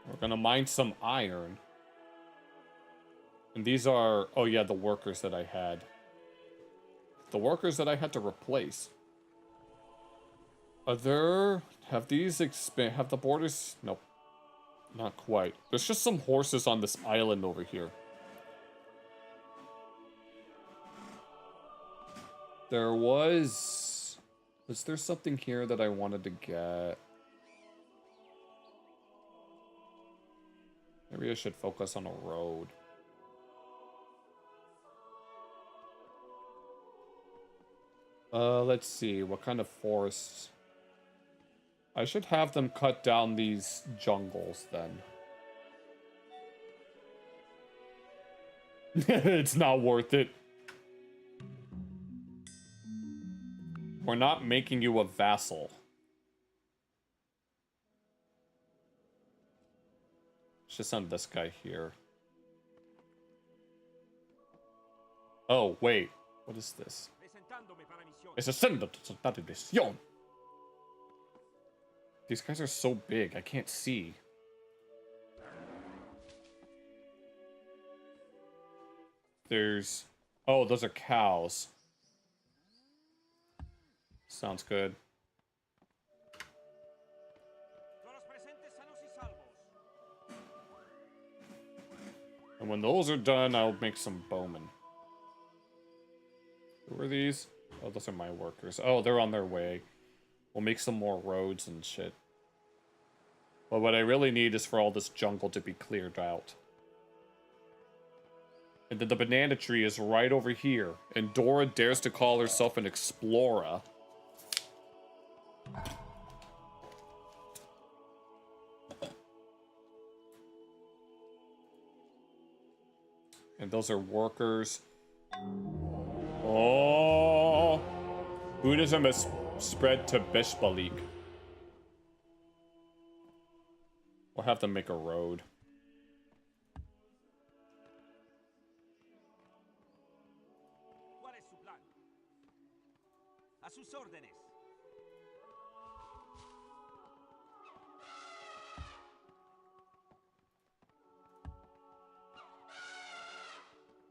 We're gonna mine some iron. And these are... Oh yeah, the workers that I had. The workers that I had to replace. Are there... Have these expand... Have the borders... Nope. Not quite. There's just some horses on this island over here. There was... Was there something here that I wanted to get? Maybe I should focus on a road. Let's see. What kind of forests? I should have them cut down these jungles then. It's not worth it. We're not making you a vassal. Should send this guy here. Oh, wait. What is this? Es ascendo to misión. These guys are so big, I can't see. There's... Oh, those are cows. Sounds good. And when those are done, I'll make some bowmen. Who are these? Oh, those are my workers. Oh, they're on their way. We'll make some more roads and shit. But what I really need is for all this jungle to be cleared out. And then the banana tree is right over here. And Dora dares to call herself an explorer. And those are workers. Oh! Buddhism has spread to Bishbalik. We'll have to make a road. ¿Cuál es su plan? A sus órdenes.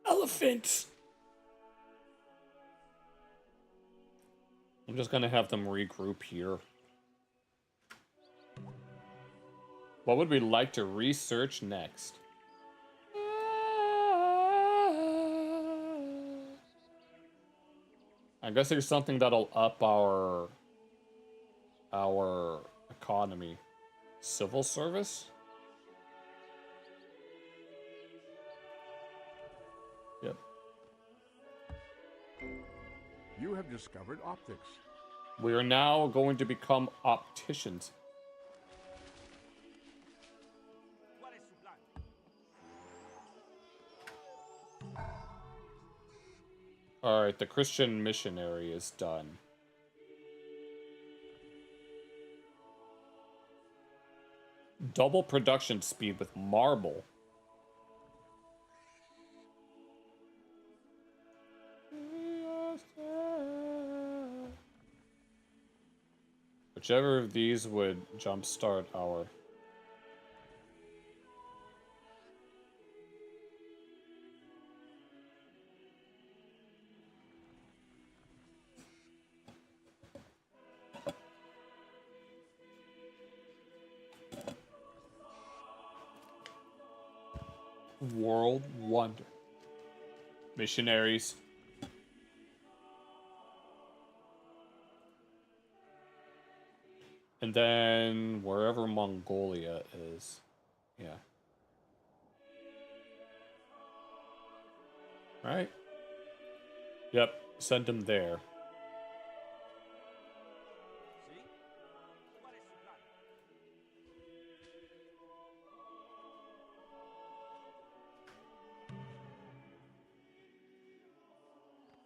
Elephants! I'm just gonna have them regroup here. What would we like to research next? I guess there's something that'll up our economy. Civil service? Yep. You have discovered optics. We are now going to become opticians. ¿Cuál es su plan? Alright, the Christian missionary is done. Double production speed with marble. Whichever of these would jumpstart our... World wonder. Missionaries. And then wherever Mongolia is. Yeah. Alright. Yep, send him there. ¿Sí? ¿Cuál es su plan?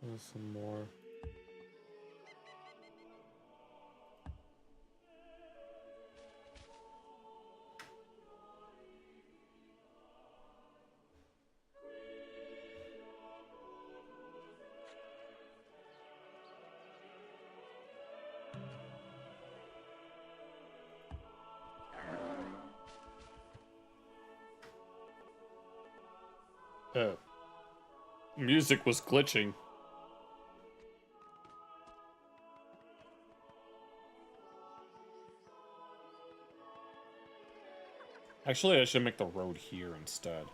There's some more. Music was glitching. Actually, I should make the road here instead.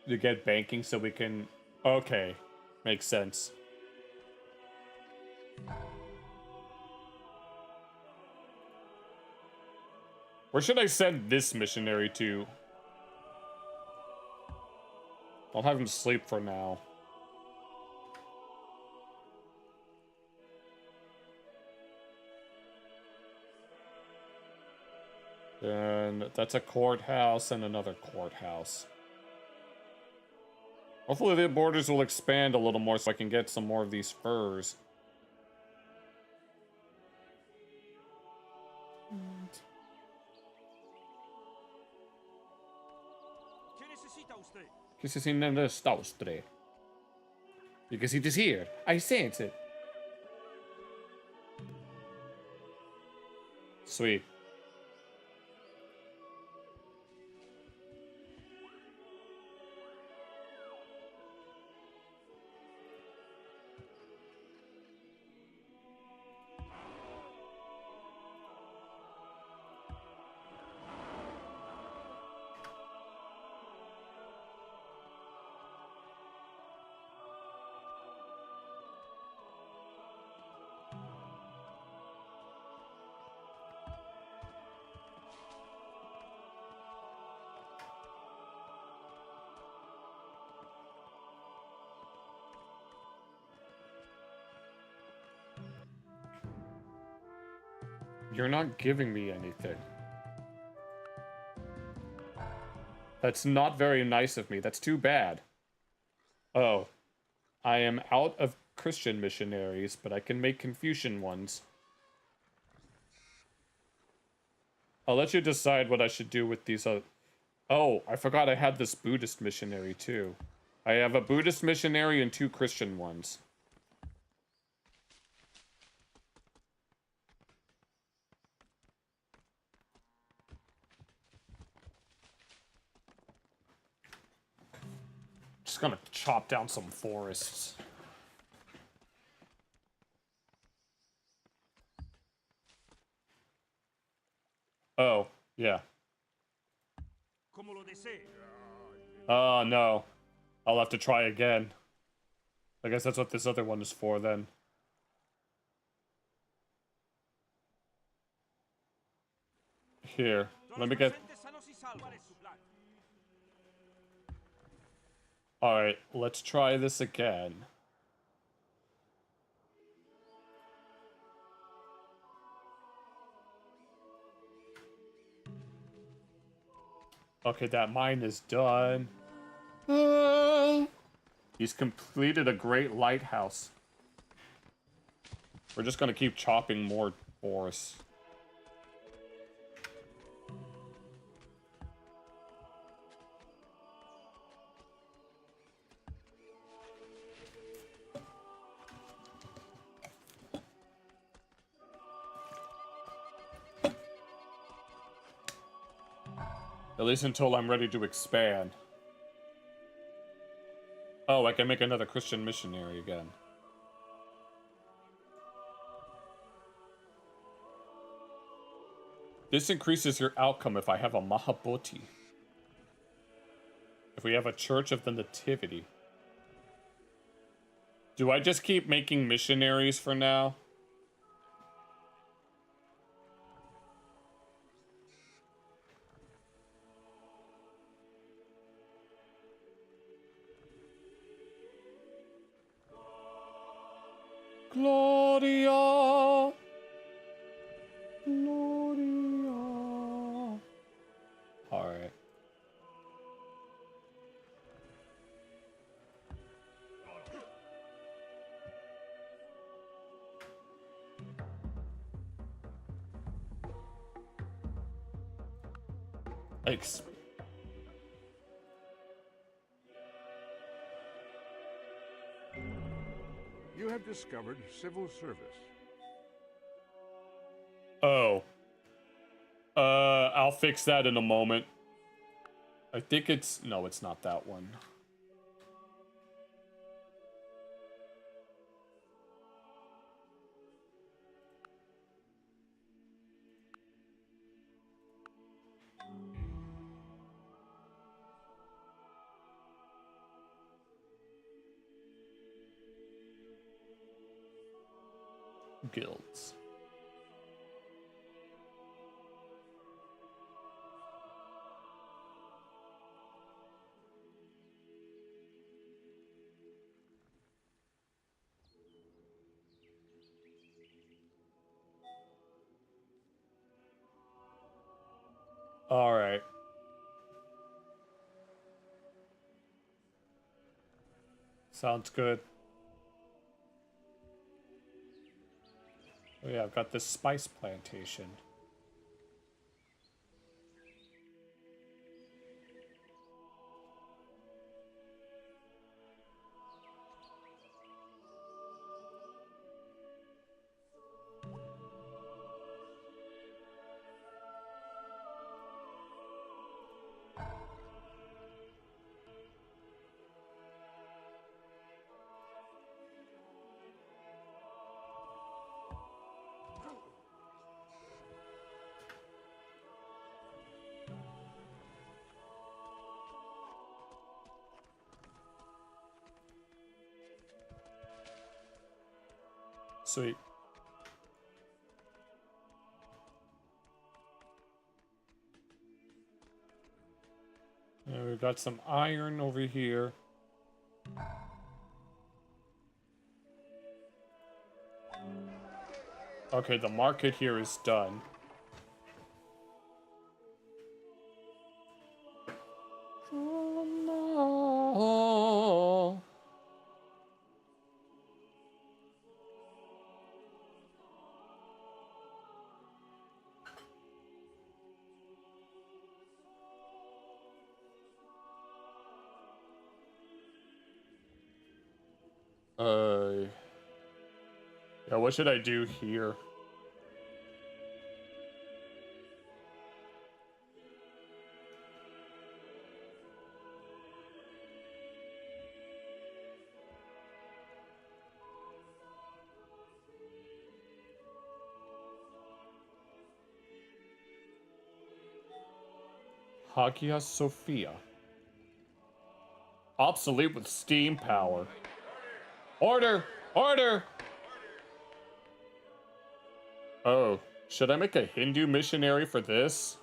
To get banking so we can... Okay. Makes sense. Where should I send this missionary to? I'll have him sleep for now. And that's a courthouse and another courthouse. Hopefully the borders will expand a little more so I can get some more of these furs. ¿Qué necesita usted? Because it is here. I sense it. Sweet. You're not giving me anything. That's not very nice of me. That's too bad. Oh. I am out of Christian missionaries, but I can make Confucian ones. I'll let you decide what I should do with these other... Oh, I forgot I had this Buddhist missionary too. I have a Buddhist missionary and 2 Christian ones. Just gonna chop down some forests. Oh, yeah. Oh, no. I'll have to try again. I guess that's what this other one is for, then. Here, let me get... Alright, let's try this again. Okay, that mine is done. He's completed a great lighthouse. We're just gonna keep chopping more forests. At least until I'm ready to expand. Oh, I can make another Christian missionary again. This increases your outcome if I have a Mahabodhi. If we have a Church of the Nativity. Do I just keep making missionaries for now? Gloria. Gloria. Alright. Thanks. You have discovered civil service. Oh. I'll fix that in a moment. I think it's... No, it's not that one. Guilds. Alright. Sounds good. Oh yeah, I've got this spice plantation. Sweet. We've got some iron over here. Okay, the market here is done. Yeah, what should I do here? Hagia Sophia. Obsolete with steam power. Order! Order! Oh, should I make a Hindu missionary for this?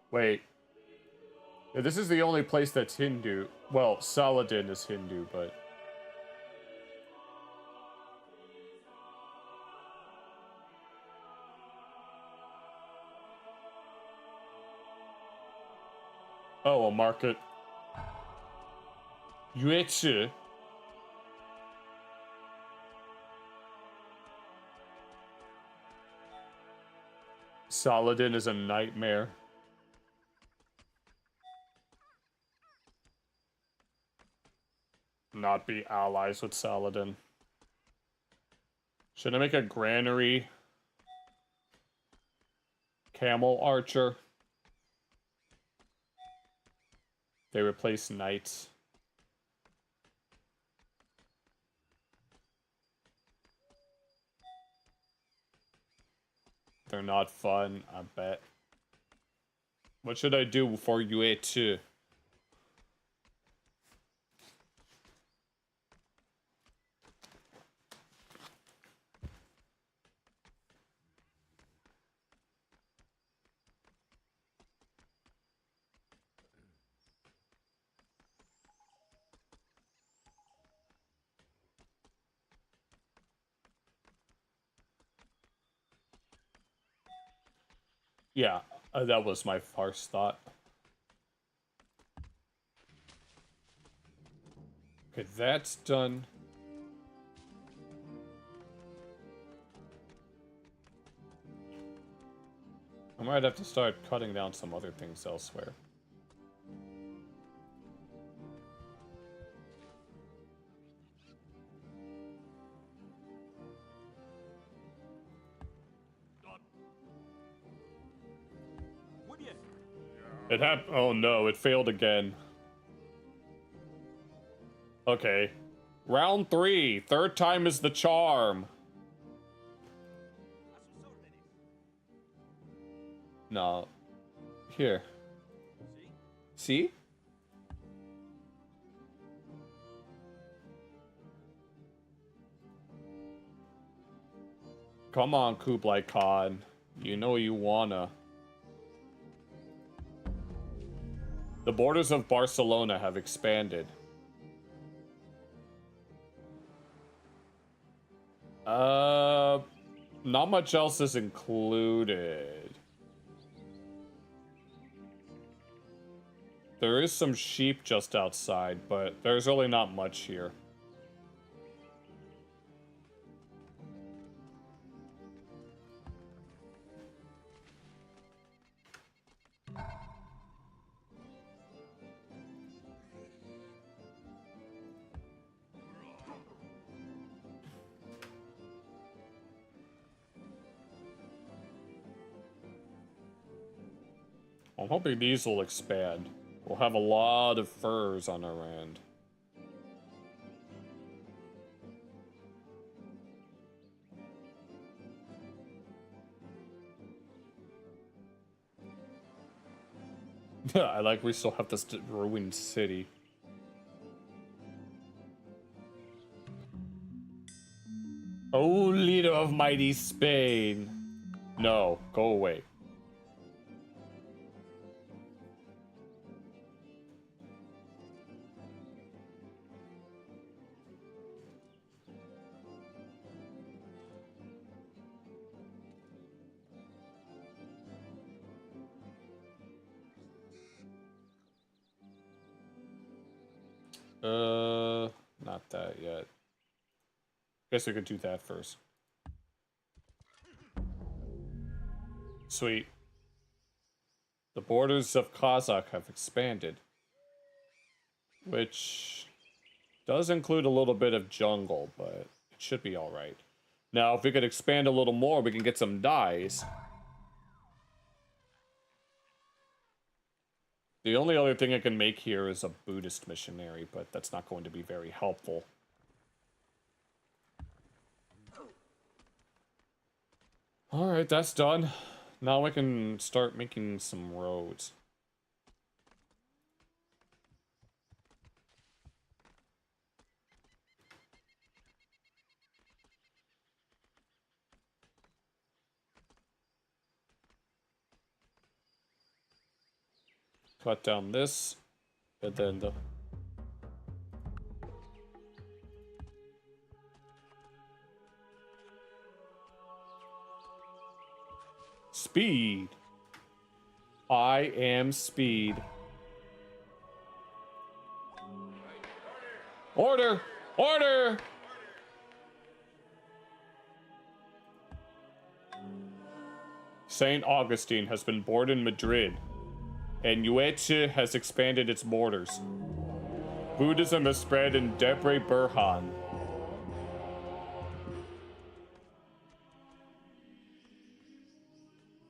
Wait. Yeah, this is the only place that's Hindu. Well, Saladin is Hindu, but... Oh, a market. Yuechi. Saladin is a nightmare. Not be allies with Saladin. Should I make a granary? Camel archer. They replace knights. They're not fun, I bet. What should I do for UA2? Yeah, that was my first thought. Okay, that's done. I might have to start cutting down some other things elsewhere. It happened. Oh no, it failed again. Okay. Round 3. Third time is the charm. No. Here. See? Come on, Kublai Khan. You know you wanna. The borders of Barcelona have expanded. Not much else is included. There is some sheep just outside, but there's really not much here. I'm hoping these will expand. We'll have a lot of furs on our end. I like we still have this ruined city. Oh, leader of mighty Spain. No, go away. Not that yet. Guess we could do that first. Sweet. The borders of Kazakh have expanded, which does include a little bit of jungle, but it should be alright. Now, if we could expand a little more, we can get some dyes. The only other thing I can make here is a Buddhist missionary, but that's not going to be very helpful. Alright, that's done. Now I can start making some roads. Cut down this, and then the... Speed. I am speed. Order! Order! St. Augustine has been born in Madrid, and Ueche has expanded its borders. Buddhism has spread in Debre Burhan.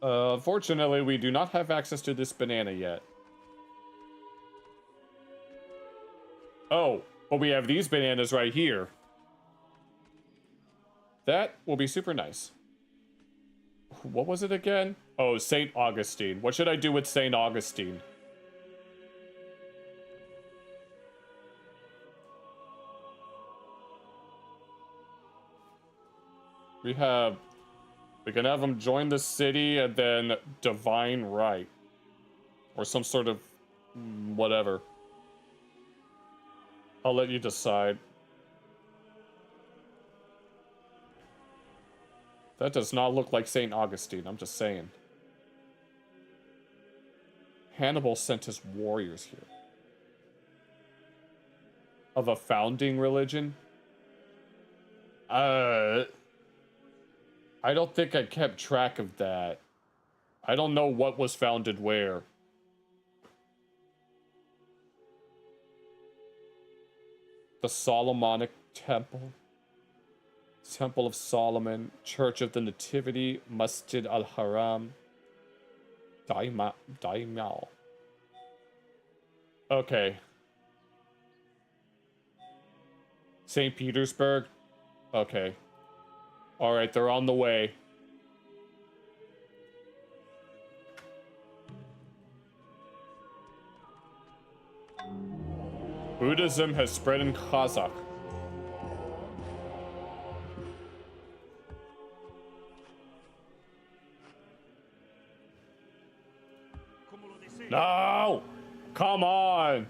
Unfortunately, we do not have access to this banana yet. Oh, but we have these bananas right here. That will be super nice. What was it again? Oh, St. Augustine. What should I do with St. Augustine? We can have them join the city and then divine right. Or some sort of whatever. I'll let you decide. That does not look like St. Augustine, I'm just saying. Hannibal sent his warriors here. Of a founding religion? I don't think I kept track of that. I don't know what was founded where. The Solomonic Temple. Temple of Solomon. Church of the Nativity. Masjid al-Haram. Daimao. Okay. St. Petersburg? Okay. Alright, they're on the way. Buddhism has spread in Kazakh. No! Come on!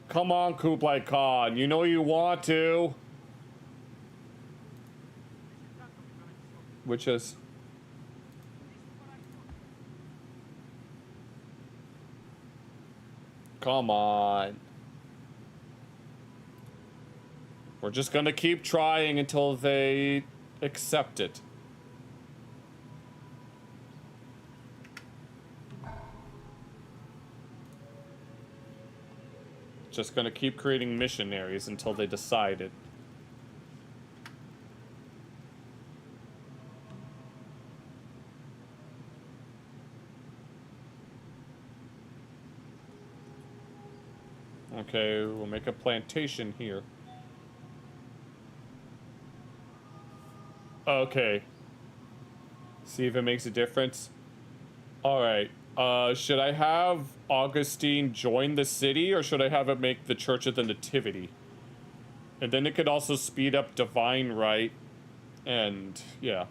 Come on, Kublai Khan. You know you want to. Which is... Come on. We're just gonna keep trying until they accept it. Just gonna keep creating missionaries until they decide it. Okay, we'll make a plantation here. Okay. See if it makes a difference. Alright. Should I have Augustine join the city, or should I have it make the Church of the Nativity? And then it could also speed up Divine Right. And, yeah.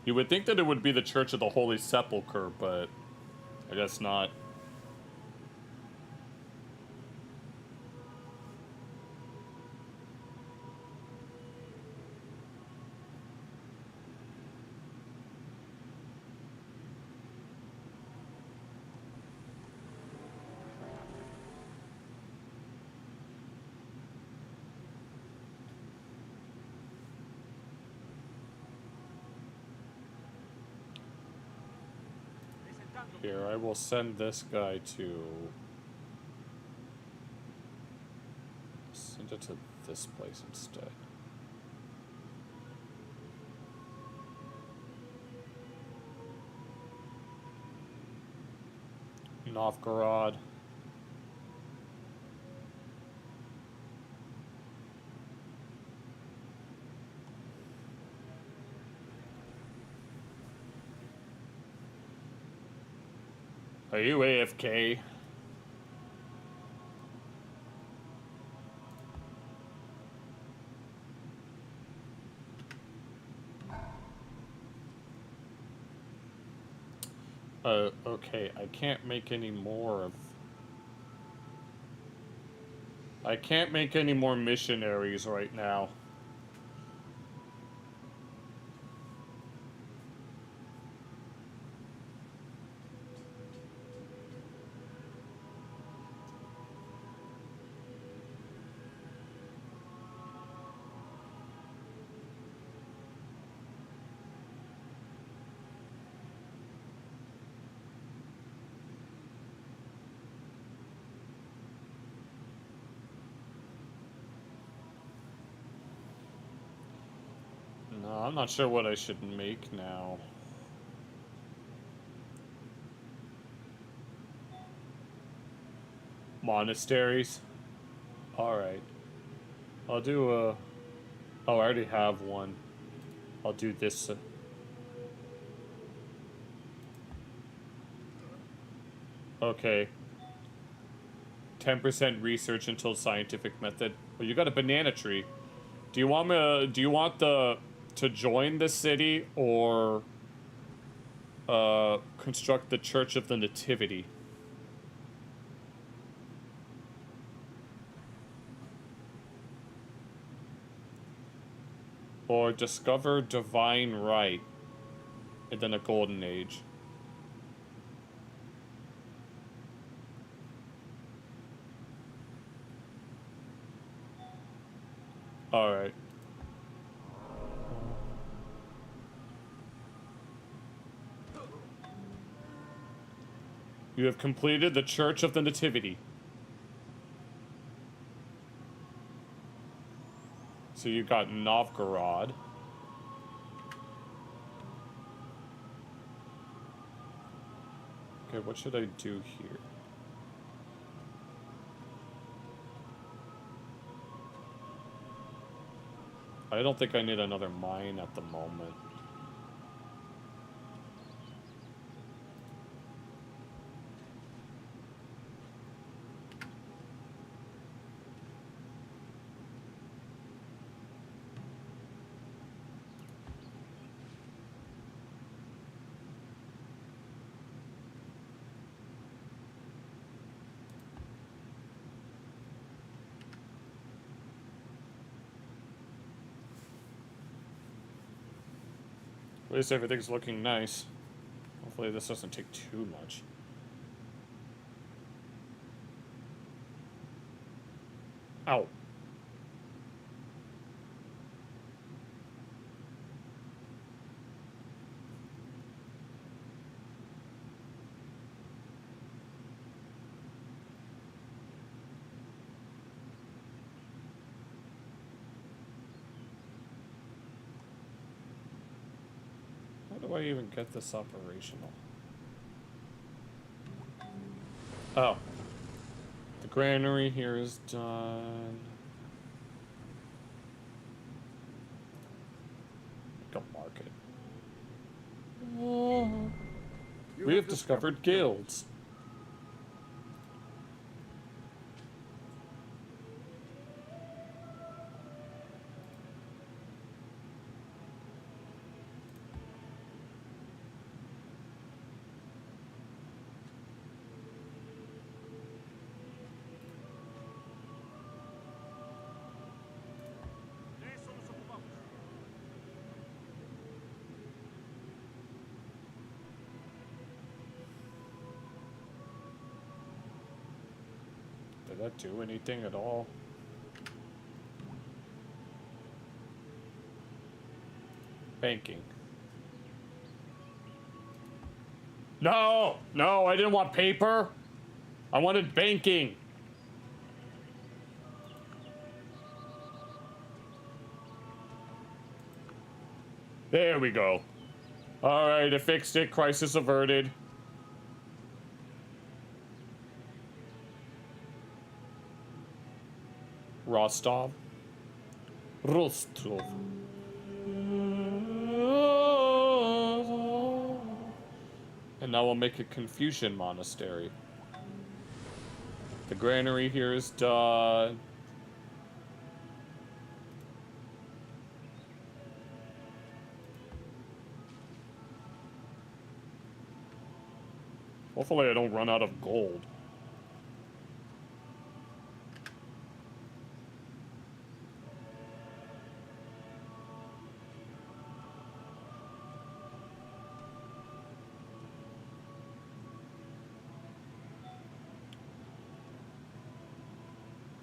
You would think that it would be the Church of the Holy Sepulchre, but I guess not. Here, I will send this guy to... Send it to this place instead. Novgorod. Are you AFK? Okay, I can't make any more of... I can't make any more missionaries right now. No, I'm not sure what I should make now. Monasteries? Alright. I'll do a... Oh, I already have one. I'll do this. Okay. 10% research until scientific method. Well, you got a banana tree. Do you want me do you want to join the city, or construct the Church of the Nativity? Or discover Divine Right, and then a Golden Age. Alright. You have completed the Church of the Nativity. So you got Novgorod. Okay, what should I do here? I don't think I need another mine at the moment. least everything's looking nice. Hopefully this doesn't take too much. Ow. How do I even get this operational? Oh. The granary here is done. Go market. We have discovered guilds. Did that do anything at all? Banking. No! No, I didn't want paper. I wanted banking. There we go. Alright, I fixed it. Crisis averted. Rostov. Rostov. And now we'll make a Confucian monastery. The granary here is done. Hopefully I don't run out of gold.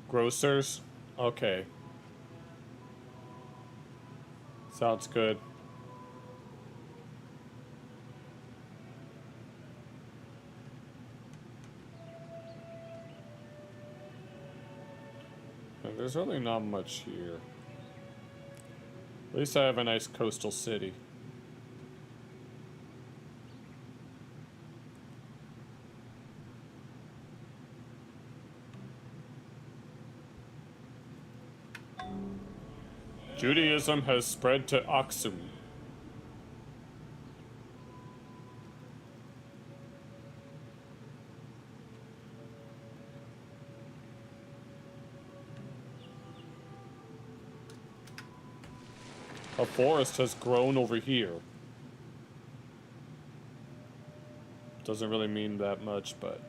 Grocers? Okay. Sounds good. And there's really not much here. At least I have a nice coastal city. Judaism has spread to Aksum. A forest has grown over here. Doesn't really mean that much, but...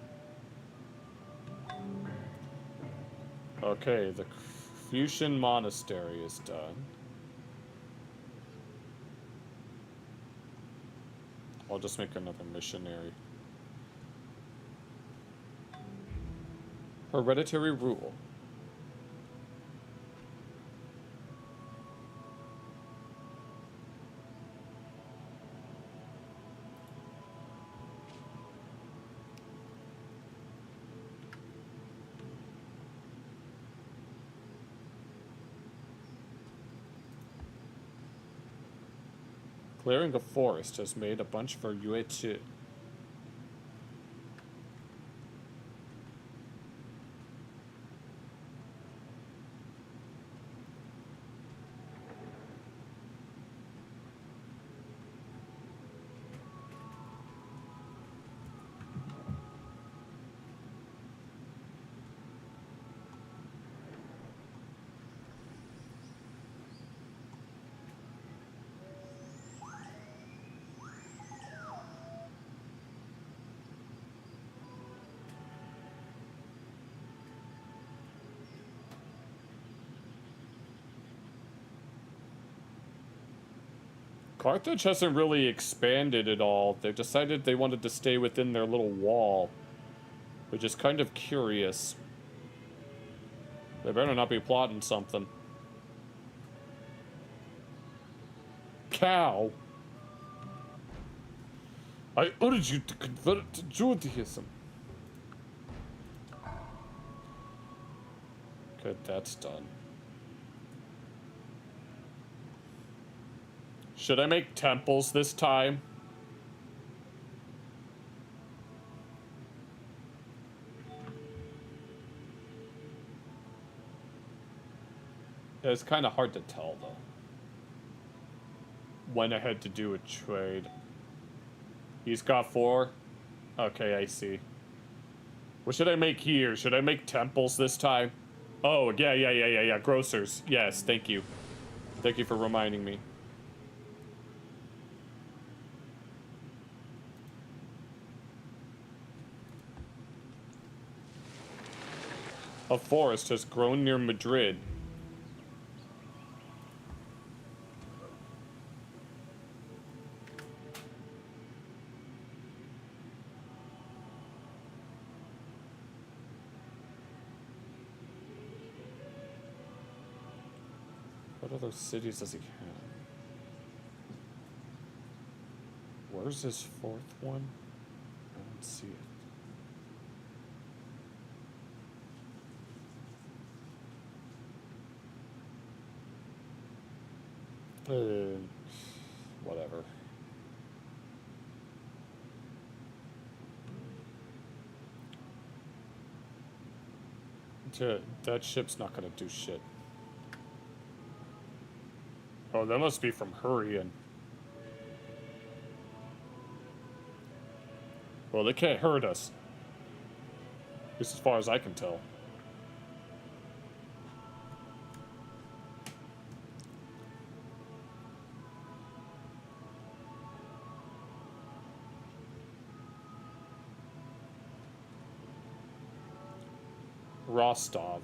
Okay, the Confucian monastery is done. I'll just make another missionary. Hereditary rule. Clearing a forest has made a bunch for Yuechi. Carthage hasn't really expanded at all. They decided they wanted to stay within their little wall, which is kind of curious. They better not be plotting something. Cow. I urge you to convert to Judaism. Good, that's done. Should I make temples this time? It's kind of hard to tell, though, when I had to do a trade. He's got 4? Okay, I see. What should I make here? Should I make temples this time? Oh, yeah. Grocers. Yes, thank you. Thank you for reminding me. A forest has grown near Madrid. What other cities does he have? Where's his 4th one? I don't see it. Whatever. That ship's not gonna do shit. Oh, that must be from hurrying. Well, they can't hurt us. At least as far as I can tell. Rostov.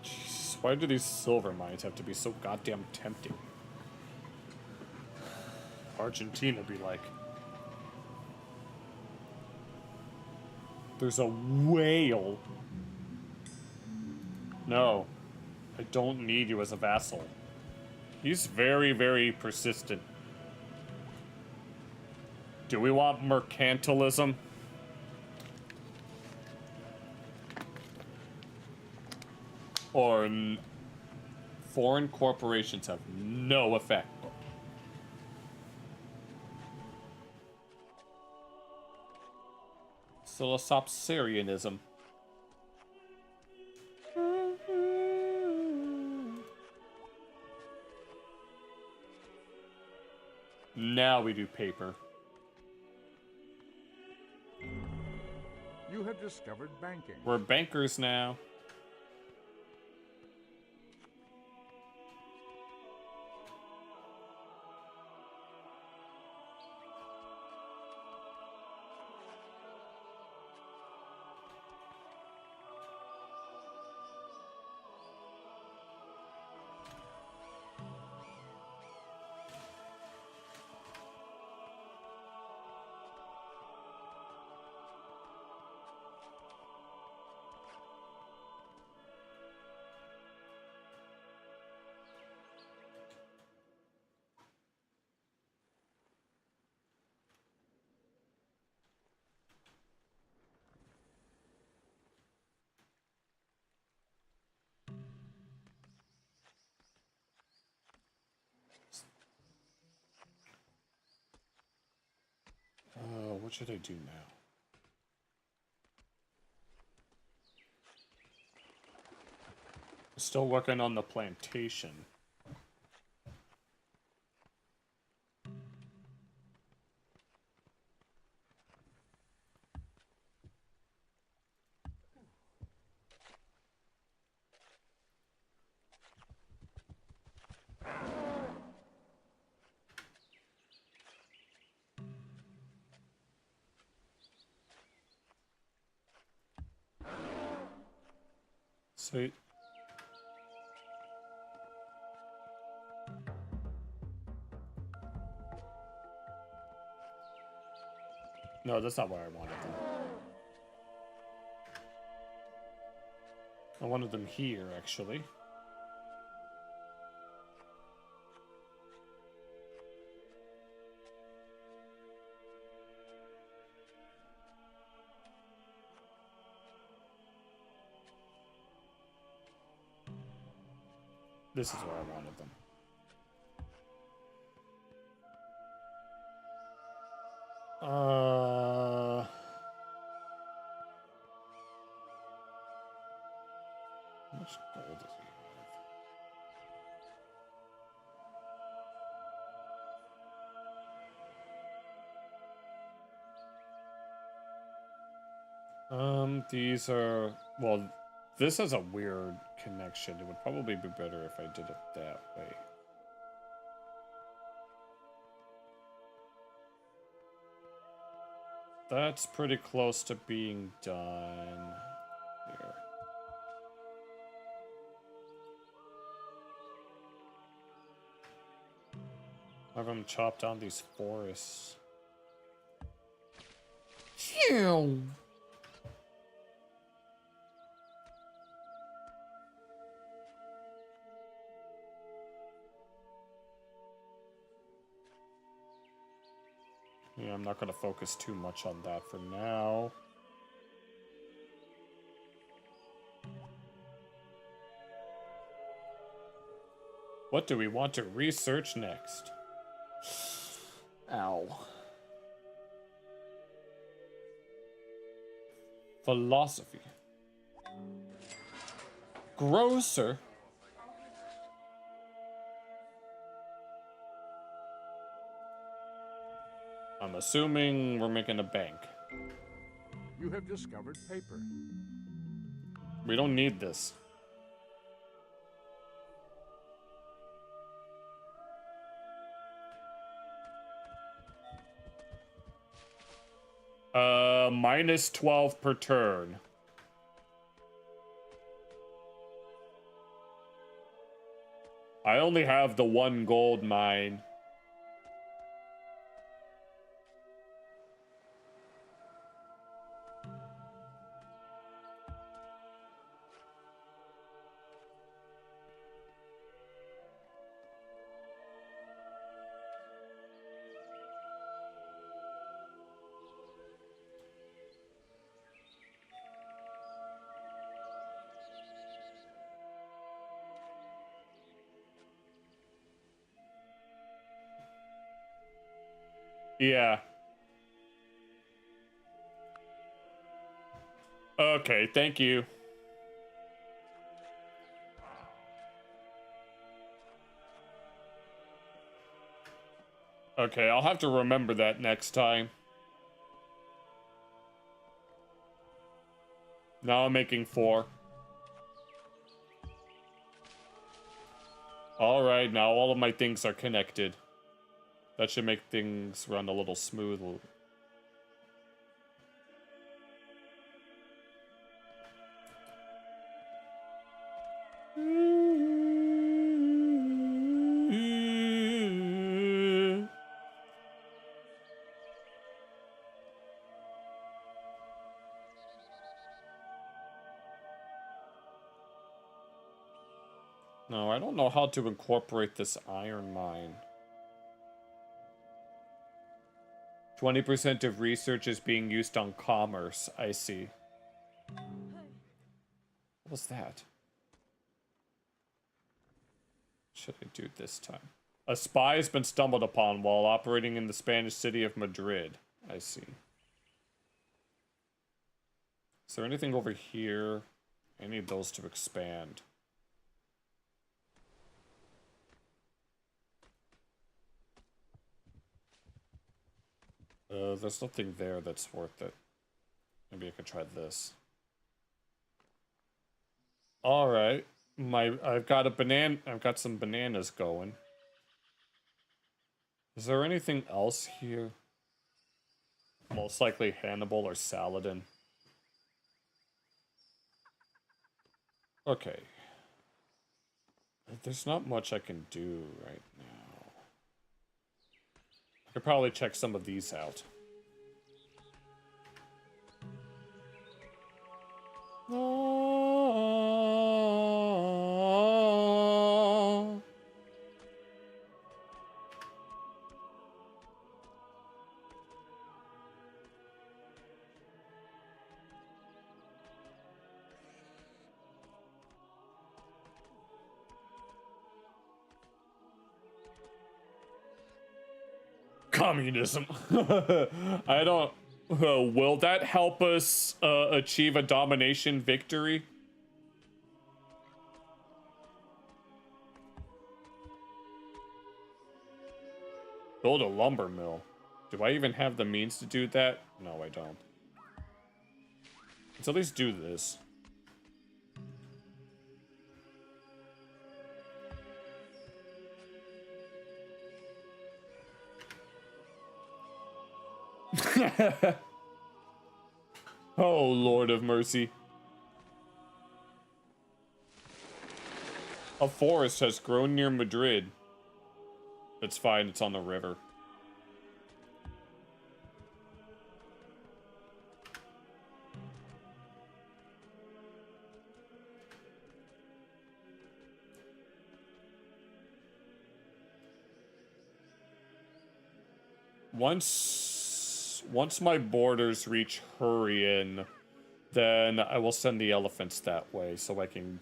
Jesus, why do these silver mines have to be so goddamn tempting? Argentina be like, there's a whale. No, I don't need you as a vassal. He's very, very persistent. Do we want mercantilism? Or foreign corporations have no effect. Psilocyberianism. Now we do paper. You have discovered banking. We're bankers now. What should I do now? Still working on the plantation. Sweet. No, that's not where I wanted them. I wanted them here, actually. This is where I wanted them. How much gold does he have? These are, well, this has a weird connection. It would probably be better if I did it that way. That's pretty close to being done. Here. Have them chop down these forests. Phew. Yeah, I'm not going to focus too much on that for now. What do we want to research next? Ow. Philosophy. Grocer. I'm assuming we're making a bank. You have discovered paper. We don't need this. Minus 12 per turn. I only have the one gold mine. Yeah. Okay, thank you. Okay, I'll have to remember that next time. Now I'm making 4. Alright, now all of my things are connected. That should make things run a little smooth. No, I don't know how to incorporate this iron mine. 20% of research is being used on commerce. I see. What was that? What should I do this time? A spy has been stumbled upon while operating in the Spanish city of Madrid. I see. Is there anything over here? I need those to expand. There's nothing there that's worth it. Maybe I could try this. Alright. I've got a banana. I've got some bananas going. Is there anything else here? Most likely Hannibal or Saladin. Okay. There's not much I can do right now. I could probably check some of these out. Communism. I don't. Will that help us achieve a domination victory? Build a lumber mill. Do I even have the means to do that? No, I don't. Let's at least do this. Oh, Lord of mercy. A forest has grown near Madrid. It's fine, it's on the river. Once my borders reach Hurrian, then I will send the elephants that way so I can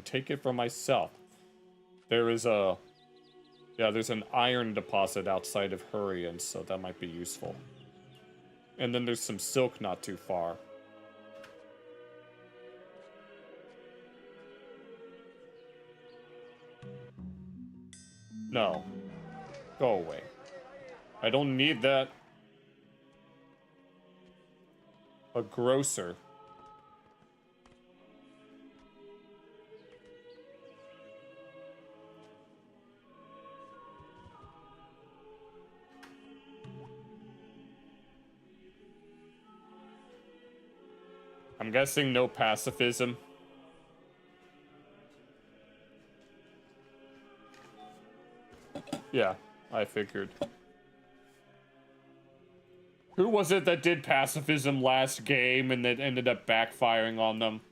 take it for myself. There's an iron deposit outside of Hurrian, so that might be useful. And then there's some silk not too far. No. Go away. I don't need that. A grocer. I'm guessing no pacifism. Yeah, I figured. Who was it that did pacifism last game and that ended up backfiring on them?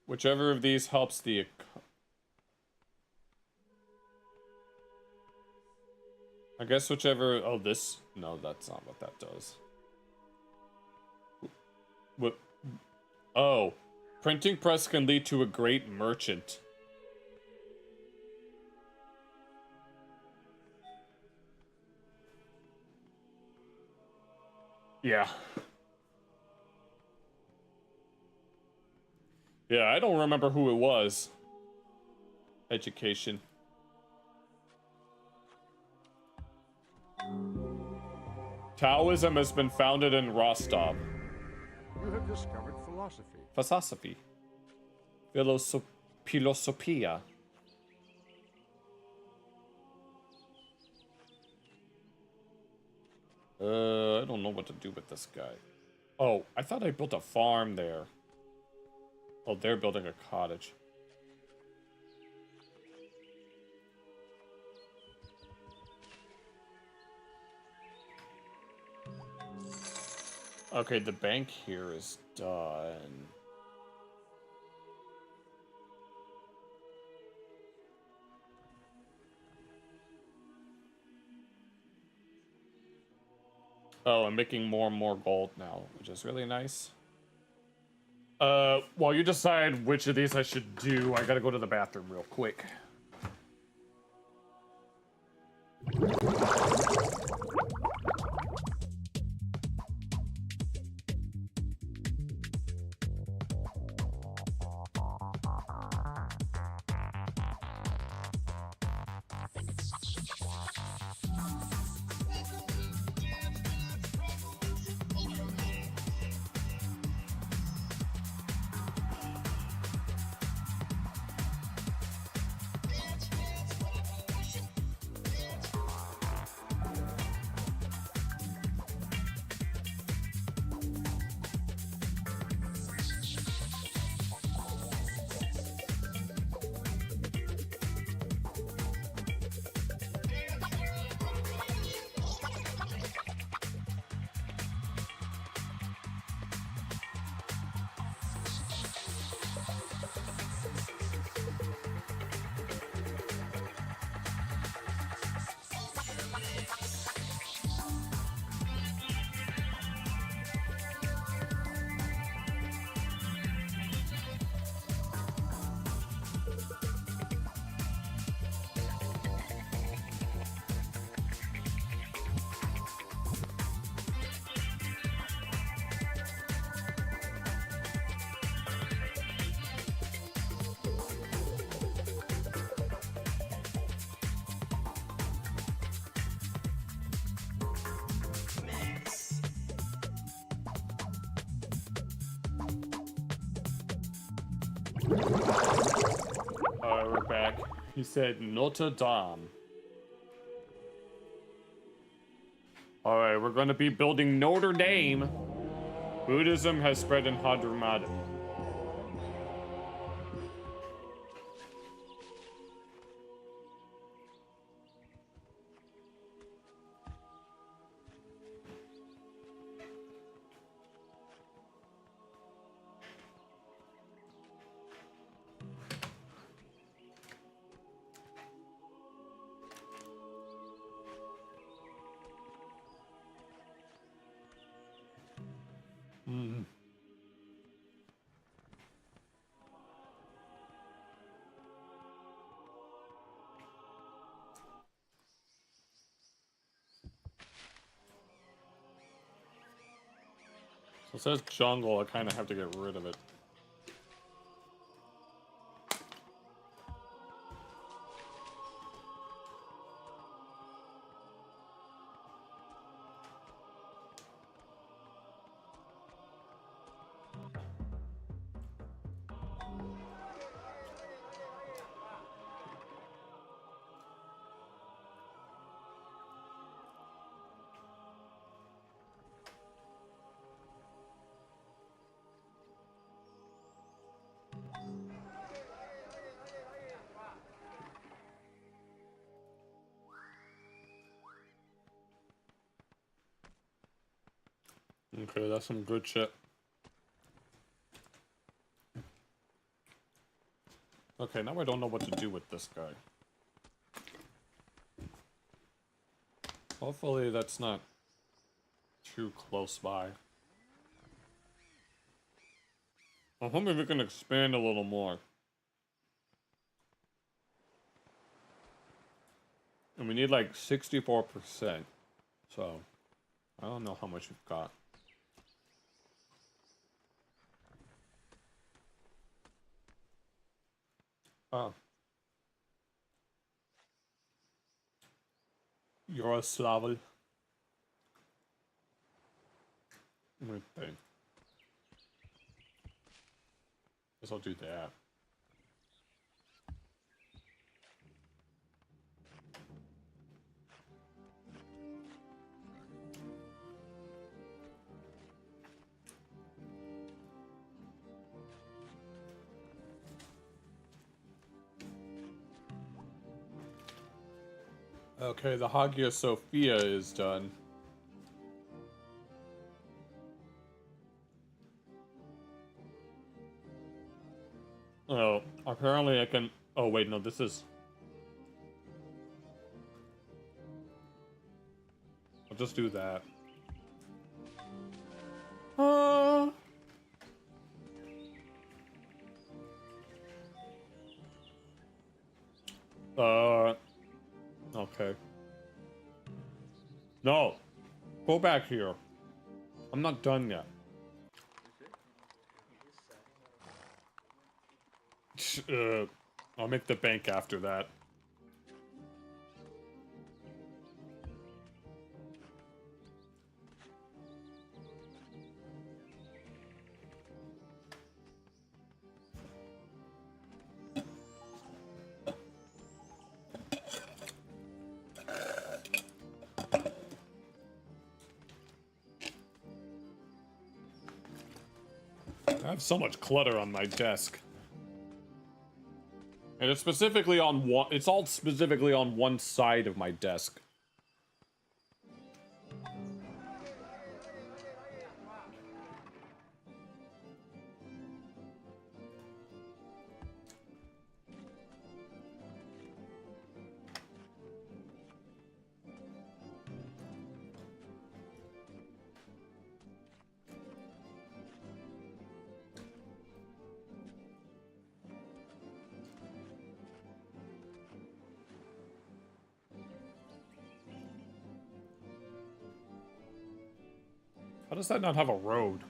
Whichever of these helps the... I guess whichever... Oh, this... No, that's not what that does. What? Oh. Printing press can lead to a great merchant. Yeah. Yeah, I don't remember who it was. Education. Taoism has been founded in Rostov. You have discovered philosophy. Philosophy. Philosophia. I don't know what to do with this guy. Oh, I thought I built a farm there. Oh, they're building a cottage. Okay, the bank here is done. Oh, I'm making more and more gold now, which is really nice. While you decide which of these I should do, I gotta go to the bathroom real quick. Alright, we're back. He said Notre Dame. Alright, we're gonna be building Notre Dame. Buddhism has spread in Hadramada. Mm. So it says jungle, I kind of have to get rid of it. Okay, that's some good shit. Okay, now I don't know what to do with this guy. Hopefully that's not too close by. I'm hoping we can expand a little more. And we need like 64%. So, I don't know how much we've got. Oh. Yaroslavel. Okay. Guess I'll do that. Okay, the Hagia Sophia is done. Oh, apparently I can... Oh, wait, no, this is... I'll just do that. Okay. No! Go back here. I'm not done yet. I'll make the bank after that. I have so much clutter on my desk. And it's specifically on one, it's all specifically on one side of my desk. How does that not have a road?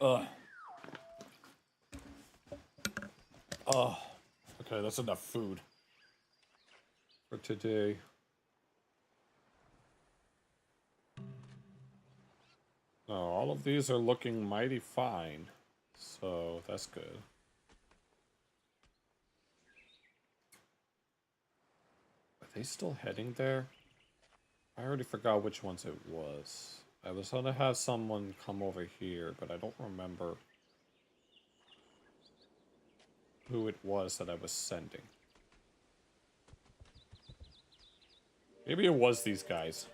Ugh. Oh. Okay, that's enough food for today. No, all of these are looking mighty fine. So, that's good. Are they still heading there? I already forgot which ones it was. I was gonna have someone come over here, but I don't remember who it was that I was sending. Maybe it was these guys.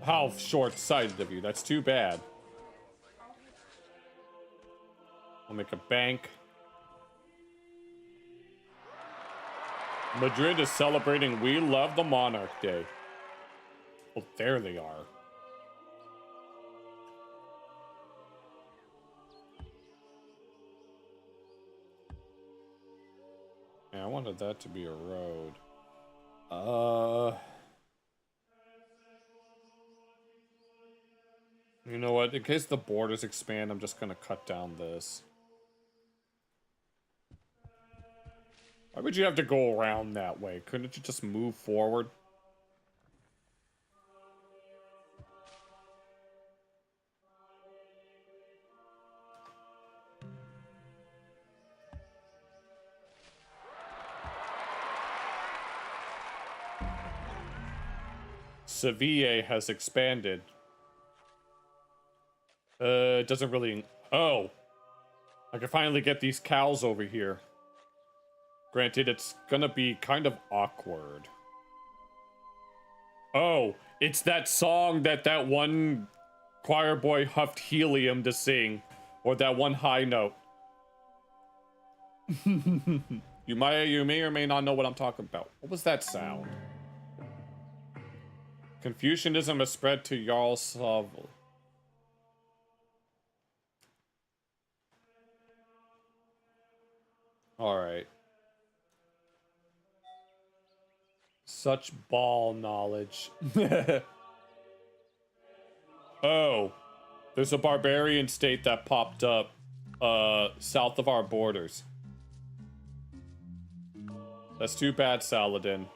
How short-sighted of you. That's too bad. I'll make a bank. Madrid is celebrating We Love the Monarch Day. Oh, there they are. Yeah, I wanted that to be a road. You know what? In case the borders expand, I'm just gonna cut down this. Why would you have to go around that way? Couldn't you just move forward? Sevilla has expanded. It doesn't really... Oh! I can finally get these cows over here. Granted, it's gonna be kind of awkward. Oh, it's that song that one choir boy huffed helium to sing. Or that one high note. You may or may not know what I'm talking about. What was that sound? Confucianism has spread to Yaroslavl. Alright. Such ball knowledge. Oh. There's a barbarian state that popped up south of our borders. That's too bad, Saladin.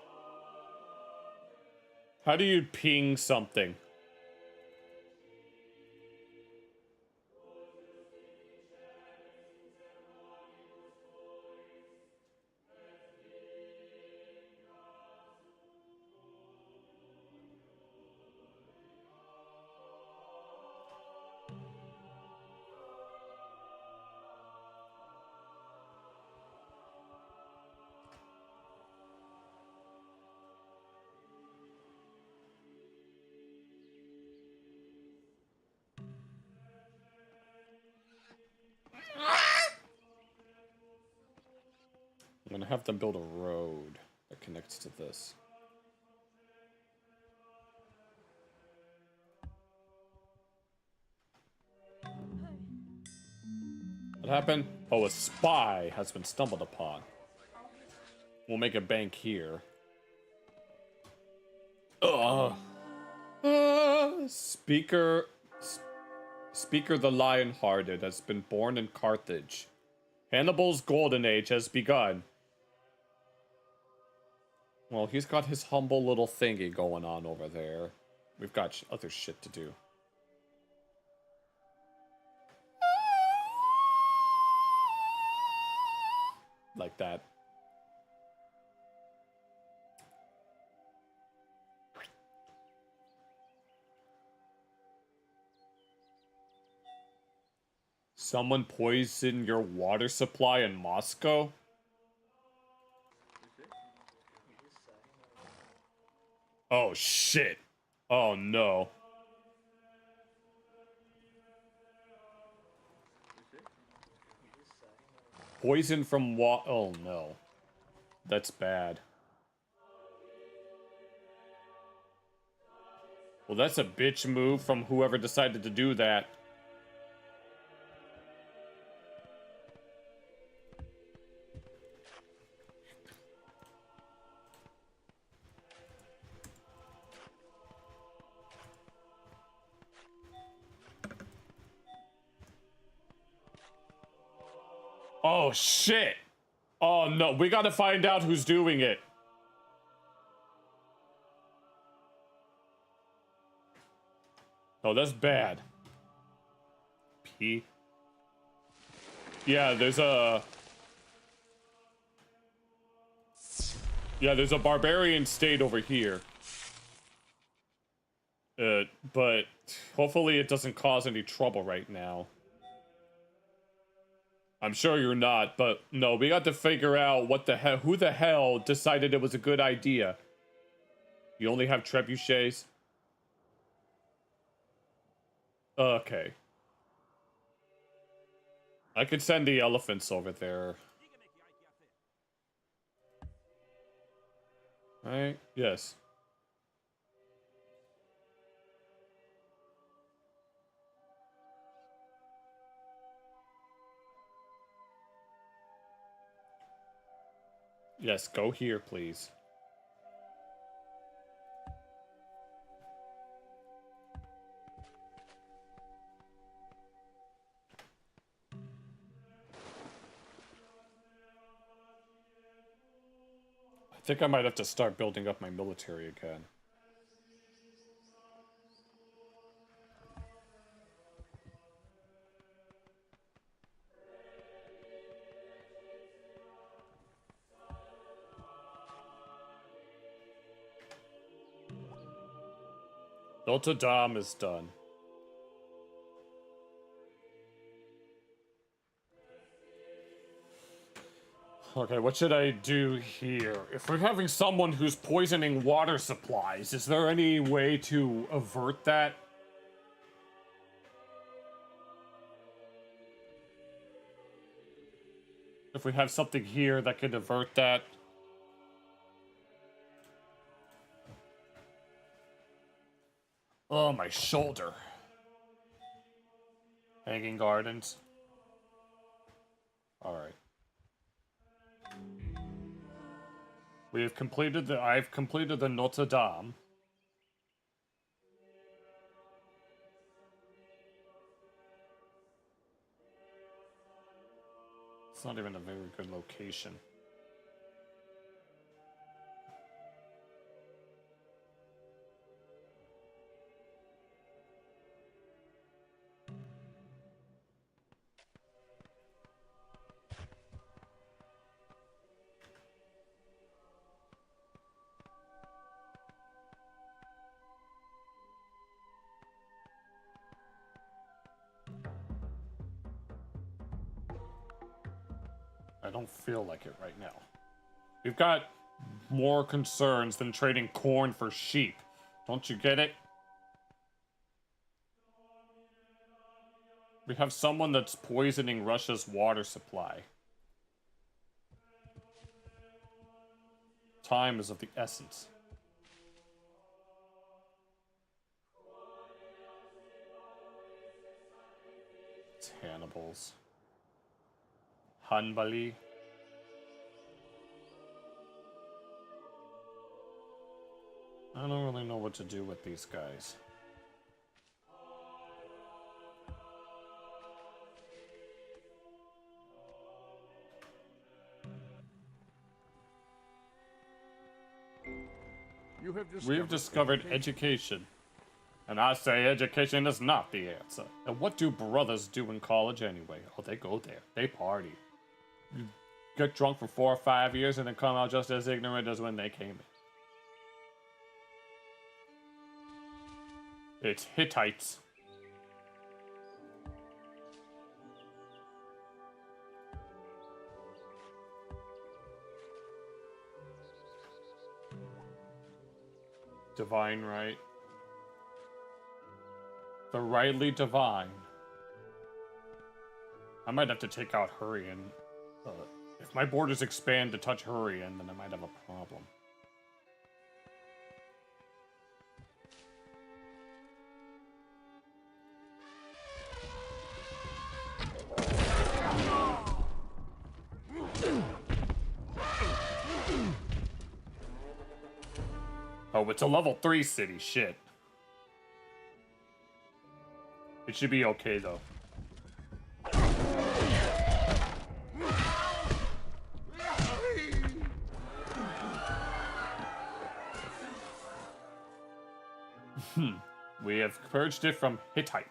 How do you ping something? I'm gonna have them build a road that connects to this. What happened? Oh, a spy has been stumbled upon. We'll make a bank here. Ugh. Speaker the Lion-Hearted has been born in Carthage. Hannibal's golden age has begun. Well, he's got his humble little thingy going on over there. We've got other shit to do. Like that. Someone poisoned your water supply in Moscow? Oh shit. Oh no. Poison from oh no. That's bad. Well, that's a bitch move from whoever decided to do that. Oh, shit. Oh, no. We gotta find out who's doing it. Oh, that's bad. P. Yeah, there's a... Yeah, there's a barbarian state over here. But hopefully it doesn't cause any trouble right now. I'm sure you're not, but no, we got to figure out what the hell, who the hell decided it was a good idea. You only have trebuchets? Okay. I could send the elephants over there. Right? Yes. Yes, go here, please. I think I might have to start building up my military again. Notre Dame is done. Okay, what should I do here? If we're having someone who's poisoning water supplies, is there any way to avert that? If we have something here that could avert that? Oh, my shoulder. Hanging gardens. Alright. We have completed the... I've completed the Notre Dame. It's not even a very good location. I don't feel like it right now. We've got more concerns than trading corn for sheep. Don't you get it? We have someone that's poisoning Russia's water supply. Time is of the essence. It's Hannibal's. Hanbali. I don't really know what to do with these guys. We've discovered education. And I say education is not the answer. And what do brothers do in college anyway? Oh, they go there. They party. You get drunk for 4 or 5 years and then come out just as ignorant as when they came in. It's Hittites. Divine right. The rightly divine. I might have to take out Hurrian. If my borders expand to touch Hurrian, then I might have a problem. Oh, it's a level 3 city, shit. It should be okay, though. I've purged it from Hittite.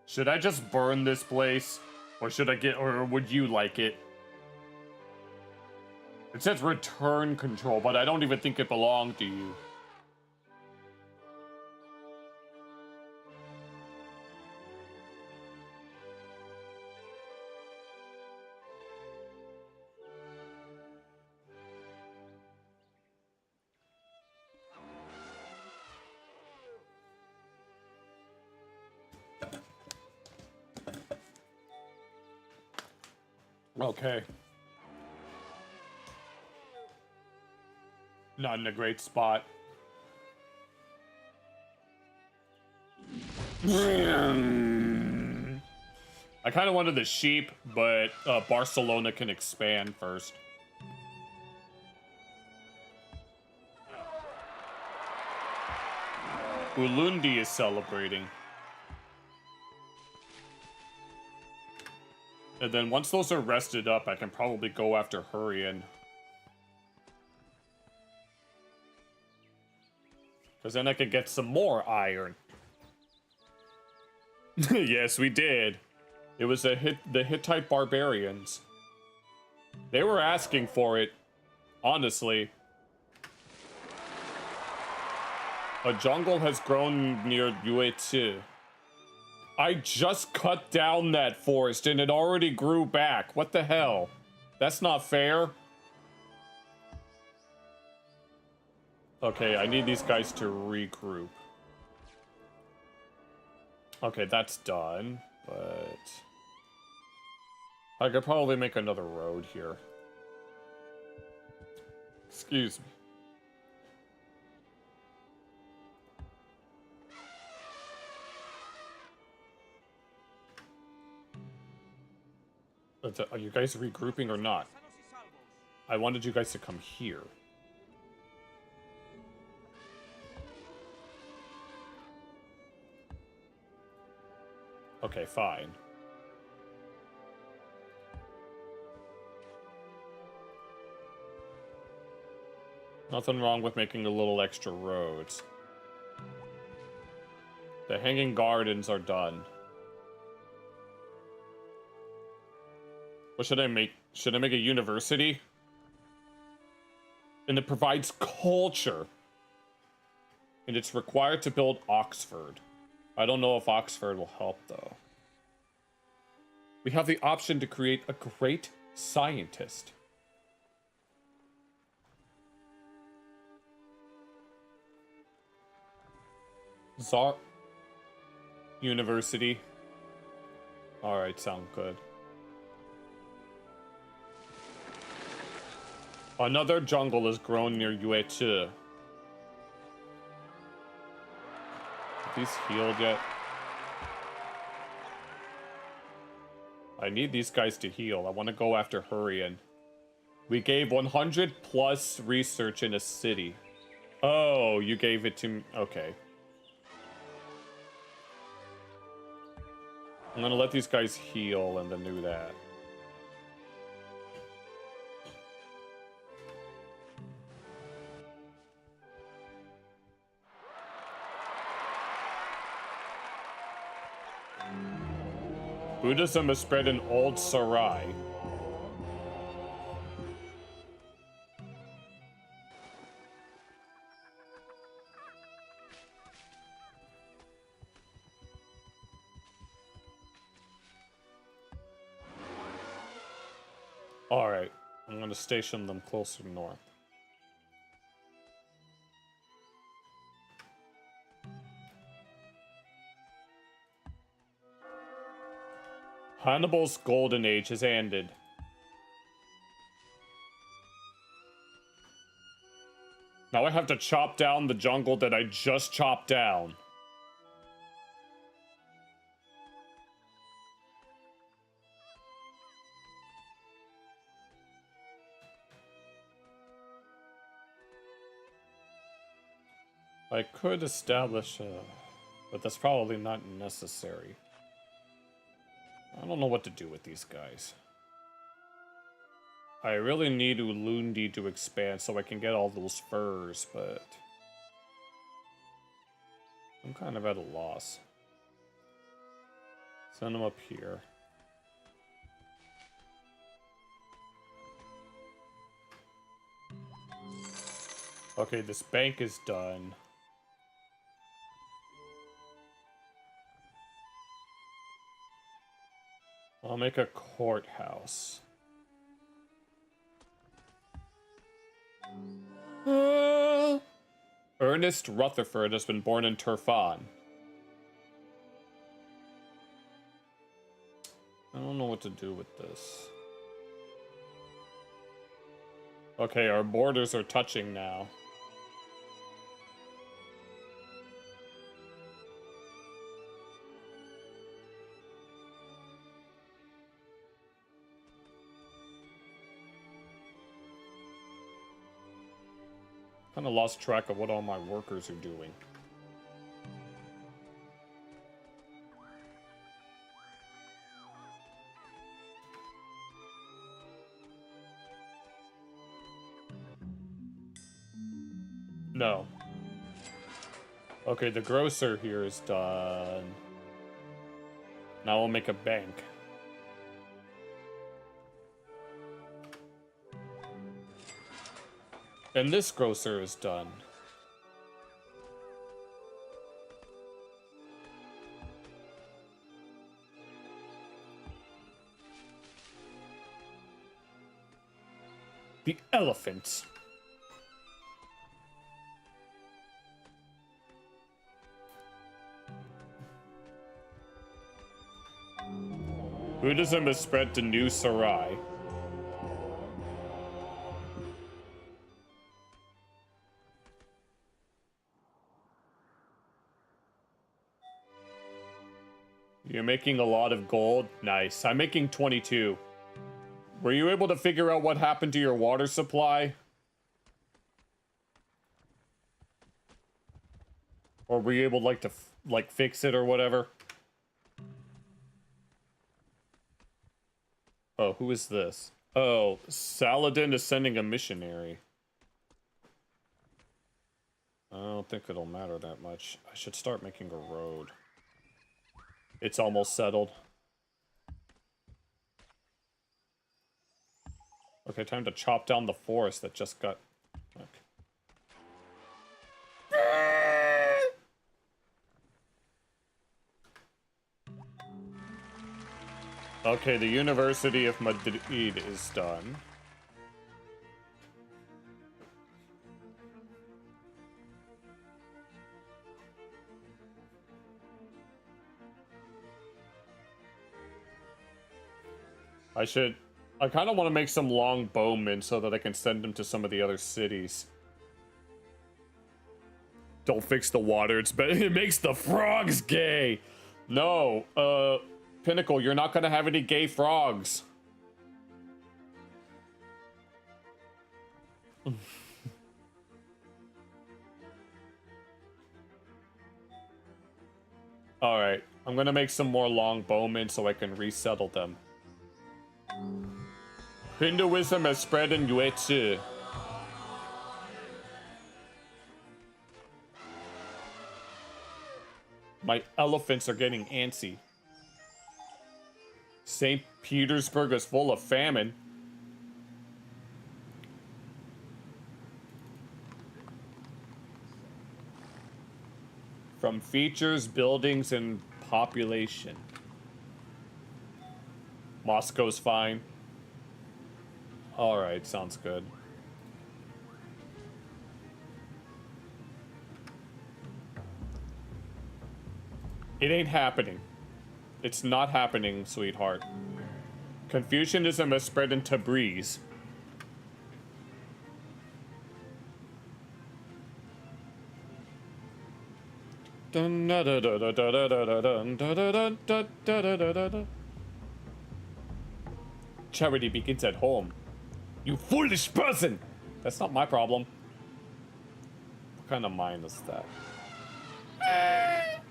Should I just burn this place? Or should I or would you like it? It says return control, but I don't even think it belonged to you. Okay. Not in a great spot. I kind of wanted the sheep, but Barcelona can expand first. Ulundi is celebrating. And then once those are rested up, I can probably go after Hurrien. Because then I could get some more iron. Yes, we did. It was the Hittite barbarians. They were asking for it, honestly. A jungle has grown near Yuetsu. I just cut down that forest and it already grew back. What the hell? That's not fair. Okay, I need these guys to regroup. Okay, that's done, but I could probably make another road here. Excuse me. Are you guys regrouping or not? I wanted you guys to come here. Okay, fine. Nothing wrong with making a little extra roads. The hanging gardens are done. What should I make? Should I make a university? And it provides culture. And it's required to build Oxford. I don't know if Oxford will help, though. We have the option to create a great scientist. Zar University. Alright, sound good. Another jungle is grown near Yuetsu. Are these healed yet? I need these guys to heal. I want to go after Hurrien. We gave 100 plus research in a city. Oh, you gave it to me. Okay. I'm gonna let these guys heal and then do that. Buddhism has spread in Old Sarai. Alright, I'm gonna station them closer north. Hannibal's golden age has ended. Now I have to chop down the jungle that I just chopped down. I could establish a... but that's probably not necessary. I don't know what to do with these guys. I really need Ulundi to expand so I can get all those furs, but I'm kind of at a loss. Send them up here. Okay, this bank is done. I'll make a courthouse. Ernest Rutherford has been born in Turfan. I don't know what to do with this. Okay, our borders are touching now. Kind of lost track of what all my workers are doing. No. Okay, the grocer here is done. Now we'll make a bank. And this grocer is done. The elephants. Buddhism has spread to New Sarai. You're making a lot of gold? Nice. I'm making 22. Were you able to figure out what happened to your water supply? Or were you able to fix it or whatever? Oh, who is this? Oh, Saladin is sending a missionary. I don't think it'll matter that much. I should start making a road. It's almost settled. Okay, time to chop down the forest that just got... Okay. Okay, the University of Madrid is done. I kind of want to make some long bowmen so that I can send them to some of the other cities. Don't fix the water, it makes the frogs gay! No, Pinnacle, you're not gonna have any gay frogs. Alright, I'm gonna make some more long bowmen so I can resettle them. Hinduism has spread in Yuezhi. My elephants are getting antsy. St. Petersburg is full of famine. From features, buildings, and population. Moscow's fine. Alright, sounds good. It ain't happening. It's not happening, sweetheart. Confucianism has spread in Tabriz. Charity begins at home. You foolish person! That's not my problem. What kind of mind is that?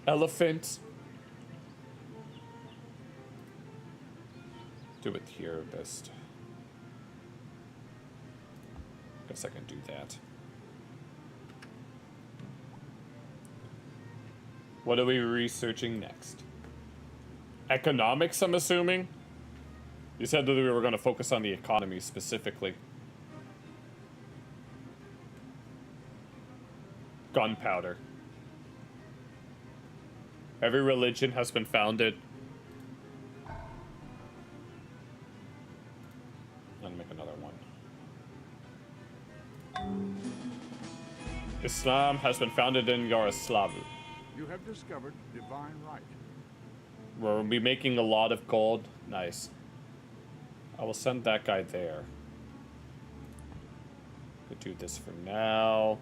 Elephant. Do it here best. Guess I can do that. What are we researching next? Economics, I'm assuming? You said that we were going to focus on the economy specifically. Gunpowder. Every religion has been founded. Let me make another one. Islam has been founded in Yaroslavl. You have discovered divine right. We'll be making a lot of gold. Nice. I will send that guy there. Could do this for now.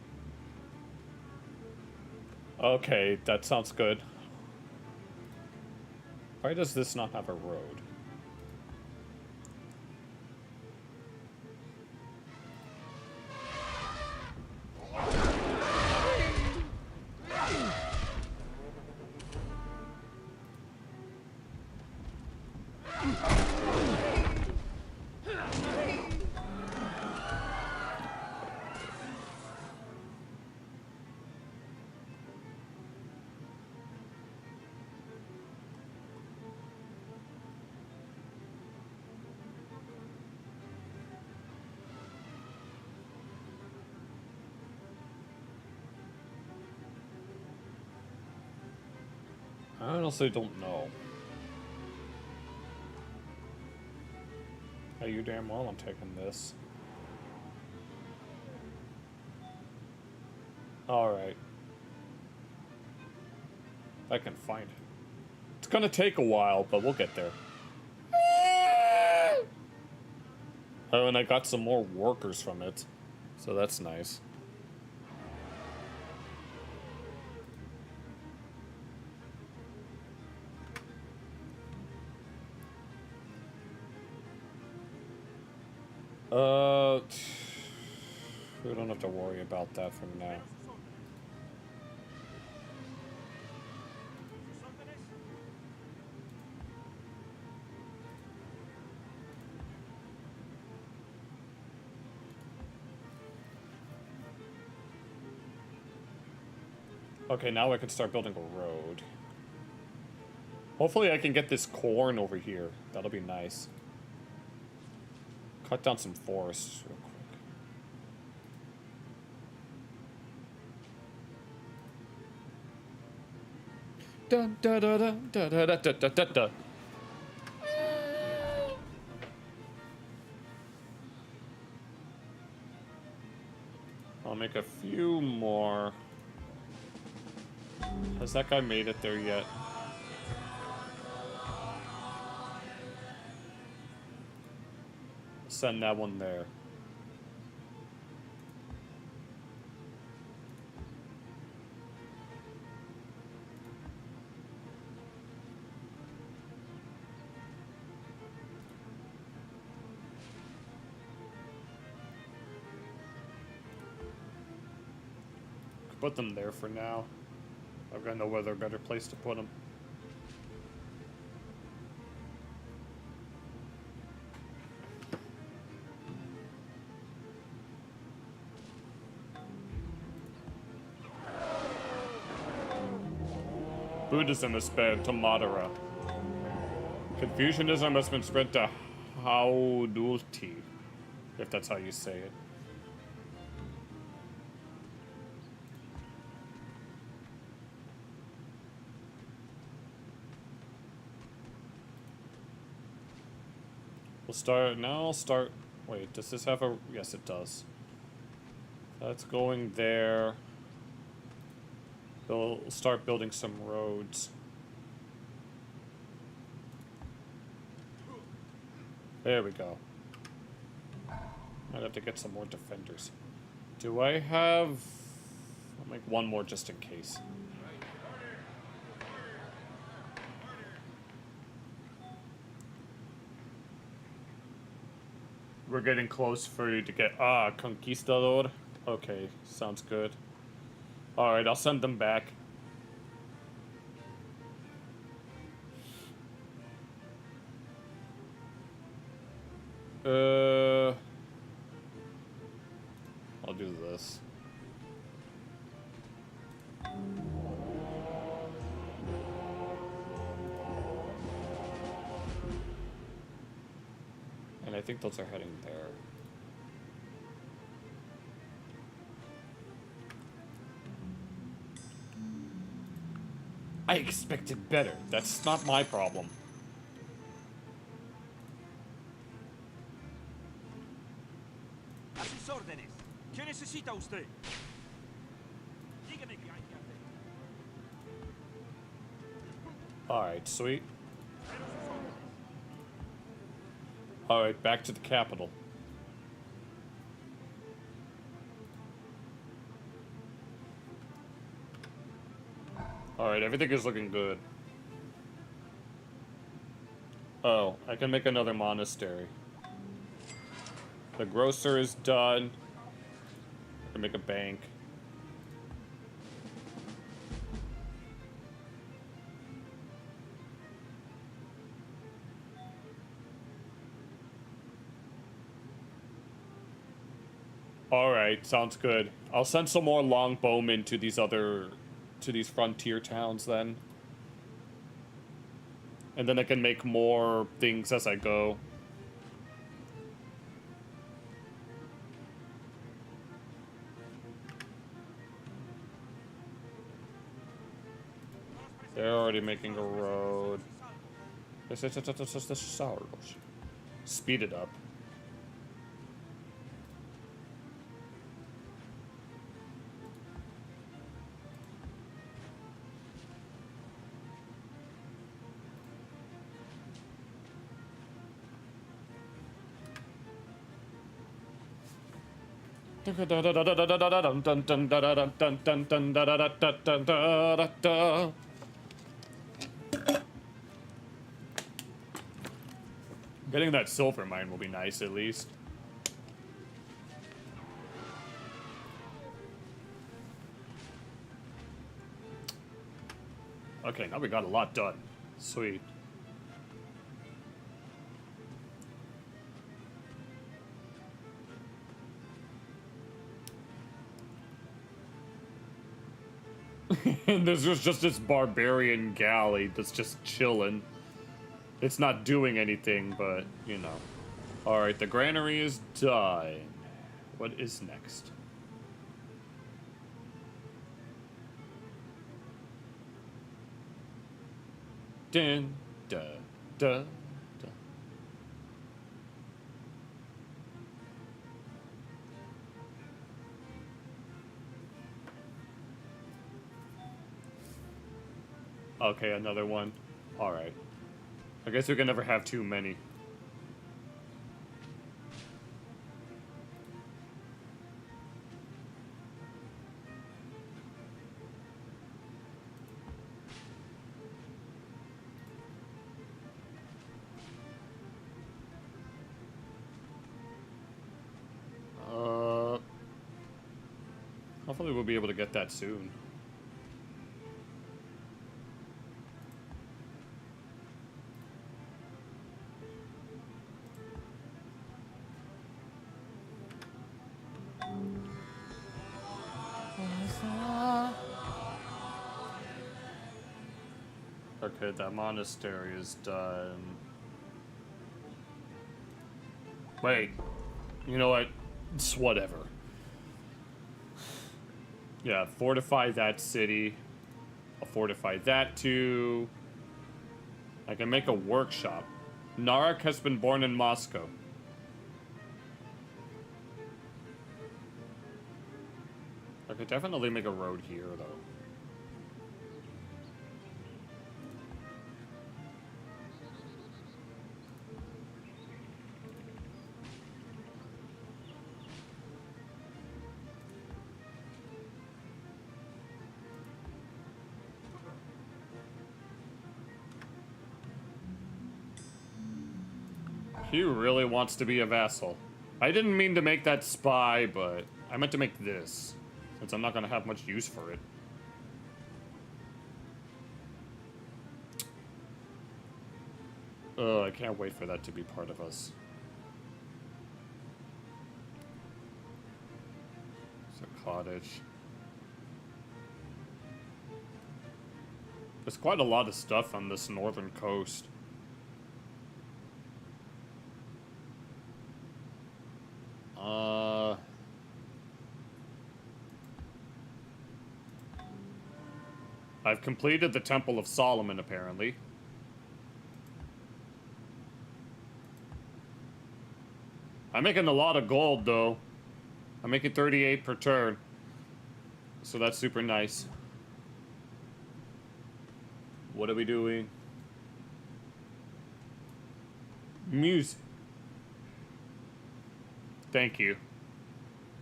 Okay, that sounds good. Why does this not have a road? I honestly don't know. Hey, you damn well I'm taking this. Alright. I can find it. It's gonna take a while, but we'll get there. Oh, and I got some more workers from it. So that's nice. We don't have to worry about that for now. Okay, now I can start building a road. Hopefully I can get this corn over here. That'll be nice. Cut down some forests real quick. Dun da da da da da da da da da. I'll make a few more. Has that guy made it there yet? Send that one there. Put them there for now. I've got no other better place to put them. Buddhism is spread to Madara. Confucianism has been spread to Haudulti, if that's how you say it. We'll start, now I'll start, wait, does this have a, yes it does. That's going there. We'll start building some roads. There we go. I'd have to get some more defenders. Do I have, I'll make one more just in case. We're getting close for you to get, Conquistador. Okay, sounds good. Alright, I'll send them back. do this. And I think those are heading there. I expected better. That's not my problem. A sus órdenes. ¿Qué necesita usted? Dígame qué hay que hacer. Alright, sweet. Alright, back to the capital. Alright, everything is looking good. Oh, I can make another monastery. The grocer is done. I can make a bank. Alright, sounds good. I'll send some more longbowmen to these frontier towns then. And then I can make more things as I go. They're already making a road. Speed it up. Getting that silver mine will be nice, at least. Okay, now we got a lot done. Sweet. And there's just this barbarian galley that's just chilling. It's not doing anything, but, you know. Alright, the granary is done. What is next? Dun, da, da, da. Okay, another one. Alright. I guess we can never have too many. Hopefully we'll be able to get that soon. Okay, that monastery is done. Wait, you know what? It's whatever. Yeah, fortify that city. I'll fortify that too. I can make a workshop. Narek has been born in Moscow. I could definitely make a road here, though. He really wants to be a vassal. I didn't mean to make that spy, but I meant to make this, since I'm not going to have much use for it. Ugh, I can't wait for that to be part of us. cottage. There's quite a lot of stuff on this northern coast. I've completed the Temple of Solomon, apparently. I'm making a lot of gold, though. I'm making 38 per turn. So that's super nice. What are we doing? Music. Thank you.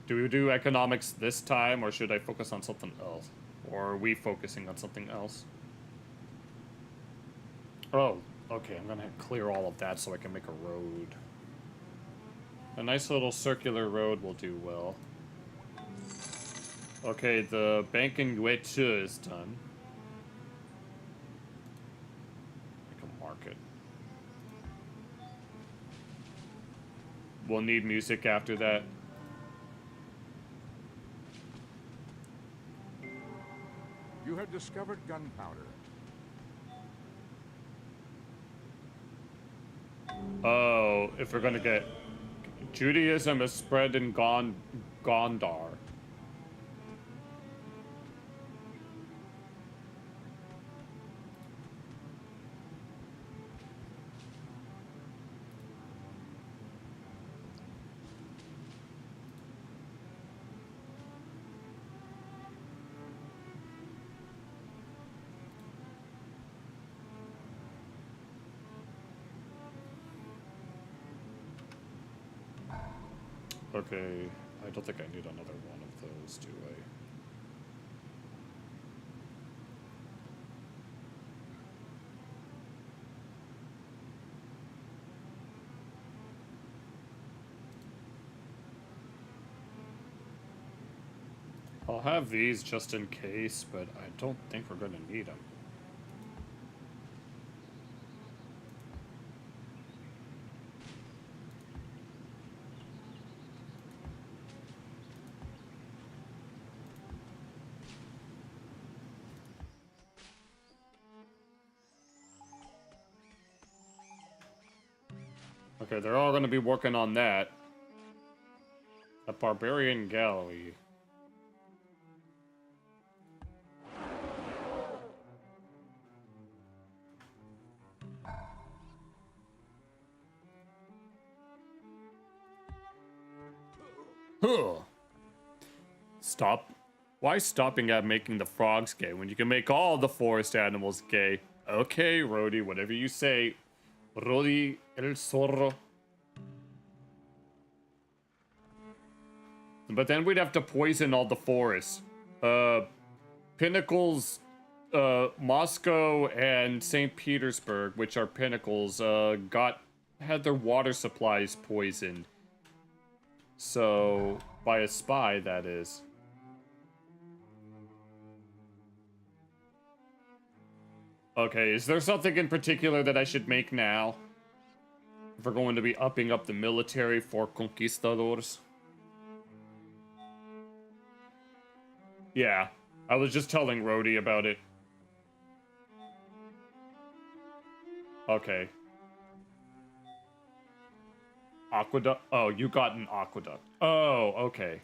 Do we do economics this time, or should I focus on something else? Or are we focusing on something else? Oh, okay, I'm gonna clear all of that so I can make a road. A nice little circular road will do well. Okay, the banking Yuechi is done. Make a market. We'll need music after that. You have discovered gunpowder. Oh, if we're gonna get... Judaism is spread in Gondar. Okay, I don't think I need another one of those, do I? I'll have these just in case, but I don't think we're gonna need them. Okay, they're all gonna be working on that. A barbarian gallery. Huh. Stop. Why stopping at making the frogs gay when you can make all the forest animals gay? Okay, Rhodey, whatever you say. Rhodey el zorro. But then we'd have to poison all the forests. Pinnacles, Moscow and St. Petersburg, which are pinnacles, had their water supplies poisoned. So, by a spy, that is. Okay, is there something in particular that I should make now? If we're going to be upping up the military for conquistadors. Yeah, I was just telling Rhodey about it. Okay. Aqueduct? Oh, you got an aqueduct. Oh, okay.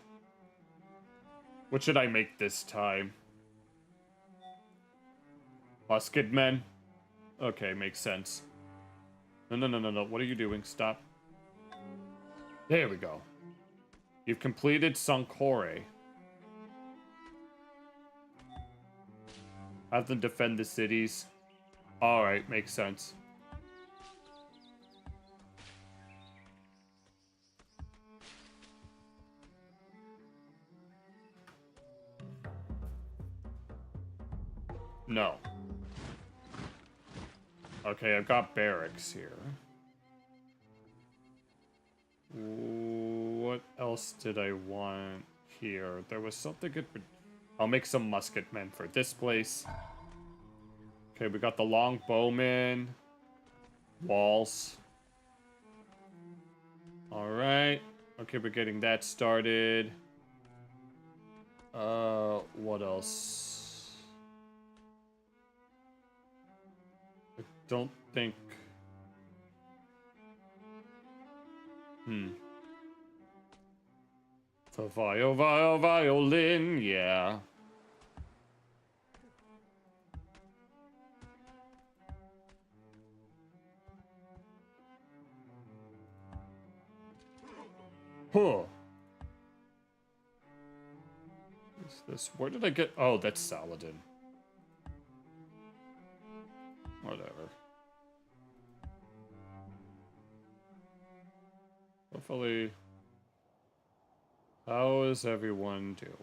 What should I make this time? Musketmen? Okay, makes sense. No. What are you doing? Stop. There we go. You've completed Sankore. Have them defend the cities. Alright, makes sense. No. Okay, I've got barracks here. What else did I want here? There was something good. I'll make some musketmen for this place. Okay, we got the longbowmen. Walls. Alright. Okay, we're getting that started. What else? I don't think... The violin, yeah. Huh. What's this? Where did I get... Oh, that's Saladin. Whatever. Hopefully... How is everyone doing?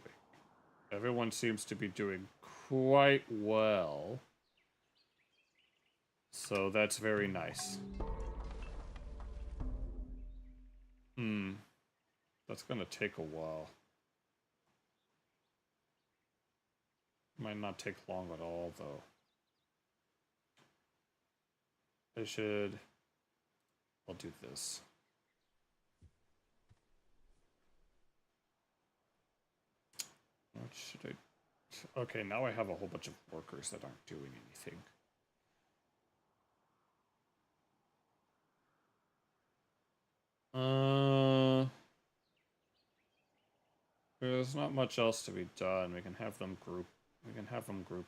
Everyone seems to be doing quite well. So that's very nice. That's gonna take a while. Might not take long at all, though. I'll do this. What should I... Okay, now I have a whole bunch of workers that aren't doing anything. There's not much else to be done. We can have them group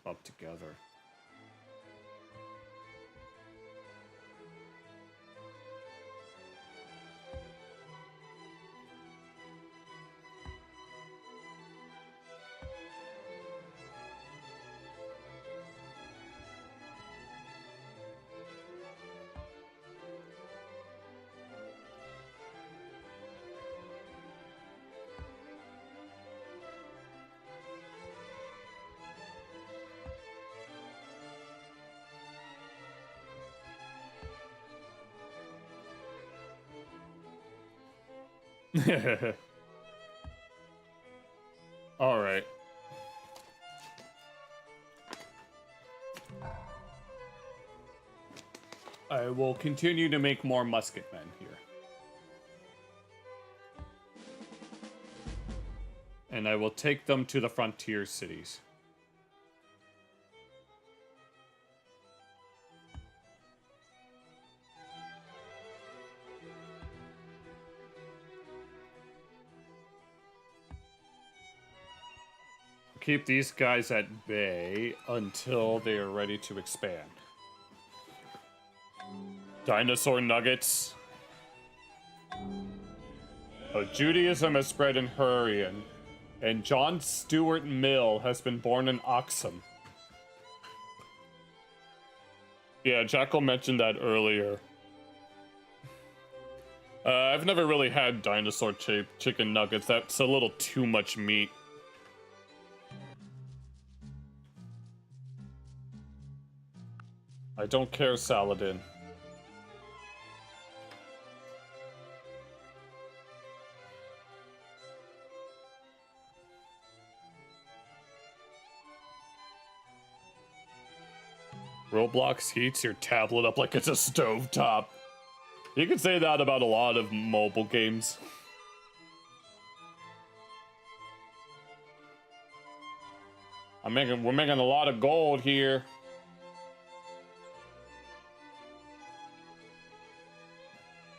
up together. All right. I will continue to make more musketmen here. And I will take them to the frontier cities. Keep these guys at bay until they are ready to expand. Dinosaur nuggets. Oh, Judaism has spread in Hurrian, and John Stuart Mill has been born in Oxum. Yeah, Jackal mentioned that earlier. I've never really had dinosaur chicken nuggets. That's a little too much meat. I don't care, Saladin. Roblox heats your tablet up like it's a stovetop. You can say that about a lot of mobile games. We're making a lot of gold here.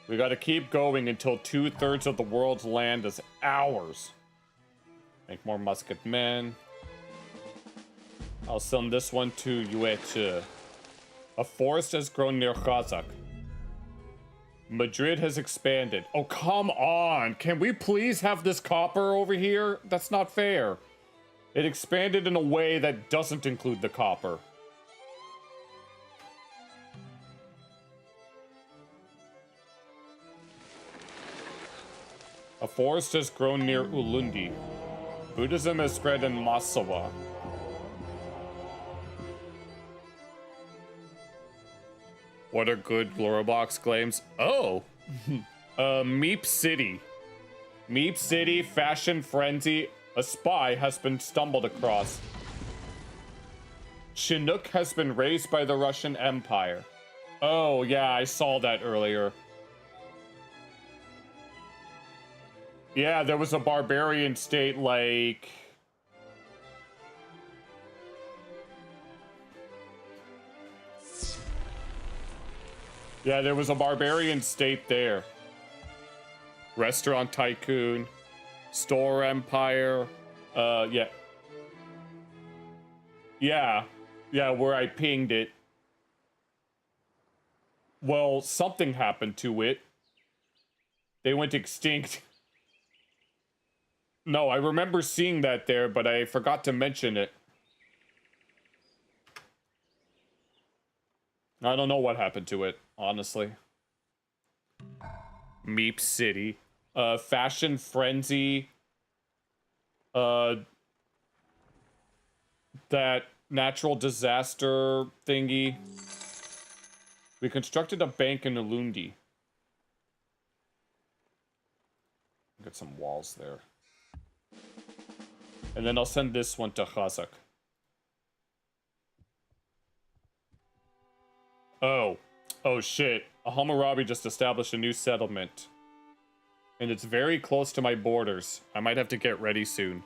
We gotta keep going until 2/3 of the world's land is ours. Make more musketmen. I'll send this one to Yueche. A forest has grown near Kazakh. Madrid has expanded. Oh, come on! Can we please have this copper over here? That's not fair. It expanded in a way that doesn't include the copper. A forest has grown near Ulundi. Buddhism has spread in Masawa. What are good Glorobox claims? Oh! Meep City. Meep City, Fashion Frenzy, a spy has been stumbled across. Chinook has been raised by the Russian Empire. Oh, yeah, I saw that earlier. Yeah, there was a barbarian state like Yeah, there was a barbarian state there. Restaurant tycoon, store empire. Yeah. Yeah, where I pinged it. Well, something happened to it. They went extinct. No, I remember seeing that there, but I forgot to mention it. I don't know what happened to it, honestly. Meep City. Fashion Frenzy. That natural disaster thingy. We constructed a bank in Ulundi. Get some walls there. And then I'll send this one to Khazak. Oh shit. A Hammurabi just established a new settlement. And it's very close to my borders. I might have to get ready soon.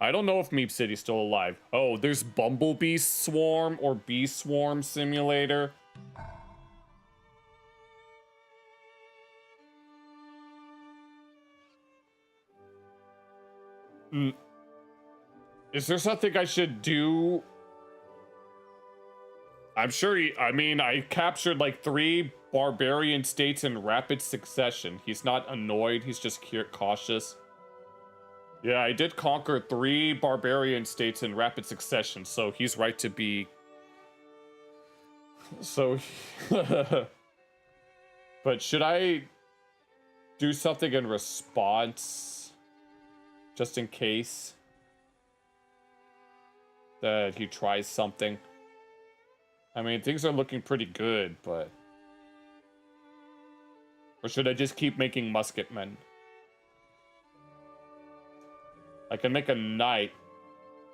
I don't know if Meep City's still alive. Oh, there's Bumblebee Swarm or Bee Swarm Simulator. Is there something I should do? I'm sure I captured like 3 barbarian states in rapid succession. He's not annoyed, he's just cautious. Yeah, I did conquer 3 barbarian states in rapid succession, so he's right to be... So... But should I do something in response? Just in case that he tries something. I mean, things are looking pretty good, but... Or should I just keep making musketmen? I can make a knight,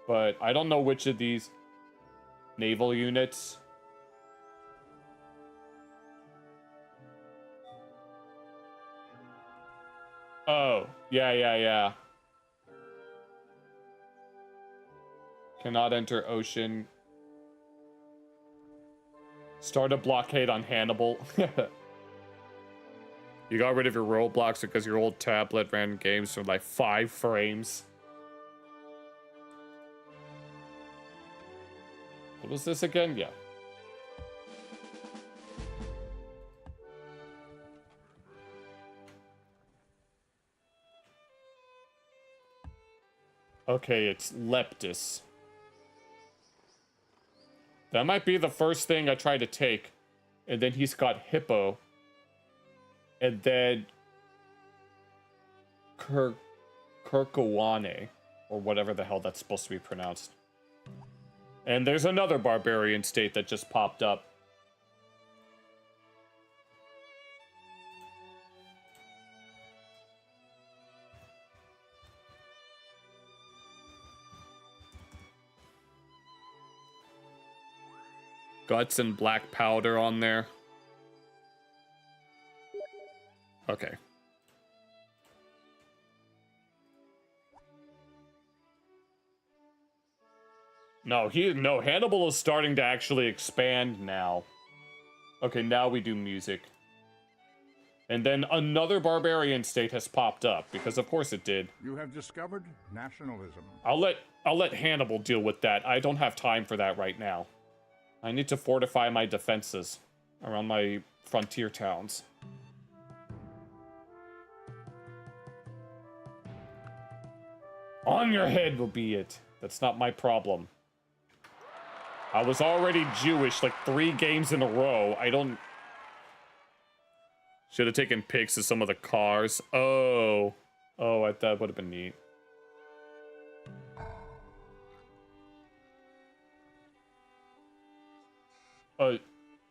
but I don't know which of these naval units. Oh, yeah. Cannot enter ocean. Start a blockade on Hannibal. You got rid of your roadblocks because your old tablet ran games for like 5 frames. What was this again? Yeah. Okay, it's Leptis. That might be the first thing I try to take. And then he's got Hippo. And then... Kirkawane. Or whatever the hell that's supposed to be pronounced. And there's another barbarian state that just popped up. Guts and black powder on there. Okay. No, Hannibal is starting to actually expand now. Okay, now we do music. And then another barbarian state has popped up, because of course it did. You have discovered nationalism. I'll let Hannibal deal with that. I don't have time for that right now. I need to fortify my defenses around my frontier towns. On your head will be it. That's not my problem. I was already Jewish like 3 games in a row. I don't... Should have taken pics of some of the cars. Oh, that would have been neat.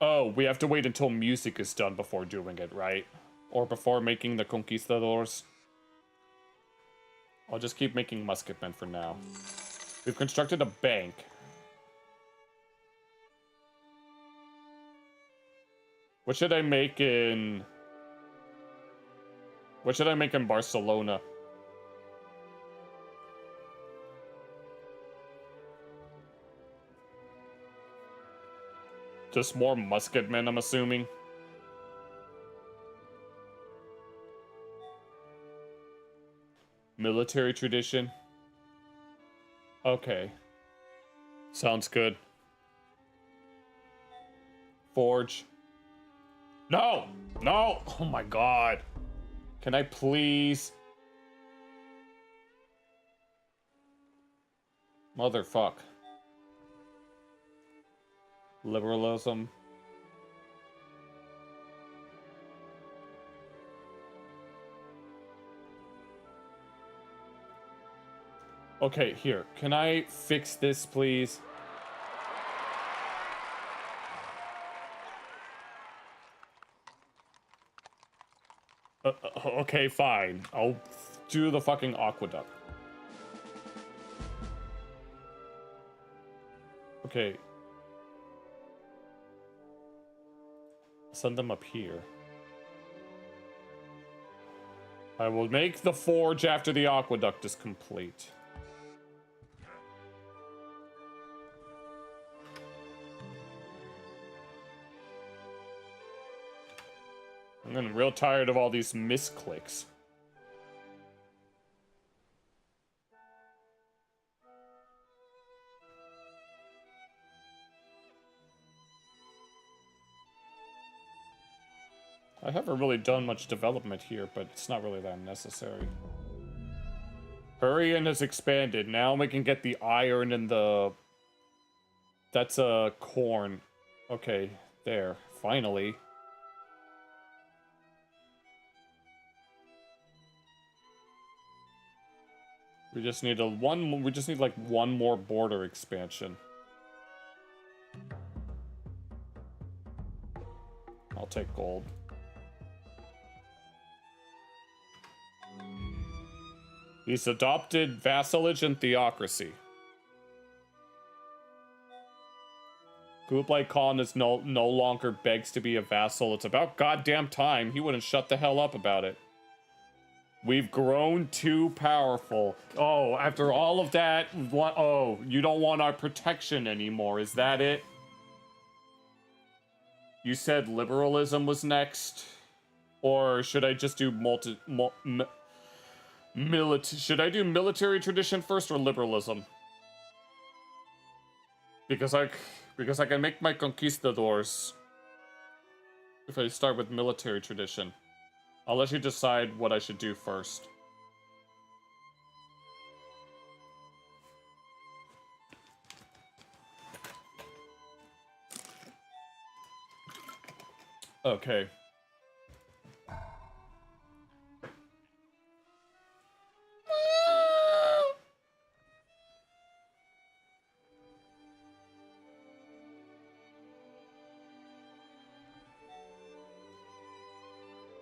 Oh, we have to wait until music is done before doing it, right? Or before making the conquistadors. I'll just keep making musketmen for now. We've constructed a bank. What should I make in... What should I make in Barcelona? Just more musketmen, I'm assuming. Military tradition. Okay. Sounds good. Forge. No! No! Oh my god. Can I please? Motherfuck. Liberalism. Okay, here. Can I fix this, please? Okay, fine. I'll do the fucking aqueduct. Okay. Send them up here. I will make the forge after the aqueduct is complete. I'm getting real tired of all these misclicks. I haven't really done much development here, but it's not really that necessary. Hurrian has expanded. Now we can get the iron and the... That's corn. Okay, there. Finally. We just need like one more border expansion. I'll take gold. He's adopted vassalage and theocracy. Kublai Khan is no longer begs to be a vassal. It's about goddamn time. He wouldn't shut the hell up about it. We've grown too powerful. Oh, after all of that, what? Oh, you don't want our protection anymore. Is that it? You said liberalism was next? Or should I just do should I do military tradition first or liberalism? Because I can make my conquistadors if I start with military tradition. I'll let you decide what I should do first. Okay.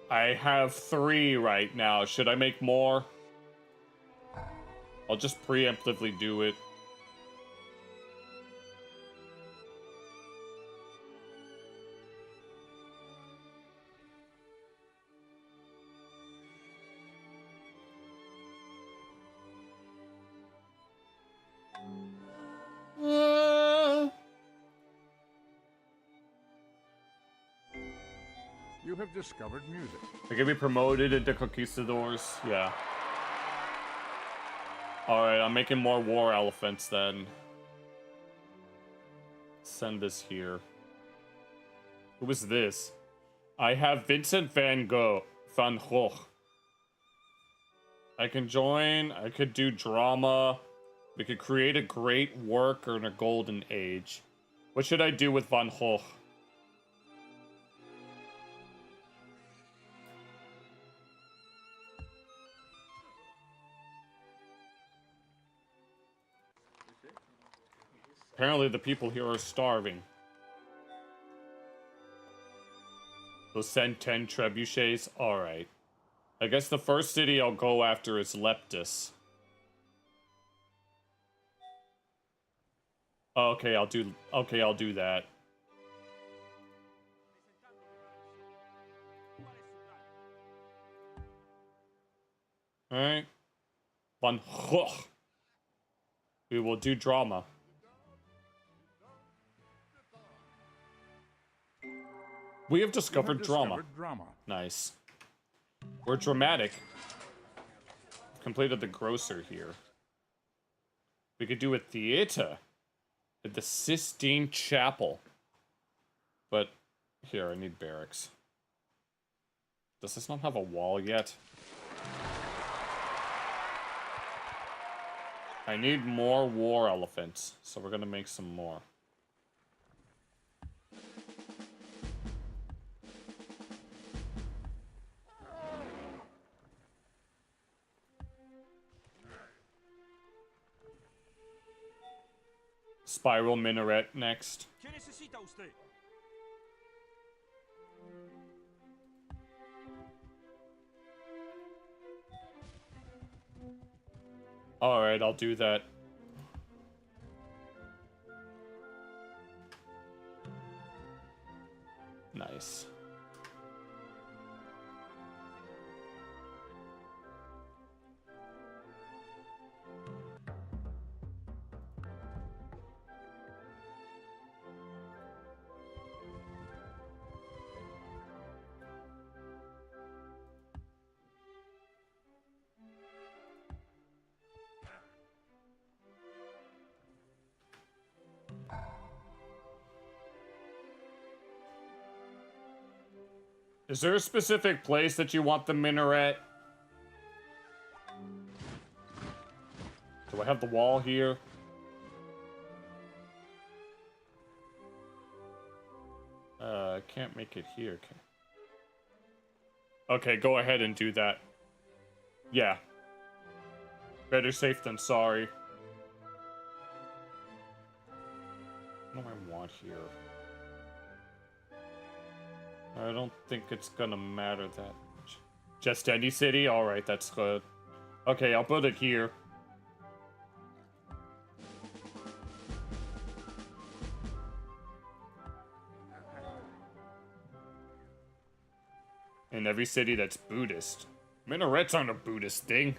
I have 3 right now. Should I make more? I'll just preemptively do it. You have discovered music. I can be promoted into conquistadors. Yeah. Alright, I'm making more war elephants then. Send this here. Who is this? I have Vincent van Gogh. I can join. I could do drama. We could create a great work or in a golden age. What should I do with Van Gogh? Apparently the people here are starving. So send 10 trebuchets? Alright. I guess the first city I'll go after is Leptis. Okay, I'll do that. Alright. Van Gogh. We will do drama. We have discovered drama. Drama. Nice. We're dramatic. completed the grocer here. We could do a theater at the Sistine Chapel. But here, I need barracks. Does this not have a wall yet? I need more war elephants, so we're gonna make some more. Spiral minaret next. ¿Qué necesita usted? Alright, I'll do that. Nice. Is there a specific place that you want the minaret? Do I have the wall here? I can't make it here. Okay, go ahead and do that. Yeah. Better safe than sorry. What do I want here? I don't think it's gonna matter that much. Just any city? Alright, that's good. Okay, I'll put it here. In every city that's Buddhist. Minarets aren't a Buddhist thing.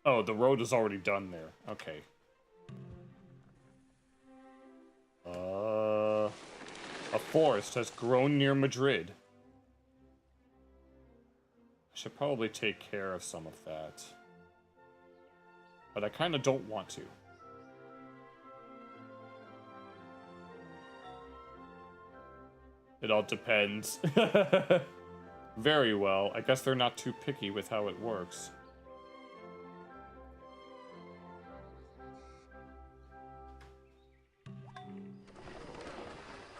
Oh, the road is already done there. Okay. A forest has grown near Madrid. I should probably take care of some of that. But I kind of don't want to. It all depends. Very well. I guess they're not too picky with how it works.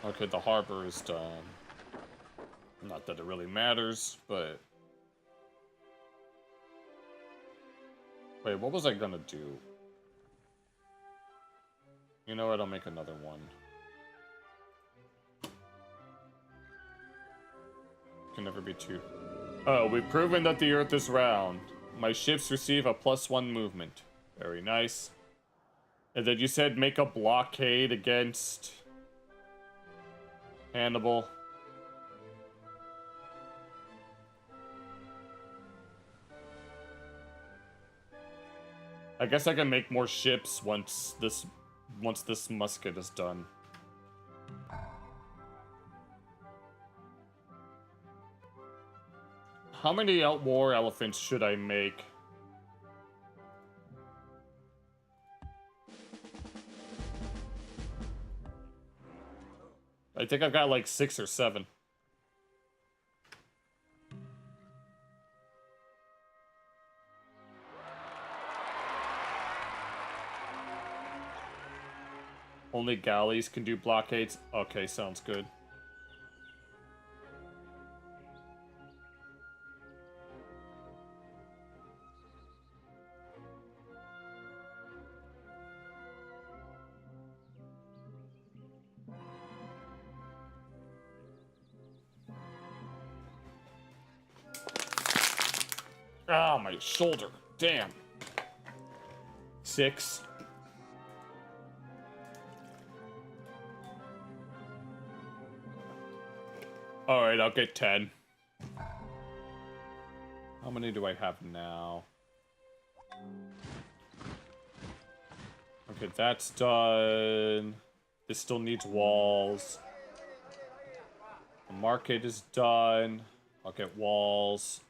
Okay, the harbor is done. Not that it really matters, but... Wait, what was I gonna do? You know what, I'll make another one. Can never be too... Oh, we've proven that the Earth is round. My ships receive a +1 movement. Very nice. And then you said make a blockade against... Hannibal. I guess I can make more ships once this musket is done. How many war elephants should I make? I think I've got like 6 or 7. Only galleys can do blockades? Okay, sounds good. Ah, my shoulder. Damn. 6. Alright, I'll get 10. How many do I have now? Okay, that's done. This still needs walls. The market is done. I'll get walls.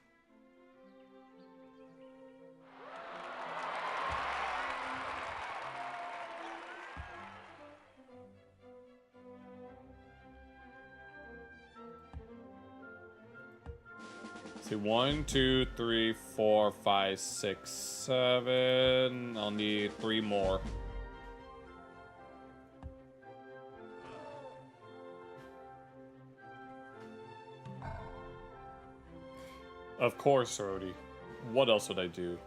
See, 1, 2, 3, 4, 5, 6, 7. I'll need 3 more. Of course, Rhodey. What else would I do?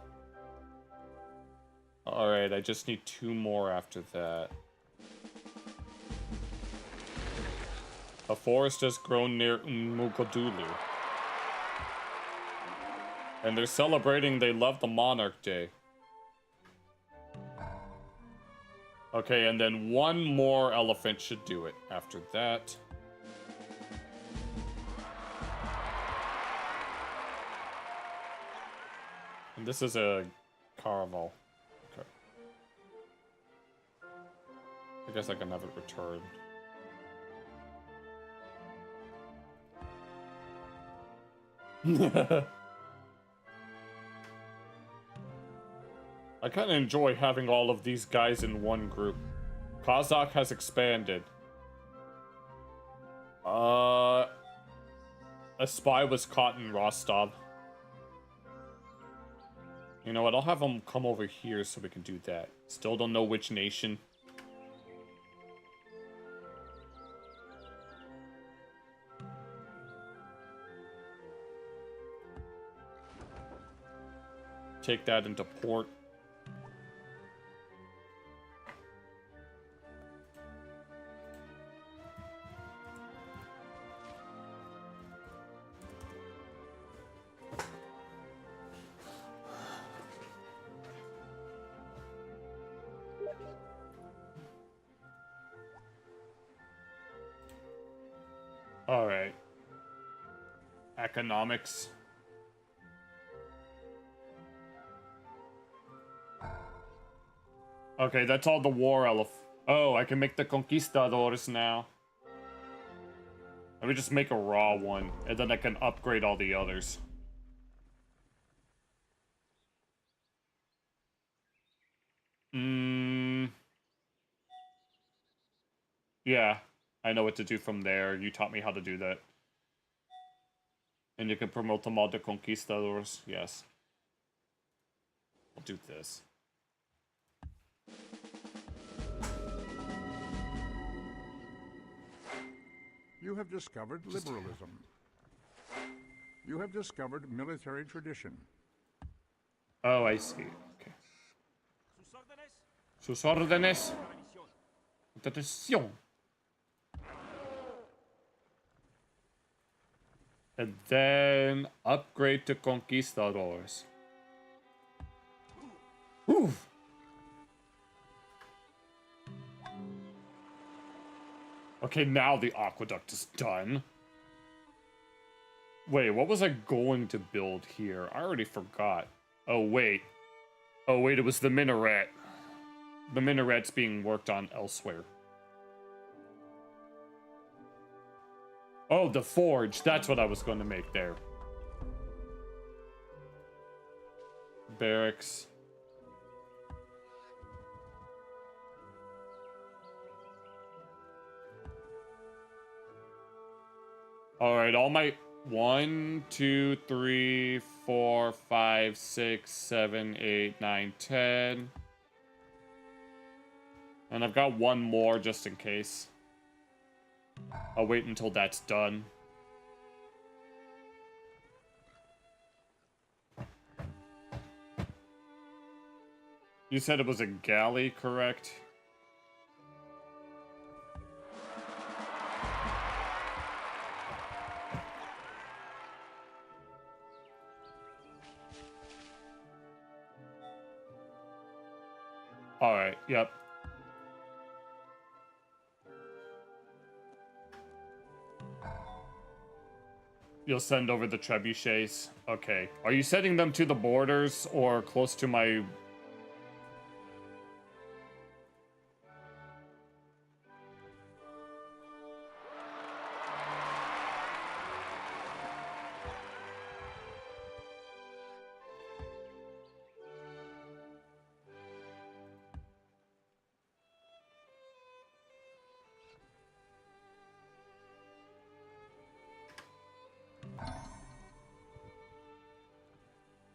Alright, I just need 2 more after that. A forest has grown near Mukodulu. And they're celebrating they love the Monarch Day. Okay, and then 1 more elephant should do it after that. And this is a caravel. Okay. I guess I can have it returned. I kind of enjoy having all of these guys in one group. Kazakh has expanded. A spy was caught in Rostov. You know what, I'll have them come over here so we can do that. Still don't know which nation. Take that into port. Alright. Economics. Okay, that's all the war Oh, I can make the conquistadors now. Let me just make a raw one, and then I can upgrade all the others. Yeah, I know what to do from there. You taught me how to do that. And you can promote them all to conquistadors. Yes. I'll do this. You have discovered liberalism. You have discovered military tradition. Oh, I see. Okay. Sus órdenes. Tradición. And then upgrade to conquistadors. Oof. Okay, now the aqueduct is done. Wait, what was I going to build here? I already forgot. Oh, wait. Oh, wait, it was the minaret. The minaret's being worked on elsewhere. Oh, the forge. That's what I was going to make there. Barracks. Alright, all my 1, 2, 3, 4, 5, 6, 7, 8, 9, 10. And I've got 1 more just in case. I'll wait until that's done. You said it was a galley, correct? Alright, yep. You'll send over the trebuchets. Okay. Are you sending them to the borders or close to my...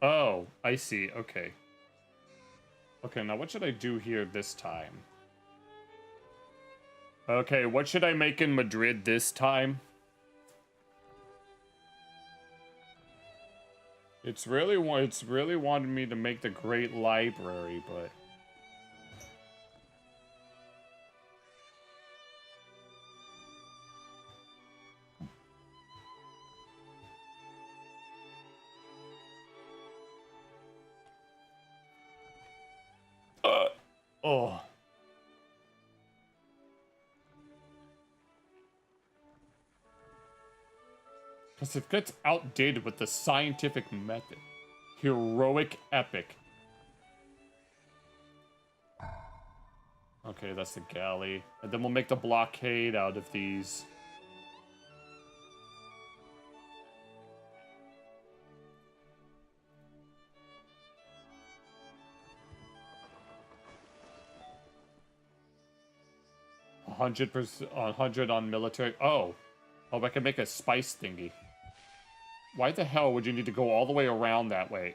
Oh, I see. Okay. Okay, now what should I do here this time? Okay, what should I make in Madrid this time? It's really wanted me to make the Great Library, but oh. Because it gets outdated with the scientific method. Heroic epic. Okay, that's the galley. And then we'll make the blockade out of these. $100 on military. Oh, I can make a spice thingy. Why the hell would you need to go all the way around that way?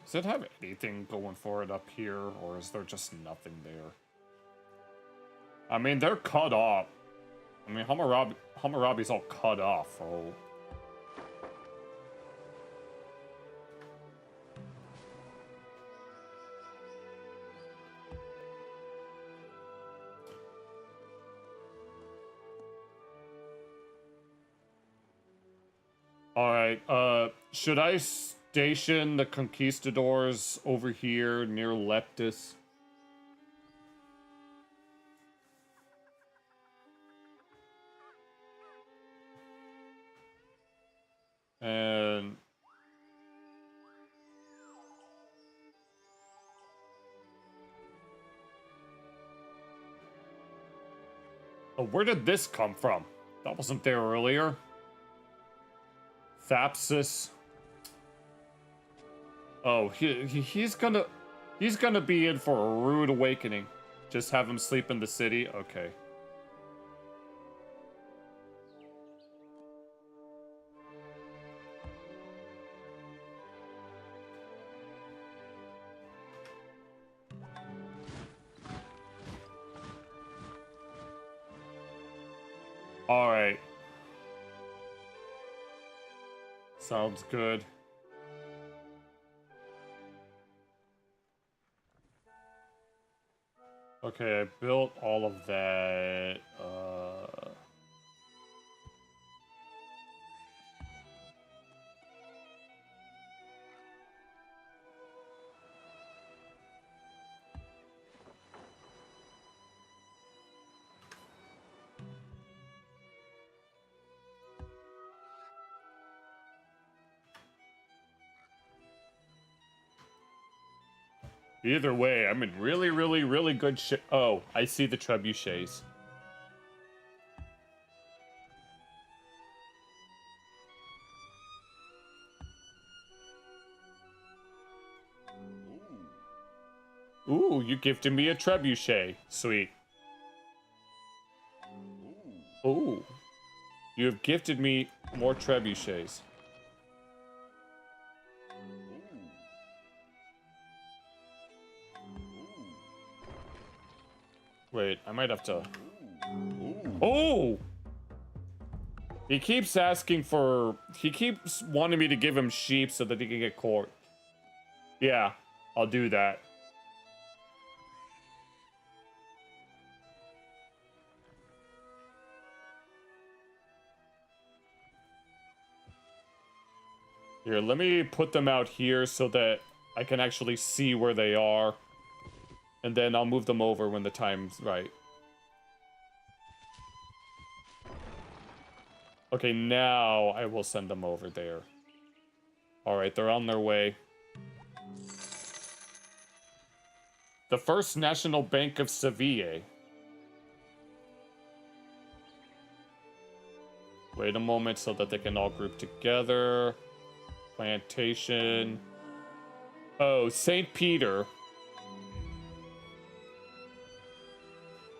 Does it have anything going for it up here, or is there just nothing there? I mean, they're cut off. I mean, Hammurabi's all cut off, oh. Alright, should I station the conquistadors over here near Leptis? And oh, where did this come from? That wasn't there earlier. Thapsus. Oh, he's gonna be in for a rude awakening. Just have him sleep in the city? Okay. Alright. Sounds good. Okay, I built all of that. Either way, I'm in really, really, really good shape. Oh, I see the trebuchets. Ooh, you gifted me a trebuchet. Sweet. Ooh. You have gifted me more trebuchets. Wait, I might have to... Oh! He keeps asking for... He keeps wanting me to give him sheep so that he can get court. Yeah, I'll do that. Here, let me put them out here so that I can actually see where they are. And then I'll move them over when the time's right. Okay, now I will send them over there. Alright, they're on their way. The First National Bank of Seville. Wait a moment so that they can all group together. Plantation. Oh, St. Peter.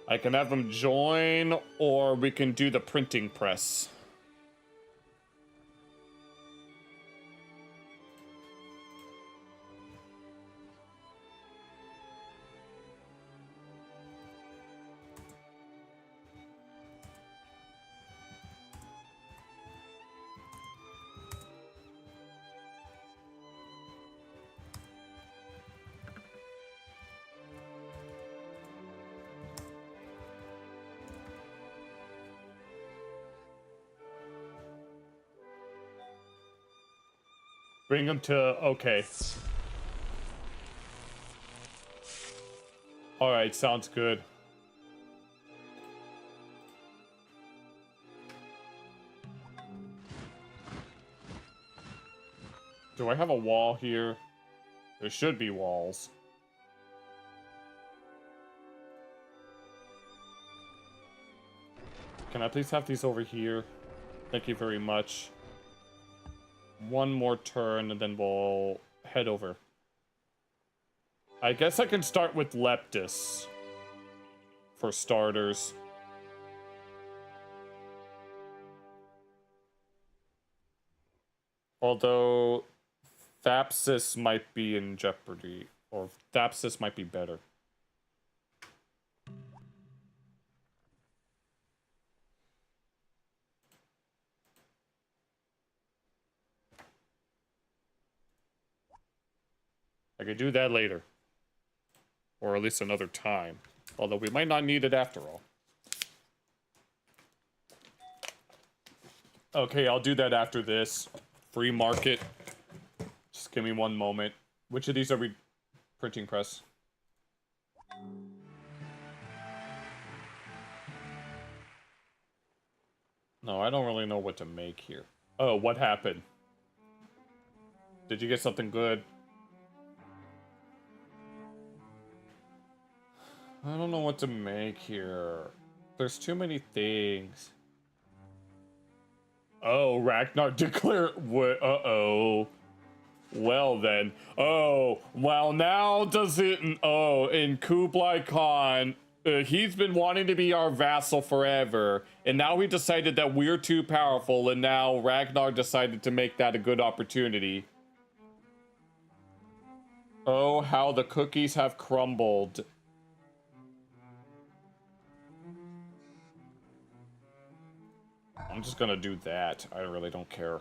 I can have them join, or we can do the printing press. Bring them to... okay. Alright, sounds good. Do I have a wall here? There should be walls. Can I please have these over here? Thank you very much. One more turn and then we'll head over. I guess I can start with Leptis. For starters. Although Thapsis might be in jeopardy. Or Thapsis might be better. I could do that later. Or at least another time. Although we might not need it after all. Okay, I'll do that after this. Free market. Just give me one moment. Which of these are we printing press? No, I don't really know what to make here. Oh, what happened? Did you get something good? I don't know what to make here. There's too many things. Oh, Ragnar declared... uh-oh. Well then. Oh, well now does it... oh, in Kublai Khan, he's been wanting to be our vassal forever. And now he decided that we're too powerful, and now Ragnar decided to make that a good opportunity. Oh, how the cookies have crumbled. I'm just gonna do that. I really don't care.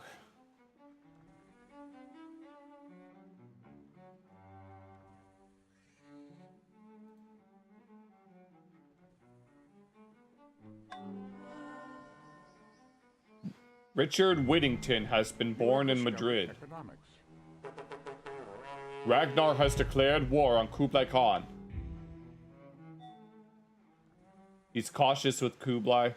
Richard Whittington has been born in Madrid. Ragnar has declared war on Kublai Khan. He's cautious with Kublai.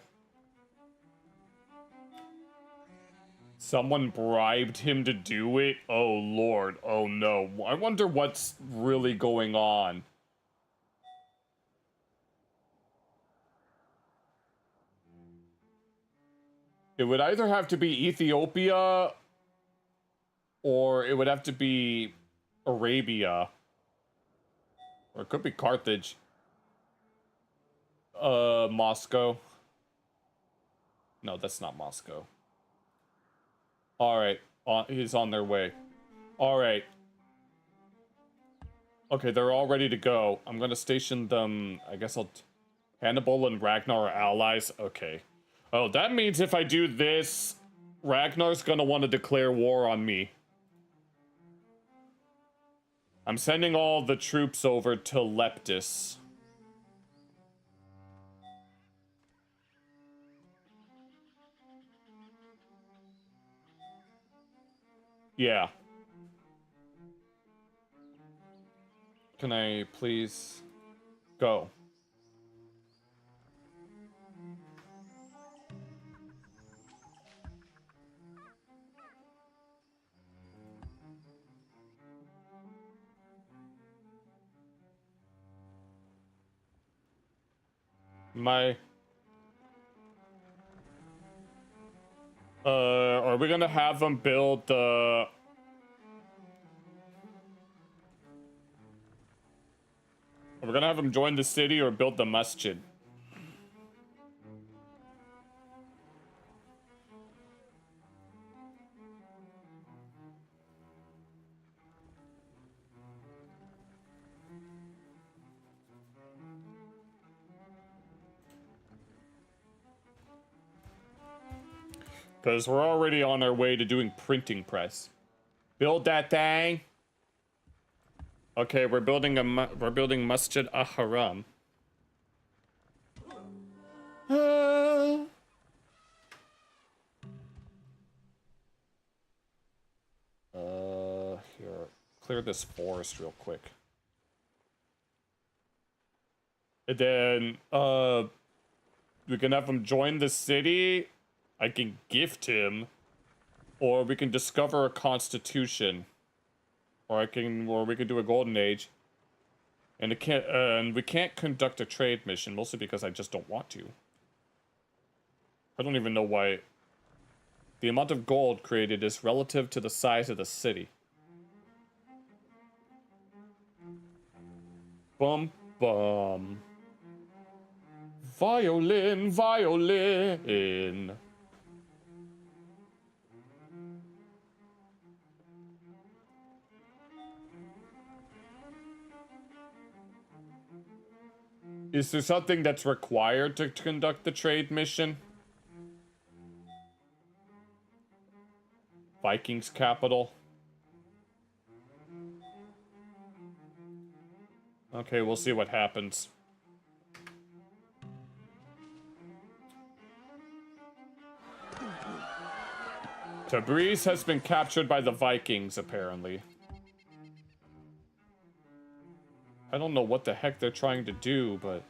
Someone bribed him to do it? Oh lord, oh no. I wonder what's really going on. It would either have to be Ethiopia or it would have to be Arabia. Or it could be Carthage. Moscow. No, that's not Moscow. Alright, he's on their way. Alright. Okay, they're all ready to go. I'm gonna station them, I guess I'll... Hannibal and Ragnar are allies? Okay. Oh, that means if I do this, Ragnar's gonna want to declare war on me. I'm sending all the troops over to Leptis. Yeah. Can I please go? My... Are we gonna have them build the... Are we gonna have them join the city or build the masjid? Because we're already on our way to doing printing press. Build that thing. Okay, we're building Masjid Al-Haram. Here, clear this forest real quick. And then, we can have him join the city. I can gift him, or we can discover a constitution, or we can do a golden age, and we can't conduct a trade mission, mostly because I just don't want to. I don't even know why. The amount of gold created is relative to the size of the city. Bum bum. Violin, violin. Is there something that's required to conduct the trade mission? Vikings capital. Okay, we'll see what happens. Tabriz has been captured by the Vikings, apparently. I don't know what the heck they're trying to do, but...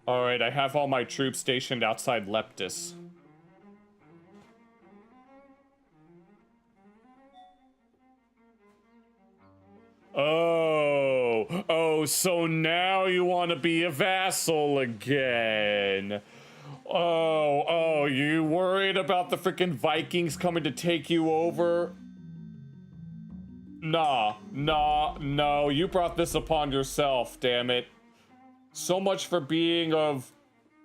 Alright, I have all my troops stationed outside Leptis. Oh, so now you want to be a vassal again. Oh, you worried about the freaking Vikings coming to take you over? Nah, no, you brought this upon yourself, damn it. So much for being of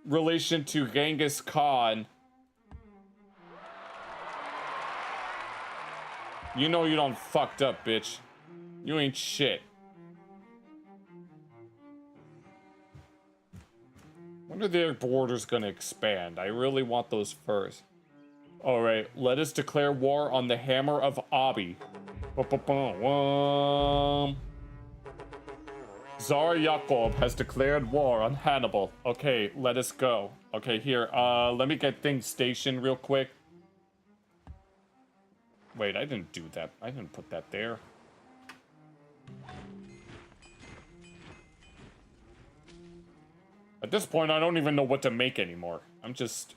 relation to Genghis Khan. You know you done fucked up, bitch. You ain't shit. When are their borders gonna expand? I really want those first. Alright, let us declare war on the Hammer of Abi. Tsar Yakob has declared war on Hannibal. Okay, let us go. Okay, here, let me get things stationed real quick. Wait, I didn't do that. I didn't put that there. At this point, I don't even know what to make anymore. I'm just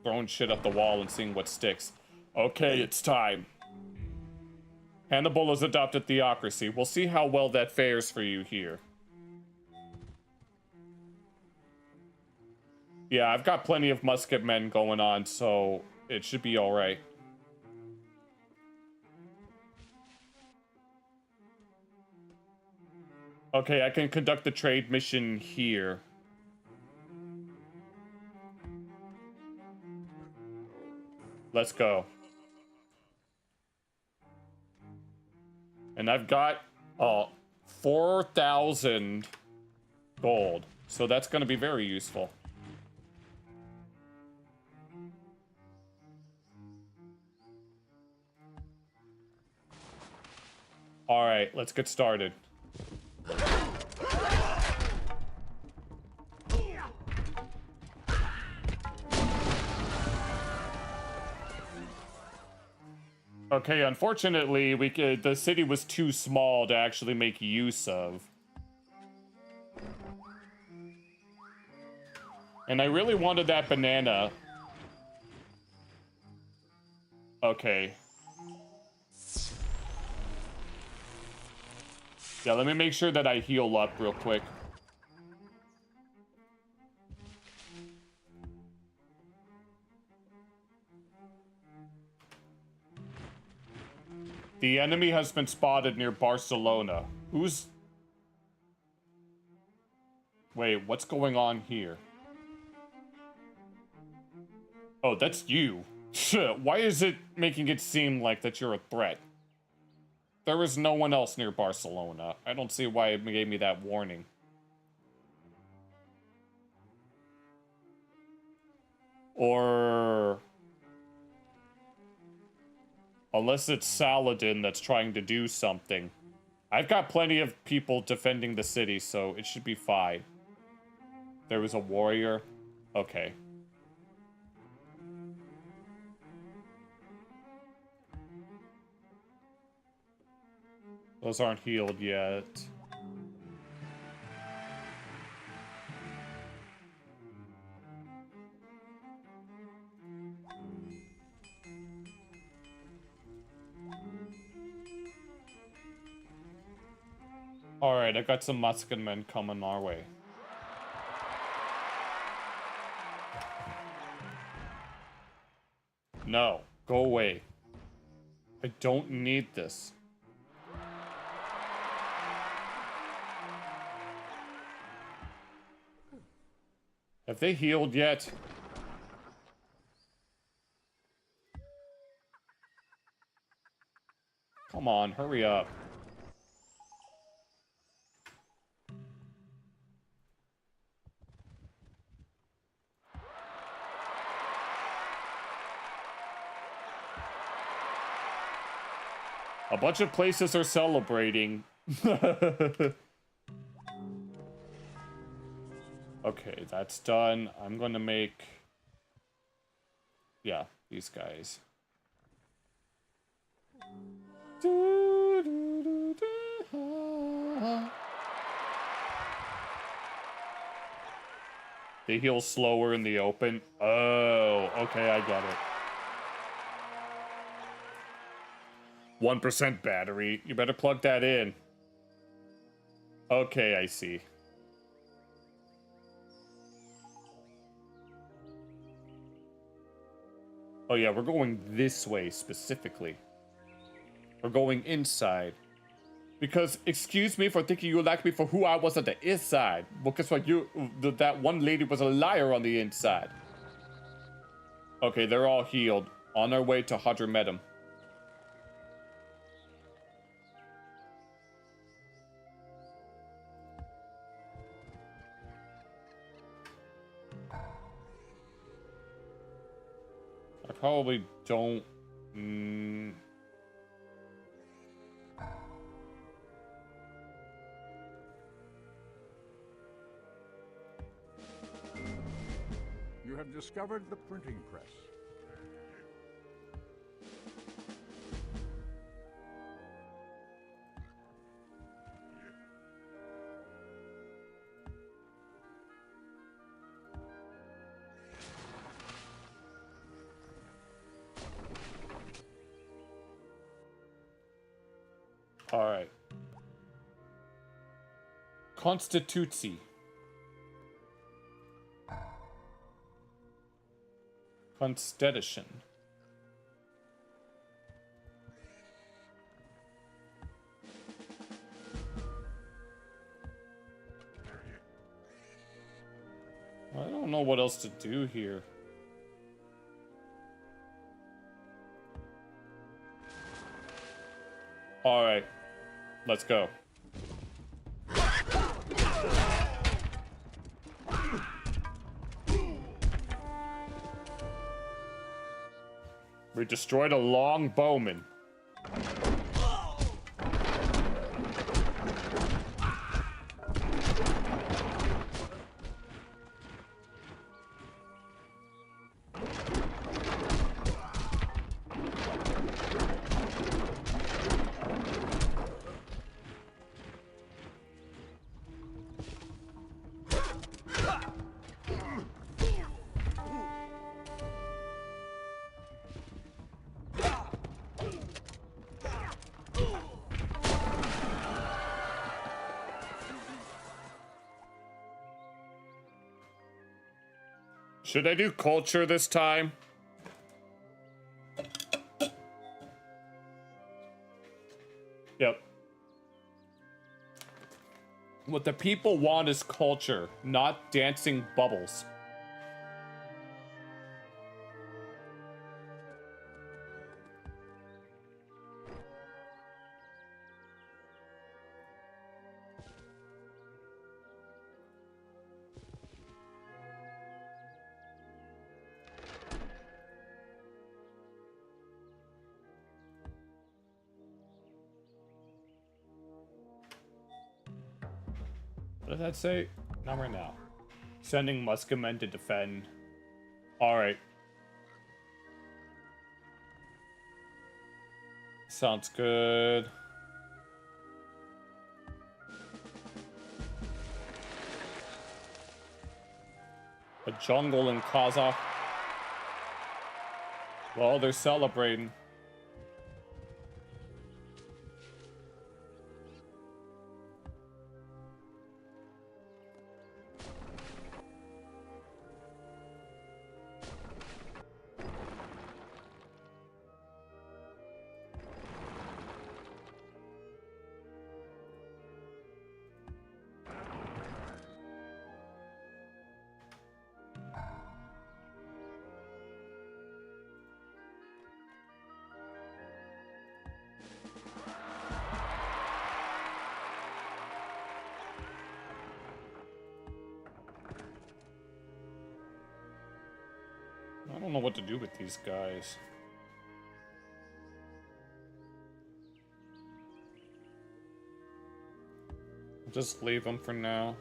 throwing shit at the wall and seeing what sticks. Okay, it's time. Hannibal has adopted theocracy. We'll see how well that fares for you here. Yeah, I've got plenty of musket men going on, so it should be alright. Okay, I can conduct the trade mission here. Let's go. And I've got 4,000 gold, so that's going to be very useful. All right, let's get started. Okay, unfortunately, the city was too small to actually make use of. And I really wanted that banana. Okay. Yeah, let me make sure that I heal up real quick. The enemy has been spotted near Barcelona. Who's... Wait, what's going on here? Oh, that's you. Shit, why is it making it seem like that you're a threat? There is no one else near Barcelona. I don't see why it gave me that warning. Or... Unless it's Saladin that's trying to do something. I've got plenty of people defending the city, so it should be fine. There was a warrior? Okay. Those aren't healed yet. Alright, I got some Musket men coming our way. No, go away. I don't need this. Have they healed yet? Come on, hurry up. A bunch of places are celebrating. Okay, that's done. I'm gonna make... Yeah, these guys. They heal slower in the open. Oh, okay, I get it. 1% battery. You better plug that in. Okay, I see. Oh yeah, we're going this way specifically. We're going inside. Because, excuse me for thinking you like me for who I was on the inside. Well, guess what? That one lady was a liar on the inside. Okay, they're all healed. On our way to Hadramedum. I probably don't... You have discovered the printing press. Alright. Constituzi. Constitution. I don't know what else to do here. Alright. Let's go. We destroyed a long bowman. Should I do culture this time? Yep. What the people want is culture, not dancing bubbles. What does that say? Not right now. Sending musketmen to defend. Alright. Sounds good. A jungle in Kazakh. Well, they're celebrating. I don't know what to do with these guys. I'll just leave them for now.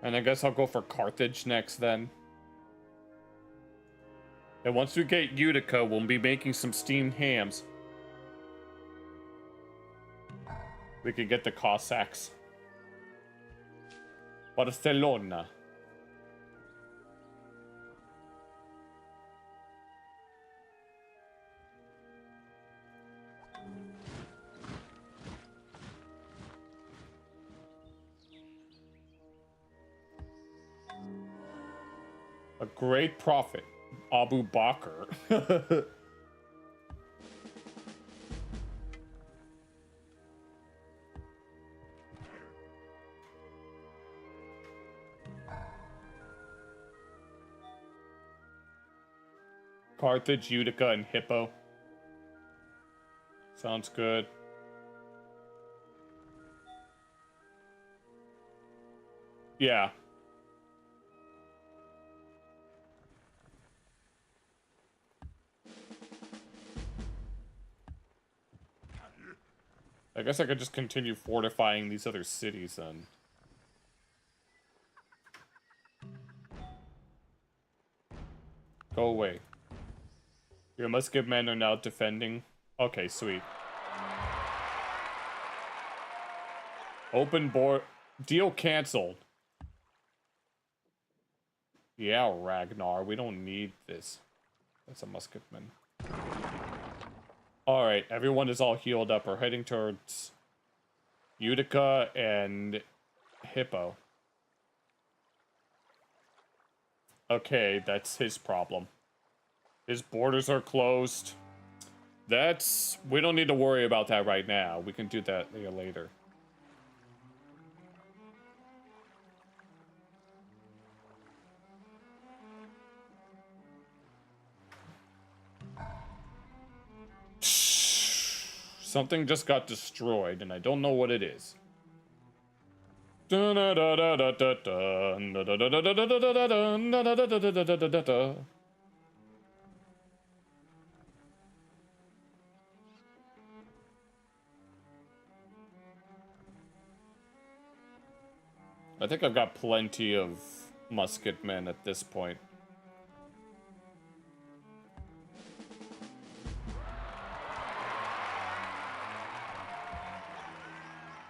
And I guess I'll go for Carthage next then. And once we get Utica, we'll be making some steamed hams. We could get the Cossacks. Barcelona. A great prophet, Abu Bakr. Carthage, Utica, and Hippo. Sounds good. Yeah. I guess I could just continue fortifying these other cities then. Go away. Your musket men are now defending. Okay, sweet. Open board. Deal canceled. Yeah, Ragnar, we don't need this. That's a musketman. Alright, everyone is all healed up. We're heading towards Utica and Hippo. Okay, that's his problem. His borders are closed. We don't need to worry about that right now. We can do that later. Something just got destroyed, and I don't know what it is. I think I've got plenty of musketmen at this point.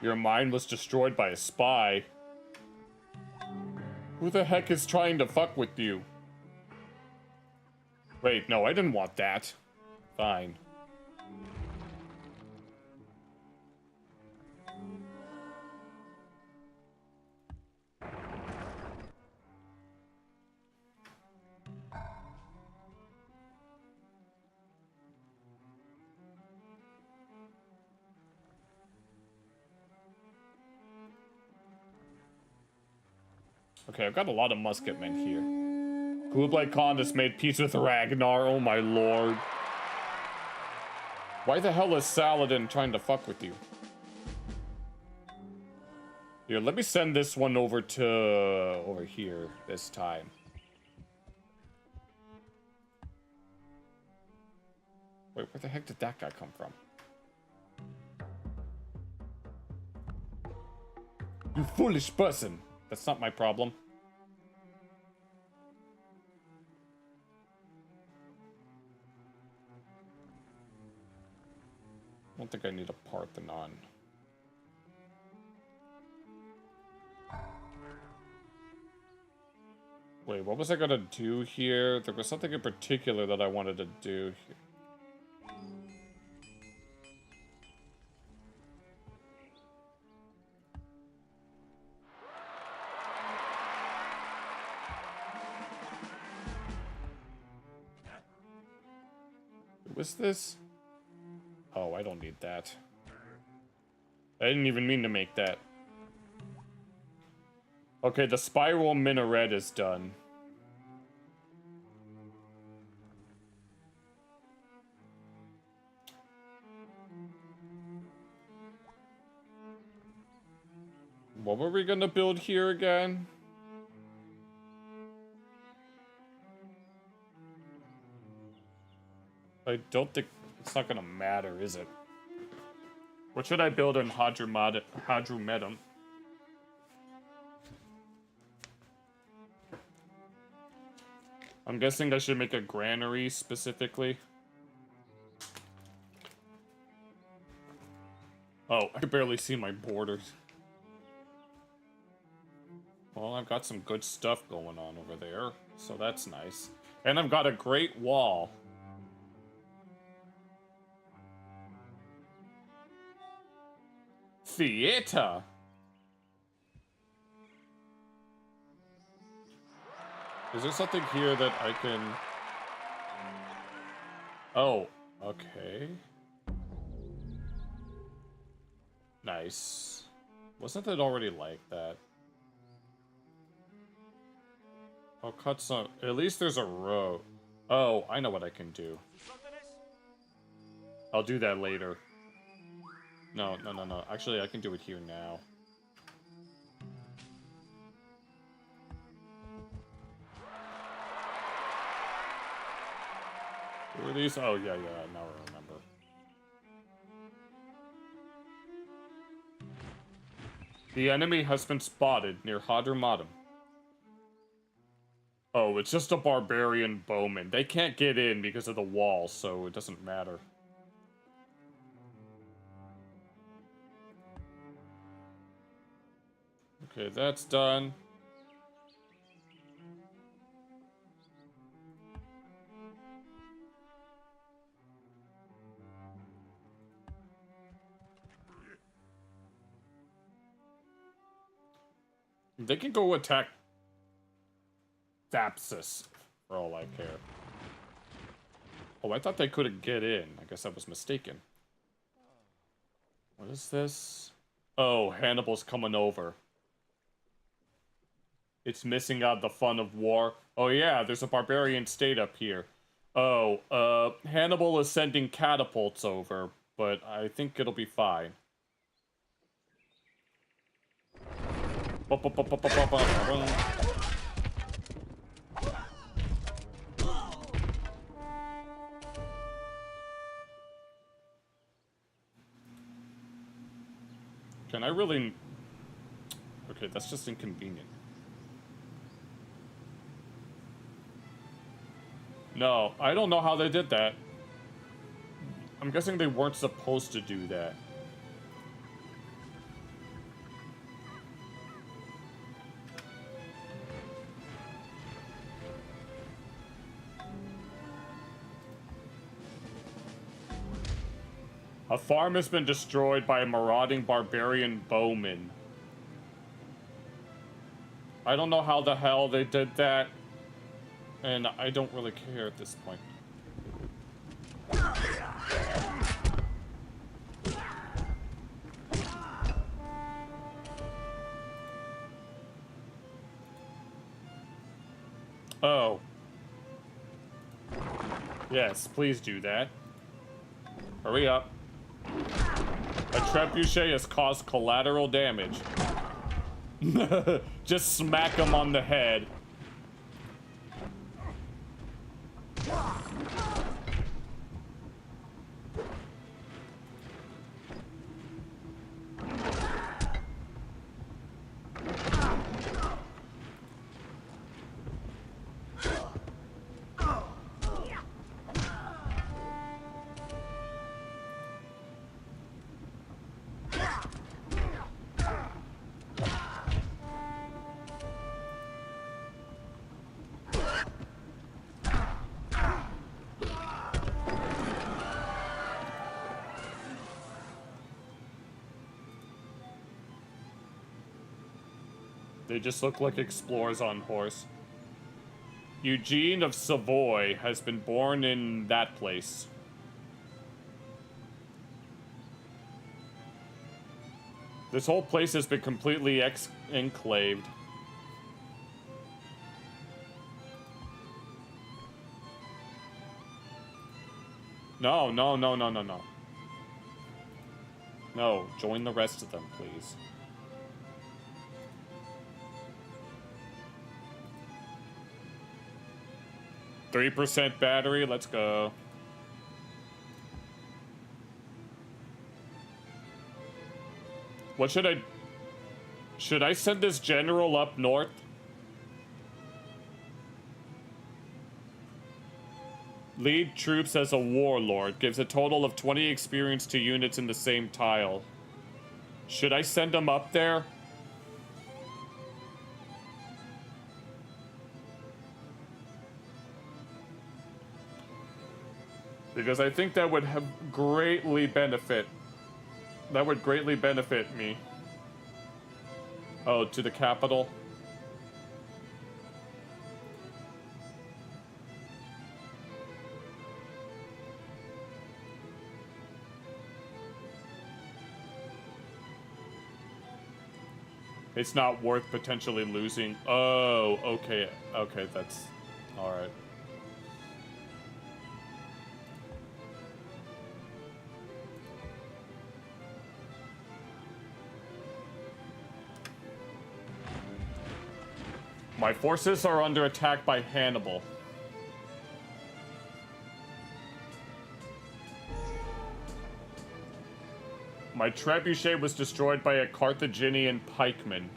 Your mind was destroyed by a spy. Who the heck is trying to fuck with you? Wait, no, I didn't want that. Fine. Okay, I've got a lot of musketmen here. Kublai Khan has made peace with Ragnar, oh my lord. Why the hell is Saladin trying to fuck with you? Here, let me send this one over to... over here this time. Wait, where the heck did that guy come from? You foolish person! That's not my problem. I don't think I need a Parthenon. Wait, what was I gonna do here? There was something in particular that I wanted to do here. Was this? Oh, I don't need that. I didn't even mean to make that. Okay, the spiral minaret is done. What were we gonna build here again? I don't think it's not gonna matter, is it? What should I build in Hadrumetum? I'm guessing I should make a granary specifically. Oh, I can barely see my borders. Well, I've got some good stuff going on over there, so that's nice. And I've got a great wall. Theater. Is there something here that I can... Oh, okay. Nice. Wasn't it already like that? I'll cut some... At least there's a row. Oh, I know what I can do. I'll do that later. No. Actually, I can do it here now. Who are these? Oh, yeah, now I remember. The enemy has been spotted near Hadrumetum. Oh, it's just a barbarian bowman. They can't get in because of the wall, so it doesn't matter. Okay, that's done. They can go attack Thapsus, for all I care. Oh, I thought they couldn't get in. I guess I was mistaken. What is this? Oh, Hannibal's coming over. It's missing out the fun of war. Oh yeah, there's a barbarian state up here. Oh, Hannibal is sending catapults over, but I think it'll be fine. Can I really... Okay, that's just inconvenient. No, I don't know how they did that. I'm guessing they weren't supposed to do that. A farm has been destroyed by a marauding barbarian bowman. I don't know how the hell they did that. And I don't really care at this point. Oh. Yes, please do that. Hurry up. A trebuchet has caused collateral damage. Just smack him on the head. They just look like explorers on horse. Eugene of Savoy has been born in that place. This whole place has been completely enclaved. No, no, no, no, no, no. No, join the rest of them, please. %3 battery, let's go. What should I... Should I send this general up north? Lead troops as a warlord. Gives a total of 20 experience to units in the same tile. Should I send him up there? Because I think that would have greatly benefit. That would greatly benefit me. Oh, to the capital? It's not worth potentially losing. Oh, okay. Okay, that's... Alright. My forces are under attack by Hannibal. My trebuchet was destroyed by a Carthaginian pikeman.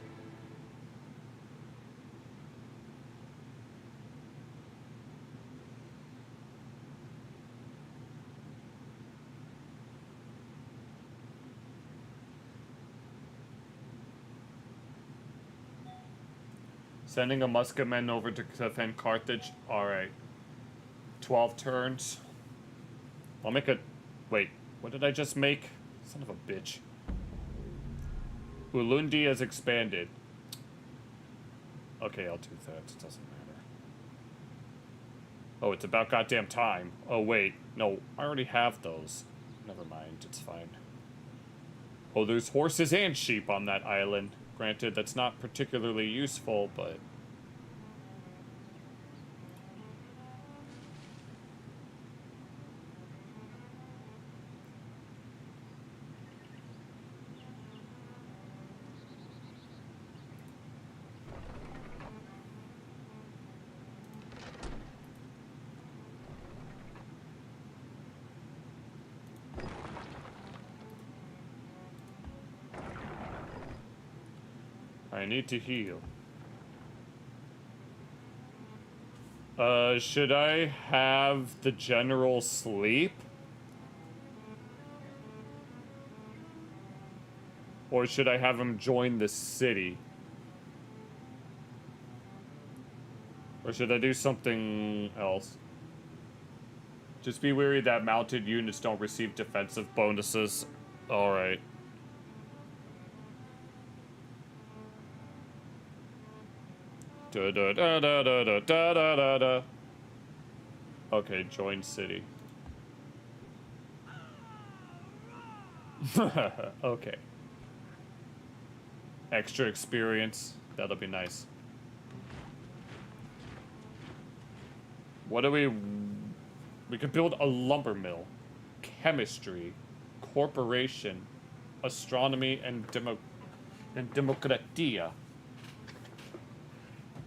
Sending a musketman over to defend Carthage. Alright. 12 turns. I'll make a... Wait, what did I just make? Son of a bitch. Ulundi has expanded. Okay, I'll do that. It doesn't matter. Oh, it's about goddamn time. Oh, wait. No, I already have those. Never mind, it's fine. Oh, there's horses and sheep on that island. Granted, that's not particularly useful, but... I need to heal. Should I have the general sleep? Or should I have him join the city? Or should I do something else? Just be wary that mounted units don't receive defensive bonuses. Alright. Da da da da da da da da da. Okay, join city. Okay. Extra experience. That'll be nice. What do we... We could build a lumber mill, chemistry, corporation, astronomy, and democratia.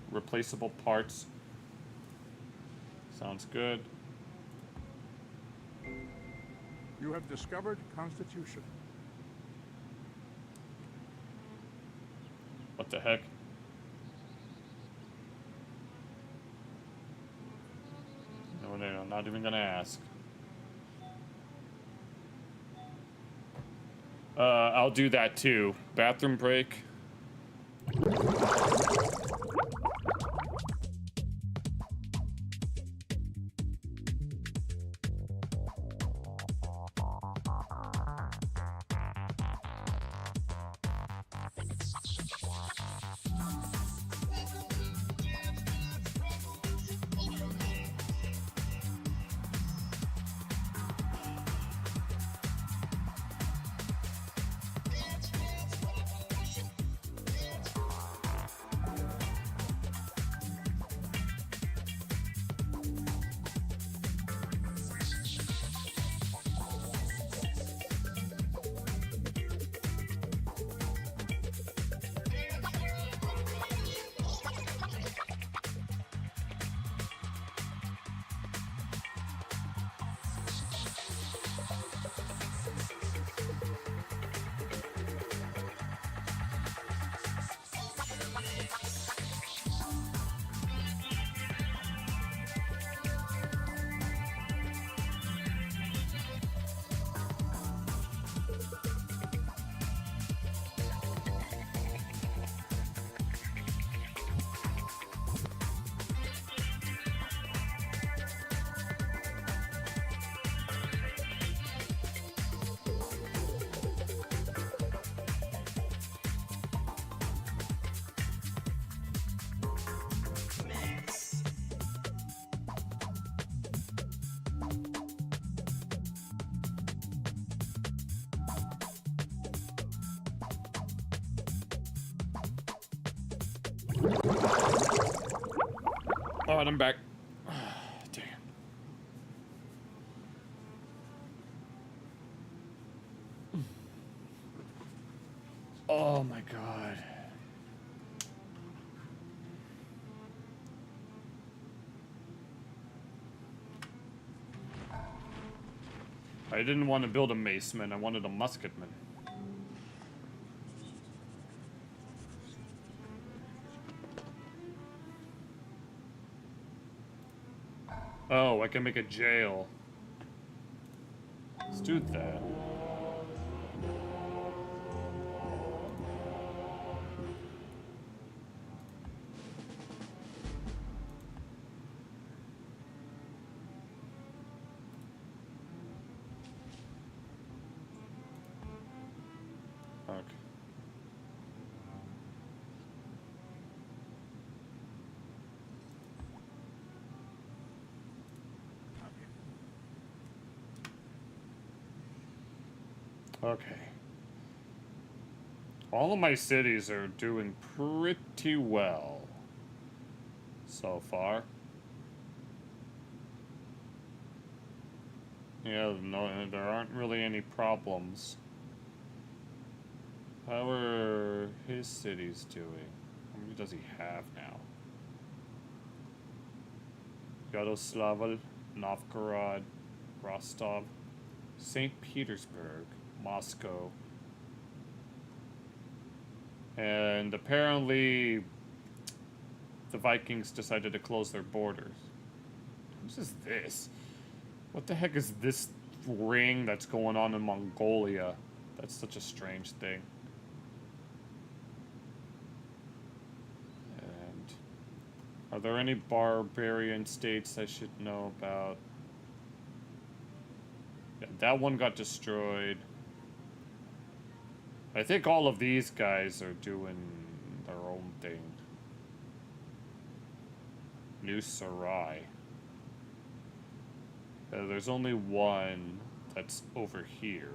Replaceable parts. Sounds good. You have discovered Constitution. What the heck? No, I'm not even gonna ask. I'll do that too. Bathroom break. Alright, I'm back. Damn. Oh my god. I didn't want to build a maceman, I wanted a musketman. Oh, I can make a jail. Let's do that. Okay. Okay. All of my cities are doing pretty well so far. Yeah, no, there aren't really any problems. How are his cities doing? How many does he have now? Yaroslavl, Novgorod, Rostov, St. Petersburg, Moscow. And apparently the Vikings decided to close their borders. Who's this? What the heck is this ring that's going on in Mongolia? That's such a strange thing. And are there any barbarian states I should know about? Yeah, that one got destroyed. I think all of these guys are doing their own thing. New Sarai. There's only one that's over here.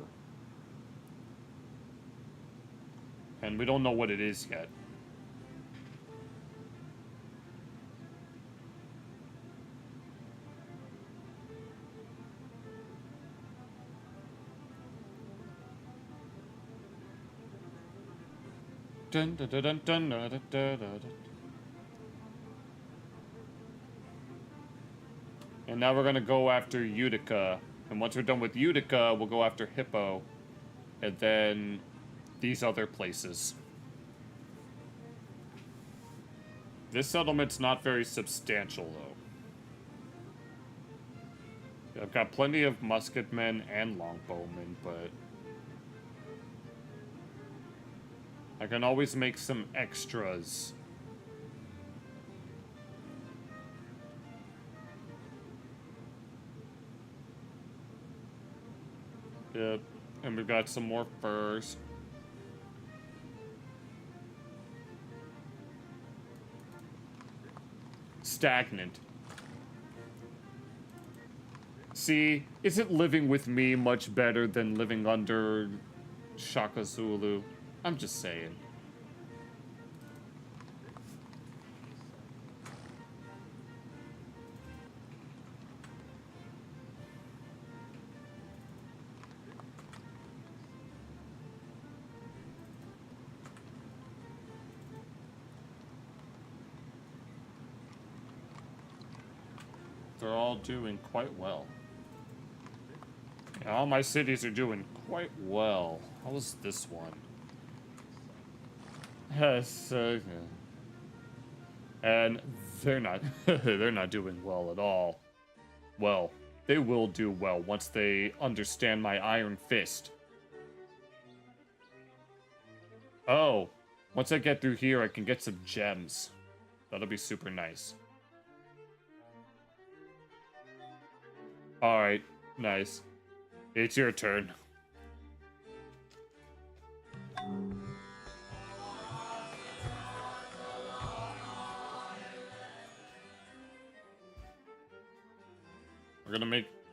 And we don't know what it is yet. dun, dun, dun, dun, dun, dun, dun, dun, dun. And now we're gonna go after Utica. And once we're done with Utica, we'll go after Hippo. And then these other places. This settlement's not very substantial, though. I've got plenty of musketmen and longbowmen, but I can always make some extras. Yep, and we've got some more furs. Stagnant. See, isn't living with me much better than living under Shaka Zulu? I'm just saying. They're all doing quite well. Yeah, all my cities are doing quite well. How was this one? Yes, and they're not they're not doing well at all. Well, they will do well once they understand my iron fist. Oh, once I get through here, I can get some gems. That'll be super nice. Alright, nice. It's your turn.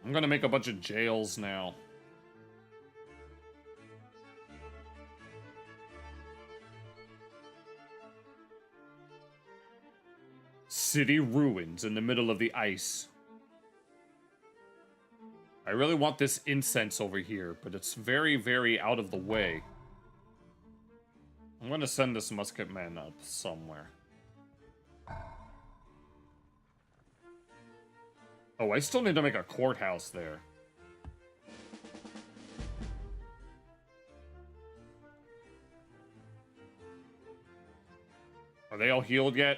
I'm gonna make a bunch of jails now. City ruins in the middle of the ice. I really want this incense over here, but it's very, very out of the way. I'm gonna send this musketman up somewhere. Oh, I still need to make a courthouse there. Are they all healed yet?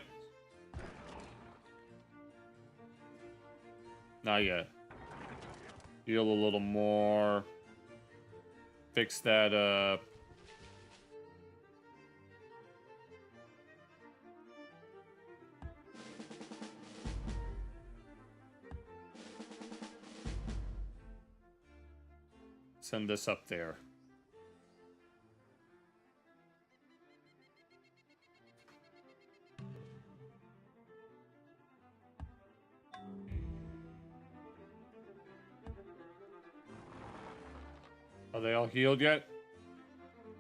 Not yet. Heal a little more. Fix that up. Send this up there. Are they all healed yet?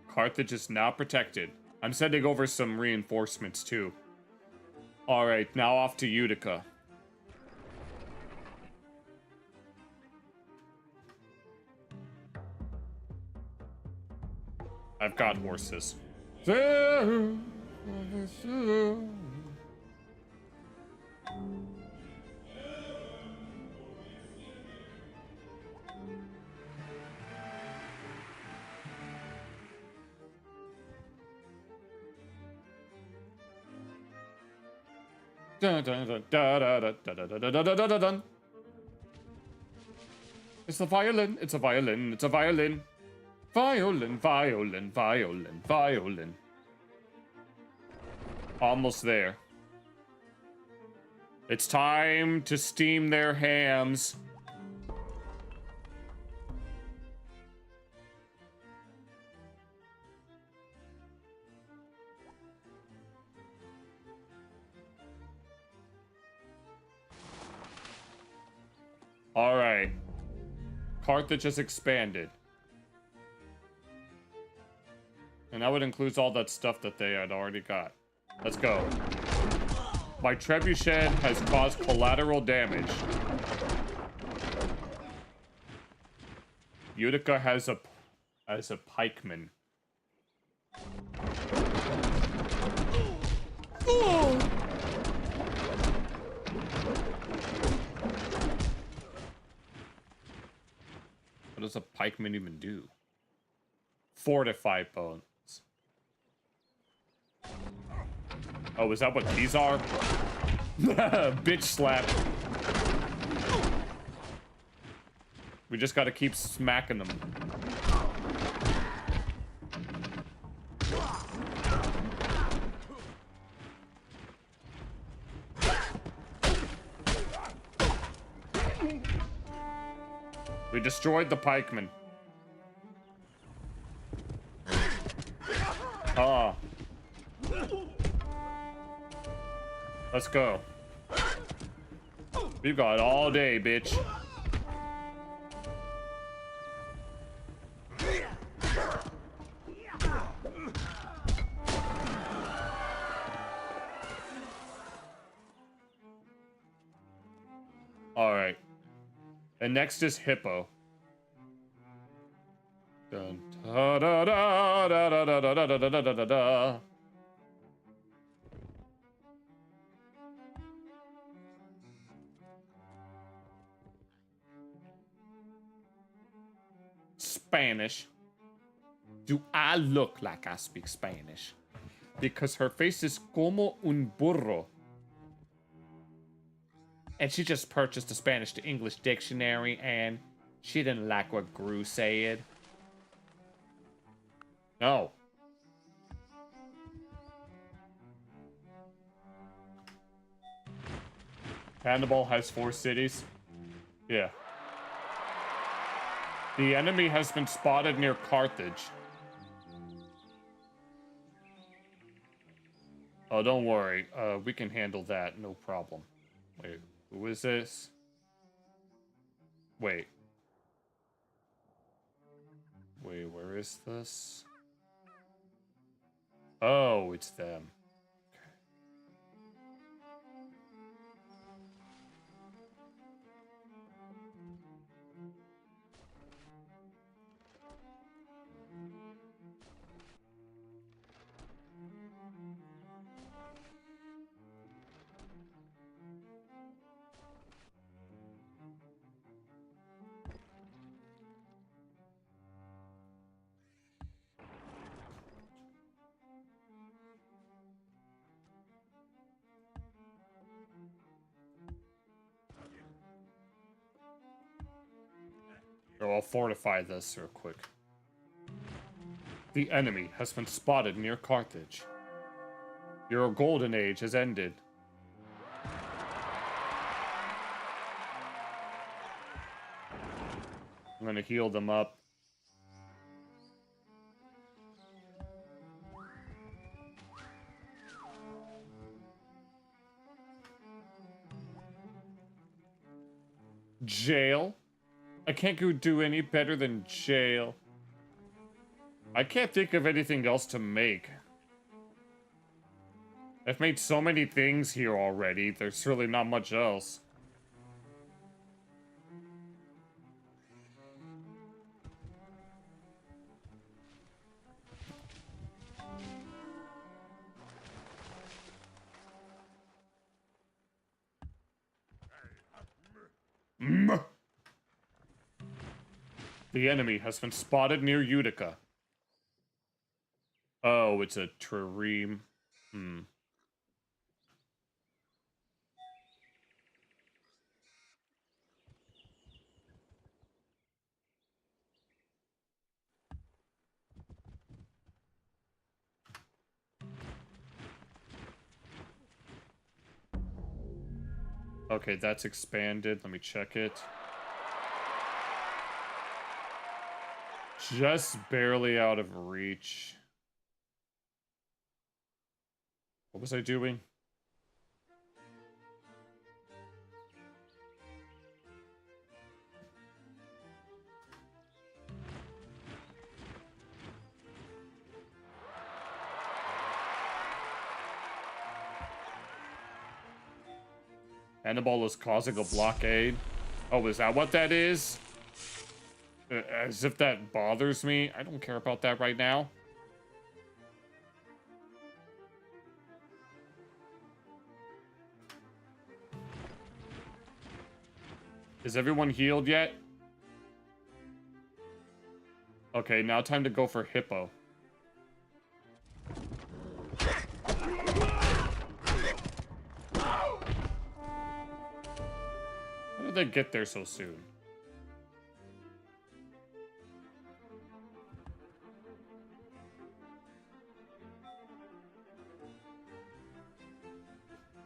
Carthage is now protected. I'm sending over some reinforcements too. Alright, now off to Utica. I've got horses. Dun, dun, dun, da, da, da, da, da, da, da, da, da, dun. It's a violin, it's a violin, it's a violin. Violin, violin, violin, violin. Almost there. It's time to steam their hams. All right. Carthage has expanded. And now it includes all that stuff that they had already got. Let's go. My trebuchet has caused collateral damage. Utica has a pikeman. Oh! What does a pikeman even do? Fortify bones. Oh, is that what these are? Bitch slap. We just gotta keep smacking them. We destroyed the pikeman. Ah. Let's go. We've got all day, bitch. Alright. And next is Hippo. Dun, da, da, da, da, da, da, da, da, da, da, da, da. Spanish. Do I look like I speak Spanish? Because her face is como un burro. And she just purchased a Spanish to English dictionary and she didn't like what Gru said. No. Hannibal has 4 cities. Yeah. The enemy has been spotted near Carthage. Oh, don't worry. We can handle that. No problem. Wait, who is this? Wait. Wait, where is this? Oh, it's them. Oh, I'll fortify this real quick. The enemy has been spotted near Carthage. Your golden age has ended. I'm gonna heal them up. Jail? I can't go do any better than jail. I can't think of anything else to make. I've made so many things here already, there's really not much else. The enemy has been spotted near Utica. Oh, it's a trireme. Okay, that's expanded. Let me check it. Just barely out of reach. What was I doing? Hannibal is causing a blockade. Oh, is that what that is? As if that bothers me. I don't care about that right now. Is everyone healed yet? Okay, now time to go for Hippo. How did they get there so soon?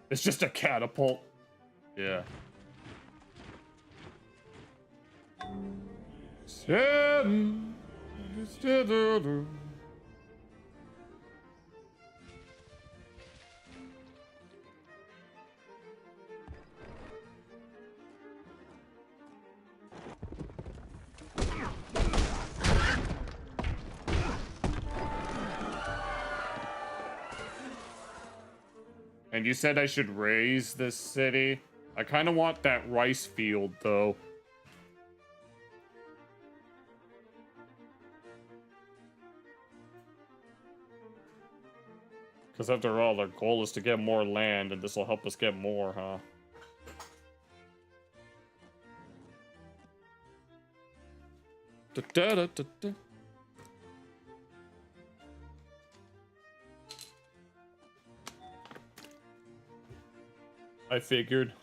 It's just a catapult. Yeah. And you said I should raise this city? I kind of want that rice field, though. Because after all, our goal is to get more land, and this will help us get more, huh? Da-da-da-da-da. I figured.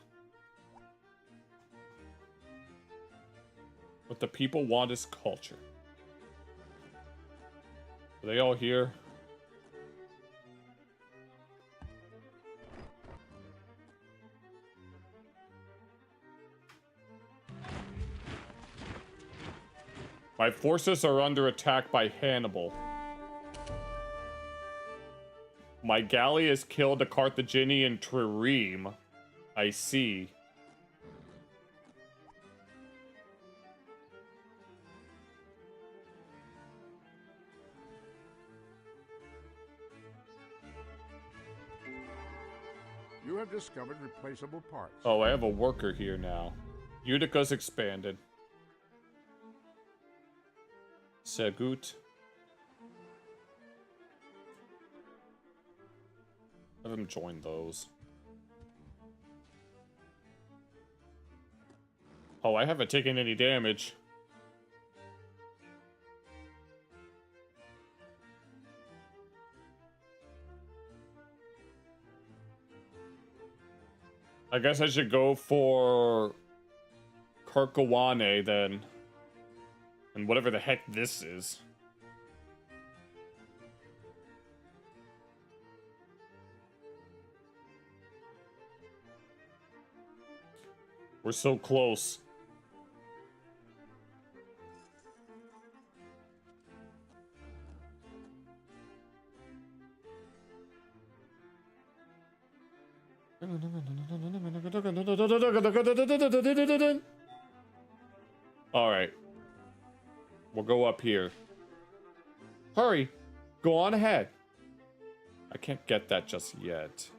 What the people want is culture. Are they all here? My forces are under attack by Hannibal. My galley has killed a Carthaginian trireme. I see. You have discovered replaceable parts. Oh, I have a worker here now. Utica's expanded. Segut. Have him join those. Oh, I haven't taken any damage. I guess I should go for Karkawane then. And whatever the heck this is. We're so close. All right. We'll go up here. Hurry. Go on ahead. I can't get that just yet.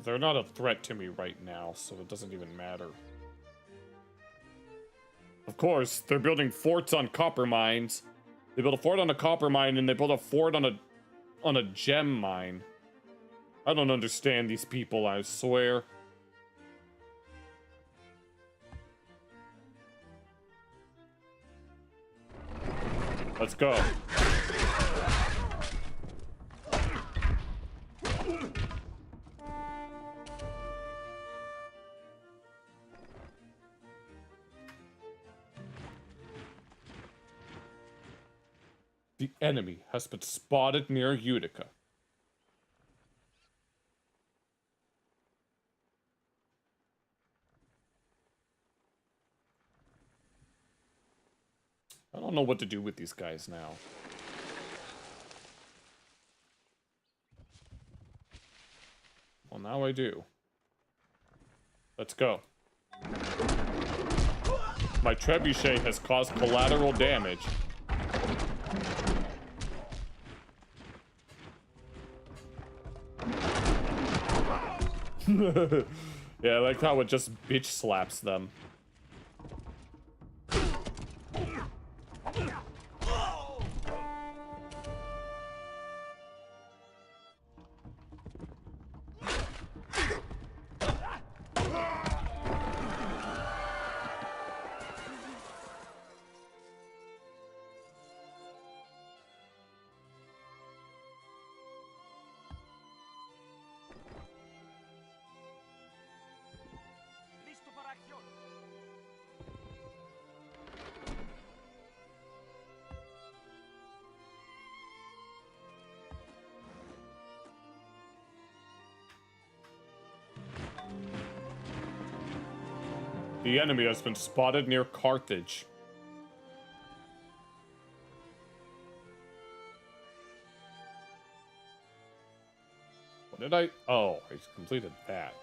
They're not a threat to me right now, so it doesn't even matter. Of course, they're building forts on copper mines. They build a fort on a copper mine, and they build a fort on a gem mine. I don't understand these people, I swear. Let's go. The enemy has been spotted near Utica. I don't know what to do with these guys now. Well, now I do. Let's go. My trebuchet has caused collateral damage. Yeah, I like how it just bitch slaps them. Listo para acción. The enemy has been spotted near Carthage. What did I... Oh, I completed that.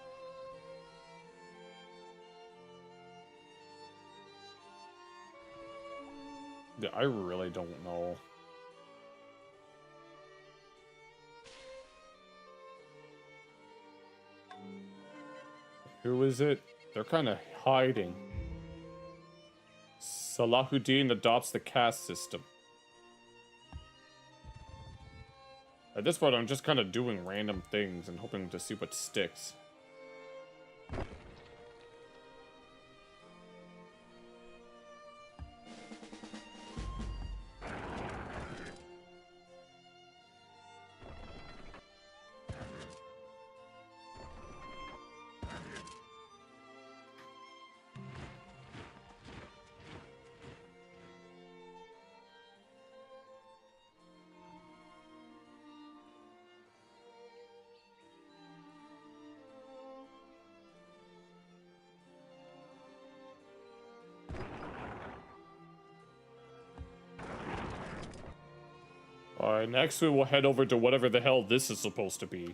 Yeah, I really don't know. Who is it? They're kind of hiding. Salahuddin adopts the caste system. At this point, I'm just kind of doing random things and hoping to see what sticks. Alright, next we will head over to whatever the hell this is supposed to be.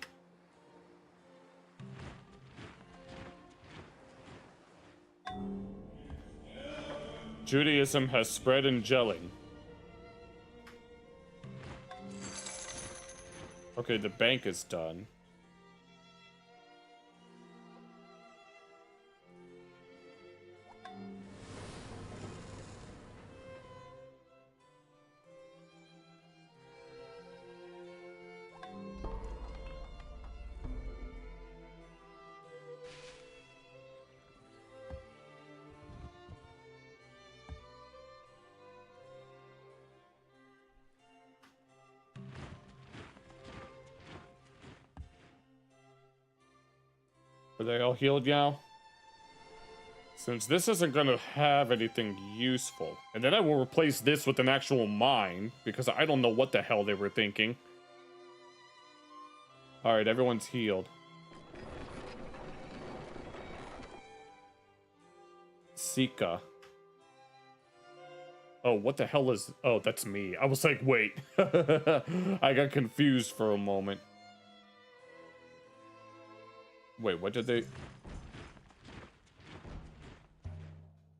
Judaism has spread in gelling. Okay, the bank is done. Are they all healed now? Since this isn't gonna have anything useful. And then I will replace this with an actual mine, because I don't know what the hell they were thinking. Alright, everyone's healed. Sika. Oh, what the hell is... Oh, that's me. I was like, wait. I got confused for a moment. Wait, what did they...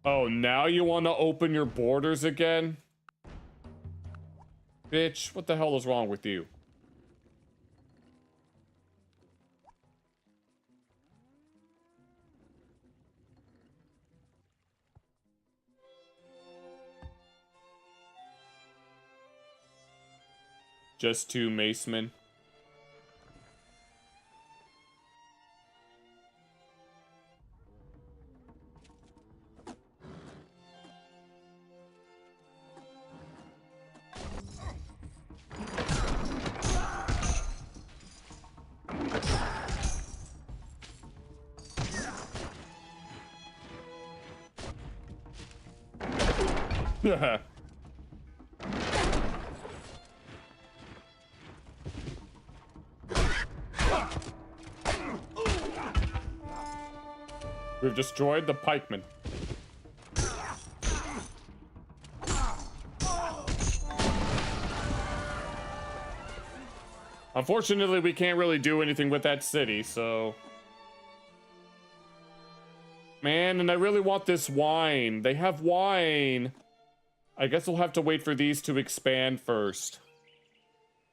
Oh, now you want to open your borders again? Bitch, what the hell is wrong with you? Just two macemen. We've destroyed the pikemen. Unfortunately, we can't really do anything with that city, so... Man, and I really want this wine. They have wine. I guess we'll have to wait for these to expand first.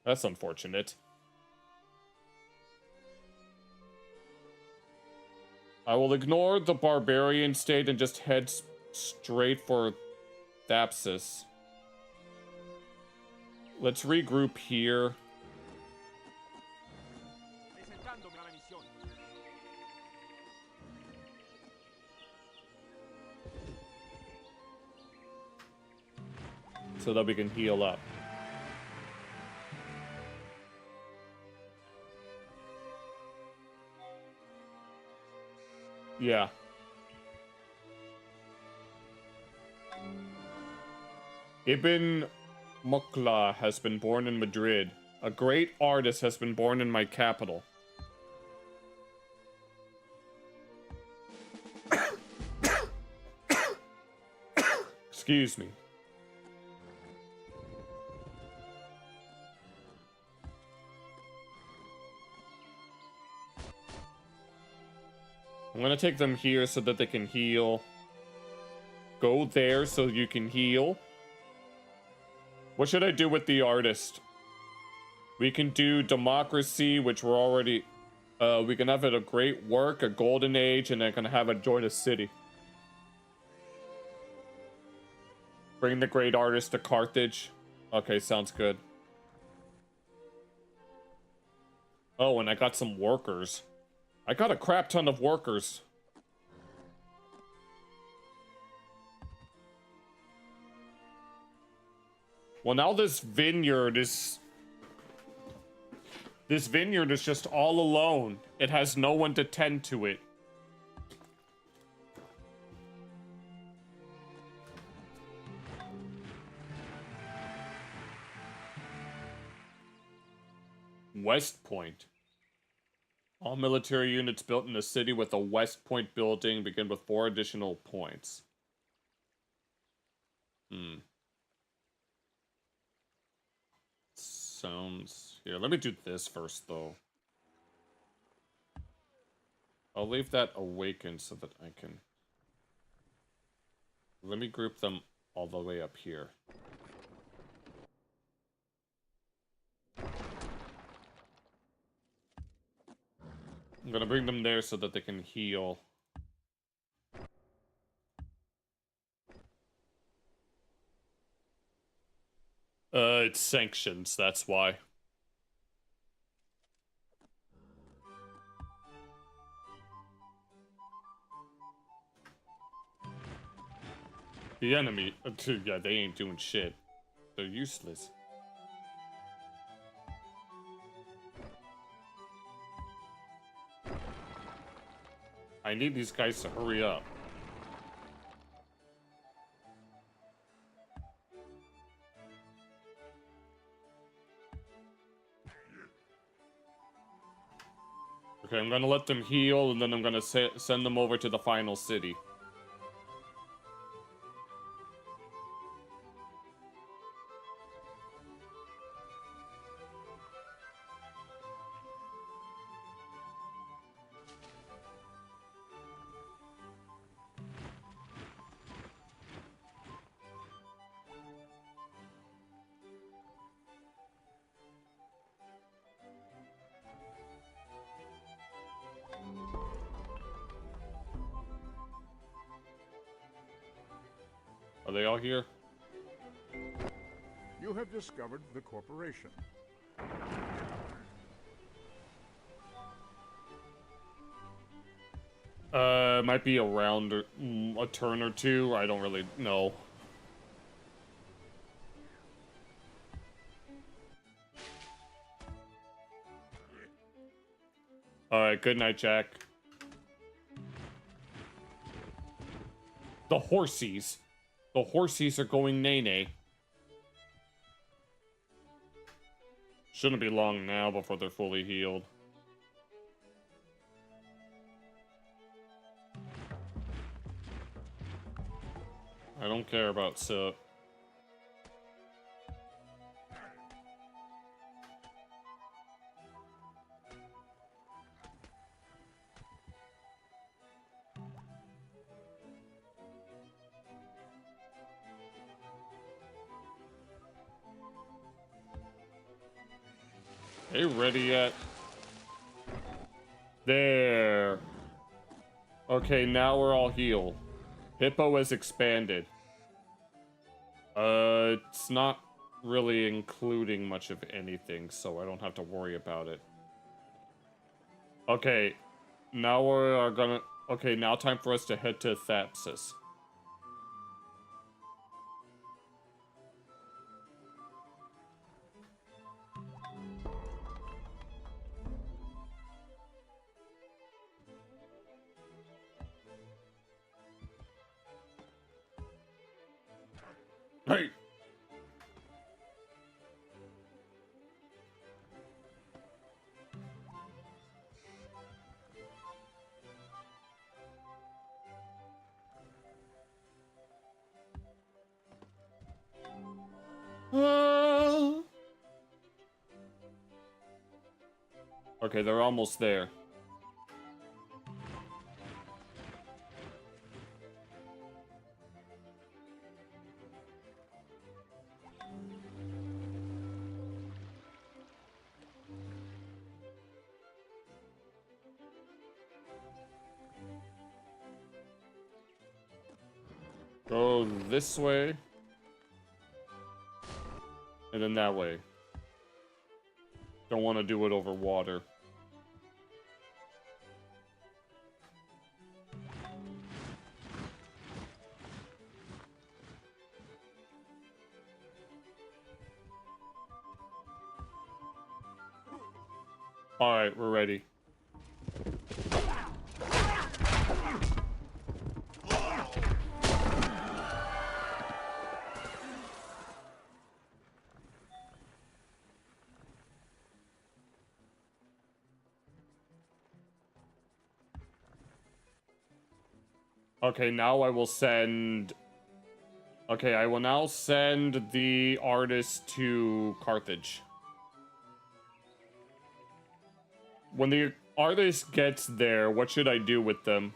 That's unfortunate. I will ignore the barbarian state and just head straight for Thapsus. Let's regroup here. Presentándome a la misión. So that we can heal up. Yeah. Ibn Mukla has been born in Madrid. A great artist has been born in my capital. Excuse me. I'm gonna take them here so that they can heal. Go there so you can heal. What should I do with the artist? We can do democracy, which we're already... we can have it a great work, a golden age, and then can have it join a city. Bring the great artist to Carthage. Okay, sounds good. Oh, and I got some workers. I got a crap ton of workers. Well, now this vineyard is just all alone. It has no one to tend to it. West Point. All military units built in a city with a West Point building begin with 4 additional points. Sounds... Here, let me do this first, though. I'll leave that awakened so that I can... Let me group them all the way up here. I'm gonna bring them there so that they can heal. It's sanctions, that's why. The enemy, yeah, they ain't doing shit. They're useless. I need these guys to hurry up. Okay, I'm gonna let them heal, and then I'm gonna send them over to the final city. Are they all here? You have discovered the corporation. Might be around a turn or two. I don't really know. Alright, good night, Jack. The horsies. The horsies are going nay-nay. Shouldn't be long now before they're fully healed. I don't care about Soot. Are you ready yet? There. Okay, now we're all healed. Hippo has expanded. It's not really including much of anything, so I don't have to worry about it. Okay, now we're gonna... Okay, now time for us to head to Thapsis. Hey! Okay, they're almost there. Go this way. And then that way. Don't want to do it over water. Alright, we're ready. Okay, now I will send... Okay, I will now send the artist to Carthage. When the artist gets there, what should I do with them?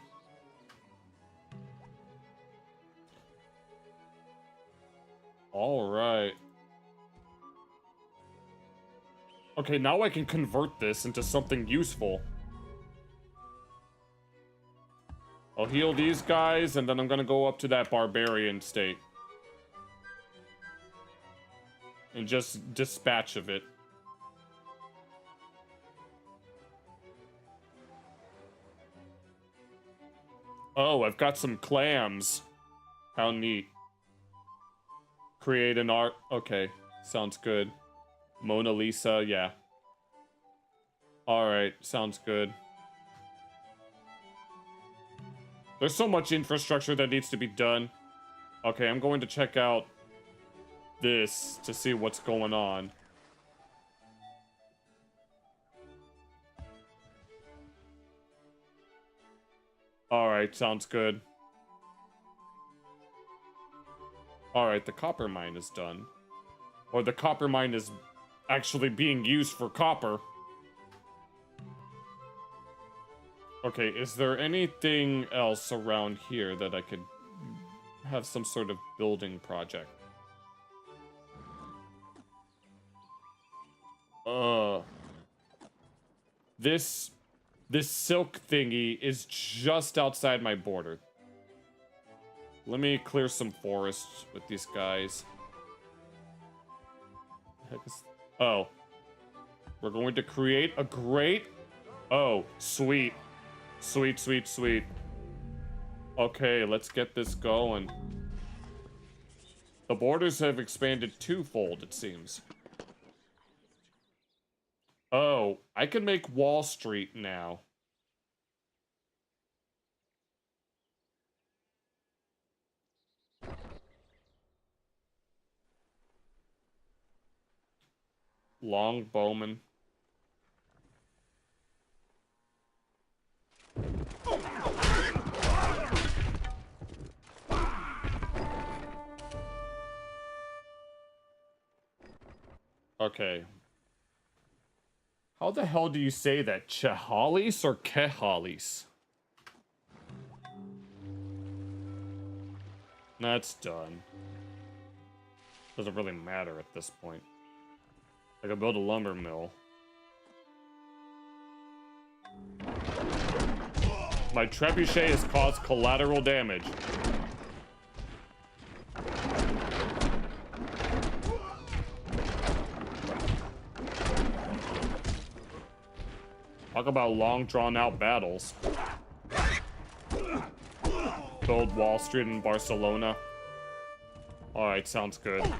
Alright. Okay, now I can convert this into something useful. I'll heal these guys, and then I'm gonna go up to that barbarian state. And just dispatch of it. Oh, I've got some clams. How neat. Create an art. Okay, sounds good. Mona Lisa, yeah. Alright, sounds good. There's so much infrastructure that needs to be done. Okay, I'm going to check out this to see what's going on. Alright, sounds good. Alright, the copper mine is done. Or the copper mine is actually being used for copper. Okay, is there anything else around here that I could have some sort of building project? This silk thingy is just outside my border. Let me clear some forests with these guys. Oh. We're going to create a grate. Oh, sweet. Sweet, sweet, sweet. Okay, let's get this going. The borders have expanded twofold, it seems. Oh, I can make Wall Street now. Long bowman. Okay. How the hell do you say that? Chehalis or Kehalis? That's done. Doesn't really matter at this point. I can build a lumber mill. My trebuchet has caused collateral damage. Talk about long, drawn-out battles. Build Wall Street in Barcelona. Alright, sounds good.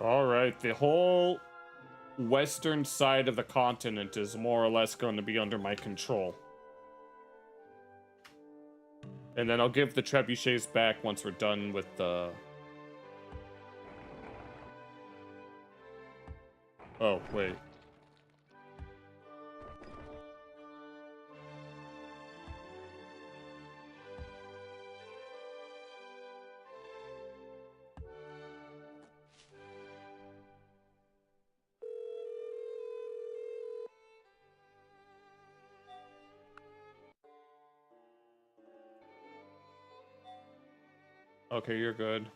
Alright, the whole western side of the continent is more or less going to be under my control. And then I'll give the trebuchets back once we're done with the... Oh, wait. Okay, you're good.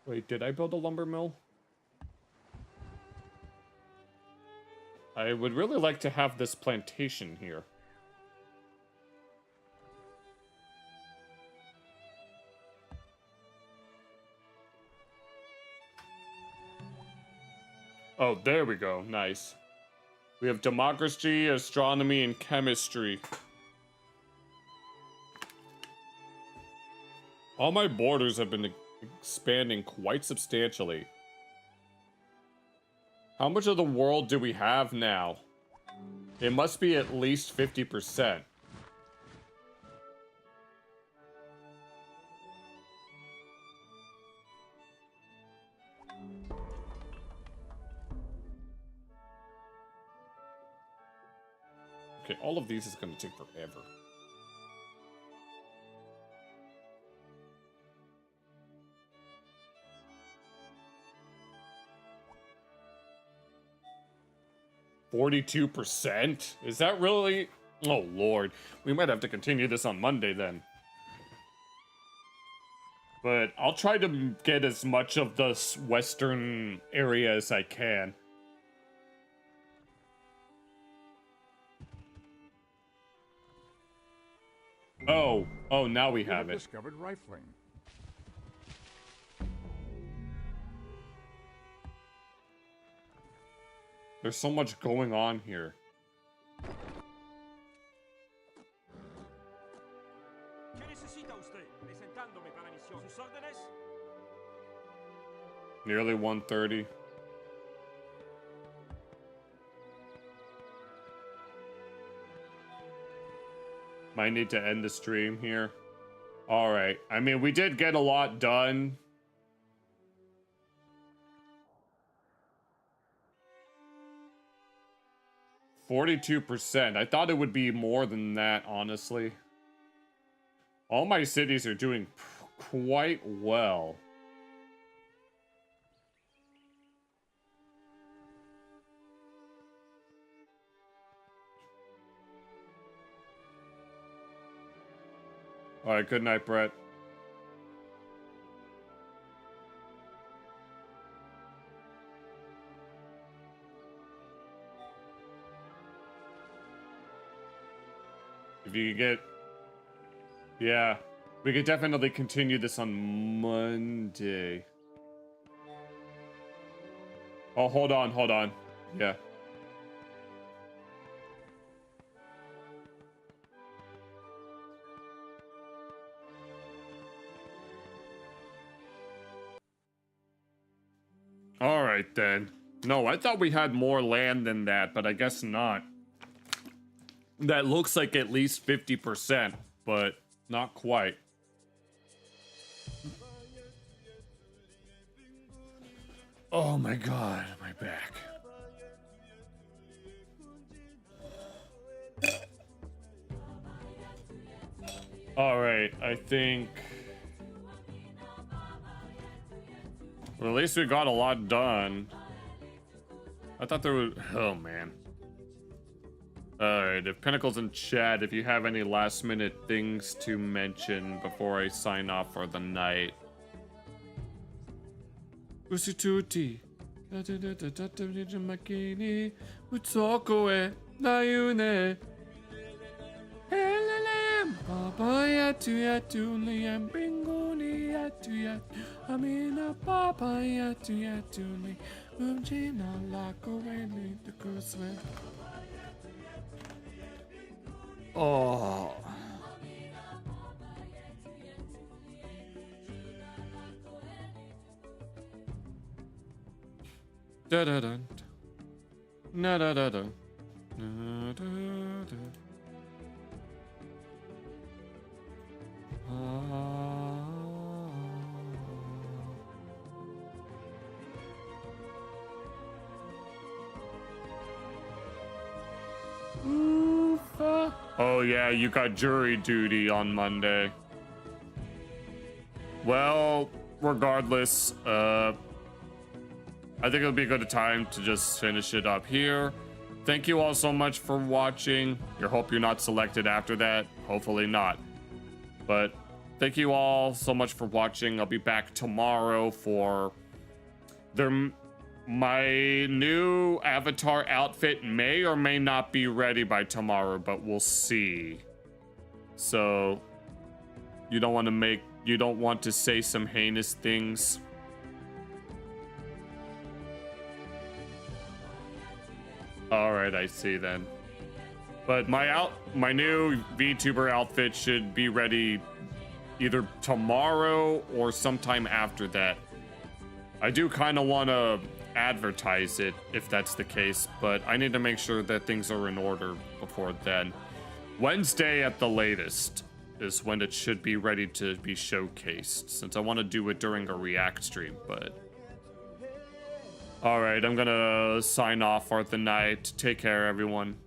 Wait, did I build a lumber mill? I would really like to have this plantation here. Oh, there we go. Nice. We have democracy, astronomy, and chemistry. All my borders have been expanding quite substantially. How much of the world do we have now? It must be at least 50%. Okay, all of these is going to take forever. %? Is that really? Oh, Lord. We might have to continue this on Monday then. But I'll try to get as much of this western area as I can. Oh, now we have it. Discovered rifling. There's so much going on here. ¿Qué necesita usted? Presentándome para misión. ¿Sus órdenes? Nearly 1:30. Might need to end the stream here. Alright. I mean, we did get a lot done. %. I thought it would be more than that, honestly. All my cities are doing quite well. Alright, good night, Brett. If you could get... Yeah. We could definitely continue this on Monday. Oh, hold on. Yeah. Alright then. No, I thought we had more land than that, but I guess not. that looks like at least 50%, but not quite. Oh my god, my back. Alright, I think... Well, at least we got a lot done. I thought there was... Oh, man. Alright, if Pinnacle's in chat, if you have any last minute things to mention before I sign off for the night. Usituti. Makini. Utsokoe. Nayune. Helelem. Papa yatu yatu liam bingoni yatu yatu. Amina papa yatu yatu li. Umjina lako weli the kuswe. Oh. Da da da. Na da da da. Na da da. Oh yeah, you got jury duty on Monday. Well, regardless, I think it'll be a good time to just finish it up here. Thank you all so much for watching. I hope you're not selected after that. Hopefully not. But thank you all so much for watching. I'll be back tomorrow for my new avatar outfit may or may not be ready by tomorrow, but we'll see. So you don't want to say some heinous things. All right, I see then. But my new VTuber outfit should be ready either tomorrow or sometime after that. I do kind of want to advertise it if that's the case, but I need to make sure that things are in order before then. Wednesday at the latest is when it should be ready to be showcased, since I want to do it during a React stream, but... Alright, I'm gonna sign off for the night. Take care, everyone.